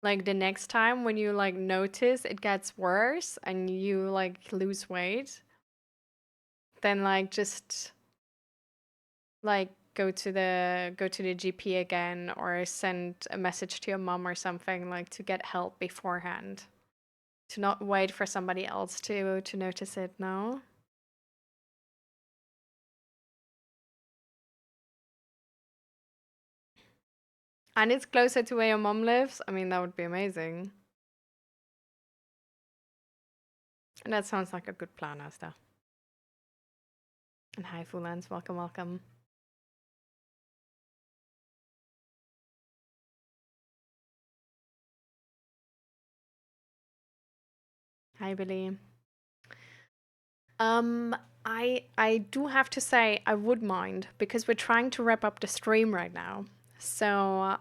like, the next time when you, like, notice it gets worse and you, like, lose weight, then, like, just, like, go to the GP again or send a message to your mom or something, like, to get help beforehand. To not wait for somebody else to notice it, no? And it's closer to where your mom lives. I mean, that would be amazing. And that sounds like a good plan, Asta. And hi, Fulans. Welcome, welcome. Hi, Billy. Um, I do have to say I would mind because we're trying to wrap up the stream right now. So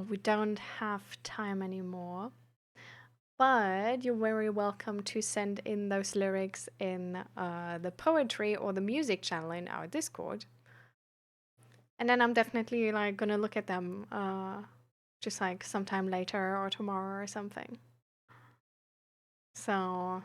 we don't have time anymore. But you're very welcome to send in those lyrics in the poetry or the music channel in our Discord. And then I'm definitely like gonna look at them just like sometime later or tomorrow or something. So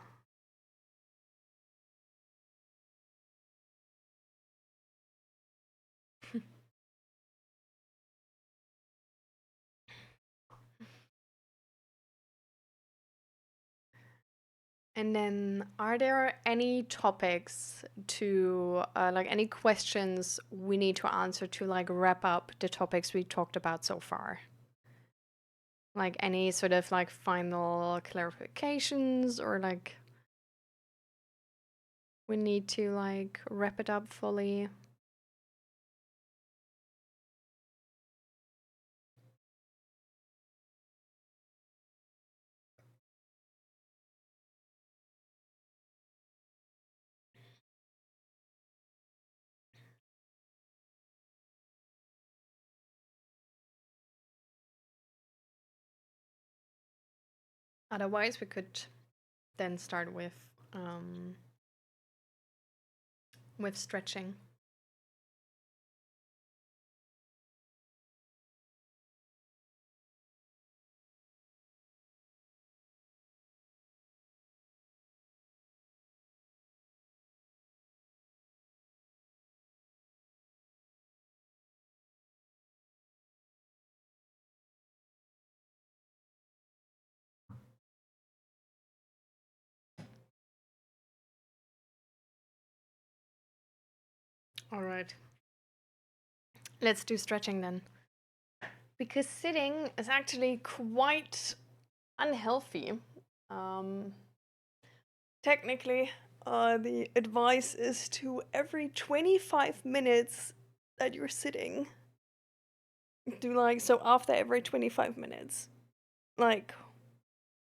and then are there any topics to like any questions we need to answer to like wrap up the topics we talked about so far? Like any sort of like final clarifications or like we need to like wrap it up fully? Otherwise, we could then start with stretching. All right. Let's do stretching then. Because sitting is actually quite unhealthy. Um, Technically, the advice is to every 25 minutes that you're sitting, do like so after every 25 minutes, like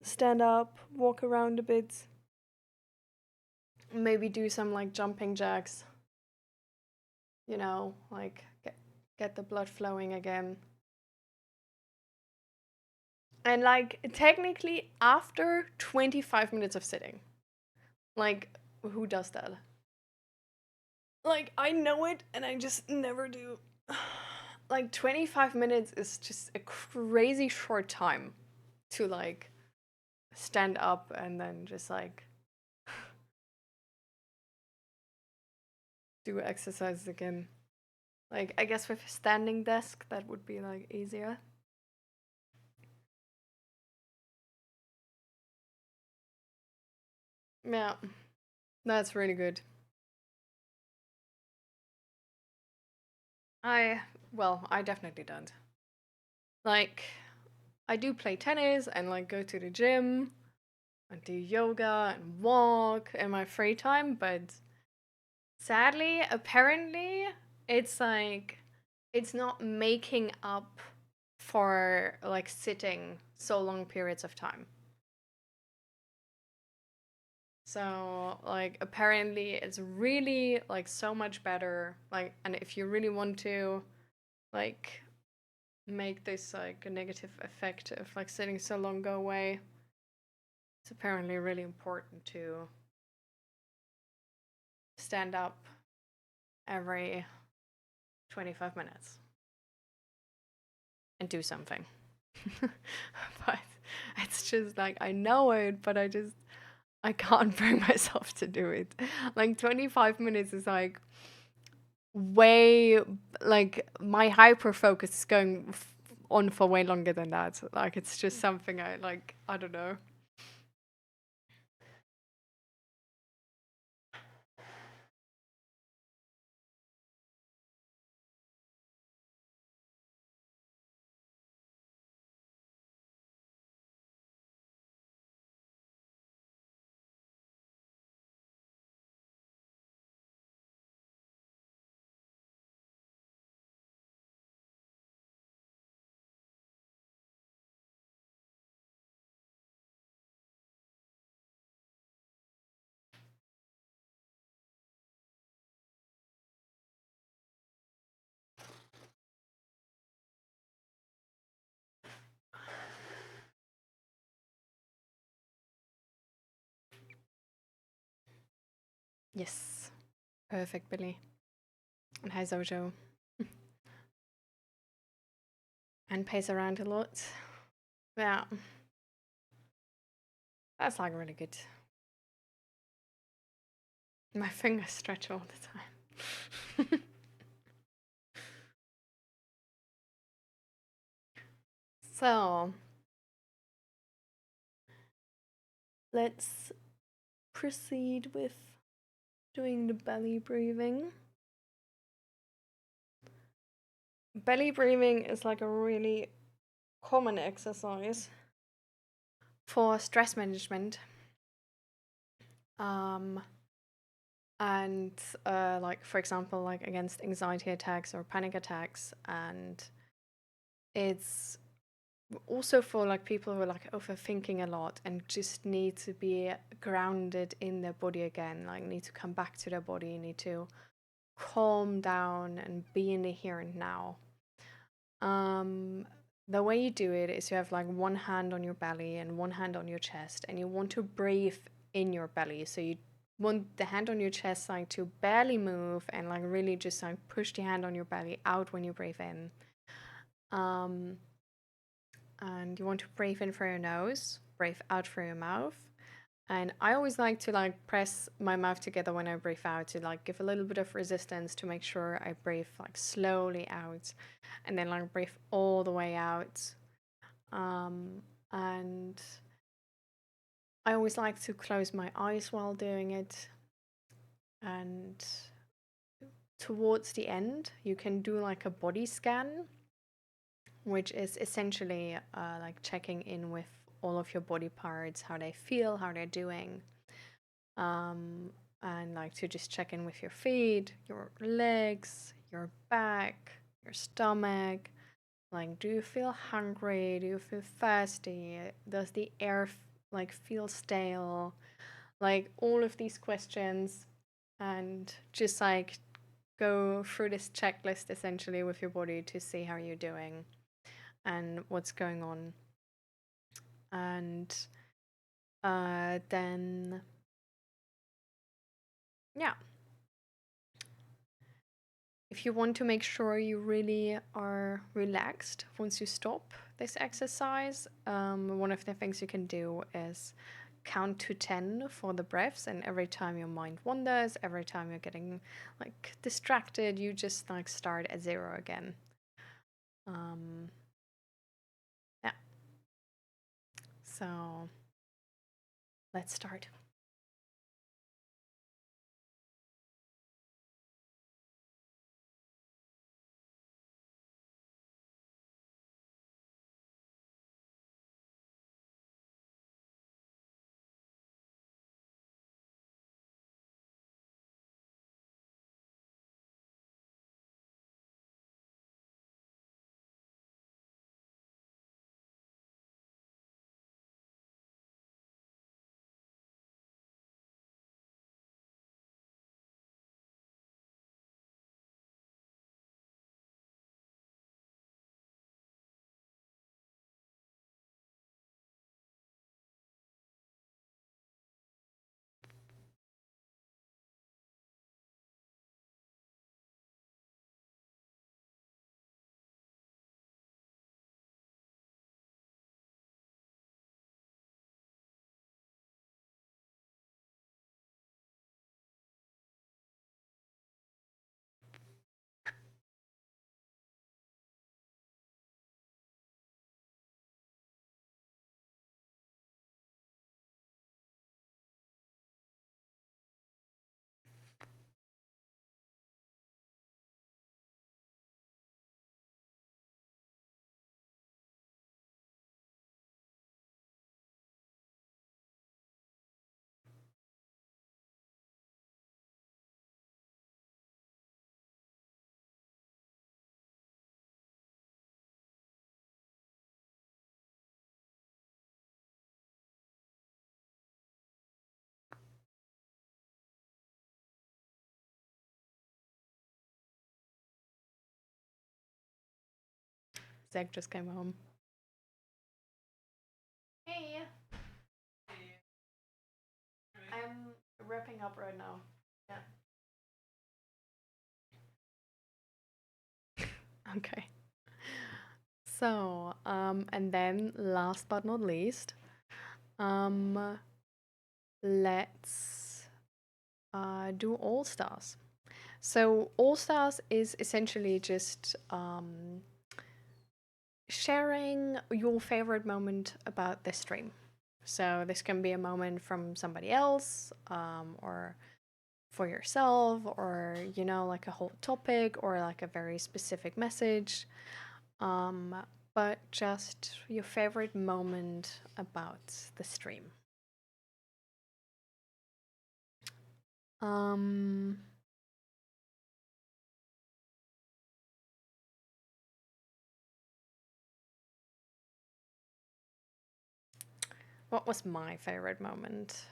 stand up, walk around a bit, maybe do some like jumping jacks, like get the blood flowing again. And like technically after 25 minutes of sitting, like who does that? Like I know it and I just never do. Like 25 minutes is just a crazy short time to like stand up and then just like do exercises again. Like I guess with a standing desk that would be like easier. Yeah, that's really good. I I definitely don't. Like I do play tennis and like go to the gym and do yoga and walk in my free time, but sadly, apparently, it's like it's not making up for like sitting so long periods of time. So, like, apparently, it's really like so much better. Like, and if you really want to, like, make this like a negative effect of like sitting so long go away, it's apparently really important to stand up every 25 minutes and do something. But it's just like I know it, but I can't bring myself to do it. Like 25 minutes is like way like my hyper focus is going on for way longer than that. Like it's just something I like I don't know. Yes. Perfect, Billy. And hi Zojo. And pace around a lot. Yeah. That's like really good. My fingers stretch all the time. So let's proceed with doing the belly breathing. Belly breathing is like a really common exercise for stress management. Um, and like for example, like against anxiety attacks or panic attacks, and it's also for like people who are like overthinking a lot and just need to be grounded in their body again, like need to come back to their body, need to calm down and be in the here and now. Um, the way you do it is you have like one hand on your belly and one hand on your chest, and you want to breathe in your belly. So you want the hand on your chest like to barely move and like really just like push the hand on your belly out when you breathe in. Um, and you want to breathe in through your nose, breathe out through your mouth. And I always like to like press my mouth together when I breathe out to like give a little bit of resistance to make sure I breathe like slowly out and then like breathe all the way out. And I always like to close my eyes while doing it and towards the end, you can do like a body scan, which is essentially like checking in with all of your body parts, how they feel, how they're doing. Um, and like to just check in with your feet, your legs, your back, your stomach. Like, do you feel hungry? Do you feel thirsty? Does the air like feel stale? Like all of these questions, and just like go through this checklist essentially with your body to see how you're doing and what's going on. And then, yeah, if you want to make sure you really are relaxed once you stop this exercise, one of the things you can do is count to 10 for the breaths, and every time your mind wanders, every time you're getting like distracted, you just like start at 0 again. um yeah, so let's start. Zach just came home. Hey, I'm wrapping up right now. Yeah. Okay. So, and then last but not least, um, let's do All Stars. So, All Stars is essentially just sharing your favorite moment about the stream. So, this can be a moment from somebody else, or for yourself, or, you know, like a whole topic, or like a very specific message. Um, but just your favorite moment about the stream. Um, what was my favorite moment?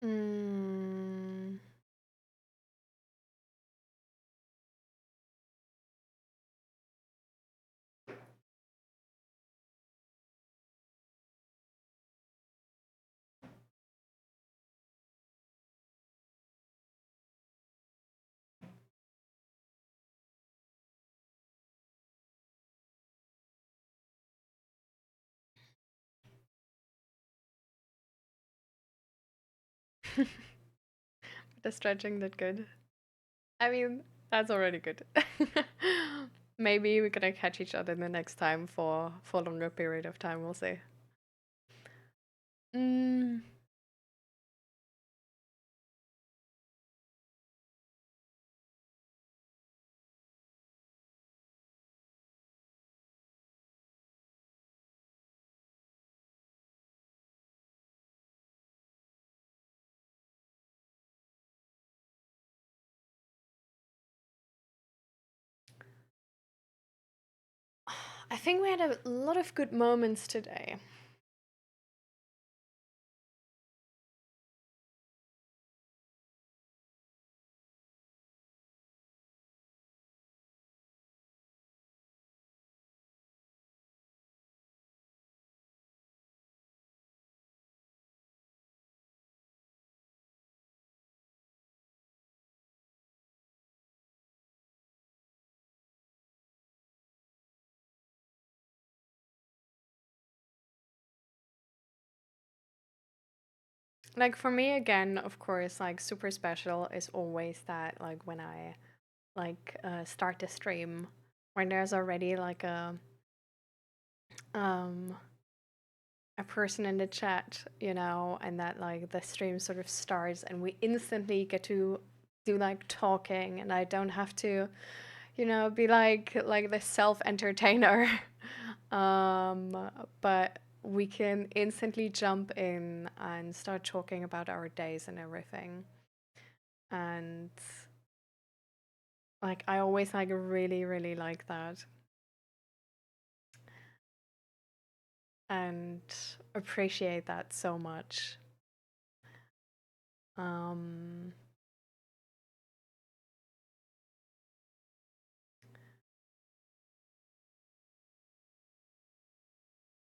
Mm, the stretching that good. I mean, that's already good. Maybe we're gonna catch each other the next time for a longer period of time. We'll see. Mm, I think we had a lot of good moments today. Like for me again, of course, like super special is always that like when I start the stream when there's already like um a person in the chat, and that like the stream sort of starts and we instantly get to do like talking and I don't have to, be like the self-entertainer. But we can instantly jump in and start talking about our days and everything. And like I always like really, really like that and appreciate that so much. Um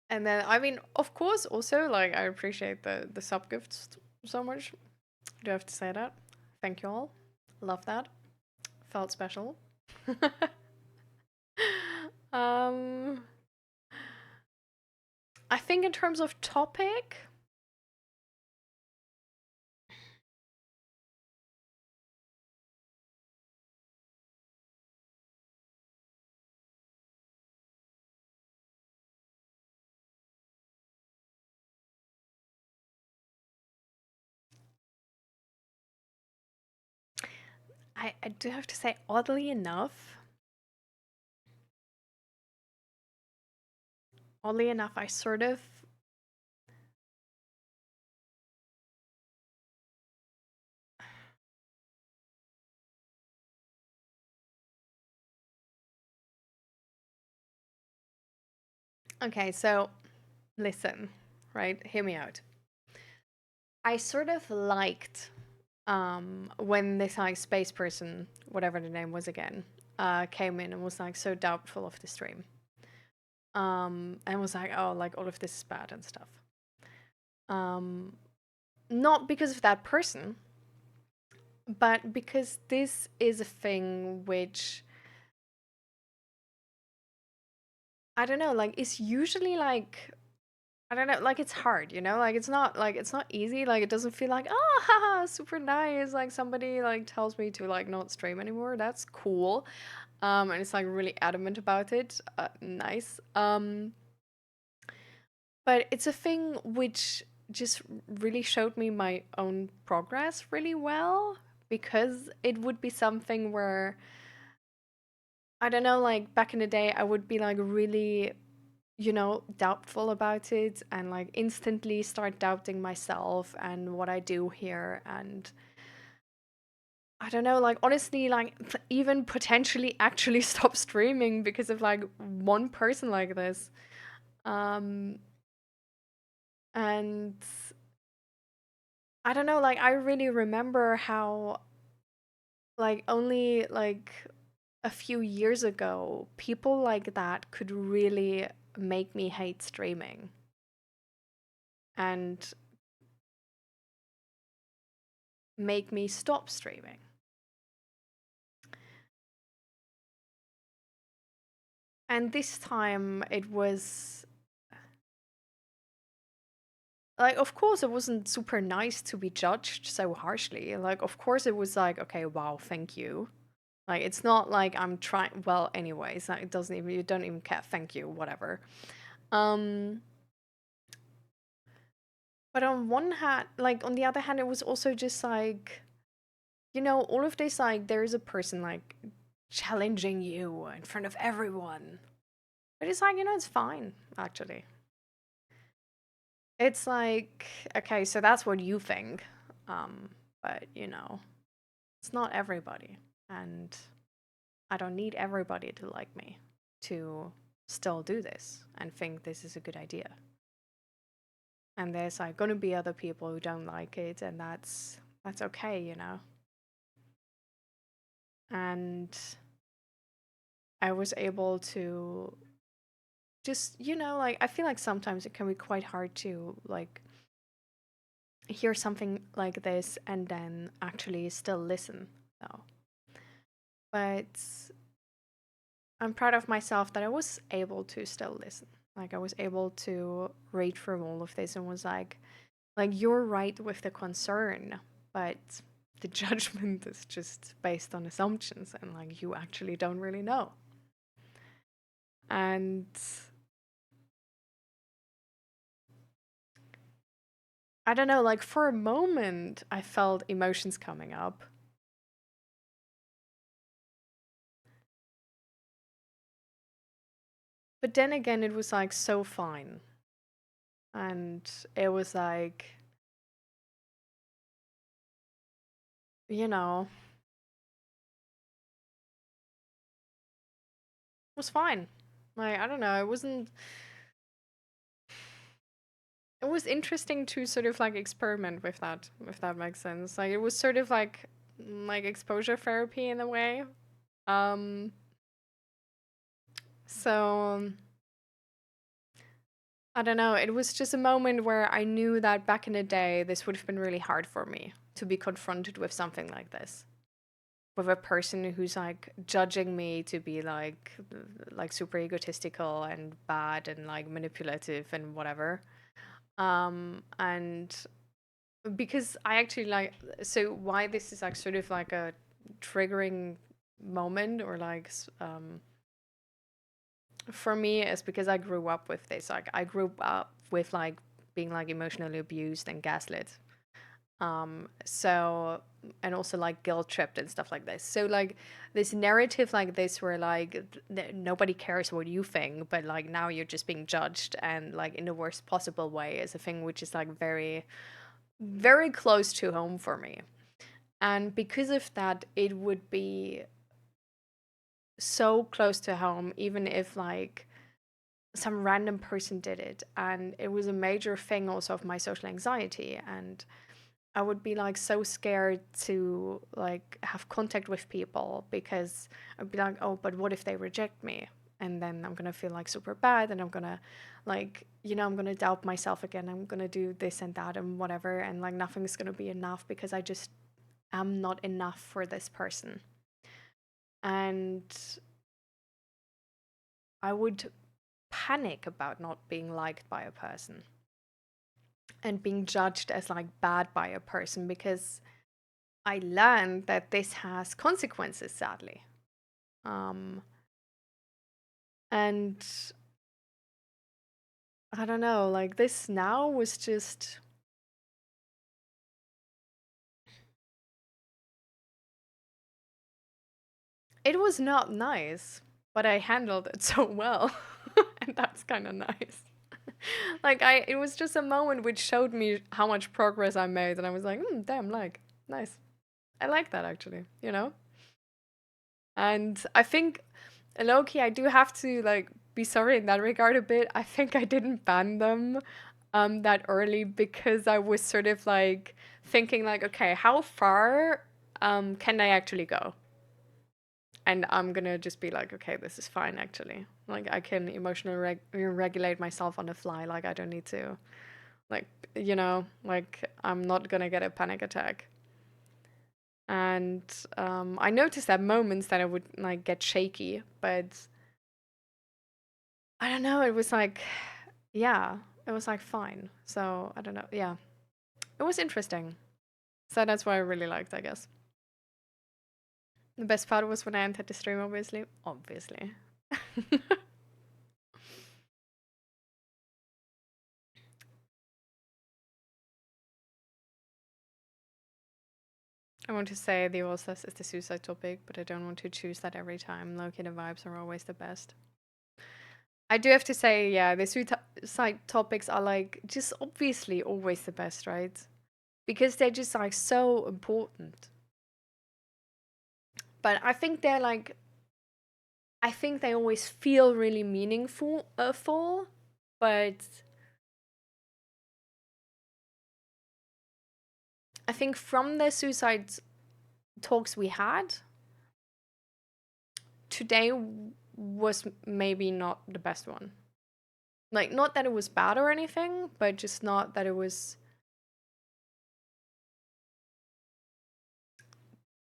And then, I mean, of course, also like I appreciate the sub gifts so much. Do I have to say that? Thank you all. Love that. Felt special. um, I think in terms of topic, I do have to say, oddly enough, I sort of okay. So listen, right? Hear me out. I sort of liked when this like space person, whatever the name was again, came in and was like so doubtful of the stream. And was like, oh, like all of this is bad and stuff. Um, Not because of that person, but because this is a thing which I don't know, like it's usually like I don't know, like it's hard, like it's not easy, like it doesn't feel like oh haha super nice, like somebody like tells me to like not stream anymore. That's cool. And it's like really adamant about it. Nice. But it's a thing which just really showed me my own progress really well because it would be something where I don't know, like back in the day, I would be like really, doubtful about it and like instantly start doubting myself and what I do here. And I don't know, like honestly, like even potentially actually stop streaming because of like one person like this. Um, and I don't know, like I really remember how like only like a few years ago, people like that could really make me hate streaming and make me stop streaming. And this time it was like, of course, it wasn't super nice to be judged so harshly. Like, of course, it was like, okay, wow, thank you. Like, it's not like I'm trying. Well, anyways, like, it doesn't even. You don't even care. Thank you. Whatever. Um, But on one hand, like on the other hand, it was also just like, all of this, like there's a person like challenging you in front of everyone. But it's like, it's fine, actually. It's like, okay, so that's what you think. But it's not everybody. And I don't need everybody to like me to still do this and think this is a good idea. And there's like gonna be other people who don't like it, and that's okay. And I was able to just, like I feel like sometimes it can be quite hard to like hear something like this and then actually still listen though. But I'm proud of myself that I was able to still listen. Like I was able to read through all of this and was like you're right with the concern, but the judgment is just based on assumptions and like you actually don't really know. And I don't know, like for a moment I felt emotions coming up. But then again it was like so fine. And it was like, you know, it was fine. Like I don't know, it wasn't it was interesting to sort of like experiment with that, if that makes sense. Like it was sort of like exposure therapy in a way. Um so I don't know, it was just a moment where I knew that back in the day this would have been really hard for me to be confronted with something like this. With a person who's like judging me to be like super egotistical and bad and like manipulative and whatever. And because I actually like, so why this is like sort of like a triggering moment or like for me is because I grew up with this. Like I grew up with like being like emotionally abused and gaslit. So and also like guilt tripped and stuff like this. So like this narrative like this where like nobody cares what you think, but like now you're just being judged and like in the worst possible way is a thing which is like very very close to home for me. And because of that, it would be so close to home, even if like some random person did it. And it was a major thing also of my social anxiety. And I would be like so scared to like have contact with people because I'd be like, oh, but what if they reject me? And then I'm gonna feel like super bad and I'm gonna like, I'm gonna doubt myself again. I'm gonna do this and that and whatever. And like nothing's gonna be enough because I just am not enough for this person. And I would panic about not being liked by a person and being judged as like bad by a person because I learned that this has consequences, sadly. Um, and I don't know, like this now was just, it was not nice, but I handled it so well. And that's kind of nice. Like it was just a moment which showed me how much progress I made, and I was like, damn, like, nice. I like that actually. And I think low key, I do have to like be sorry in that regard a bit. I think I didn't ban them that early because I was sort of like thinking like, okay, how far can I actually go? And I'm gonna just be like, okay, this is fine actually. Like I can emotionally regulate myself on the fly. Like I don't need to like like I'm not gonna get a panic attack. And I noticed at moments that I would like get shaky, but I don't know. It was like, yeah, it was like fine. So I don't know. Yeah, it was interesting. So that's what I really liked, I guess. The best part was when I entered the stream, obviously. Obviously. I want to say the authors is the suicide topic, but I don't want to choose that every time. Loki, the vibes are always the best. I do have to say, yeah, the suicide topics are like just obviously always the best, right? Because they're just like so important. But I think they're like, I think they always feel really meaningful, full, but I think from the suicide talks we had, today was maybe not the best one. Like, not that it was bad or anything, but just not that it was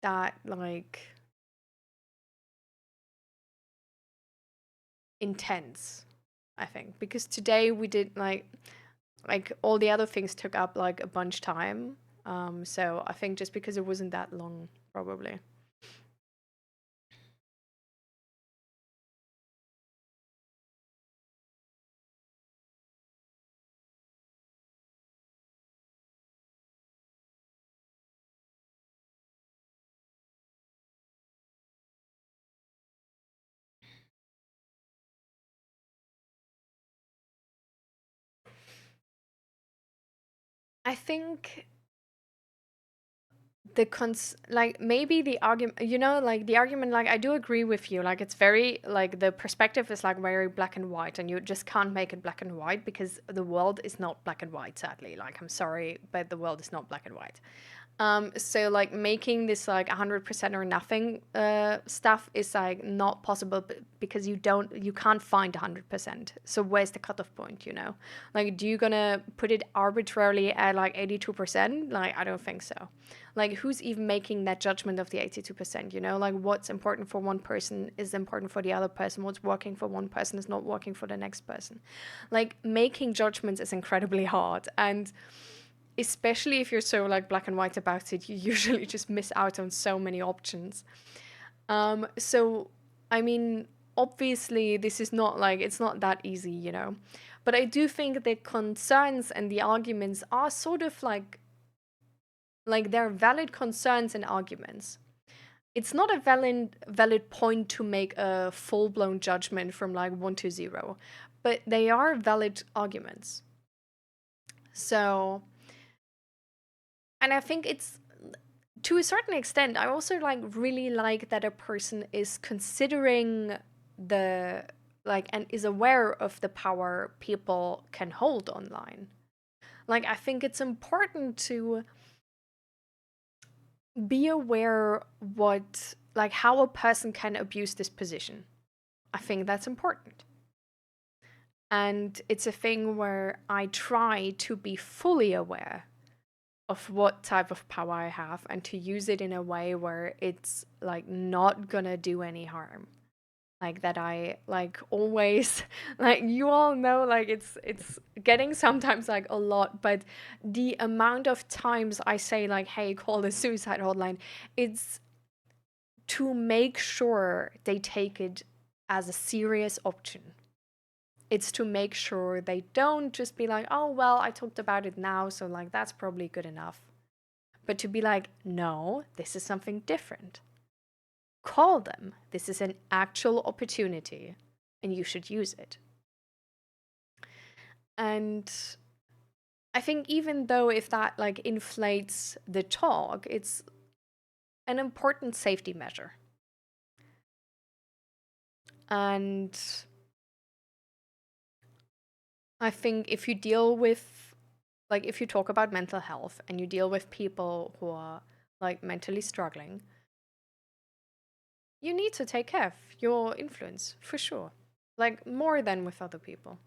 that, like, intense, I think. Because today we did, like all the other things took up, like, a bunch time. So I think just because it wasn't that long, probably. I think like maybe the argument, like the argument, like I do agree with you, like it's very like the perspective is like very black and white, and you just can't make it black and white because the world is not black and white, sadly. Like, I'm sorry, but the world is not black and white. So like making this like 100% or nothing stuff is like not possible because you can't find 100%. So where's the cutoff point, you know? Like, do you gonna put it arbitrarily at like 82%? Like, I don't think so. Like, who's even making that judgment of the 82%, you know? Like, what's important for one person is important for the other person. What's working for one person is not working for the next person. Like, making judgments is incredibly hard. And especially if you're so like black and white about it, you usually just miss out on so many options. So I mean, obviously this is not like, it's not that easy, you know. But I do think the concerns and the arguments are sort of like they're valid concerns and arguments. It's not a valid point to make a full-blown judgment from like 1 to 0, but they are valid arguments. So, and I think it's, to a certain extent, I also like really like that a person is considering the like and is aware of the power people can hold online. Like, I think it's important to be aware what, like, how a person can abuse this position. I think that's important. And it's a thing where I try to be fully aware of what type of power I have and to use it in a way where it's like not gonna do any harm. Like, that I like always like, you all know, like it's getting sometimes like a lot, but the amount of times I say like, hey, call the suicide hotline, it's to make sure they take it as a serious option. It's to make sure they don't just be like, oh, well, I talked about it now, so like that's probably good enough. But to be like, no, this is something different. Call them. This is an actual opportunity and you should use it. And I think even though if that like inflates the talk, it's an important safety measure. And I think if you deal with, like, if you talk about mental health and you deal with people who are like mentally struggling, you need to take care of your influence for sure. Like, more than with other people.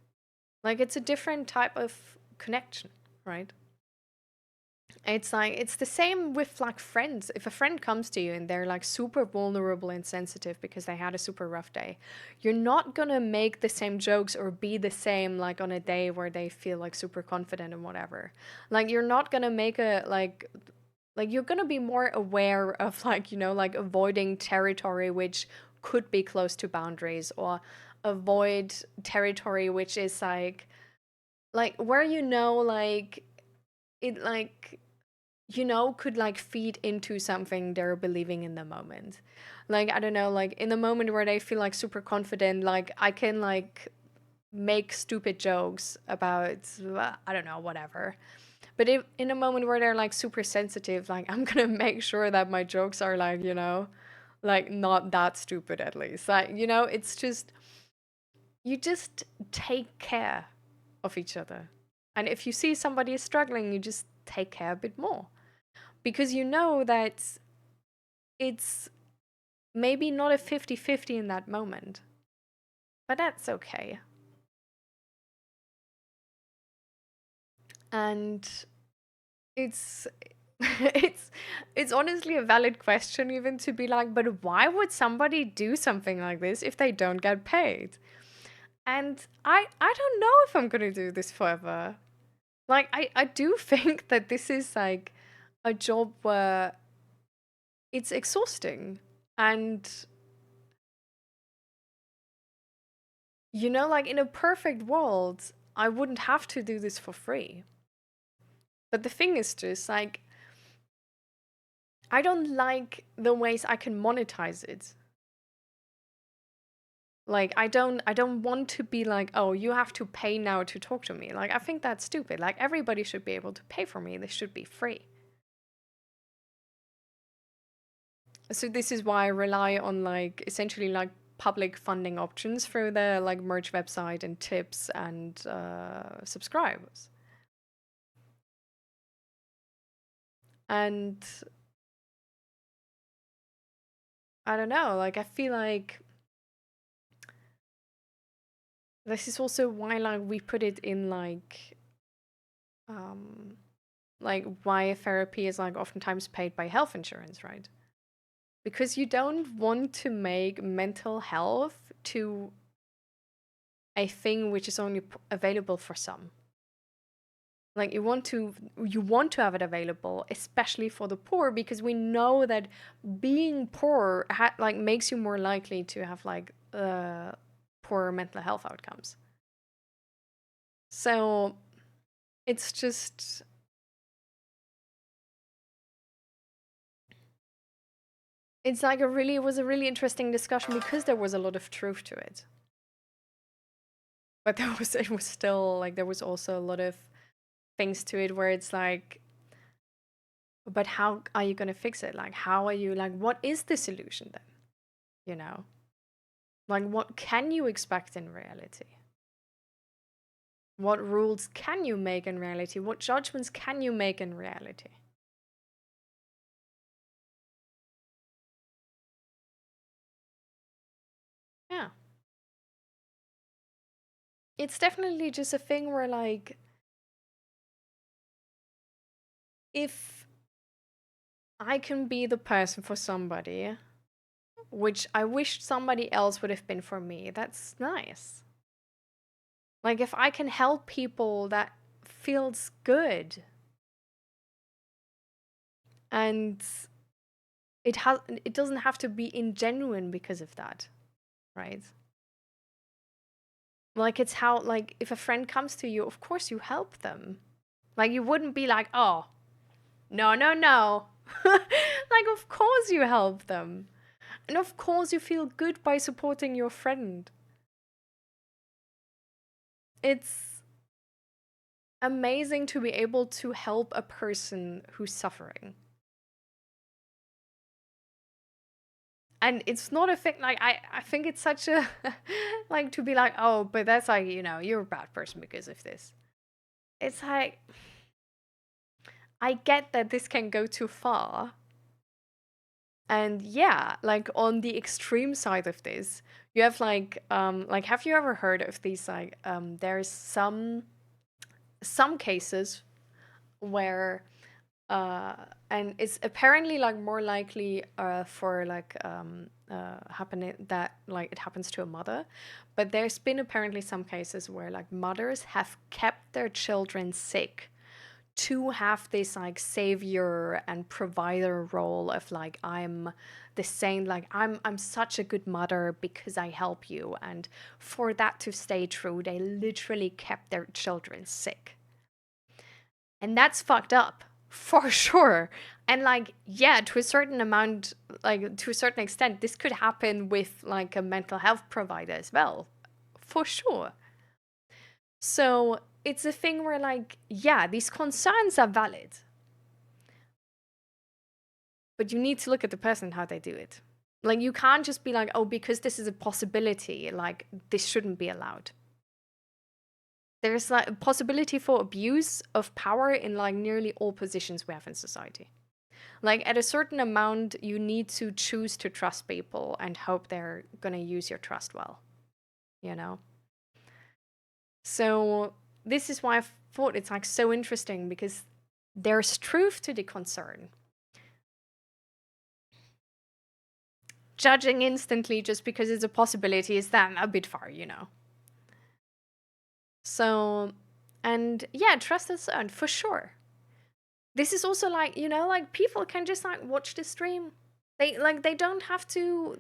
Like, it's a different type of connection, right? It's like, it's the same with like friends. If a friend comes to you and they're like super vulnerable and sensitive because they had a super rough day, you're not gonna make the same jokes or be the same like on a day where they feel like super confident and whatever. Like, you're not gonna make a like you're gonna be more aware of like, you know, like avoiding territory which could be close to boundaries, or avoid territory which is like where, you know, like it like could like feed into something they're believing in the moment. Like, I don't know, like in the moment where they feel like super confident, like I can like make stupid jokes about, I don't know, whatever. But if in a moment where they're like super sensitive, like I'm gonna make sure that my jokes are like, like not that stupid at least. Like, it's just, you just take care of each other. And if you see somebody is struggling, you just take care a bit more. Because you know that it's maybe not a 50-50 in that moment. But that's okay. And it's it's honestly a valid question even to be like, but why would somebody do something like this if they don't get paid? And I don't know if I'm gonna do this forever. Like I do think that this is like a job where it's exhausting. And like in a perfect world, I wouldn't have to do this for free. But the thing is just like I don't like the ways I can monetize it. Like I don't want to be like, "Oh, you have to pay now to talk to me." Like I think that's stupid. Like everybody should be able to pay for me. This should be free. So this is why I rely on like essentially like public funding options through the like merch website and tips and subscribers. And I don't know, like I feel like this is also why like we put it in um like why therapy is like oftentimes paid by health insurance, right? Because you don't want to make mental health to a thing which is only available for some. Like you want to have it available, especially for the poor, because we know that being poor like makes you more likely to have like poor mental health outcomes. So it's just it's like it was a really interesting discussion because there was a lot of truth to it. But it was still like there was also a lot of things to it where it's like, but how are you going to fix it? Like how are you like what is the solution then? You know? Like what can you expect in reality? What rules can you make in reality? What judgments can you make in reality? Yeah. It's definitely just a thing where like if I can be the person for somebody, which I wish somebody else would have been for me, that's nice. Like if I can help people, that feels good. And it doesn't have to be ingenuine because of that, right? Like it's how like if a friend comes to you, of course you help them. Like you wouldn't be like, "Oh, no, no, no." Like of course you help them. And of course you feel good by supporting your friend. It's amazing to be able to help a person who's suffering. And it's not a thing like I think it's such a like to be like, "Oh, but that's like, you're a bad person because of this." It's like I get that this can go too far. And yeah, like on the extreme side of this, you have like have you ever heard of these like there's some cases where uh and it's apparently like more likely for like happening that like it happens to a mother, but there's been apparently some cases where like mothers have kept their children sick to have this like savior and provider role of like I'm the saint, like I'm such a good mother because I help you, and for that to stay true they literally kept their children sick. And that's fucked up For sure. And like, yeah, to a certain amount, like to a certain extent, this could happen with like a mental health provider as well. For sure. So it's a thing where like, yeah, these concerns are valid, but you need to look at the person, how they do it. Like, you can't just be like, oh, because this is a possibility, like, this shouldn't be allowed. There's like a possibility for abuse of power in like nearly all positions we have in society. Like, at a certain amount, you need to choose to trust people and hope they're gonna use your trust well, you know? So, this is why I thought it's like so interesting, because there's truth to the concern. Judging instantly just because it's a possibility is then a bit far, you know? So, and yeah, trust is earned for sure. This is also like, you know, like people can just like watch the stream. They don't have to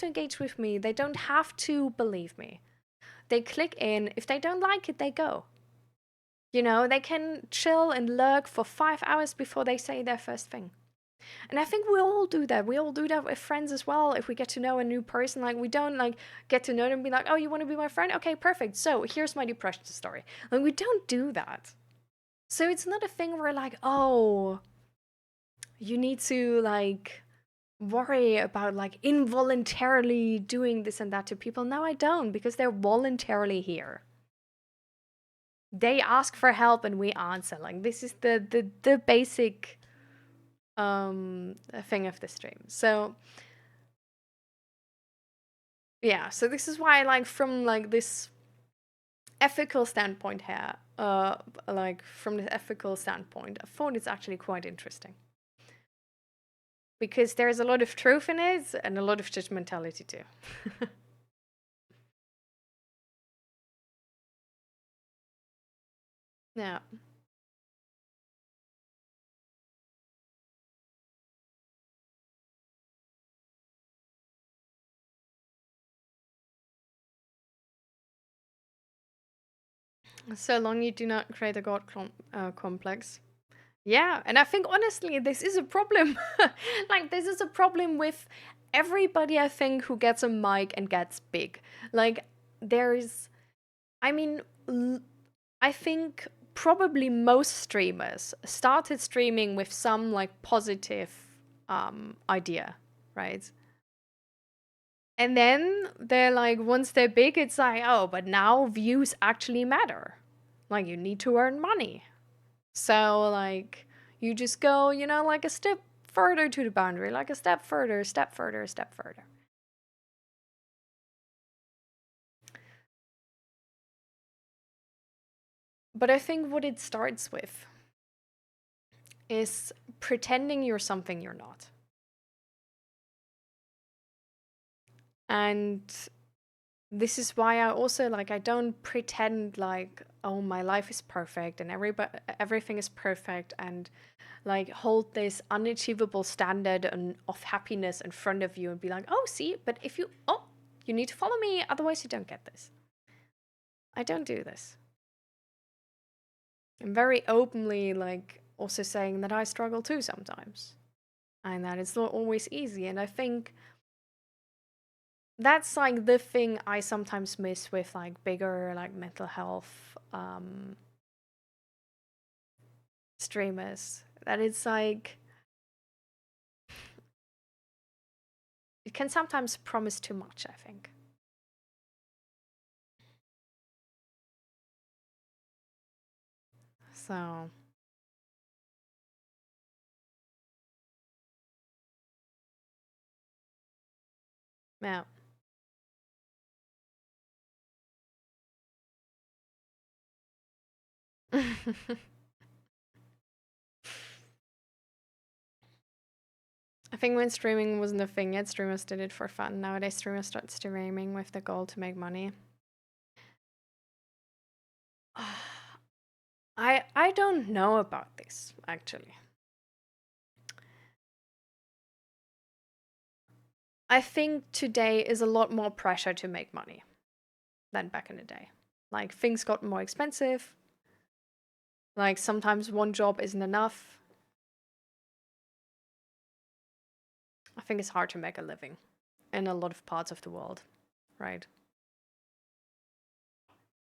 engage with me. They don't have to believe me. They click in. If they don't like it, they go. You know, they can chill and lurk for 5 hours before they say their first thing. And I think we all do that. We all do that with friends as well. If we get to know a new person, like we don't like get to know them and be like, oh, you want to be my friend? Okay, perfect. So here's my depression story. Like we don't do that. So it's not a thing where like, oh, you need to like worry about like involuntarily doing this and that to people. No, I don't, because they're voluntarily here. They ask for help and we answer. Like this is the basic thing of the stream. So yeah, so this is why like from like this ethical standpoint here, like from the ethical standpoint, I thought it's actually quite interesting. Because there's a lot of truth in it and a lot of judgmentality too. Yeah. So long you do not create a complex. Yeah, and I think honestly, this is a problem. Like, this is a problem with everybody, I think, who gets a mic and gets big. Like, there's, I mean, I think probably most streamers started streaming with some like positive idea, right? And then they're like, once they're big, it's like, oh, but now views actually matter. Like, you need to earn money. So, like, you just go, you know, like a step further to the boundary, like a step further, step further, step further. But I think what it starts with is pretending you're something you're not. And this is why I also like I don't pretend like, oh, my life is perfect and everything is perfect, and like hold this unachievable standard of happiness in front of you and be like, oh, see, but if you, oh, you need to follow me, otherwise you don't get this. I don't do this. I'm very openly like also saying that I struggle too sometimes, and that it's not always easy. And I think that's like the thing I sometimes miss with like bigger like mental health streamers, that it's like it can sometimes promise too much, I think. So yeah. I think when streaming wasn't a thing yet, streamers did it for fun. Nowadays streamers start streaming with the goal to make money. I don't know about this, actually. I think today is a lot more pressure to make money than back in the day. Like, things got more expensive. Like, sometimes one job isn't enough. I think it's hard to make a living in a lot of parts of the world, right?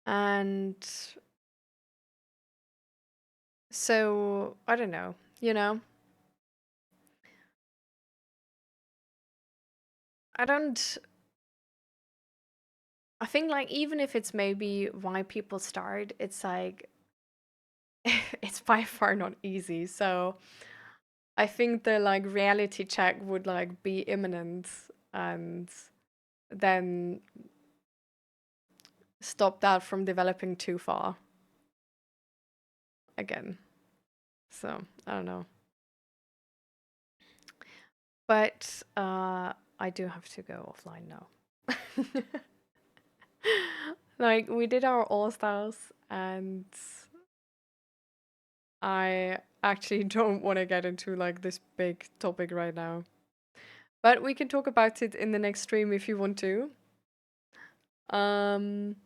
And so, I don't know, you know? I don't. I think, like, even if it's maybe why people start, it's like, it's by far not easy. So, I think the, like, reality check would, like, be imminent and then stop that from developing too far again. So, I don't know. But I do have to go offline now. Like, we did our All Stars, and I actually don't want to get into like this big topic right now. But we can talk about it in the next stream if you want to. Um,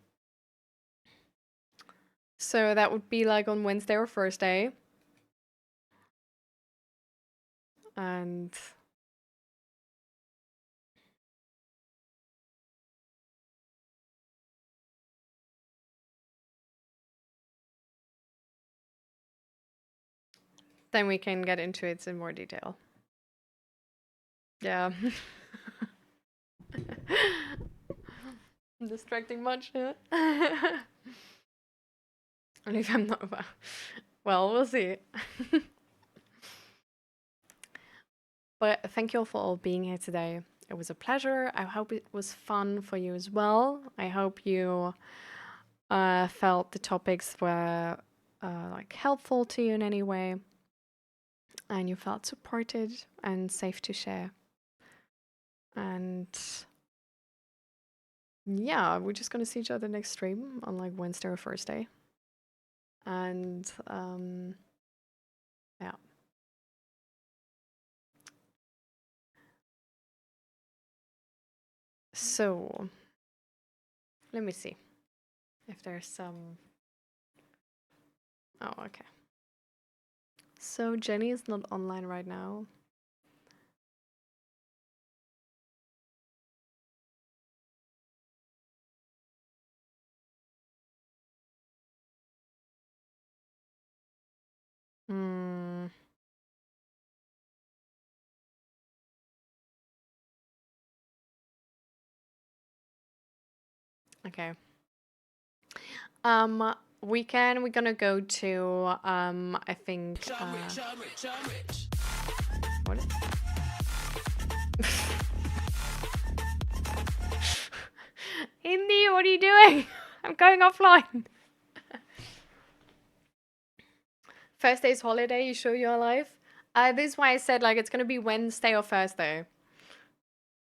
so that would be like on Wednesday or Thursday. And then we can get into it in more detail. Yeah. I'm distracting much, yeah. And if I'm not, well, we'll see. But thank you all for all being here today. It was a pleasure. I hope it was fun for you as well. I hope you felt the topics were like helpful to you in any way, and you felt supported and safe to share. And yeah, we're just gonna see each other next stream on like Wednesday or Thursday. And yeah. So let me see if there's some. Oh, okay. So Jenny is not online right now. Hmm. Okay. We're gonna go to I think what? Indy, what are you doing? I'm going offline. First day's holiday, you sure you're alive? This is why I said like it's gonna be Wednesday or Thursday.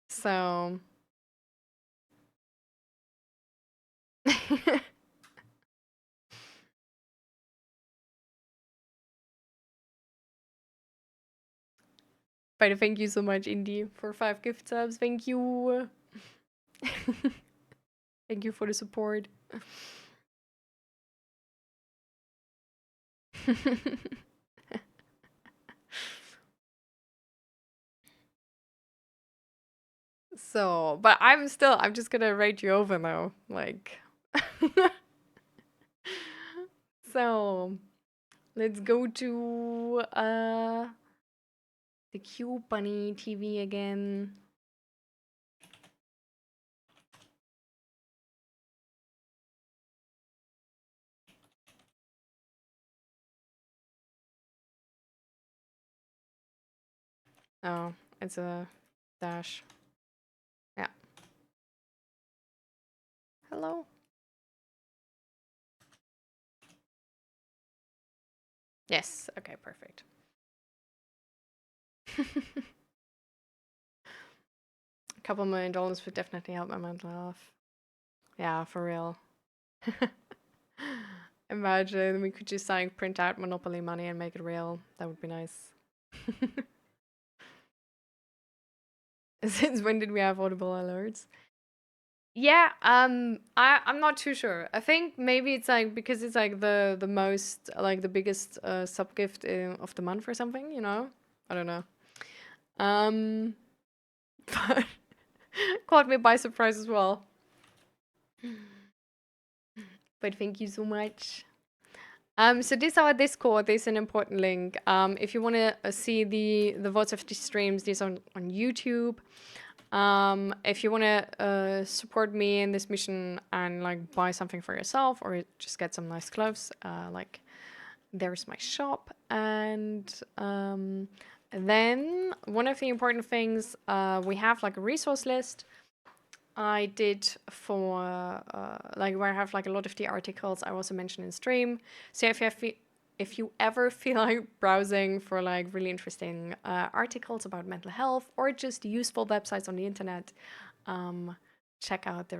So but thank you so much, Indy, for 5 gift subs. Thank you. Thank you for the support. So, but I'm just gonna rate you over now. Like, so let's go to the Cute Bunny TV again. Oh, it's a dash. Yeah. Hello. Yes. Okay. Perfect. A couple $1 million would definitely help my mental health. Yeah, for real. Imagine we could just like print out Monopoly money and make it real. That would be nice. Since when did we have audible alerts? Yeah, I'm not too sure. I think maybe it's like because it's like the most like the biggest sub gift of the month or something, you know? I don't know. Um but caught me by surprise as well. But thank you so much. So this our Discord. There's an important link. If you want to see the votes of the streams, these on YouTube. If you want to support me in this mission and like buy something for yourself or just get some nice clothes, like there's my shop. And then one of the important things, we have like a resource list I did for like where I have like a lot of the articles I also mentioned in stream. So if you ever feel like browsing for like really interesting articles about mental health or just useful websites on the internet, check out the